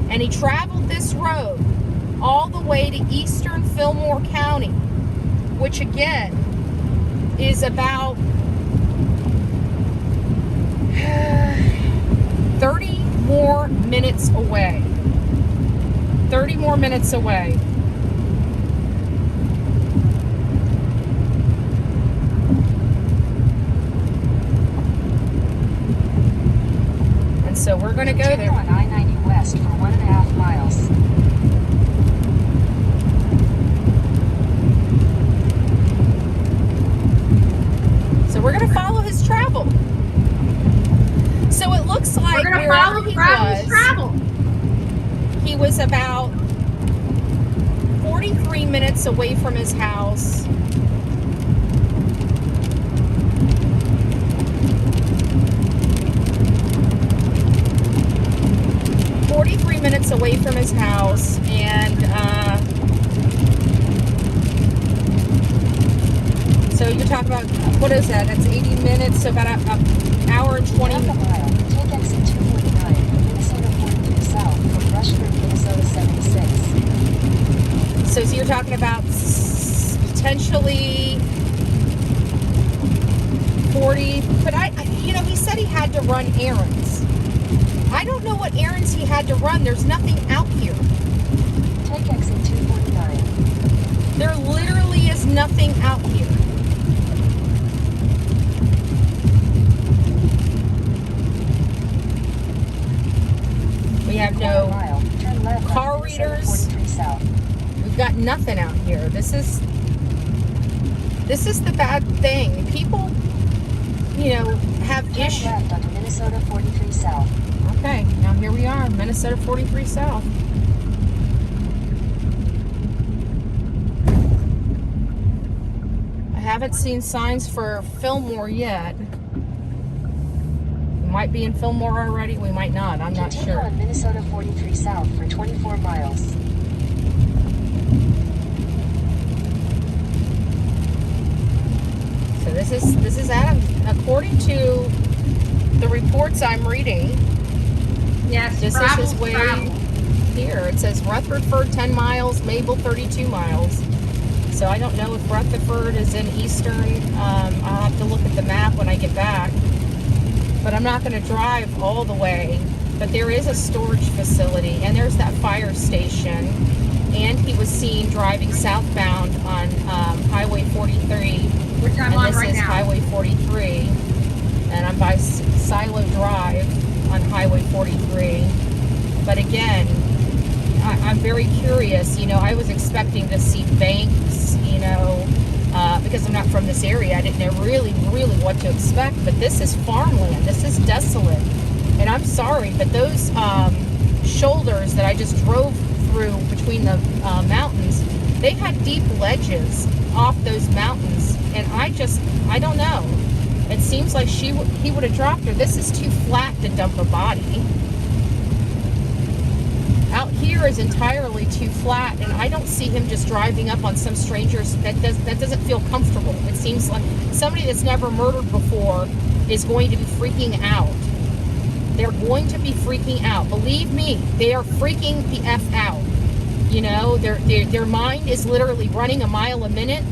And he traveled this road all the way to eastern Fillmore County. which again is about 30 more minutes away. 30 more minutes away. And so we're going to go there. On I-90 West for 1.5 miles. So we're going to follow his travel. So it looks like we're going to wherever follow his travel. He was about 43 minutes away from his house. Minutes away from his house, and so you're talking about, what is that? That's 80 minutes, so about an hour and 20 minutes. Take exit 249 from Minnesota 42 south from Rushford, Minnesota 76. So you're talking about potentially 40, but he said he had to run errands. I don't know what errands he had to run. There's nothing out here. Take exit 249. There literally is nothing out here. We have no car readers. We've got nothing out here. This is the bad thing. People, have issues. Left onto Minnesota 43 south. Okay, now here we are, Minnesota 43 south. I haven't seen signs for Fillmore yet. We might be in Fillmore already, we might not, I'm not Continue sure. on Minnesota 43 south for 24 miles. So this is Adam, according to the reports I'm reading. Yes, this is his way here. It says Rutherford 10 miles, Mabel 32 miles. So I don't know if Rutherford is in eastern. I'll have to look at the map when I get back. But I'm not going to drive all the way. But there is a storage facility, and there's that fire station. And he was seen driving southbound on Highway 43. Which I'm and on this right is now. Highway 43. And I'm by Silo Drive on Highway 43. But again, I'm very curious. I was expecting to see banks, because I'm not from this area. I didn't know really what to expect. But this is farmland. This is desolate. And I'm sorry, but those shoulders that I just drove through between the mountains, they had deep ledges off those mountains. And I don't know. It seems like he would have dropped her. This is too flat to dump a body. Out here is entirely too flat, and I don't see him just driving up on some strangers. That doesn't feel comfortable. It seems like somebody that's never murdered before is going to be freaking out. They're going to be freaking out. Believe me, they are freaking the F out. Their mind is literally running a mile a minute.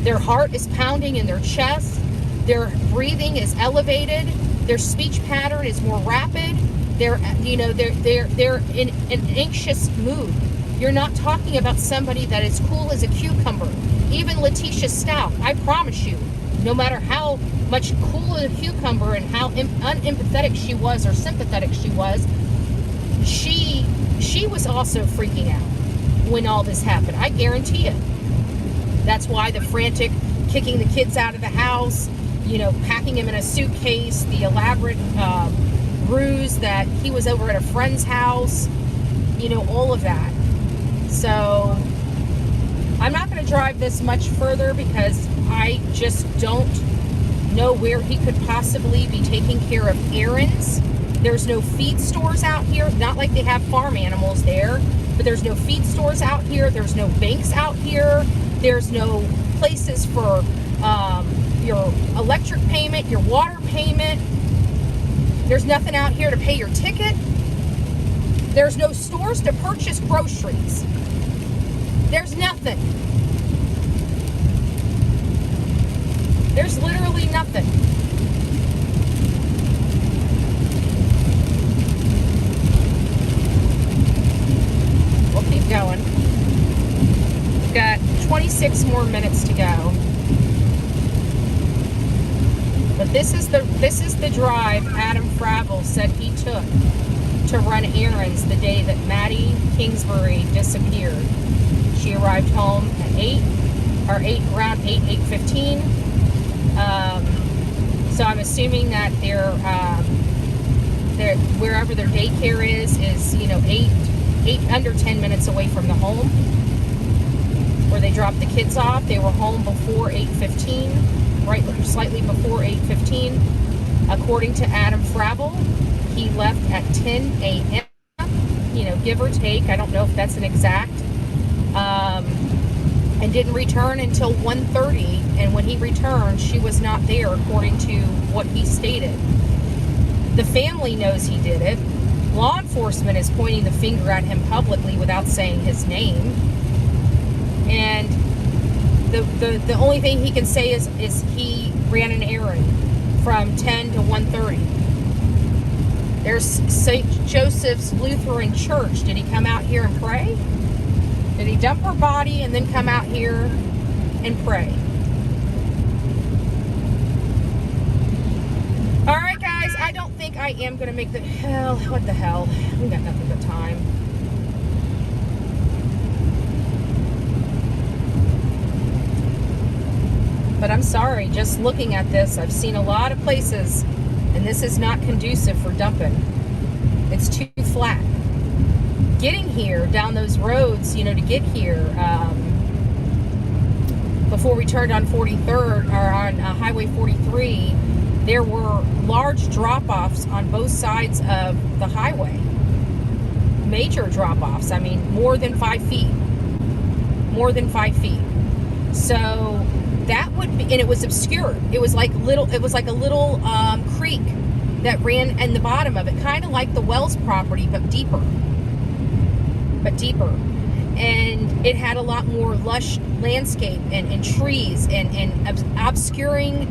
Their heart is pounding in their chest. Their breathing is elevated. Their speech pattern is more rapid. They're in an anxious mood. You're not talking about somebody that is cool as a cucumber. Even Letitia Stout, I promise you, no matter how much cool as a cucumber and how unempathetic she was or sympathetic she was, she was also freaking out when all this happened. I guarantee it. That's why the frantic kicking the kids out of the house, packing him in a suitcase, the elaborate ruse that he was over at a friend's house, all of that. So I'm not going to drive this much further because I just don't know where he could possibly be taking care of errands. There's no feed stores out here, not like they have farm animals there, but there's no feed stores out here. There's no banks out here. There's no places for your electric payment, your water payment. There's nothing out here to pay your ticket. There's no stores to purchase groceries. There's nothing. There's literally nothing. We'll keep going. We've got 26 more minutes to go. But this is the drive Adam Fravel said he took to run errands the day that Maddie Kingsbury disappeared. She arrived home at around 8:15. So I'm assuming that they're wherever their daycare is under 10 minutes away from the home where they dropped the kids off. They were home before 8:15, right, slightly before 8:15. According to Adam Fravel, he left at 10 a.m., give or take. I don't know if that's an exact. And didn't return until 1:30. And when he returned, she was not there, according to what he stated. The family knows he did it. Law enforcement is pointing the finger at him publicly without saying his name. And the only thing he can say is he ran an errand from 10 to 1:30. There's St. Joseph's Lutheran Church. Did he come out here and pray? Did he dump her body and then come out here and pray? All right, guys, I don't think I am going to make the hell. What the hell? We got nothing but time. But I'm sorry, just looking at this, I've seen a lot of places, and this is not conducive for dumping. It's too flat. Getting here down those roads, to get here, before we turned on 43rd or on Highway 43, there were large drop-offs on both sides of the highway. Major drop-offs. I mean, more than 5 feet. More than 5 feet. So that would be, and it was obscured. It was like a little creek that ran in the bottom of it, kind of like the Wells property, but deeper. And it had a lot more lush landscape and trees and obscuring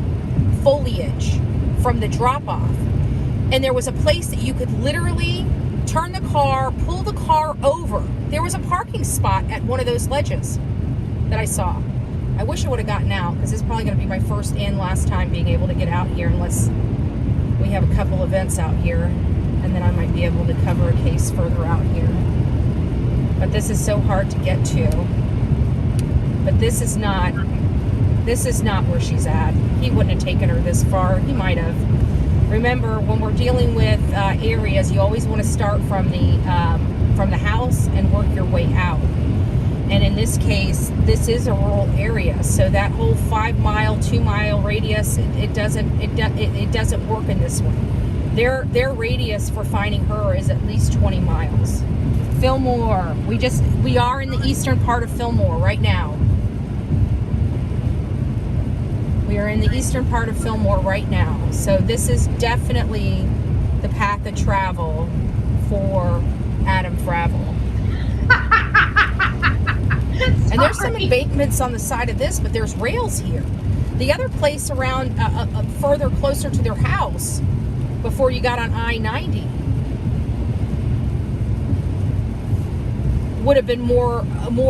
foliage from the drop-off. And there was a place that you could literally turn the car, pull the car over. There was a parking spot at one of those ledges that I saw. I wish I would have gotten out, because it's probably going to be my first and last time being able to get out here, unless we have a couple events out here, and then I might be able to cover a case further out here. But this is so hard to get to. But this is not where she's at. He wouldn't have taken her this far. He might have. Remember, when we're dealing with areas, you always want to start from the house and work your way out. And in this case, this is a rural area, so that whole 5-mile, 2-mile radius, it doesn't work in this one. Their radius for finding her is at least 20 miles. Fillmore. We are in the eastern part of Fillmore right now. We are in the eastern part of Fillmore right now. So this is definitely the path of travel for Adam Fravel. And there's some embankments on the side of this, but there's rails here. The other place around further closer to their house, before you got on I-90, would have been more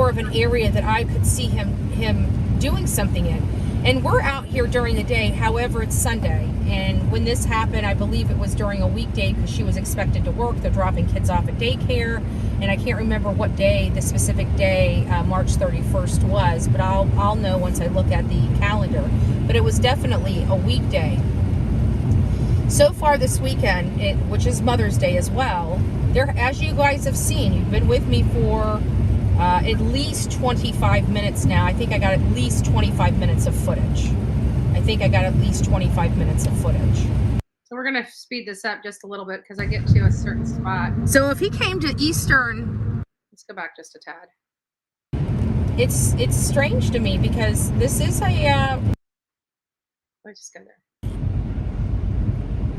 of an area that I could see him doing something in. And we're out here during the day. However, it's Sunday, and when this happened, I believe it was during a weekday, because she was expected to work. They're dropping kids off at daycare, and I can't remember what day, the specific day, March 31st was, but I'll know once I look at the calendar. But it was definitely a weekday. So far this weekend, which is Mother's Day as well, there, as you guys have seen, you've been with me for at least 25 minutes now. I think I got at least 25 minutes of footage. So we're going to speed this up just a little bit, because I get to a certain spot. So if he came to Eastern, let's go back just a tad. It's strange to me, because this is a, let's just go there.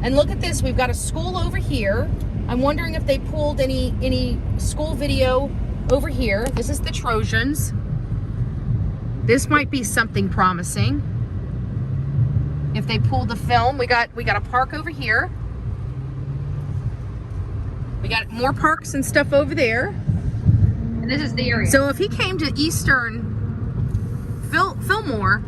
And look at this, we've got a school over here. I'm wondering if they pulled any school video over here. This is the Trojans. This might be something promising. if they pulled the film. We got a park over here. We got more parks and stuff over there. And this is the area. So if he came to Eastern Fillmore,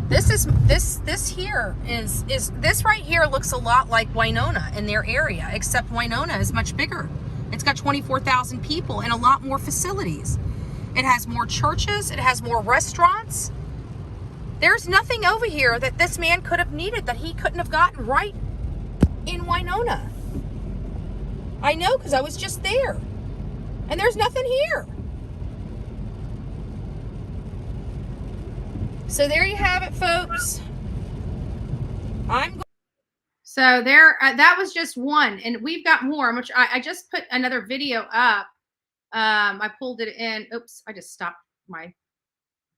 this here is this right here looks a lot like Winona in their area, except Winona is much bigger. It's got 24,000 people and a lot more facilities. It has more churches, it has more restaurants. There's nothing over here that this man could have needed that he couldn't have gotten right in Winona. I know, because I was just there. And there's nothing here. So there you have it, folks. So there, that was just one, and we've got more. Which I just put another video up. I pulled it in. Oops, I just stopped my.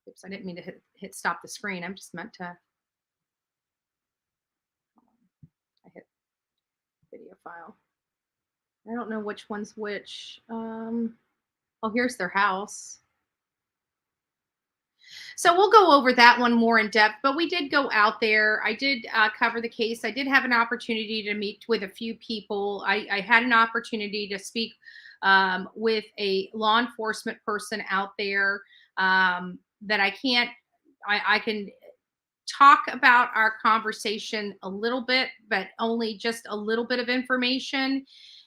Oops, I didn't mean to hit stop the screen. I just meant to. I hit video file. I don't know which one's which. Oh, here's their house. So we'll go over that one more in depth, but we did go out there. I did cover the case. I did have an opportunity to meet with a few people. I had an opportunity to speak with a law enforcement person out there that I can talk about our conversation a little bit, but only just a little bit of information.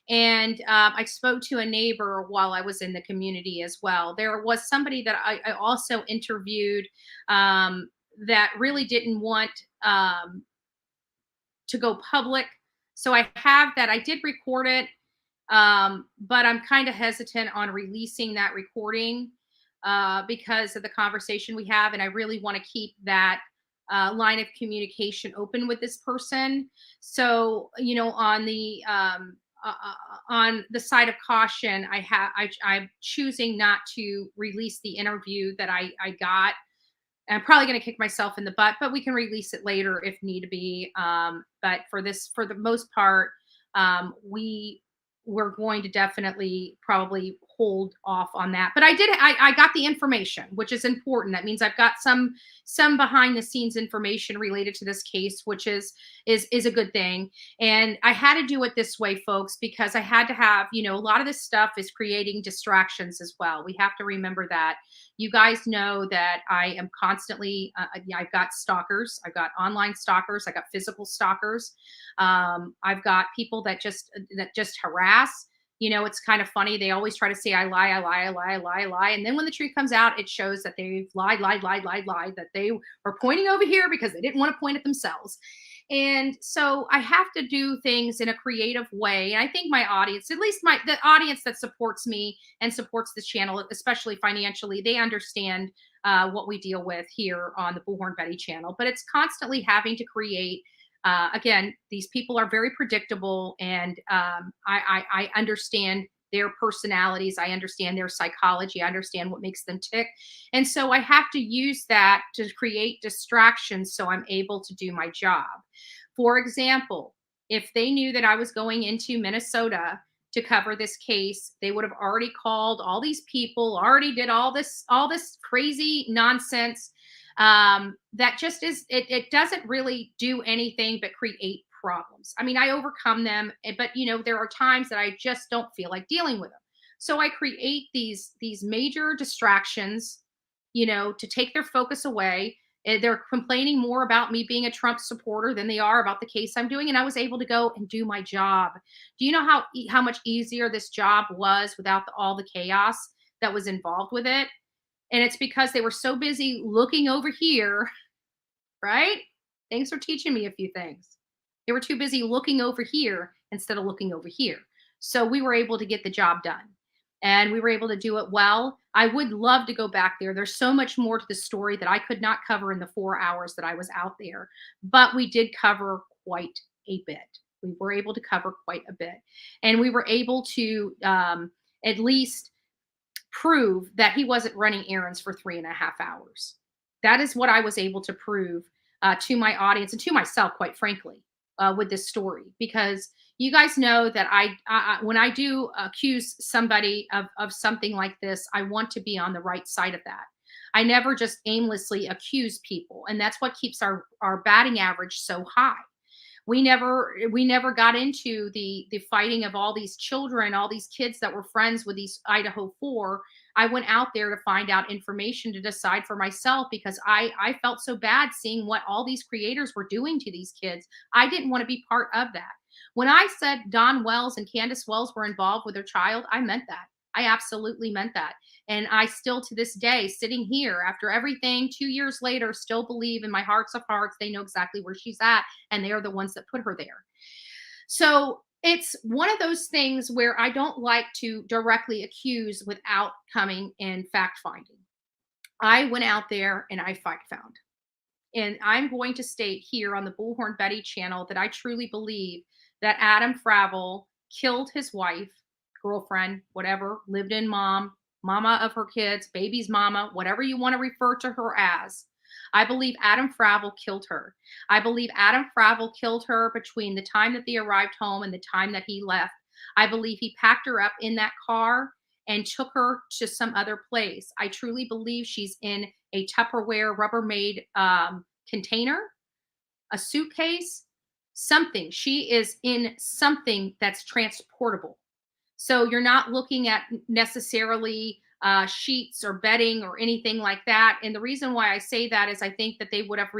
And I spoke to a neighbor while I was in the community as well. There was somebody that I also interviewed that really didn't want to go public. So I have that. I did record it, but I'm kind of hesitant on releasing that recording because of the conversation we have. And I really want to keep that line of communication open with this person. So, you know, on the side of caution, I'm choosing not to release the interview that I got. I'm probably going to kick myself in the butt, but we can release it later if need be. But for the most part, we're going to definitely probably hold off on that. But I got the information, which is important. That means I've got some behind the scenes information related to this case, which is a good thing. And I had to do it this way, folks, because I had to have, you know, a lot of this stuff is creating distractions as well. We have to remember that. You guys know that I am constantly, I've got stalkers, I've got online stalkers, I got physical stalkers. I've got people that just harass. You know, it's kind of funny. They always try to say, I lie. And then when the truth comes out, it shows that they've lied, that they were pointing over here because they didn't want to point at themselves. And so I have to do things in a creative way. And I think my audience, at least the audience that supports me and supports this channel, especially financially, they understand what we deal with here on the Bullhorn Betty channel. But it's constantly having to create. Again, these people are very predictable, and I understand their personalities. I understand their psychology. I understand what makes them tick. And so I have to use that to create distractions so I'm able to do my job. For example, if they knew that I was going into Minnesota to cover this case, they would have already called all these people, already did all this crazy nonsense. That just it doesn't really do anything but create problems. I mean, I overcome them, but you know, there are times that I just don't feel like dealing with them. So I create these major distractions, you know, to take their focus away. They're complaining more about me being a Trump supporter than they are about the case I'm doing. And I was able to go and do my job. Do you know how much easier this job was without all the chaos that was involved with it? And it's because they were so busy looking over here, right? Thanks for teaching me a few things. They were too busy looking over here instead of looking over here. So we were able to get the job done. And we were able to do it well. I would love to go back there. There's so much more to the story that I could not cover in the 4 hours that I was out there. But we did cover quite a bit. We were able to cover quite a bit. And we were able to at least prove that he wasn't running errands for 3.5 hours. That is what I was able to prove to my audience and to myself, quite frankly, with this story. Because you guys know that I when I do accuse somebody of something like this, I want to be on the right side of that. I never just aimlessly accuse people. And that's what keeps our batting average so high. We never got into the fighting of all these children, all these kids that were friends with these Idaho 4. I went out there to find out information to decide for myself, because I felt so bad seeing what all these creators were doing to these kids. I didn't want to be part of that. When I said Don Wells and Candace Wells were involved with their child, I meant that. I absolutely meant that. And I still, to this day, sitting here after everything, 2 years later, still believe in my hearts of hearts, they know exactly where she's at, and they are the ones that put her there. So it's one of those things where I don't like to directly accuse without coming and fact finding. I went out there and I fact found. And I'm going to state here on the Bullhorn Betty channel that I truly believe that Adam Fravel killed his wife, girlfriend, whatever, lived in mama of her kids, baby's mama, whatever you want to refer to her as. I believe Adam Fravel killed her. I believe Adam Fravel killed her between the time that they arrived home and the time that he left. I believe he packed her up in that car and took her to some other place. I truly believe she's in a Tupperware Rubbermaid container, a suitcase, something. She is in something that's transportable. So you're not looking at necessarily sheets or bedding or anything like that. And the reason why I say that is I think that they would have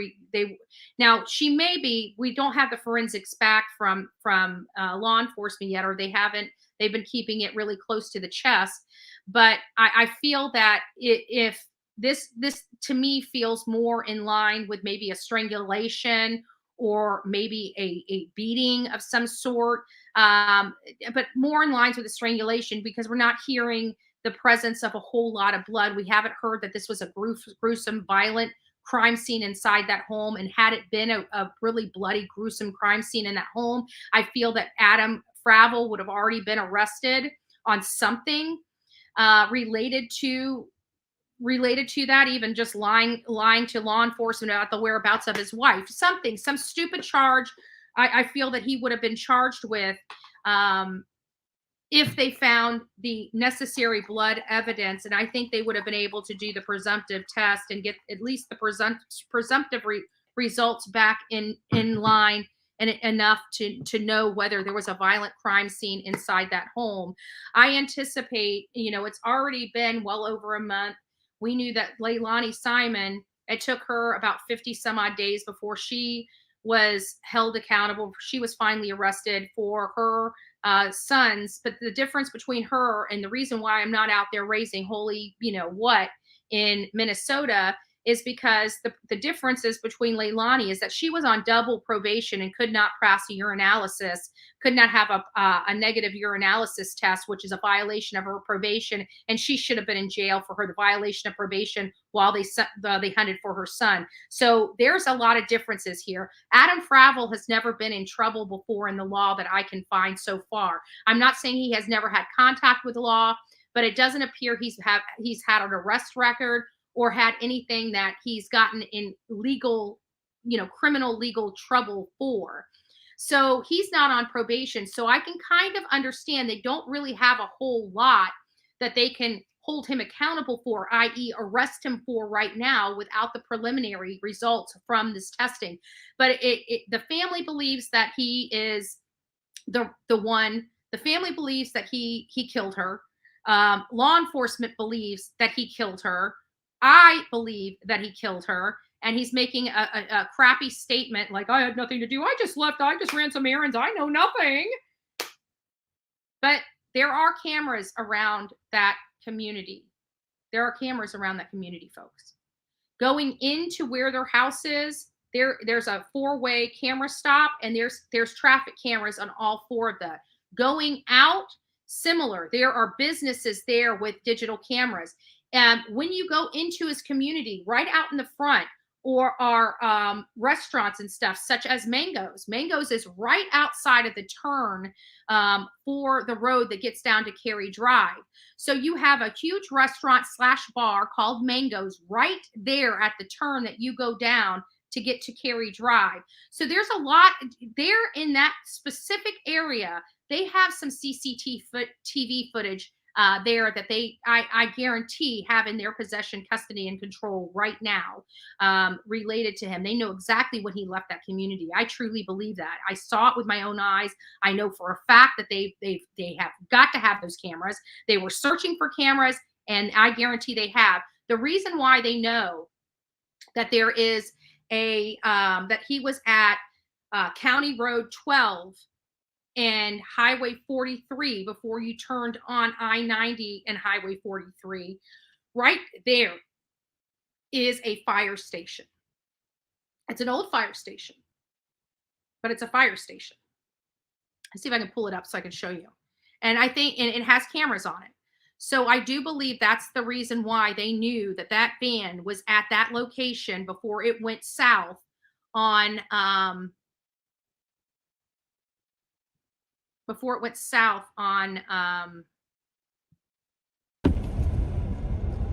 now she may be, we don't have the forensics back from law enforcement yet, or they've been keeping it really close to the chest. But I feel that if this to me feels more in line with maybe a strangulation or maybe a beating of some sort, but more in lines with a strangulation, because we're not hearing the presence of a whole lot of blood. We haven't heard that this was a gruesome, violent crime scene inside that home. And had it been a really bloody, gruesome crime scene in that home, I feel that Adam Fravel would have already been arrested on something related to that, even just lying to law enforcement about the whereabouts of his wife, some stupid charge. I feel that he would have been charged with if they found the necessary blood evidence. And I think they would have been able to do the presumptive test and get at least the presumptive results back in line, and enough to know whether there was a violent crime scene inside that home. I anticipate, it's already been well over a month. We knew that Leilani Simon, it took her about 50 some odd days before she was held accountable. She was finally arrested for her sons. But the difference between her and the reason why I'm not out there raising holy, what in Minnesota is because the differences between Leilani is that she was on double probation and could not pass a urinalysis, could not have a negative urinalysis test, which is a violation of her probation. And she should have been in jail for the violation of probation while they hunted for her son. So there's a lot of differences here. Adam Fravel has never been in trouble before in the law that I can find so far. I'm not saying he has never had contact with the law, but it doesn't appear he's had an arrest record or had anything that he's gotten in legal, criminal legal trouble for. So he's not on probation. So I can kind of understand they don't really have a whole lot that they can hold him accountable for, i.e. arrest him for right now without the preliminary results from this testing. But the family believes that he is the one. The family believes that he killed her. Law enforcement believes that he killed her. I believe that he killed her, and he's making a crappy statement like, I had nothing to do. I just left. I just ran some errands. I know nothing. But there are cameras around that community. There are cameras around that community, folks. Going into where their house is, there's a 4-way camera stop, and there's traffic cameras on all 4 of them. Going out, similar. There are businesses there with digital cameras. And when you go into his community, right out in the front, or our restaurants and stuff, such as Mango's. Mango's is right outside of the turn for the road that gets down to Cary Drive. So you have a huge restaurant/bar called Mango's right there at the turn that you go down to get to Cary Drive. So there's a lot there in that specific area. They have some CCTV footage there that I guarantee have in their possession, custody, and control right now related to him. They know exactly when he left that community. I truly believe that. I saw it with my own eyes. I know for a fact that they have got to have those cameras. They were searching for cameras, and I guarantee they have. The reason why they know that there is that he was at County Road 12 and Highway 43 before you turned on I-90 and Highway 43. Right there is a fire station. It's an old fire station, but it's a fire station. Let's see if I can pull it up so I can show you. And I think and it has cameras on it. So I do believe that's the reason why they knew that that van was at that location before it went south on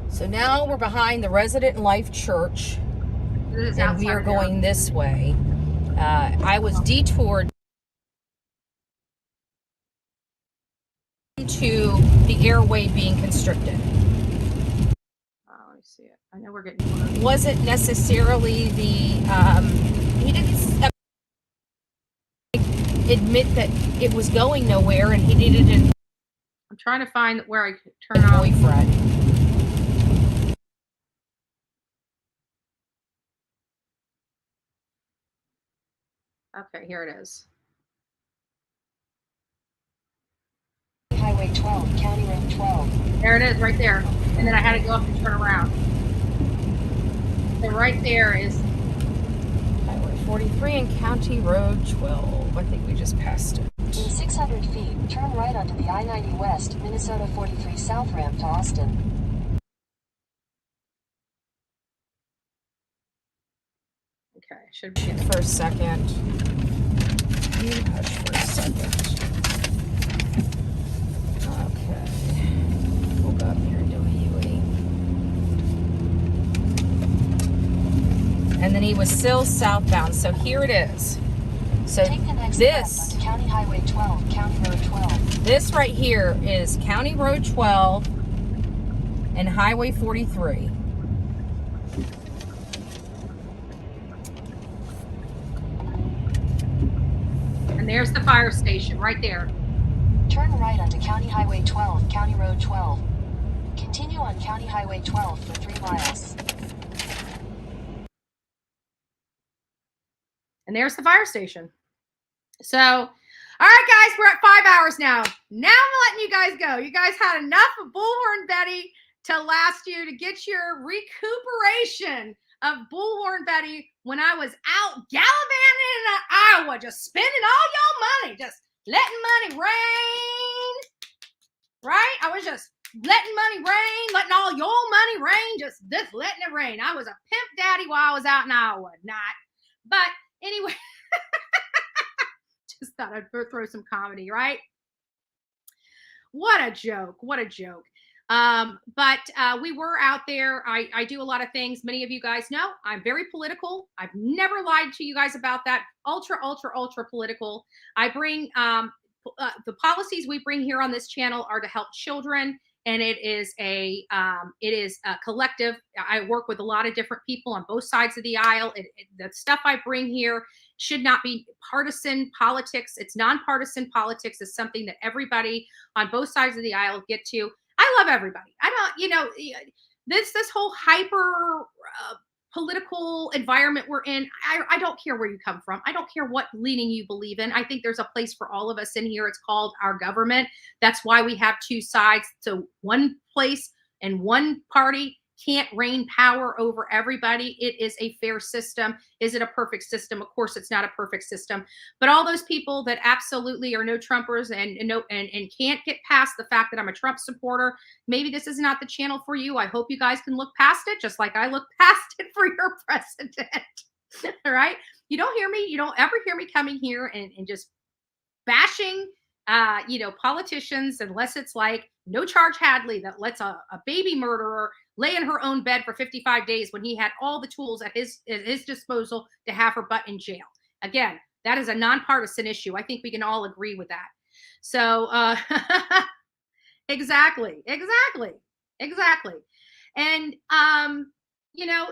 So now we're behind the Resident Life Church, and we are going this way. I was detoured to the airway being constricted. Let me see it. I know we're getting close. Wasn't necessarily the he didn't admit that it was going nowhere, and he needed. I'm trying to find where I could turn on. Boyfriend. Okay, here it is. Highway 12, County Road 12. There it is, right there. And then I had to go up and turn around. So right there is Highway 43 and County Road 12. I think we just passed it. In 600 feet, turn right onto the I-90 West, Minnesota 43 South ramp to Austin. Okay, should be for a second. Hush for a second. Okay. We'll go up here and do a UE. And then he was still southbound. So here it is. So Take the next this onto County Highway 12, County Road 12. This right here is County Road 12 and Highway 43. And there's the fire station right there. Turn right onto County Highway 12, County Road 12. Continue on County Highway 12 for 3 miles. And there's the fire station. So, all right, guys, we're at 5 hours now. Now I'm letting you guys go. You guys had enough of Bullhorn Betty to last you to get your recuperation of Bullhorn Betty when I was out gallivanting in Iowa, just spending all your money, just letting money rain. Right? I was just letting money rain, letting all your money rain, just letting it rain. I was a pimp daddy while I was out in Iowa. Not. But anyway, just thought I'd throw some comedy, right? What a joke. What a joke. But we were out there. I do a lot of things. Many of you guys know I'm very political. I've never lied to you guys about that. Ultra, ultra, ultra political. I bring the policies we bring here on this channel are to help children. And it is a collective. I work with a lot of different people on both sides of the aisle. The stuff I bring here should not be partisan politics. It's nonpartisan politics. It's something that everybody on both sides of the aisle get to. I love everybody. I don't, this whole hyper political environment we're in. I don't care where you come from. I don't care what leaning you believe in. I think there's a place for all of us in here. It's called our government. That's why we have two sides. So one place and one party can't reign power over everybody. It is a fair system. Is it a perfect system? Of course, it's not a perfect system. But all those people that absolutely are no Trumpers and can't get past the fact that I'm a Trump supporter, maybe this is not the channel for you. I hope you guys can look past it, just like I look past it for your president. All right? You don't hear me. You don't ever hear me coming here and just bashing politicians, unless it's like No Charge Hadley that lets a baby murderer lay in her own bed for 55 days when he had all the tools at his disposal to have her butt in jail. Again, that is a nonpartisan issue. I think we can all agree with that. So Exactly. And,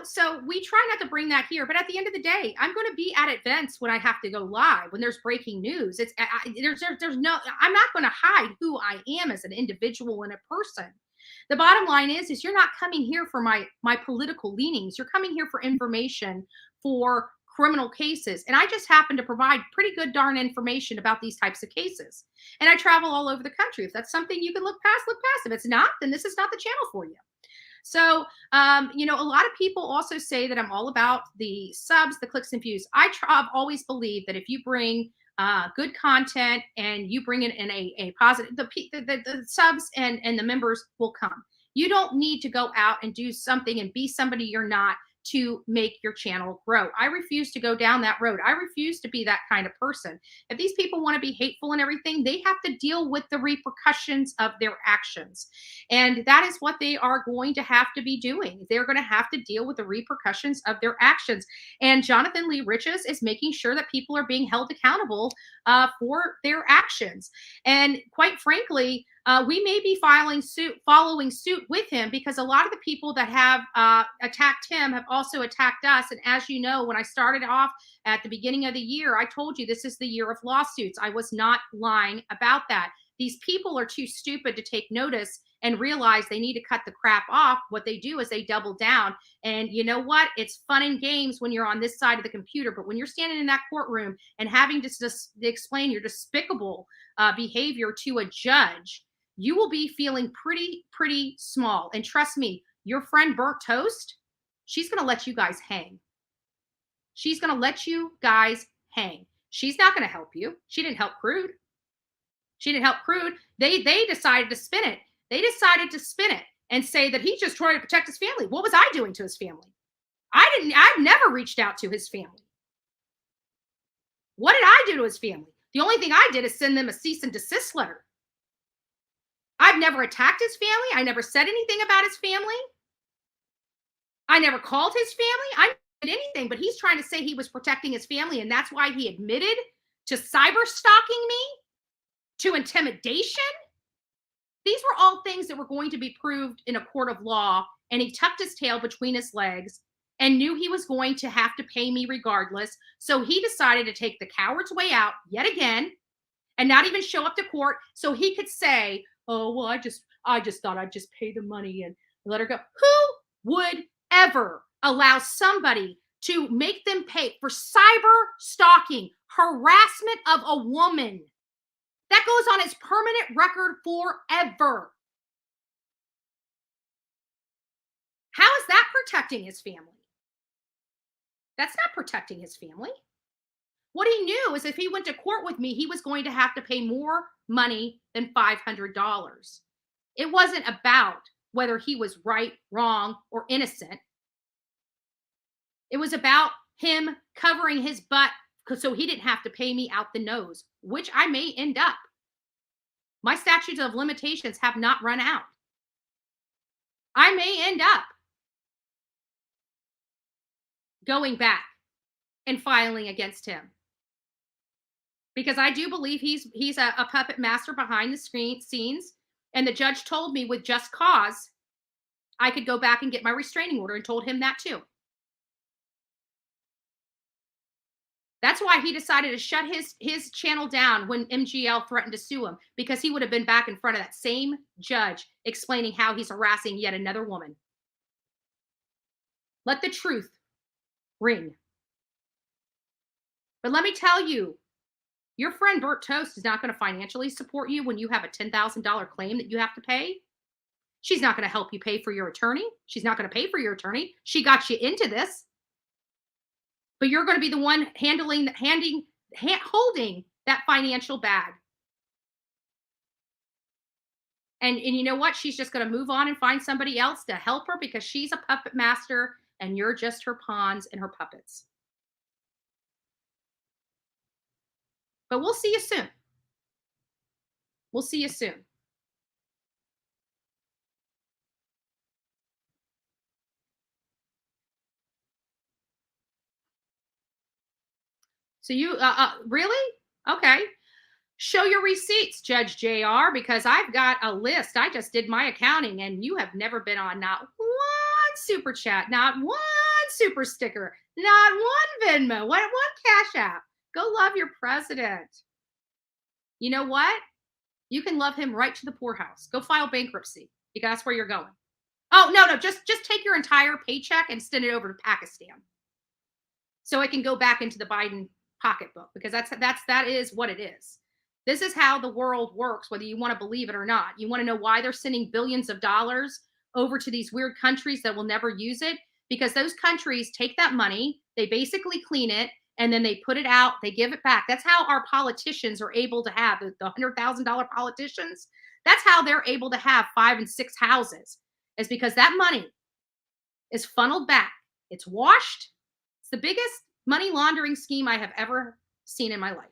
so we try not to bring that here, but at the end of the day, I'm going to be at events when I have to go live, when there's breaking news. There's no, I'm not going to hide who I am as an individual and a person. The bottom line is you're not coming here for my political leanings. You're coming here for information for criminal cases. And I just happen to provide pretty good darn information about these types of cases. And I travel all over the country. If that's something you can look past, look past. If it's not, then this is not the channel for you. So, a lot of people also say that I'm all about the subs, the clicks and views. I've always believed that if you bring good content and you bring it in a positive, the subs and the members will come. You don't need to go out and do something and be somebody you're not to make your channel grow. I refuse to go down that road. I refuse to be that kind of person. If these people want to be hateful and everything, they have to deal with the repercussions of their actions. And that is what they are going to have to be doing. They're going to have to deal with the repercussions of their actions. And Jonathan Lee Riches is making sure that people are being held accountable for their actions. And quite frankly, we may be following suit with him, because a lot of the people that have attacked him have also attacked us. And as you know, when I started off at the beginning of the year, I told you this is the year of lawsuits. I was not lying about that. These people are too stupid to take notice and realize they need to cut the crap off. What they do is they double down. And you know what? It's fun and games when you're on this side of the computer. But when you're standing in that courtroom and having to explain your despicable behavior to a judge, you will be feeling pretty small. And trust me, your friend Burnt Toast, she's going to let you guys hang. She's going to let you guys hang. She's not going to help you. She didn't help Crude. They decided to spin it. They decided to spin it and say that he's just trying to protect his family. What was I doing to his family? I've never reached out to his family. What did I do to his family? The only thing I did is send them a cease and desist letter. I've never attacked his family. I never said anything about his family. I never called his family. I never did anything, but he's trying to say he was protecting his family, and that's why he admitted to cyber stalking me, to intimidation. These were all things that were going to be proved in a court of law, and he tucked his tail between his legs and knew he was going to have to pay me regardless. So he decided to take the coward's way out yet again and not even show up to court so he could say, oh, well, I just thought I'd just pay the money and let her go. Who would ever allow somebody to make them pay for cyber stalking, harassment of a woman? That goes on his permanent record forever. How is that protecting his family? That's not protecting his family. What he knew is if he went to court with me, he was going to have to pay more money than $500. It wasn't about whether he was right, wrong, or innocent. It was about him covering his butt so he didn't have to pay me out the nose, which I may end up. My statutes of limitations have not run out. I may end up going back and filing against him, because I do believe he's a puppet master behind the scenes. And the judge told me with just cause, I could go back and get my restraining order, and told him that too. That's why he decided to shut his channel down when MGL threatened to sue him, because he would have been back in front of that same judge explaining how he's harassing yet another woman. Let the truth ring. But let me tell you, your friend Burnt Toast is not going to financially support you when you have a $10,000 claim that you have to pay. She's not going to help you pay for your attorney. She's not going to pay for your attorney. She got you into this. But you're going to be the one holding that financial bag. And you know what? She's just going to move on and find somebody else to help her, because she's a puppet master and you're just her pawns and her puppets. But we'll see you soon. We'll see you soon. So you, really? Okay. Show your receipts, Judge JR, because I've got a list. I just did my accounting, and you have never been on not one super chat, not one super sticker, not one Venmo, one Cash App. Go love your president. You know what? You can love him right to the poorhouse. Go file bankruptcy because that's where you're going. Oh, no, just take your entire paycheck and send it over to Pakistan so it can go back into the Biden pocketbook, because that is what it is. This is how the world works, whether you want to believe it or not. You want to know why they're sending billions of dollars over to these weird countries that will never use it? Because those countries take that money, they basically clean it, and then they put it out, they give it back. That's how our politicians are able to have the $100,000 politicians. That's how they're able to have 5 and 6 houses, is because that money is funneled back. It's washed. It's the biggest money laundering scheme I have ever seen in my life,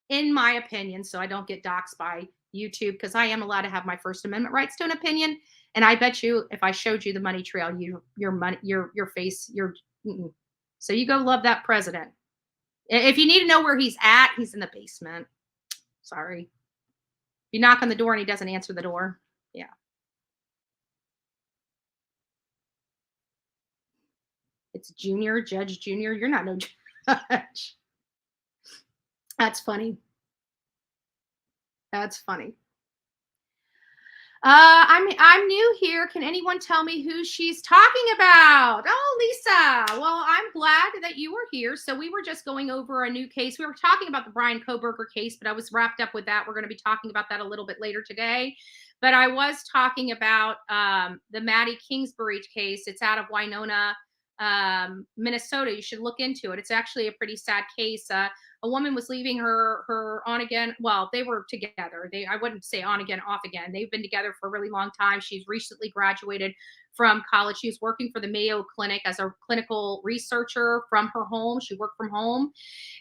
in my opinion. So I don't get doxxed by YouTube, because I am allowed to have my First Amendment rights to an opinion. And I bet you, if I showed you the money trail, your face. So you go love that president. If you need to know where he's at, he's in the basement. Sorry. If you knock on the door and he doesn't answer the door, yeah. It's Judge Junior. You're not no judge. That's funny. That's funny. I'm new here. Can anyone tell me who she's talking about? Oh, Lisa. Well, I'm glad that you were here. So we were just going over a new case. We were talking about the Brian Koberger case, but I was wrapped up with that. We're going to be talking about that a little bit later today. But I was talking about the Maddie Kingsbury case. It's out of Winona, Minnesota. You should look into it. It's actually a pretty sad case. A woman was leaving her on again. Well, they were together. I wouldn't say on again, off again. They've been together for a really long time. She's recently graduated from college. She was working for the Mayo Clinic as a clinical researcher from her home. She worked from home,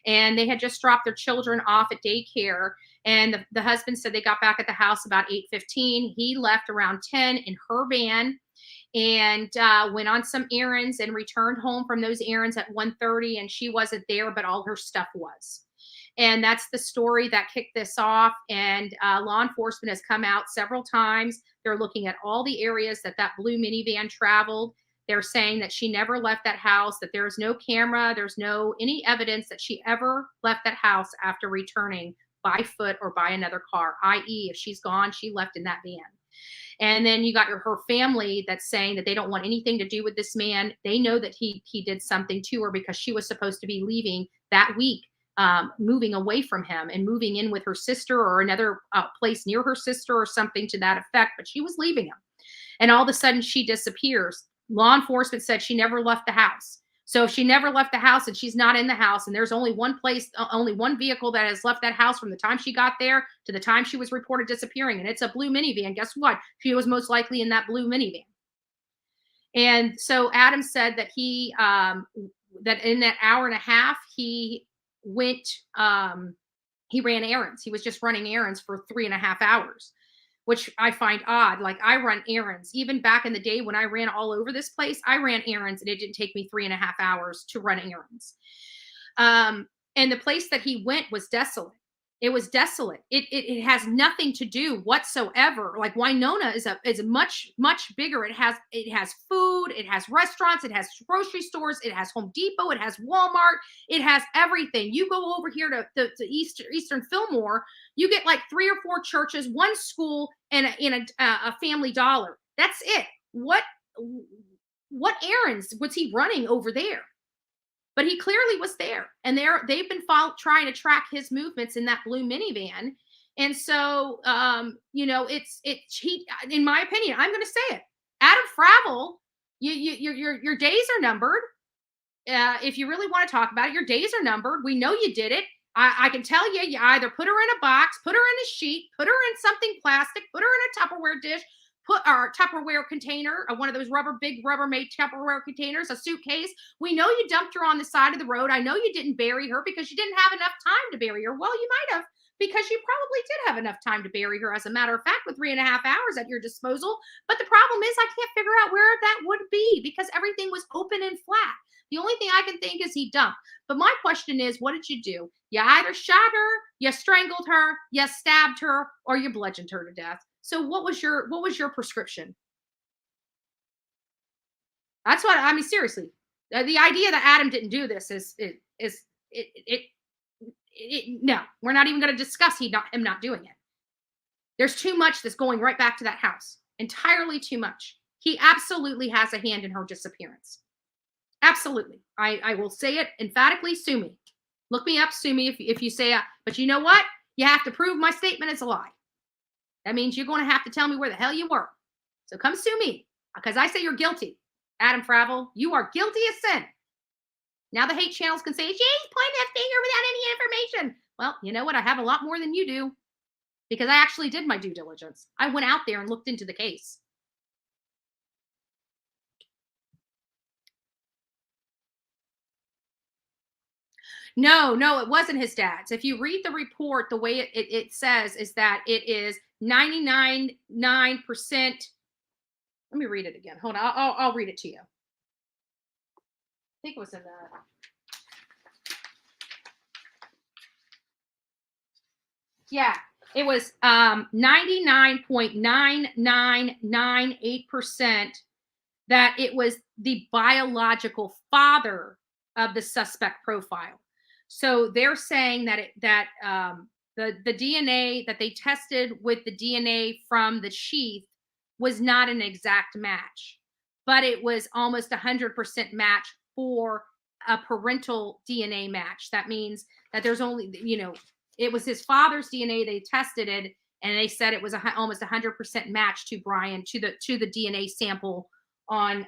and they had just dropped their children off at daycare. And the husband said they got back at the house about 8:15. He left around 10 in her van and went on some errands and returned home from those errands at 1:30, and she wasn't there, but all her stuff was. And that's the story that kicked this off. And law enforcement has come out several times. They're looking at all the areas that blue minivan traveled. They're saying that she never left that house, that there's no camera, there's no any evidence that she ever left that house after returning by foot or by another car, i.e. if she's gone, she left in that van. And then you got her family that's saying that they don't want anything to do with this man. They know that he did something to her because she was supposed to be leaving that week, moving away from him and moving in with her sister or another place near her sister or something to that effect. But she was leaving him. And all of a sudden she disappears. Law enforcement said she never left the house. So if she never left the house and she's not in the house, and there's only one vehicle that has left that house from the time she got there to the time she was reported disappearing, and it's a blue minivan, guess what? She was most likely in that blue minivan. And so Adam said that that in that hour and a half, he went, he ran errands. He was just running errands for 3.5 hours, which I find odd. Like, I run errands. Even back in the day when I ran all over this place, I ran errands, and it didn't take me 3.5 hours to run errands. And the place that he went was desolate. It was desolate. It has nothing to do whatsoever. Like, Winona is much, much bigger. It has food, it has restaurants, it has grocery stores, it has Home Depot, it has Walmart, it has everything. You go over here to Eastern Fillmore, you get like 3 or 4 churches, 1 school, and a Family Dollar. That's it. What errands was he running over there? But he clearly was there, and they've been trying to track his movements in that blue minivan. And so, he, in my opinion, I'm going to say it, Adam Fravel, your days are numbered. If you really want to talk about it, your days are numbered. We know you did it. I can tell you, you either put her in a box, put her in a sheet, put her in something plastic, put her in a Tupperware dish, put our Tupperware container, one of those big Rubbermaid Tupperware containers, a suitcase. We know you dumped her on the side of the road. I know you didn't bury her because you didn't have enough time to bury her. Well, you might have, because you probably did have enough time to bury her, as a matter of fact, with 3.5 hours at your disposal. But the problem is I can't figure out where that would be because everything was open and flat. The only thing I can think is he dumped. But my question is, what did you do? You either shot her, you strangled her, you stabbed her, or you bludgeoned her to death. So what was your prescription? That's what I mean. Seriously, the idea that Adam didn't do this is no. We're not even going to discuss him not doing it. There's too much that's going right back to that house. Entirely too much. He absolutely has a hand in her disappearance. Absolutely. I will say it emphatically. Sue me. Look me up. Sue me if you say, but you know what? You have to prove my statement is a lie. That means you're going to have to tell me where the hell you were. So come sue me because I say you're guilty. Adam Fravel, you are guilty of sin. Now the hate channels can say, she's pointing that finger without any information. Well, you know what? I have a lot more than you do because I actually did my due diligence. I went out there and looked into the case. No, it wasn't his dad's. If you read the report, the way it says is that it is 99%. Let me read it again. Hold on. I'll read it to you. I think it was in that. Yeah, it was 99.9998% that it was the biological father of the suspect profile. So they're saying that the DNA that they tested with the DNA from the sheath was not an exact match, but it was almost 100% match for a parental DNA match. That means that there's only, it was his father's DNA. They tested it and they said it was almost 100% match to Brian, to the DNA sample on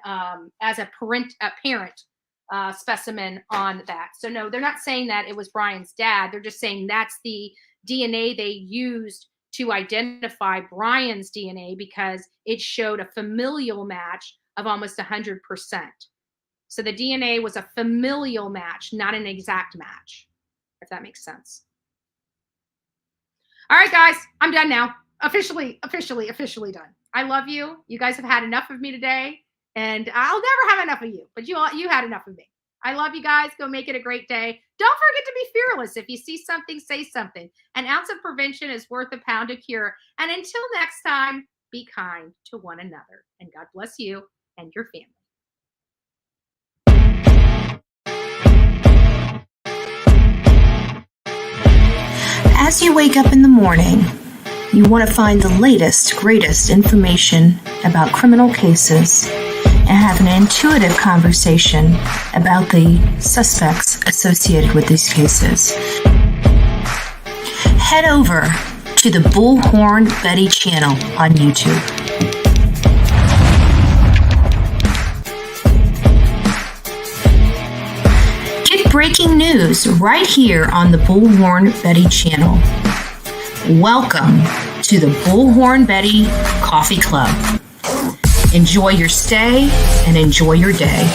as a parent specimen on that. So no, they're not saying that it was Brian's dad. They're just saying that's the DNA they used to identify Brian's DNA because it showed a familial match of almost 100%. So the DNA was a familial match, not an exact match, if that makes sense. All right, guys, I'm done now. Officially done. I love you. You guys have had enough of me today. And I'll never have enough of you, but you had enough of me. I love you guys. Go make it a great day. Don't forget to be fearless. If you see something, say something. An ounce of prevention is worth a pound of cure. And until next time, be kind to one another. And God bless you and your family. As you wake up in the morning, you want to find the latest, greatest information about criminal cases and have an intuitive conversation about the suspects associated with these cases. Head over to the Bullhorn Betty channel on YouTube. Get breaking news right here on the Bullhorn Betty channel. Welcome to the Bullhorn Betty Coffee Club. Enjoy your stay and enjoy your day.